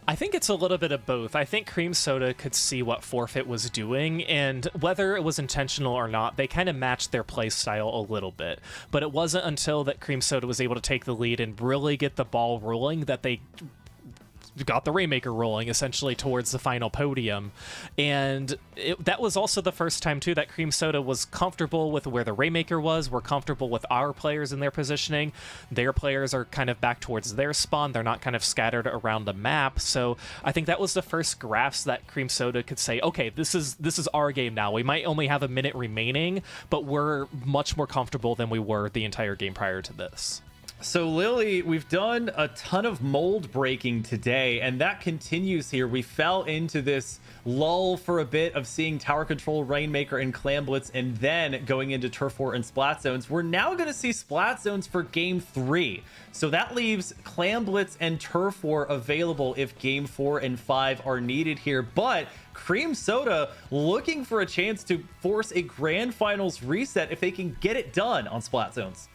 Speaker 2: I think it's a little bit of both. I think Cream Soda could see what Forfeit was doing, and whether it was intentional or not, they kind of matched their play style a little bit. But it wasn't until that Cream Soda was able to take the lead and really get the ball rolling that they got the Rainmaker rolling essentially towards the final podium. And that was also the first time too that Cream Soda was comfortable with where the Rainmaker was. We're comfortable with our players in their positioning. Their players are kind of back towards their spawn. They're not kind of scattered around the map. So I think that was the first grasp that Cream Soda could say, okay, this is our game now. We might only have a minute remaining, but we're much more comfortable than we were the entire game prior to this.
Speaker 1: So Lily, we've done a ton of mold breaking today, and that continues here. We fell into this lull for a bit of seeing Tower Control, Rainmaker, and Clam Blitz, and then going into Turf War and Splat Zones. We're now going to see Splat Zones for Game 3. So that leaves Clam Blitz and Turf War available if Game 4 and 5 are needed here. But Cream Soda looking for a chance to force a Grand Finals reset if they can get it done on Splat Zones.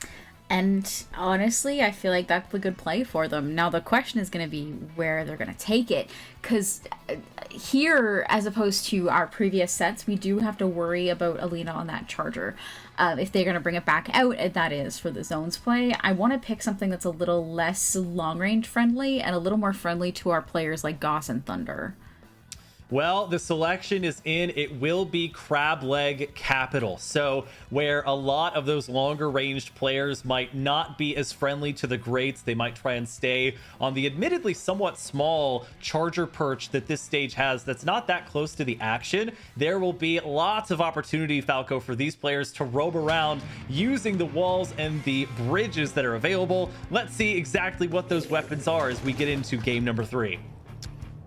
Speaker 3: And honestly, I feel like that's a good play for them. Now, the question is going to be where they're going to take it. Because here, as opposed to our previous sets, we do have to worry about Alina on that charger. If they're going to bring it back out, that is, for the zones play, I want to pick something that's a little less long-range friendly and a little more friendly to our players like Goss and Thunder.
Speaker 1: Well, the selection is in. It will be Crab Leg Capital. So where a lot of those longer ranged players might not be as friendly to the greats, they might try and stay on the admittedly somewhat small charger perch that this stage has that's not that close to the action. There will be lots of opportunity, Falco, for these players to roam around using the walls and the bridges that are available. Let's see exactly what those weapons are as we get into game number 3.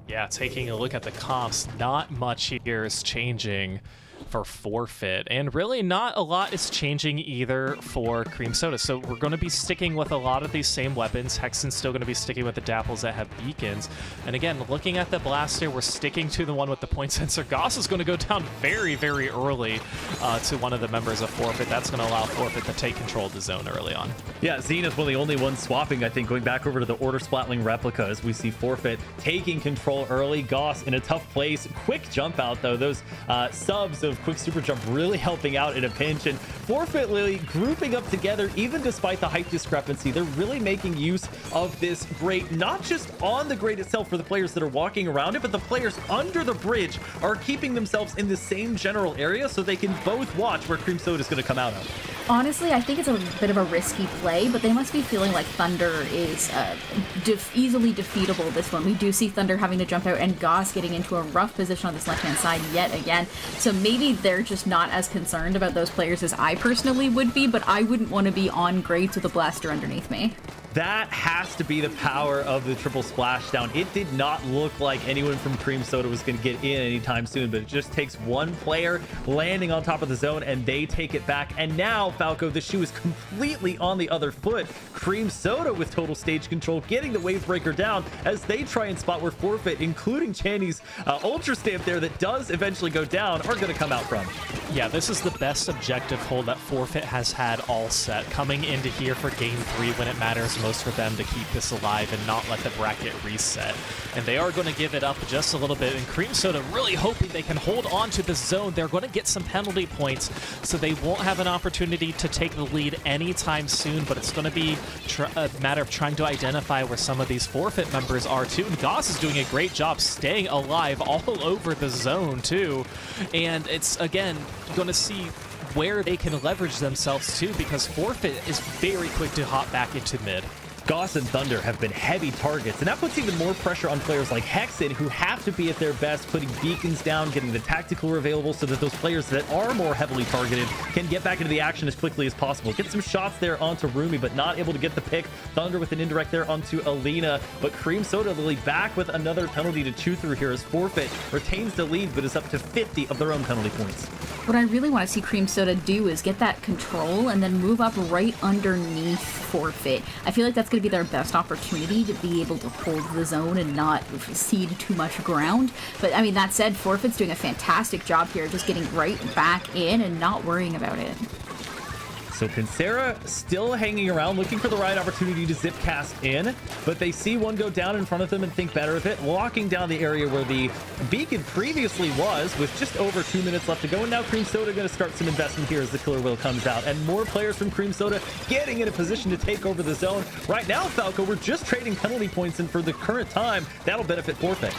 Speaker 2: Yeah, taking a look at the comps, not much here is changing. for Forfeit. And really not a lot is changing either for Cream Soda. So we're going to be sticking with a lot of these same weapons. Hexen's still going to be sticking with the Dapples that have beacons. And again, looking at the blaster, we're sticking to the one with the point sensor. Goss is going to go down very, very early to one of the members of Forfeit. That's going to allow Forfeit to take control of the zone early on.
Speaker 1: Yeah, Xen is one of the only ones swapping, I think, going back over to the Order Splatling replica as we see Forfeit taking control early. Goss in a tough place. Quick jump out, though. Those subs of quick super jump really helping out in a pinch. And Forfeit really grouping up together, even despite the height discrepancy. They're really making use of this grate, not just on the grate itself for the players that are walking around it, but the players under the bridge are keeping themselves in the same general area so they can both watch where Cream Soda is going to come out of.
Speaker 3: Honestly, I think it's a bit of a risky play, but they must be feeling like Thunder is easily defeatable this one. We do see Thunder having to jump out and Goss getting into a rough position on this left-hand side yet again. So maybe they're just not as concerned about those players as I personally would be, but I wouldn't want to be on grades with a blaster underneath me.
Speaker 1: That has to be the power of the triple splashdown. It did not look like anyone from Cream Soda was going to get in anytime soon, but it just takes one player landing on top of the zone and they take it back. And now, Falco, the shoe is completely on the other foot. Cream Soda with total stage control, getting the wave breaker down as they try and spot where Forfeit, including Channy's ultra stamp there that does eventually go down, are going to come out from.
Speaker 2: Yeah, this is the best objective hold that Forfeit has had all set, coming into here for game 3 when it matters most for them to keep this alive and not let the bracket reset. And they are going to give it up just a little bit, and Cream Soda really hoping they can hold on to the zone. They're going to get some penalty points, so they won't have an opportunity to take the lead anytime soon, but it's going to be a matter of trying to identify where some of these Forfeit members are too. And Goss is doing a great job staying alive all over the zone too. And it's, again, going to see where they can leverage themselves too, because Forfeit is very quick to hop back into mid.
Speaker 1: Goss and Thunder have been heavy targets, and that puts even more pressure on players like Hexen, who have to be at their best, putting beacons down, getting the tactical available so that those players that are more heavily targeted can get back into the action as quickly as possible. Get some shots there onto Rumi, but not able to get the pick. Thunder with an indirect there onto Alina, but Cream Soda Lily back with another penalty to chew through here as Forfeit retains the lead, but is up to 50 of their own penalty points.
Speaker 3: What I really want to see Cream Soda do is get that control and then move up right underneath Forfeit. I feel like that's going to be their best opportunity to be able to hold the zone and not cede too much ground. But I mean, that said, Forfeit's doing a fantastic job here, just getting right back in and not worrying about it.
Speaker 1: So Pincera still hanging around, looking for the right opportunity to zip cast in, but they see one go down in front of them and think better of it, walking down the area where the beacon previously was, with just over 2 minutes left to go. And now Cream Soda going to start some investment here as the killer wheel comes out, and more players from Cream Soda getting in a position to take over the zone. Right now, Falco, we're just trading penalty points, and for the current time, that'll benefit Forfeit.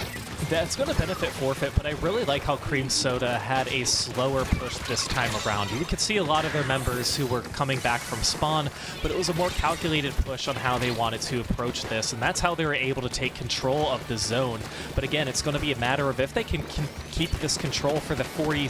Speaker 2: That's going to benefit Forfeit, but I really like how Cream Soda had a slower push this time around. You could see a lot of their members who were coming back from spawn, but it was a more calculated push on how they wanted to approach this, and that's how they were able to take control of the zone. But again, it's going to be a matter of if they can keep this control for the 40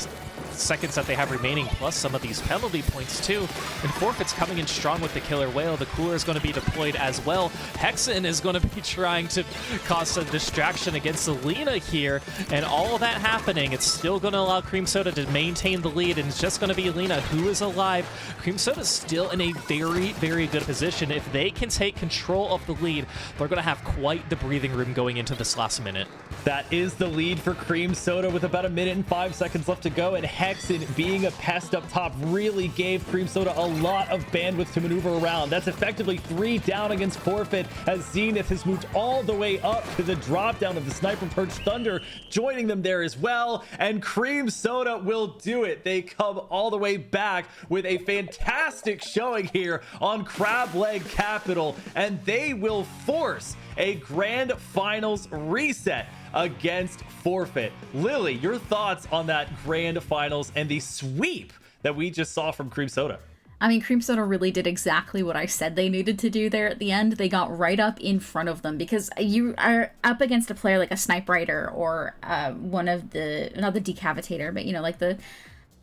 Speaker 2: seconds that they have remaining, plus some of these penalty points too. And Forfeit's coming in strong with the killer whale. The cooler is going to be deployed as well. Hexen is going to be trying to cause some distraction against Alina here, and all of that happening, it's still going to allow Cream Soda to maintain the lead, and it's just going to be Alina who is alive. Cream Soda's still in a very, very good position. If they can take control of the lead, they're going to have quite the breathing room going into this last minute.
Speaker 1: That is the lead for Cream Soda with about 1 minute and 5 seconds left to go, and Hexen being a pest up top really gave Cream Soda a lot of bandwidth to maneuver around. That's effectively 3 down against Forfeit as Zenith has moved all the way up to the drop down of the Sniper Perch. Thunder joining them there as well, and Cream Soda will do it. They come all the way back with a fantastic showing here on Crab Leg Capital, and they will force a grand finals reset against Forfeit. Lily, your thoughts on that grand finals and the sweep that we just saw from Cream Soda?
Speaker 3: I mean, Cream Soda really did exactly what I said they needed to do there at the end. They got right up in front of them, because you are up against a player like a Snipe Rider or one of the, not the Decavitator, but you know, like the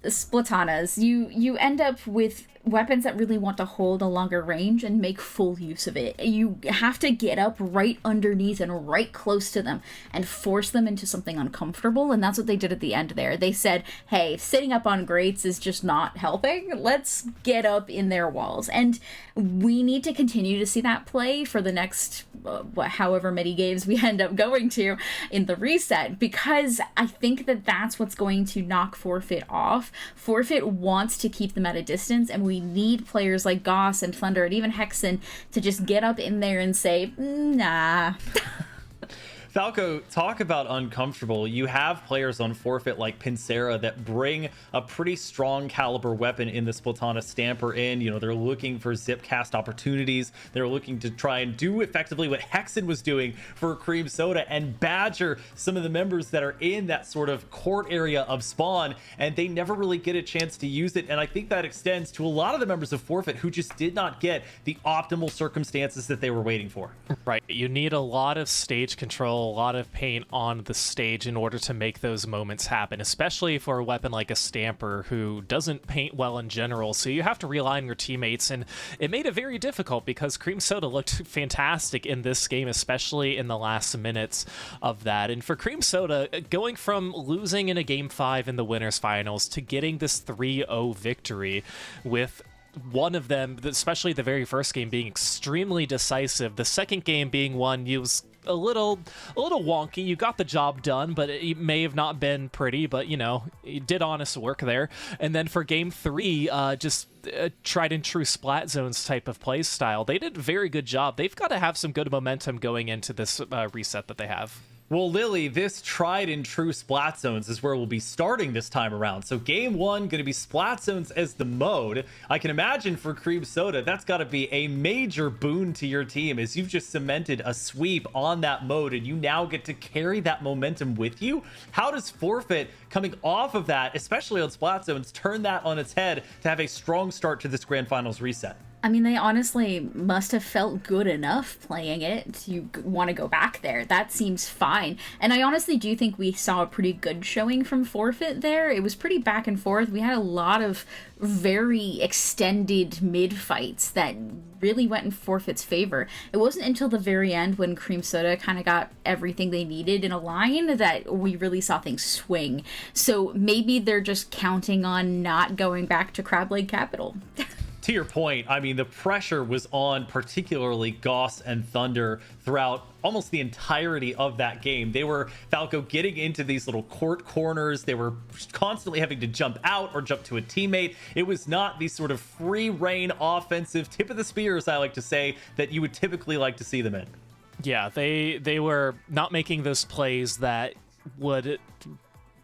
Speaker 3: Splatanas. You end up with weapons that really want to hold a longer range and make full use of it. You have to get up right underneath and right close to them and force them into something uncomfortable, and that's what they did at the end there. They said, hey, sitting up on grates is just not helping. Let's get up in their walls. And we need to continue to see that play for the next however many games we end up going to in the reset, because I think that that's what's going to knock Forfeit off. Forfeit wants to keep them at a distance, and we need players like Goss and Thunder and even Hexen to just get up in there and say, nah.
Speaker 1: Falco, talk about uncomfortable. You have players on Forfeit like Pincera that bring a pretty strong caliber weapon in the Splatana Stamper in. You know, they're looking for zip cast opportunities. They're looking to try and do effectively what Hexen was doing for Cream Soda and badger some of the members that are in that sort of court area of spawn, and they never really get a chance to use it. And I think that extends to a lot of the members of Forfeit who just did not get the optimal circumstances that they were waiting for.
Speaker 2: Right. You need a lot of stage control, a lot of paint on the stage in order to make those moments happen, especially for a weapon like a Stamper who doesn't paint well in general. So you have to rely on your teammates, and it made it very difficult because Cream Soda looked fantastic in this game, especially in the last minutes of that. And for Cream Soda, going from losing in a Game 5 in the winners finals to getting this 3-0 victory with one of them, especially the very first game, being extremely decisive, the second game being one you was a little wonky. You got the job done, but it may have not been pretty, but you know, you did honest work there. And then for game 3, just tried and true Splat Zones type of play style. They did a very good job. They've got to have some good momentum going into this reset that they have.
Speaker 1: Well, Lily, this tried and true Splat Zones is where we'll be starting this time around. So game 1 going to be Splat Zones as the mode. I can imagine for Cream Soda, that's got to be a major boon to your team, as you've just cemented a sweep on that mode and you now get to carry that momentum with you. How does Forfeit, coming off of that, especially on Splat Zones, turn that on its head to have a strong start to this Grand Finals reset?
Speaker 3: I mean, they honestly must have felt good enough playing it. You want to go back there. That seems fine. And I honestly do think we saw a pretty good showing from Forfeit there. It was pretty back and forth. We had a lot of very extended mid fights that really went in Forfeit's favor. It wasn't until the very end when Cream Soda kind of got everything they needed in a line that we really saw things swing. So maybe they're just counting on not going back to Crab Leg Capital.
Speaker 1: To your point, I mean, the pressure was on particularly Goss and Thunder throughout almost the entirety of that game. They were, Falco, getting into these little court corners. They were constantly having to jump out or jump to a teammate. It was not the sort of free reign offensive tip of the spears, I like to say, that you would typically like to see them in.
Speaker 2: Yeah, they were not making those plays that would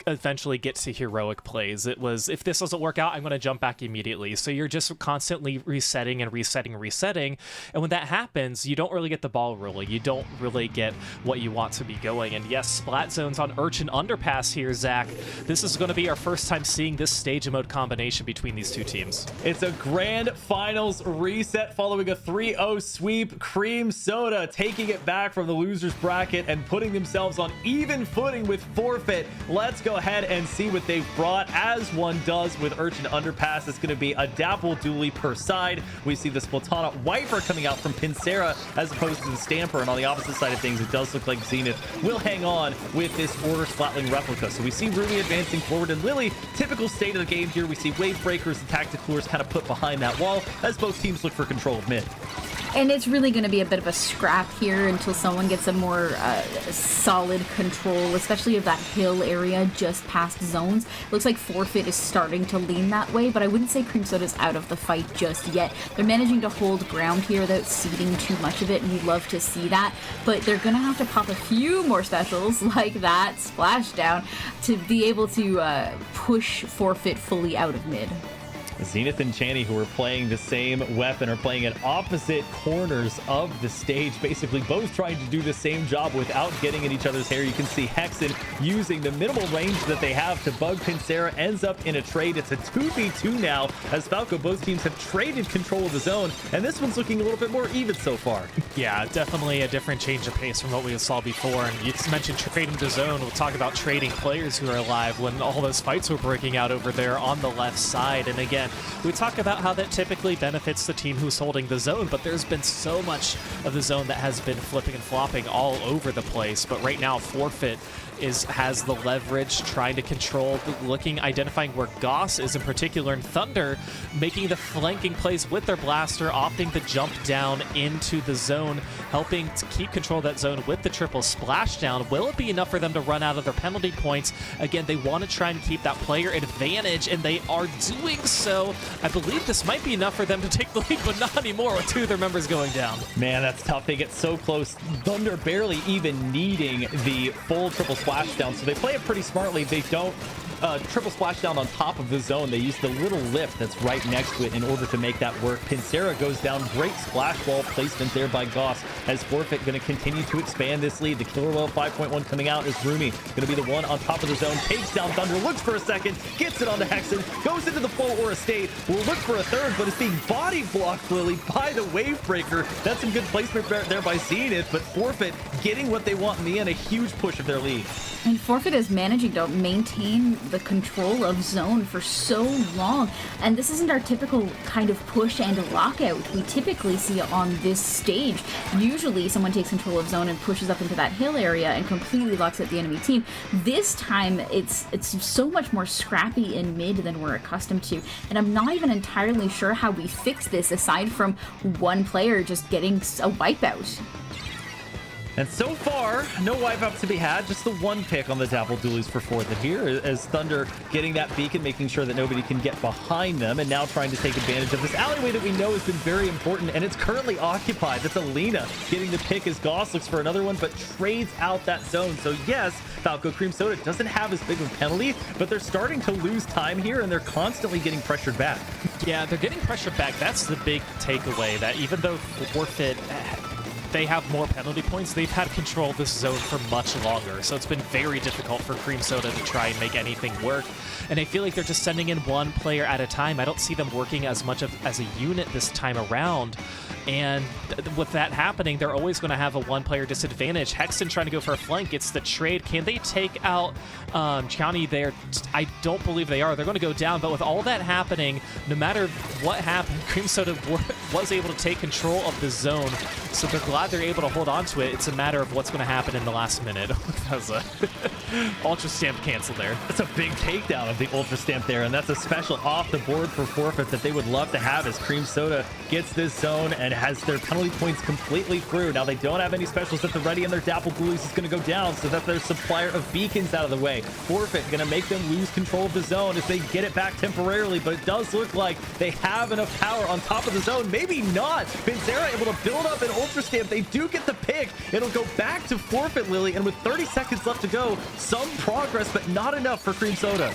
Speaker 2: eventually get to heroic plays. It was, if this doesn't work out, I'm going to jump back immediately. So you're just constantly resetting and resetting and resetting. And when that happens, you don't really get the ball rolling. You don't really get what you want to be going. And yes, Splat Zones on Urchin Underpass here, Zach. This is going to be our first time seeing this stage mode combination between these two teams.
Speaker 1: It's a Grand Finals reset following a 3-0 sweep. Cream Soda taking it back from the losers bracket and putting themselves on even footing with Forfeit. Let's go ahead and see what they've brought, as one does with Urchin Underpass. It's going to be a Dapple Dooley per side. We see the Splatana Wiper coming out from Pincera as opposed to the Stamper, and on the opposite side of things, it does look like Zenith will hang on with this Order Splatling replica. So we see Ruby advancing forward, and Lily, typical state of the game here. We see Wave Breakers and Tacticalers kind of put behind that wall as both teams look for control of mid.
Speaker 3: And it's really going to be a bit of a scrap here until someone gets a more solid control, especially of that hill area just past zones. Looks like Forfeit is starting to lean that way, but I wouldn't say Cream Soda's out of the fight just yet. They're managing to hold ground here without ceding too much of it, and we love to see that. But they're going to have to pop a few more specials like that splashdown to be able to push Forfeit fully out of mid.
Speaker 1: Zenith and Channy, who are playing the same weapon, are playing at opposite corners of the stage, basically both trying to do the same job without getting in each other's hair. You can see Hexen using the minimal range that they have to bug Pincera, ends up in a trade. It's a 2v2 now, as Falco, both teams have traded control of the zone, and this one's looking a little bit more even so far.
Speaker 2: Yeah, definitely a different change of pace from what we saw before. And you mentioned trading the zone. We'll talk about trading players who are alive when all those fights were breaking out over there on the left side. And again, And we talk about how that typically benefits the team who's holding the zone, but there's been so much of the zone that has been flipping and flopping all over the place. But right now, Forfeit has the leverage, trying to control, identifying where Goss is in particular, and Thunder making the flanking plays with their blaster, opting to jump down into the zone, helping to keep control of that zone with the triple splashdown. Will it be enough for them to run out of their penalty points? Again, they want to try and keep that player advantage, and they are doing so. I believe this might be enough for them to take the lead, but not anymore with 2 of their members going down.
Speaker 1: Man, that's tough. They get so close. Thunder barely even needing the full triple splashdown, so they play it pretty smartly. They don't triple splashdown on top of the zone. They use the little lift that's right next to it in order to make that work. Pincera goes down. Great splash wall placement there by Goss, as Forfeit going to continue to expand this lead. The Killer Whale 5.1 coming out as Rumi going to be the one on top of the zone. Takes down Thunder, looks for a second, gets it onto Hexen, goes into the full Aura State, will look for a third, but it's being body blocked, Lily, by the Wavebreaker. That's some good placement there by Zenith, but Forfeit getting what they want in the end, a huge push of their lead.
Speaker 3: And Forfeit is managing to maintain the control of zone for so long. And this isn't our typical kind of push and lockout we typically see on this stage. Usually someone takes control of zone and pushes up into that hill area and completely locks out the enemy team. This time it's so much more scrappy in mid than we're accustomed to. And I'm not even entirely sure how we fix this aside from one player just getting a wipeout.
Speaker 1: And so far, no wipeout to be had, just the one pick on the Dapple Dualies for Forfeit here, as Thunder getting that beacon, making sure that nobody can get behind them, and now trying to take advantage of this alleyway that we know has been very important, and it's currently occupied. That's Alina getting the pick as Goss looks for another one, but trades out that zone. So yes, Falco Cream Soda doesn't have as big of a penalty, but they're starting to lose time here, and they're constantly getting pressured back.
Speaker 2: Yeah, they're getting pressured back. That's the big takeaway, that even though Forfeit, they have more penalty points, they've had control of this zone for much longer. So it's been very difficult for Cream Soda to try and make anything work. And I feel like they're just sending in one player at a time. I don't see them working as much as a unit this time around. And with that happening, they're always going to have a one-player disadvantage. Hexen trying to go for a flank, gets the trade. Can they take out Chani there? I don't believe they are. They're going to go down. But with all that happening, no matter what happened, Cream Soda was able to take control of the zone. So they're glad they're able to hold on to it. It's a matter of what's going to happen in the last minute. That was a Ultra Stamp canceled there.
Speaker 1: That's a big takedown of the Ultra Stamp there, and that's a special off the board for Forfeit that they would love to have as Cream Soda gets this zone and has their penalty points completely through. Now they don't have any specials at the ready, and their Dapple Blues is going to go down, so that their supplier of beacons out of the way. Forfeit going to make them lose control of the zone as they get it back temporarily, but it does look like they have enough power on top of the zone. Maybe not. Pincera able to build up an Ultra Stamp. They do get the pick. It'll go back to Forfeit, Lily, and with 30 seconds left to go, some progress, but not enough for Cream Soda.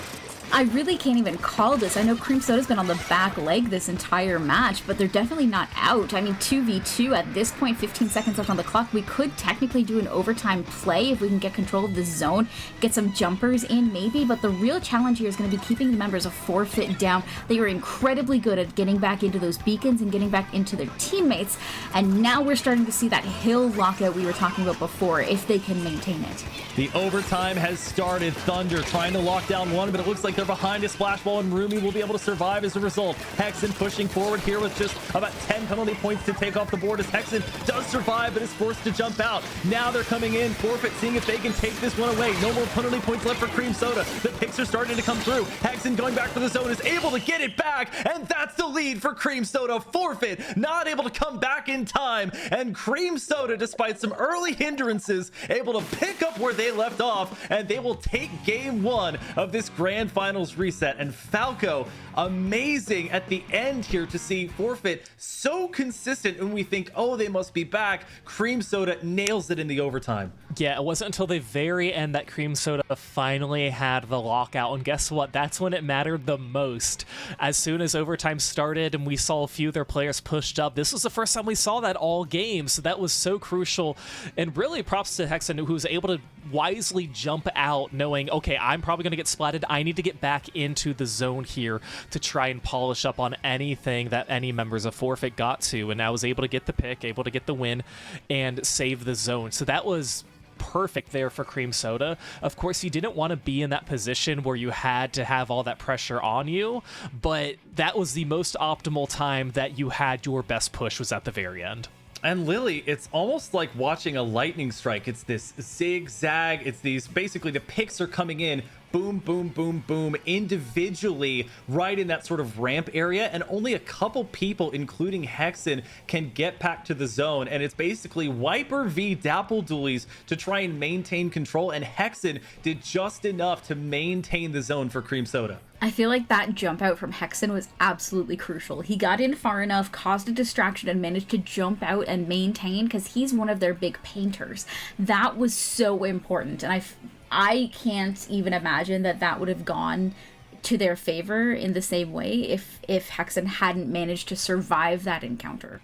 Speaker 3: I really can't even call this. I know Cream Soda's been on the back leg this entire match, but they're definitely not out. I mean, 2v2 at this point, 15 seconds left on the clock. We could technically do an overtime play if we can get control of the zone, get some jumpers in maybe, but the real challenge here is going to be keeping the members of Forfeit down. They were incredibly good at getting back into those beacons and getting back into their teammates, and now we're starting to see that hill lockout we were talking about before, if they can maintain it.
Speaker 1: The overtime has started. Thunder trying to lock down one, but it looks like they're behind a splash wall, and Rumi will be able to survive as a result. Hexen pushing forward here with just about 10 penalty points to take off the board as Hexen does survive, but is forced to jump out. Now they're coming in. Forfeit seeing if they can take this one away. No more penalty points left for Cream Soda. The picks are starting to come through. Hexen going back for the zone is able to get it back, and that's the lead for Cream Soda. Forfeit not able to come back in time, and Cream Soda, despite some early hindrances, able to pick up where they left off, and they will take game one of this grand finals reset. And Falco, amazing at the end here to see Forfeit so consistent, and we think, oh, they must be back. Cream Soda nails it in the overtime.
Speaker 2: Yeah, it wasn't until the very end that Cream Soda finally had the lockout, and guess what? That's when it mattered the most. As soon as overtime started and we saw a few of their players pushed up, this was the first time we saw that all game, so that was so crucial. And really props to Hexen, who was able to wisely jump out knowing, okay, I'm probably going to get splatted. I need to get back into the zone here to try and polish up on anything that any members of Forfeit got to, and I was able to get the pick, able to get the win, and save the zone. So that was perfect there for Cream Soda. Of course, you didn't want to be in that position where you had to have all that pressure on you, but that was the most optimal time that you had your best push was at the very end.
Speaker 1: And Lily, it's almost like watching a lightning strike. It's this zigzag. It's these, basically the picks are coming in, boom, boom, boom, boom, individually right in that sort of ramp area. And only a couple people, including Hexen, can get back to the zone. And it's basically Wiper v Dapple Doolies to try and maintain control. And Hexen did just enough to maintain the zone for Cream Soda.
Speaker 3: I feel like that jump out from Hexen was absolutely crucial. He got in far enough, caused a distraction, and managed to jump out and maintain because he's one of their big painters. That was so important, and I can't even imagine that would have gone to their favor in the same way if Hexen hadn't managed to survive that encounter.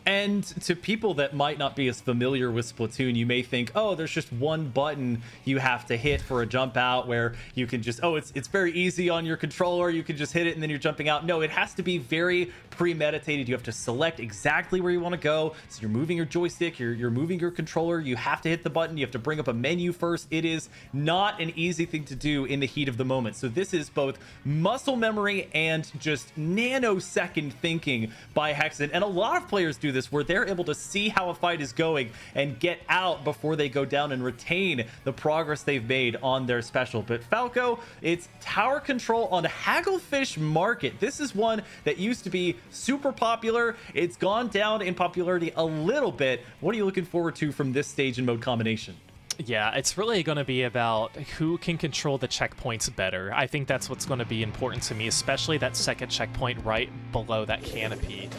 Speaker 1: And to people that might not be as familiar with Splatoon, you may think, oh, there's just one button you have to hit for a jump out where you can just, oh, it's very easy on your controller. You can just hit it and then you're jumping out. No, it has to be very premeditated. You have to select exactly where you want to go. So you're moving your joystick, you're moving your controller. You have to hit the button. You have to bring up a menu first. It is not an easy thing to do in the heat of the moment. So this is both muscle memory and just nanosecond thinking by Hexen. And a lot of players do this where they're able to see how a fight is going and get out before they go down and retain the progress they've made on their special. But Falco, it's tower control on Hagglefish Market. This is one that used to be super popular. It's gone down in popularity a little bit. What are you looking forward to from this stage and mode combination?
Speaker 2: Yeah, it's really going to be about who can control the checkpoints better. I think that's what's going to be important to me, especially that second checkpoint right below that canopy.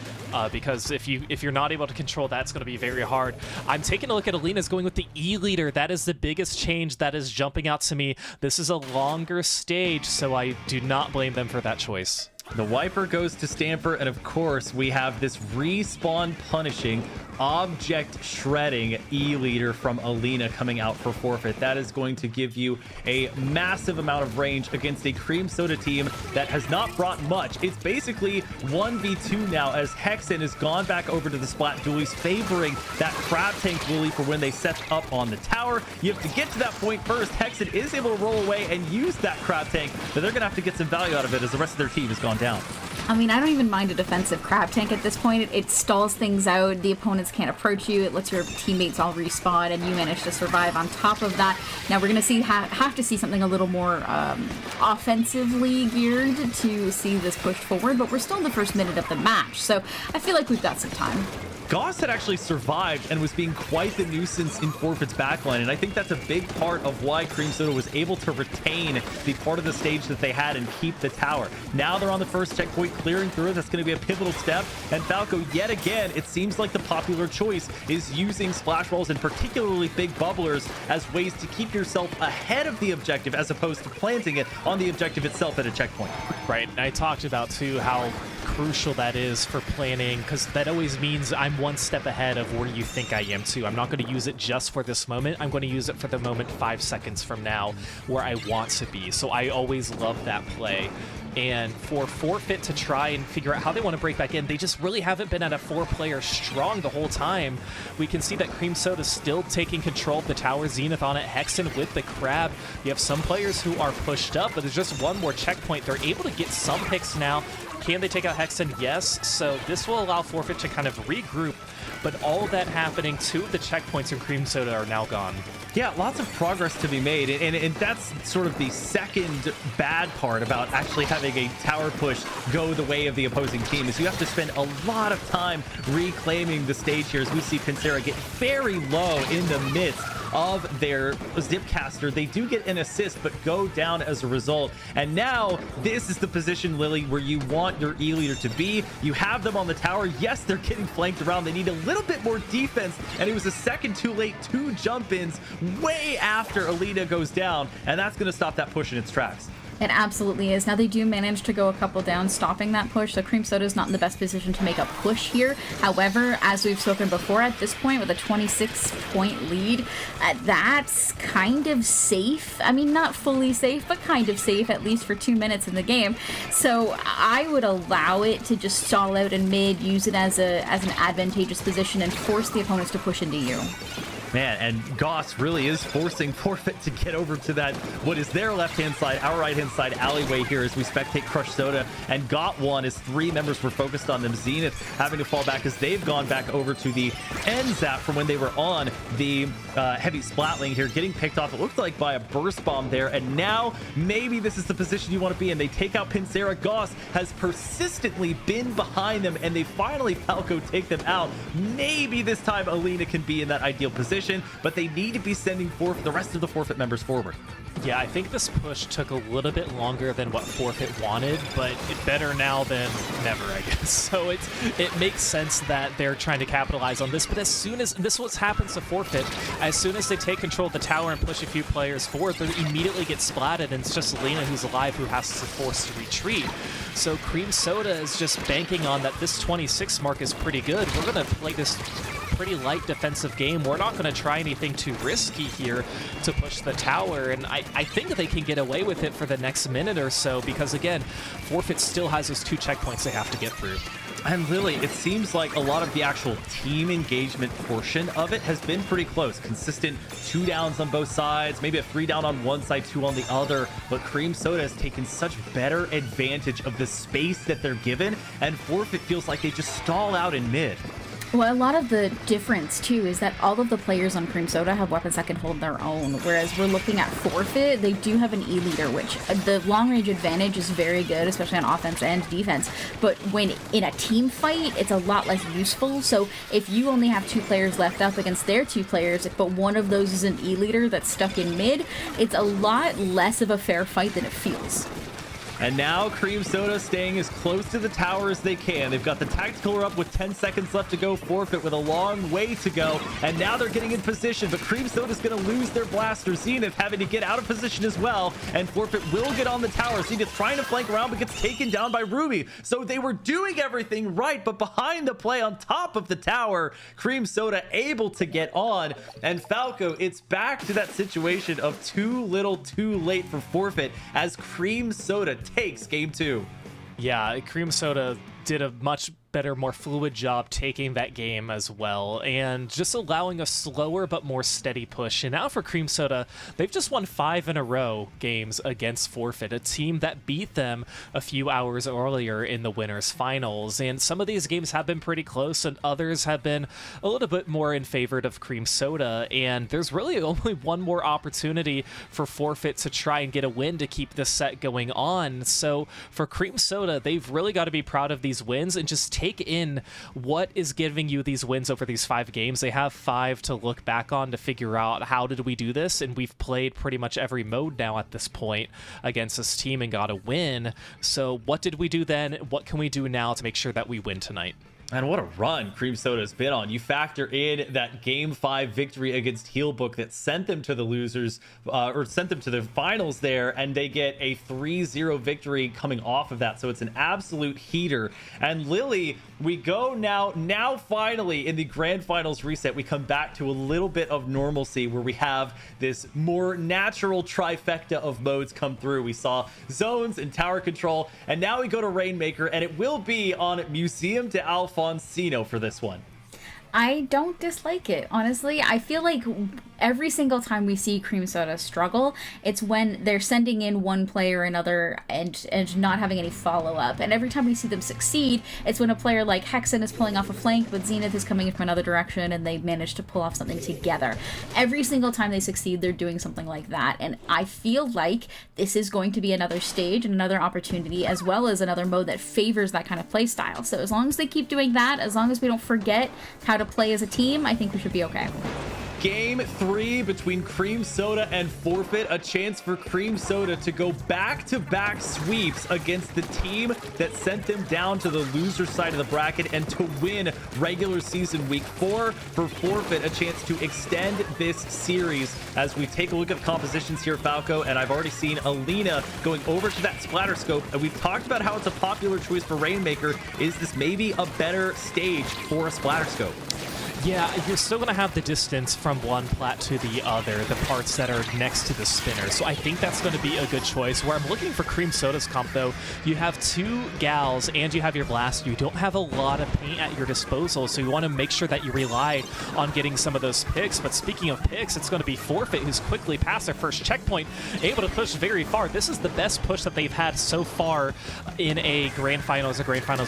Speaker 2: Because if you're not able to control that, it's going to be very hard. I'm taking a look at Alina's going with the E-leader. That is the biggest change that is jumping out to me. This is a longer stage, so I do not blame them for that choice.
Speaker 1: The Wiper goes to Stamper, and of course we have this respawn punishing, object shredding E-leader from Alina coming out for forfeit. That is going to give you a massive amount of range against a Cream Soda team that has not brought much. It's basically 1v2 now as Hexen has gone back over to the Splat Dualies, favoring that Crab Tank Lily for when they set up on the tower. You have to get to that point first. Hexen is able to roll away and use that Crab Tank, but they're gonna have to get some value out of it as the rest of their team has gone down.
Speaker 3: I mean, I don't even mind a defensive Crab Tank at this point. It stalls things out. The opponents can't approach you. It lets your teammates all respawn, and you manage to survive on top of that. Now we're going to have to see something a little more offensively geared to see this pushed forward, but we're still in the first minute of the match, so I feel like we've got some time.
Speaker 1: Goss had actually survived and was being quite the nuisance in Forfeit's backline, and I think that's a big part of why Cream Soda was able to retain the part of the stage that they had and keep the tower. Now they're on the first checkpoint, clearing through it. That's going to be a pivotal step, and Falco, yet again, it seems like the popular choice is using splash balls and particularly big bubblers as ways to keep yourself ahead of the objective as opposed to planting it on the objective itself at a checkpoint.
Speaker 2: Right, and I talked about too how crucial that is for planning, because that always means I'm one step ahead of where you think I am too. I'm not going to use it just for this moment. I'm going to use it for the moment 5 seconds from now where I want to be. So I always love that play. And for Forfeit to try and figure out how they want to break back in, they just really haven't been at a 4-player strong the whole time. We can see that Cream Soda's still taking control of the tower. Zenith on it, Hexen with the Crab. You have some players who are pushed up, but there's just one more checkpoint. They're able to get some picks now. Can they take out Hexen? Yes. So this will allow Forfeit to kind of regroup, but all of that happening, 2 of the checkpoints in Cream Soda are now gone.
Speaker 1: Yeah, lots of progress to be made, and that's sort of the second bad part about actually having a tower push go the way of the opposing team is you have to spend a lot of time reclaiming the stage here as we see Pincera get very low in the midst of their Zipcaster. They do get an assist, but go down as a result. And now this is the position, Lily, where you want your E-leader to be. You have them on the tower. Yes, they're getting flanked around. They need a little bit more defense, and it was a second too late. 2 jump-ins way after Alina goes down, and that's going to stop that push in its tracks.
Speaker 3: It absolutely is. Now they do manage to go a couple down, stopping that push, so Cream Soda is not in the best position to make a push here. However, as we've spoken before, at this point with a 26-point lead, that's kind of safe. I mean, not fully safe, but kind of safe, at least for 2 minutes in the game. So I would allow it to just stall out in mid, use it as an advantageous position, and force the opponents to push into you.
Speaker 1: Man, and Goss really is forcing Forfeit to get over to that, what is their left-hand side, our right-hand side alleyway here as we spectate Crush Soda, and got one as 3 members were focused on them. Zenith having to fall back as they've gone back over to the end zap from when they were on the heavy splatling here, getting picked off, it looked like, by a burst bomb there, and now maybe this is the position you want to be in. They take out Pincera. Goss has persistently been behind them, and they finally, Falco, take them out. Maybe this time Alina can be in that ideal position, but they need to be sending the rest of the Forfeit members forward.
Speaker 2: Yeah, I think this push took a little bit longer than what Forfeit wanted, but it better now than never, I guess. So it makes sense that they're trying to capitalize on this, but as soon as this what happens to Forfeit, as soon as they take control of the tower and push a few players forward, they immediately get splatted, and it's just Lena who's alive who has to force to retreat. So Cream Soda is just banking on that this 26 mark is pretty good. We're going to play this pretty light defensive game. We're not going to try anything too risky here to push the tower, and I think they can get away with it for the next minute or so because, again, Forfeit still has those 2 checkpoints they have to get through.
Speaker 1: And Lily, it seems like a lot of the actual team engagement portion of it has been pretty close. Consistent 2 downs on both sides, maybe a 3 down on one side, 2 on the other. But Cream Soda has taken such better advantage of the space that they're given, and Forfeit feels like they just stall out in mid.
Speaker 3: Well, a lot of the difference, too, is that all of the players on Cream Soda have weapons that can hold their own, whereas we're looking at Forfeit, they do have an E-leader, which the long-range advantage is very good, especially on offense and defense, but when in a team fight, it's a lot less useful, so if you only have 2 players left up against their 2 players, but one of those is an E-leader that's stuck in mid, it's a lot less of a fair fight than it feels.
Speaker 1: And now Cream Soda staying as close to the tower as they can. They've got the tactical up with 10 seconds left to go. Forfeit with a long way to go. And now they're getting in position, but Cream Soda's going to lose their blaster. Zenith having to get out of position as well. And Forfeit will get on the tower. Zenith trying to flank around, but gets taken down by Ruby. So they were doing everything right, but behind the play on top of the tower, Cream Soda able to get on. And Falco, it's back to that situation of too little too late for Forfeit as Cream Soda takes game 2.
Speaker 2: Yeah, Cream Soda did a much better, more fluid job taking that game as well, and just allowing a slower but more steady push. And now for Cream Soda, they've just won 5 in a row games against Forfeit, a team that beat them a few hours earlier in the winners finals. And some of these games have been pretty close, and others have been a little bit more in favor of Cream Soda. And there's really only one more opportunity for Forfeit to try and get a win to keep this set going on. So for Cream Soda, they've really got to be proud of these wins and just take in what is giving you these wins over these 5 games. They have 5 to look back on to figure out how did we do this, and we've played pretty much every mode now at this point against this team and got a win. So what did we do then? What can we do now to make sure that we win tonight?
Speaker 1: And what a run Cream Soda's been on. You factor in that Game 5 victory against Heelbook that sent them to the losers, or sent them to the finals there, and they get a 3-0 victory coming off of that. So it's an absolute heater. And Lily, we go now finally in the grand finals reset, we come back to a little bit of normalcy where we have this more natural trifecta of modes come through. We saw zones and tower control, and now we go to Rainmaker, and it will be on Museum to Alfonsino for this one.
Speaker 3: I don't dislike it, honestly. I feel like every single time we see Cream Soda struggle, it's when they're sending in one player or another and not having any follow-up. And every time we see them succeed, it's when a player like Hexen is pulling off a flank, but Zenith is coming in from another direction, and they manage to pull off something together. Every single time they succeed, they're doing something like that. And I feel like this is going to be another stage and another opportunity, as well as another mode that favors that kind of play style. So as long as they keep doing that, as long as we don't forget how to play as a team, I think we should be okay.
Speaker 1: Game 3 between Cream Soda and Forfeit, a chance for Cream Soda to go back-to-back sweeps against the team that sent them down to the loser side of the bracket and to win regular season week 4. For Forfeit, a chance to extend this series. As we take a look at the compositions here, Falco, and I've already seen Alina going over to that splatter scope, and we've talked about how it's a popular choice for Rainmaker. Is this maybe a better stage for a splatter scope?
Speaker 2: Yeah, you're still going to have the distance from one plat to the other, the parts that are next to the spinner. So I think that's going to be a good choice. Where I'm looking for Cream Soda's comp, though, you have 2 gals and you have your blast. You don't have a lot of paint at your disposal, so you want to make sure that you rely on getting some of those picks. But speaking of picks, it's going to be Forfeit, who's quickly past their first checkpoint, able to push very far. This is the best push that they've had so far in a Grand Finals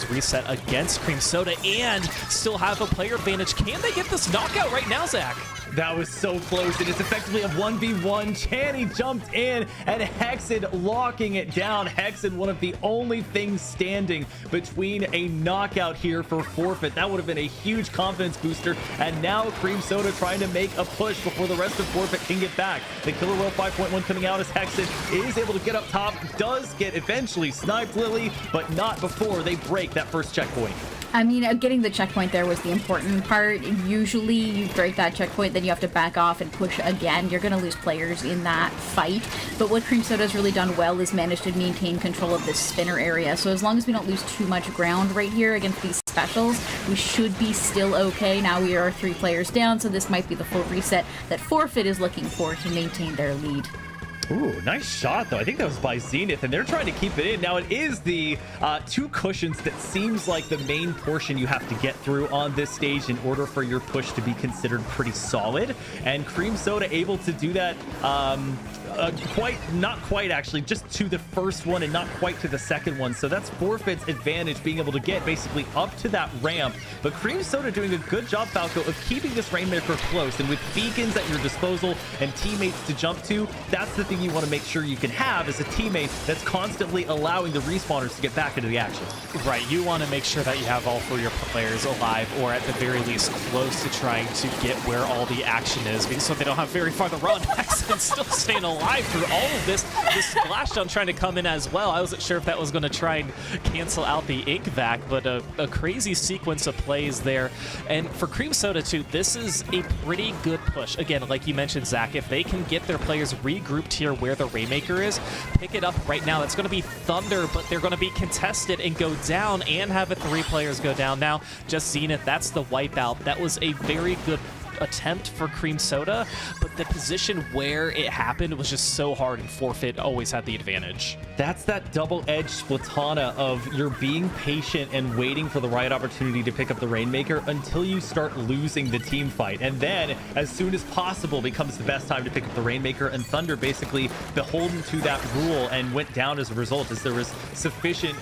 Speaker 2: reset against Cream Soda, and still have a player advantage. Can they get this knockout right now, Zach?
Speaker 1: That was so close. It is effectively a 1v1. Channy jumped in and Hexen locking it down. Hexen, one of the only things standing between a knockout here for Forfeit. That would have been a huge confidence booster. And now Cream Soda trying to make a push before the rest of Forfeit can get back. The Killer Whale 5.1 coming out as Hexen is able to get up top. Does get eventually sniped Lily, but not before they break that first checkpoint.
Speaker 3: I mean, getting the checkpoint there was the important part. Usually you break that checkpoint, then you have to back off and push again. You're going to lose players in that fight. But what Cream Soda's really done well is managed to maintain control of this spinner area. So as long as we don't lose too much ground right here against these specials, we should be still okay. Now we are 3 players down, so this might be the full reset that Forfeit is looking for to maintain their lead.
Speaker 1: Ooh, nice shot, though. I think that was by Zenith, and they're trying to keep it in. Now, it is the 2 cushions that seems like the main portion you have to get through on this stage in order for your push to be considered pretty solid. And Cream Soda able to do that not quite actually, just to the first one and not quite to the second one. So that's Forfeit's advantage, being able to get basically up to that ramp. But Cream Soda doing a good job, Falco, of keeping this Rainmaker close. And with beacons at your disposal and teammates to jump to, that's the thing you want to make sure you can have as a teammate that's constantly allowing the respawners to get back into the action.
Speaker 2: Right, you want to make sure that you have all 4 of your players alive, or at the very least close to trying to get where all the action is, because so they don't have very far to run. Hexen still staying alive through all of this. This splashdown trying to come in as well. I wasn't sure if that was going to try and cancel out the ink vac, but a crazy sequence of plays there. And for Cream Soda too, this is a pretty good push. Again, like you mentioned, Zach, if they can get their players regrouped here where the Rainmaker is, pick it up right now. That's going to be Thunder, but they're going to be contested and go down and have it 3 players go down. Now, just Zenith, that's the wipeout. That was a very good attempt for Cream Soda, but the position where it happened was just so hard, and Forfeit always had the advantage.
Speaker 1: That's that double-edged Splatana of you're being patient and waiting for the right opportunity to pick up the Rainmaker until you start losing the team fight. And then, as soon as possible, becomes the best time to pick up the Rainmaker, and Thunder basically beholden to that rule and went down as a result, as there was sufficient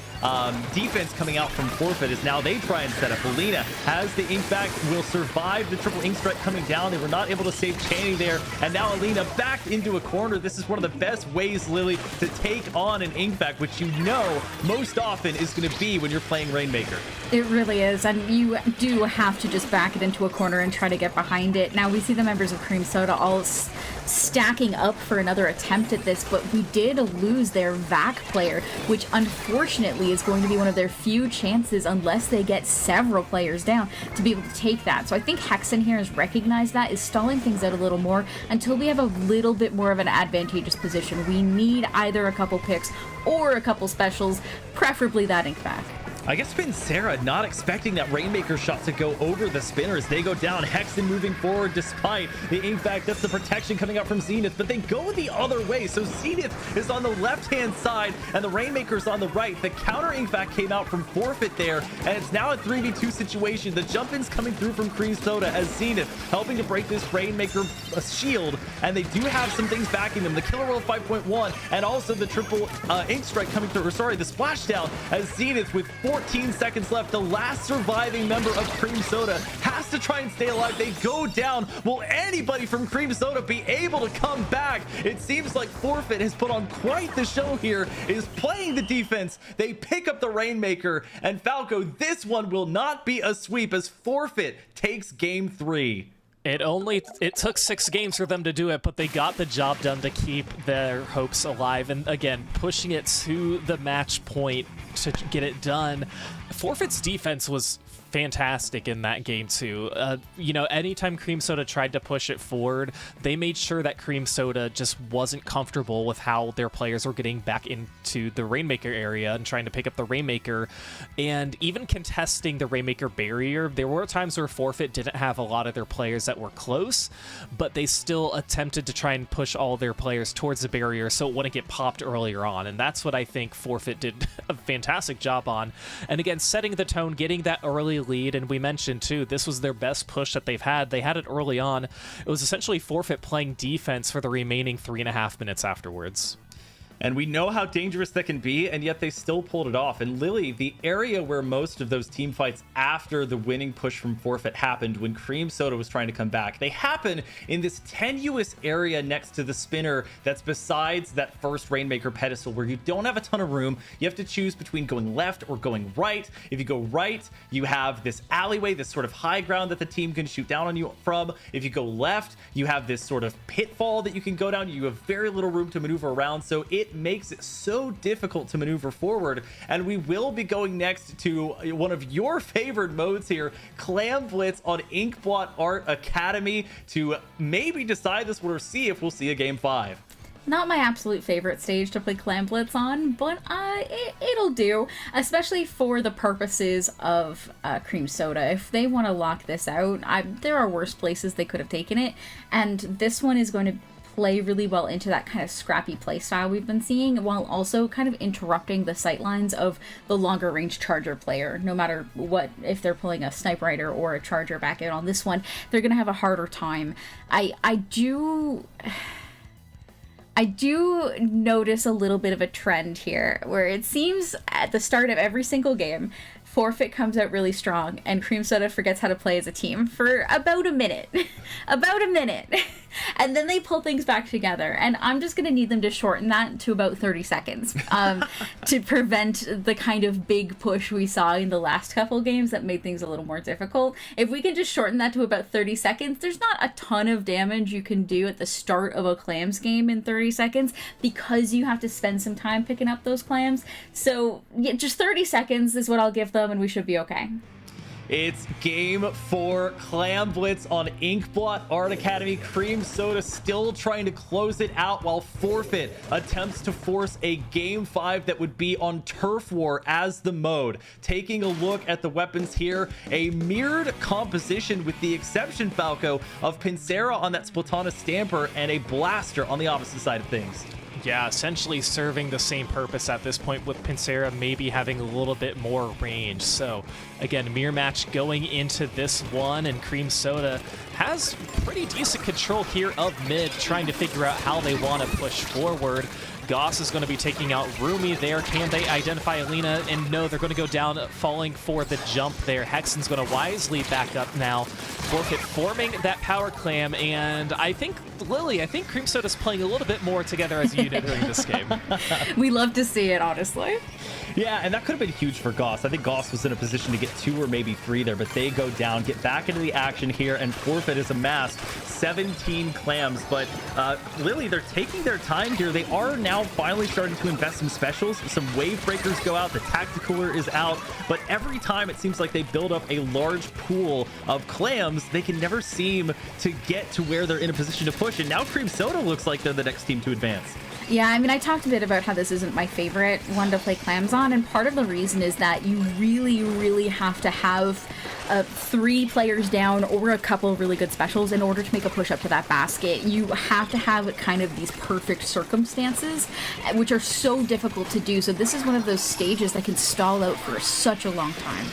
Speaker 1: defense coming out from Forfeit, as now they try and set up. Alina has the ink back, will survive the triple ink strike coming down. They were not able to save Channy there, and now Alina back into a corner. This is one of the best ways, Lily, to take on an ink back, which you know most often is going to be when you're playing Rainmaker.
Speaker 3: It really is, and you do have to just back it into a corner and try to get behind it. Now we see the members of Cream Soda all stacking up for another attempt at this, but we did lose their VAC player, which unfortunately is going to be one of their few chances, unless they get several players down, to be able to take that. So I think Hexen here has recognized that, is stalling things out a little more until we have a little bit more of an advantageous position. We need either a couple picks or a couple specials, preferably that ink back.
Speaker 1: I guess Sarah not expecting that Rainmaker shot to go over the spinners. They go down. Hexen moving forward despite the ink back. That's the protection coming out from Zenith, but they go the other way. So Zenith is on the left-hand side and the Rainmaker's on the right. The counter ink back came out from Forfeit there, and it's now a 3v2 situation. The jump-ins coming through from Cream Soda as Zenith helping to break this Rainmaker shield, and they do have some things backing them. The Killer Whale 5.1 and also the triple ink strike coming through, or sorry, the splashdown, as Zenith with 14 seconds left, the last surviving member of Cream Soda has to try and stay alive. They go down. Will anybody from Cream Soda be able to come back? It seems like Forfeit has put on quite the show here, is playing the defense. They pick up the Rainmaker, and Falco, this one will not be a sweep as Forfeit takes game 3.
Speaker 2: It took 6 games for them to do it, but they got the job done to keep their hopes alive. And again, pushing it to the match point to get it done. Forfeit's defense was fantastic in that game too. You know, anytime Cream Soda tried to push it forward, they made sure that Cream Soda just wasn't comfortable with how their players were getting back into the Rainmaker area and trying to pick up the Rainmaker, and even contesting the Rainmaker barrier. There were times where Forfeit didn't have a lot of their players that were close, but they still attempted to try and push all their players towards the barrier so it wouldn't get popped earlier on, and that's what I think Forfeit did a fantastic job on. And again, setting the tone, getting that early lead, and we mentioned too, this was their best push that they've had. They had it early on. It was essentially Forfeit playing defense for the remaining 3.5 minutes afterwards.
Speaker 1: And we know how dangerous that can be, and yet they still pulled it off. And Lily, the area where most of those team fights after the winning push from Forfeit happened when Cream Soda was trying to come back. They happen in this tenuous area next to the spinner that's besides that first Rainmaker pedestal, where you don't have a ton of room. You have to choose between going left or going right. If you go right, you have this alleyway, this sort of high ground that the team can shoot down on you from. If you go left, you have this sort of pitfall that you can go down. You have very little room to maneuver around, so it makes it so difficult to maneuver forward. And we will be going next to one of your favorite modes here, Clam Blitz on Inkblot Art Academy, to maybe decide this one or see if we'll see a game 5.
Speaker 3: Not my absolute favorite stage to play Clam Blitz on, but it'll do, especially for the purposes of Cream Soda. If they want to lock this out, there are worse places they could have taken it, and this one is going to play really well into that kind of scrappy play style we've been seeing, while also kind of interrupting the sightlines of the longer range charger player. No matter what, if they're pulling a sniper rider or a charger back out on this one, they're going to have a harder time. I do notice a little bit of a trend here, where it seems at the start of every single game, Forfeit comes out really strong, and Cream Soda forgets how to play as a team for about a minute. About a minute. And then they pull things back together, and I'm just going to need them to shorten that to about 30 seconds to prevent the kind of big push we saw in the last couple games that made things a little more difficult. If we can just shorten that to about 30 seconds, there's not a ton of damage you can do at the start of a clams game in 30 seconds, because you have to spend some time picking up those clams. So yeah, just 30 seconds is what I'll give them, and we should be okay.
Speaker 1: It's game 4, Clam Blitz on Inkblot Art Academy. Cream Soda still trying to close it out, while Forfeit attempts to force a game 5 that would be on Turf War as the mode. Taking a look at the weapons here, a mirrored composition with the exception, Falco, of Pincera on that Splatana Stamper and a Blaster on the opposite side of things.
Speaker 2: Yeah, essentially serving the same purpose at this point, with Pincera maybe having a little bit more range. So again, mirror match going into this one, and Cream Soda has pretty decent control here of mid, trying to figure out how they want to push forward. Goss is going to be taking out Rumi there. Can they identify Alina? And no, they're going to go down, falling for the jump there. Hexen's going to wisely back up now. Forfeit forming that power clam, and I think, Lily, Cream Soda's playing a little bit more together as a unit during this game.
Speaker 3: We love to see it, honestly.
Speaker 1: Yeah, and that could have been huge for Goss. I think Goss was in a position to get 2 or maybe 3 there, but they go down, get back into the action here, and Forfeit has amassed 17 clams. But Lily, they're taking their time here. They are now finally starting to invest some specials. Some wave breakers go out, the tacticaler is out, but every time it seems like they build up a large pool of clams, they can never seem to get to where they're in a position to push. And now Cream Soda looks like they're the next team to advance.
Speaker 3: Yeah, I mean, I talked a bit about how this isn't my favorite one to play clams on, and part of the reason is that you really, really have to have 3 players down or a couple of really good specials in order to make a push up to that basket. You have to have kind of these perfect circumstances, which are so difficult to do. So this is one of those stages that can stall out for such a long time.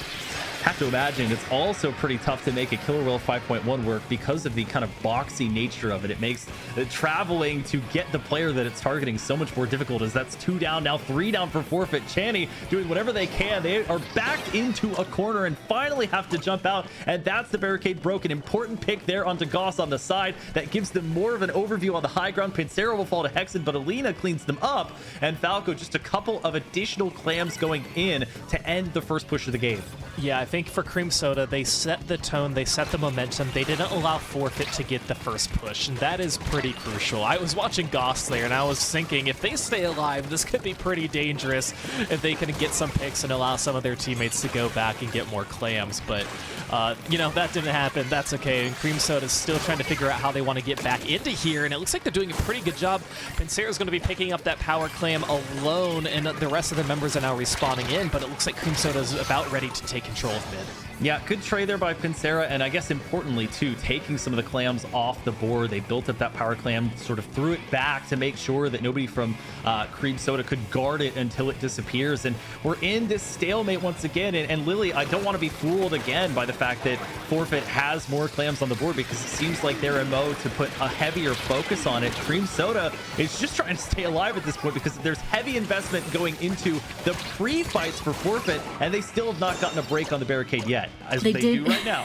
Speaker 1: Have to imagine it's also pretty tough to make a Killer Whale 5.1 work because of the kind of boxy nature of it. It makes traveling to get the player that it's targeting so much more difficult, as that's 2 down, now 3 down for Forfeit. Channy doing whatever they can. They are backed into a corner and finally have to jump out, and that's the barricade broken. Important pick there onto Goss on the side. That gives them more of an overview on the high ground. Pincera will fall to Hexen, but Alina cleans them up, and Falco just a couple of additional clams going in to end the first push of the game.
Speaker 2: Yeah, I think for Cream Soda, they set the tone, they set the momentum. They didn't allow Forfeit to get the first push, and that is pretty crucial. I was watching Goss there, and I was thinking, if they stay alive, this could be pretty dangerous if they can get some picks and allow some of their teammates to go back and get more clams. But, you know, that didn't happen. That's okay. And Cream Soda is still trying to figure out how they want to get back into here, and it looks like they're doing a pretty good job. Pincera's going to be picking up that power clam alone, and the rest of the members are now respawning in, but it looks like Cream Soda is about ready to take control of mid.
Speaker 1: Yeah, good trade there by Pincera, and I guess importantly too, taking some of the clams off the board. They built up that power clam, sort of threw it back to make sure that nobody from Cream Soda could guard it until it disappears. And we're in this stalemate once again. And Lily, I don't want to be fooled again by the fact that Forfeit has more clams on the board, because it seems like their MO to put a heavier focus on it. Cream Soda is just trying to stay alive at this point, because there's heavy investment going into the pre-fights for Forfeit, and they still have not gotten a break on the barricade yet, as they do right now.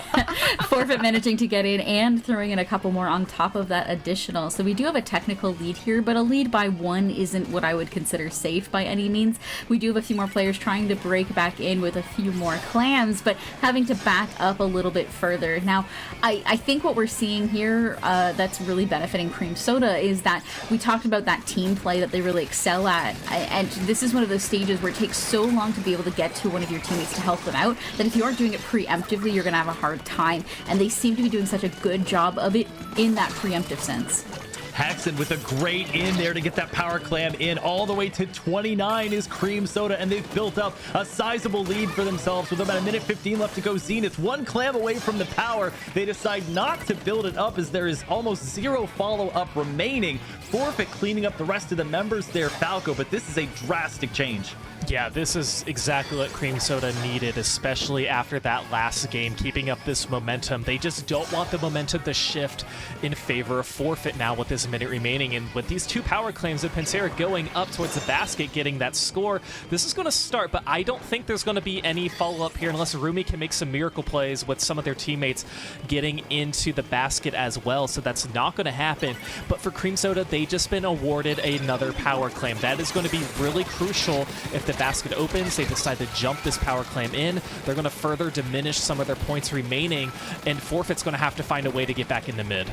Speaker 3: Forfeit managing to get in and throwing in a couple more on top of that additional. So we do have a technical lead here, but a lead by one isn't what I would consider safe by any means. We do have a few more players trying to break back in with a few more clams, but having to back up a little bit further. Now, I think what we're seeing here that's really benefiting Cream Soda is that we talked about that team play that they really excel at, and this is one of those stages where it takes so long to be able to get to one of your teammates to help them out that if you aren't doing it preemptively, you're going to have a hard time, and they seem to be doing such a good job of it in that preemptive sense.
Speaker 1: Hexen with a great in there to get that power clam in. All the way to 29 is Cream Soda, and they've built up a sizable lead for themselves with about a minute 15 left to go. Zenith one clam away from the power. They decide not to build it up as there is almost zero follow-up remaining. Forfeit cleaning up the rest of the members there, Falco, but this is a drastic change.
Speaker 2: Yeah, this is exactly what Cream Soda needed, especially after that last game, keeping up this momentum. They just don't want the momentum to shift in favor of Forfeit now with this minute remaining. And with these two power claims of Pincera going up towards the basket, getting that score, this is going to start, but I don't think there's going to be any follow-up here unless Rumi can make some miracle plays with some of their teammates getting into the basket as well, so that's not going to happen. But for Cream Soda, they just been awarded another power claim. That is going to be really crucial. If the basket opens, they decide to jump this power clam in, they're going to further diminish some of their points remaining, and Forfeit's going to have to find a way to get back into mid.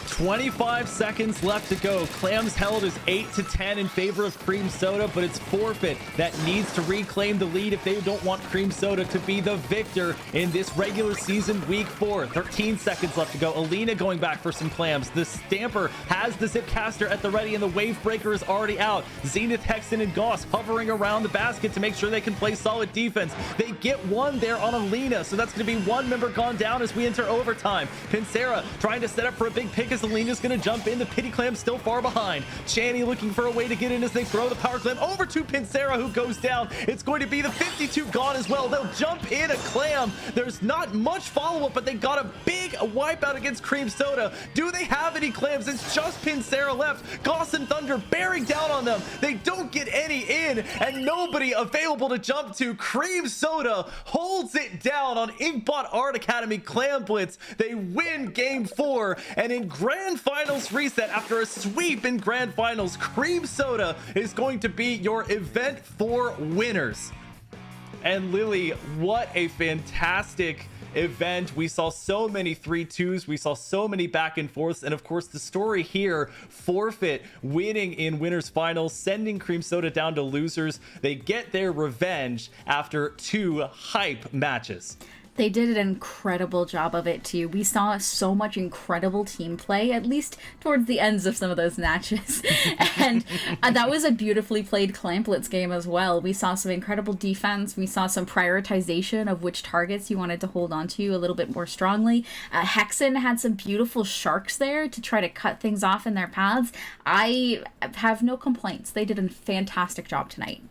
Speaker 1: 25 seconds left to go. Clams held is 8-10 in favor of Cream Soda, but it's Forfeit that needs to reclaim the lead if they don't want Cream Soda to be the victor in this regular season week 4. 13 seconds left to go. Alina going back for some clams. The Stamper has the Zipcaster at the ready, and the Wave Breaker is already out. Zenith, Hexen, and Goss hovering around the basket to make sure they can play solid defense. They get one there on Alina, so that's going to be one member gone down as we enter overtime. Pincera trying to set up for a big pick as Alina's going to jump in. The Pity Clam still far behind. Channy looking for a way to get in as they throw the power clam over to Pincera, who goes down. It's going to be the 52 gone as well. They'll jump in a clam. There's not much follow-up, but they got a big wipeout against Cream Soda. Do they have any clams? It's just Pincera left. Goss and Thunder bearing down on them. They don't get any in, and nobody available to jump to. Cream Soda holds it down on Inkbot Art Academy Clam Blitz. They win game 4, and in Grand Finals reset, after a sweep in Grand Finals, Cream Soda is going to be your event 4 winners. And Lily, what a fantastic event. We saw so many 3-2s, we saw so many back and forths, and of course the story here, Forfeit winning in winners finals, sending Cream Soda down to losers. They get their revenge after 2 hype matches.
Speaker 3: They did an incredible job of it too. We saw so much incredible team play, at least towards the ends of some of those matches. And that was a beautifully played Clamplets game as well. We saw some incredible defense. We saw some prioritization of which targets you wanted to hold on to a little bit more strongly. Hexen had some beautiful sharks there to try to cut things off in their paths. I have no complaints. They did a fantastic job tonight.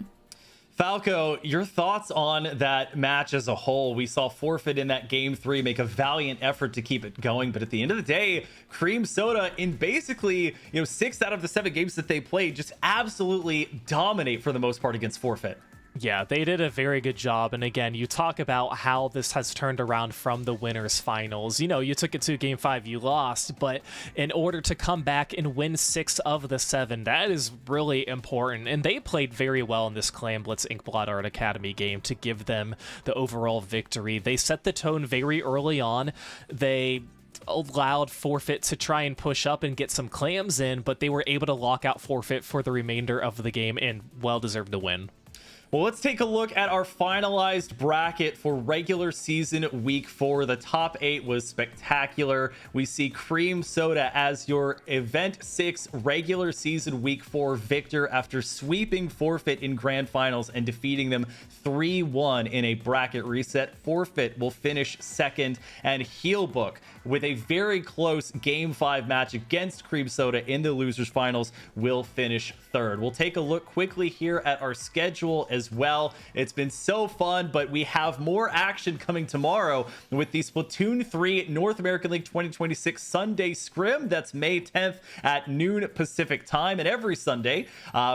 Speaker 1: Falco, your thoughts on that match as a whole? We saw Forfeit in that game 3 make a valiant effort to keep it going, but at the end of the day, Cream Soda in basically 6 out of the 7 games that they played just absolutely dominate for the most part against Forfeit.
Speaker 2: Yeah, they did a very good job. And again, you talk about how this has turned around from the winners finals. You know, you took it to game 5, you lost, but in order to come back and win 6 of the 7, that is really important. And they played very well in this Clan Blitz Inkblot Art Academy game to give them the overall victory. They set the tone very early on. They allowed Forfeit to try and push up and get some clams in, but they were able to lock out Forfeit for the remainder of the game and well deserved the win.
Speaker 1: Well, let's take a look at our finalized bracket for regular season week 4. The top 8 was spectacular. We see Cream Soda as your event 6 regular season week 4 victor after sweeping Forfeit in grand finals and defeating them 3-1 in a bracket reset. Forfeit will finish second, and Heelbook, with a very close game 5 match against Cream Soda in the losers finals, will finish third. We'll take a look quickly here at our schedule as well. It's been so fun, but we have more action coming tomorrow with the Splatoon 3 North American League 2026 Sunday Scrim. That's May 10th at noon Pacific time, and every Sunday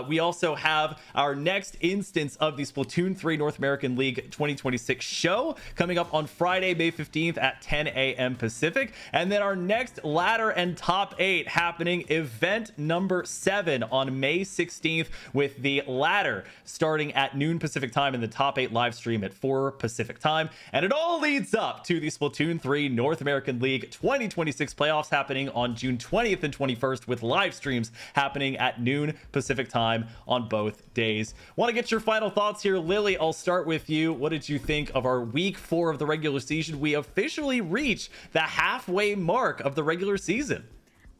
Speaker 1: we also have our next instance of the Splatoon 3 North American League 2026 show coming up on Friday, May 15th at 10 a.m. Pacific, and then our next ladder and top 8 happening event number 7 on May 16th with the ladder starting at noon Pacific time and the top 8 live stream at 4 Pacific time. And it all leads up to the Splatoon 3 North American League 2026 playoffs happening on June 20th and 21st with live streams happening at noon Pacific time on both days. Want to get your final thoughts here, Lily? I'll start with you. What did you think of our week 4 of the regular season? We officially reached the halfway mark of the regular season.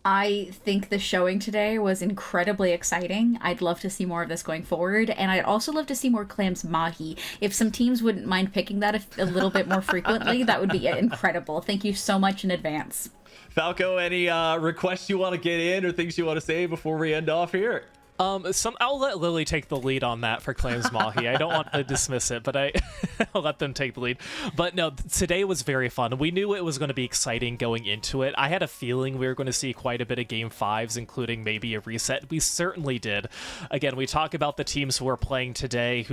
Speaker 3: I think the showing today was incredibly exciting. I'd love to see more of this going forward, and I'd also love to see more clams mahi. If some teams wouldn't mind picking that a little bit more frequently, that would be incredible. Thank you so much in advance.
Speaker 1: Falco, any requests you want to get in or things you want to say before we end off here?
Speaker 2: I'll let Lily take the lead on that for Clams Mahi. I don't want to dismiss it, but I'll let them take the lead. But no, today was very fun. We knew it was going to be exciting going into it. I had a feeling we were going to see quite a bit of game 5s, including maybe a reset. We certainly did. Again, we talk about the teams who are playing today,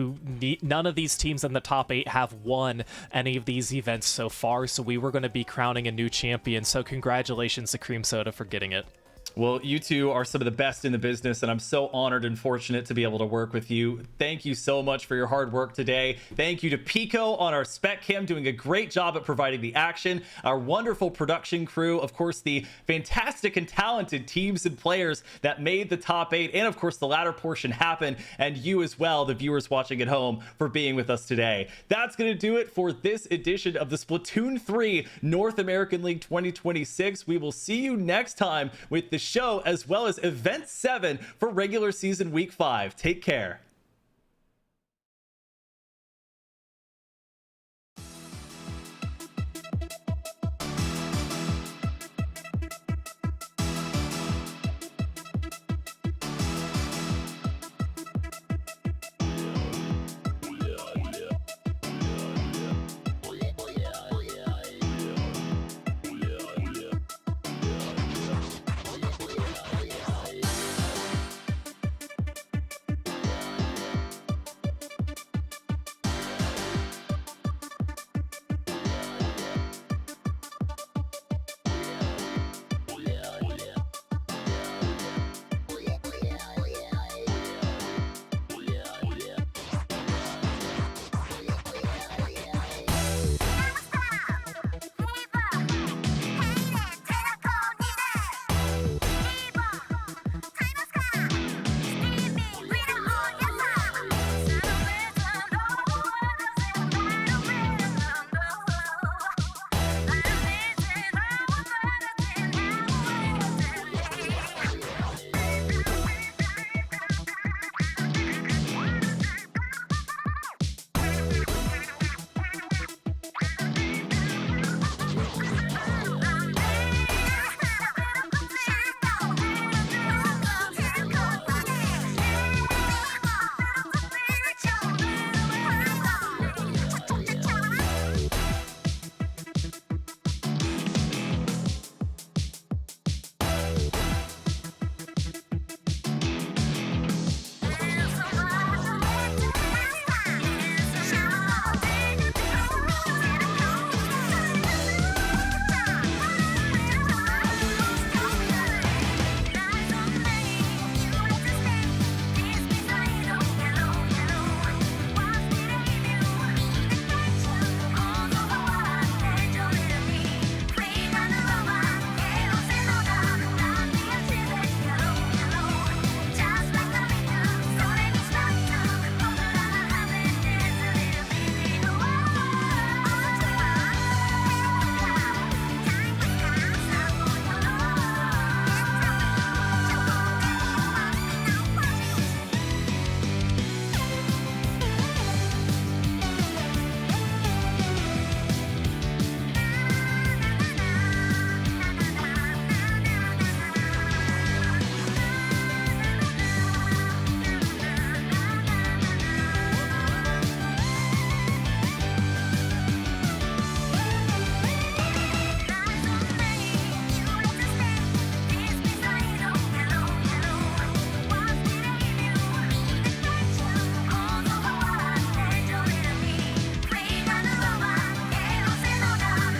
Speaker 2: none of these teams in the top 8 have won any of these events so far, so we were going to be crowning a new champion. So congratulations to Cream Soda for getting it.
Speaker 1: Well, you two are some of the best in the business, and I'm so honored and fortunate to be able to work with you. Thank you so much for your hard work today. Thank you to Pico on our spec cam, doing a great job at providing the action. Our wonderful production crew, of course, the fantastic and talented teams and players that made the top 8, and of course the latter portion happen, and you as well, the viewers watching at home, for being with us today. That's going to do it for this edition of the Splatoon 3 North American League 2026. We will see you next time with the show as well as event 7 for regular season week 5. Take care.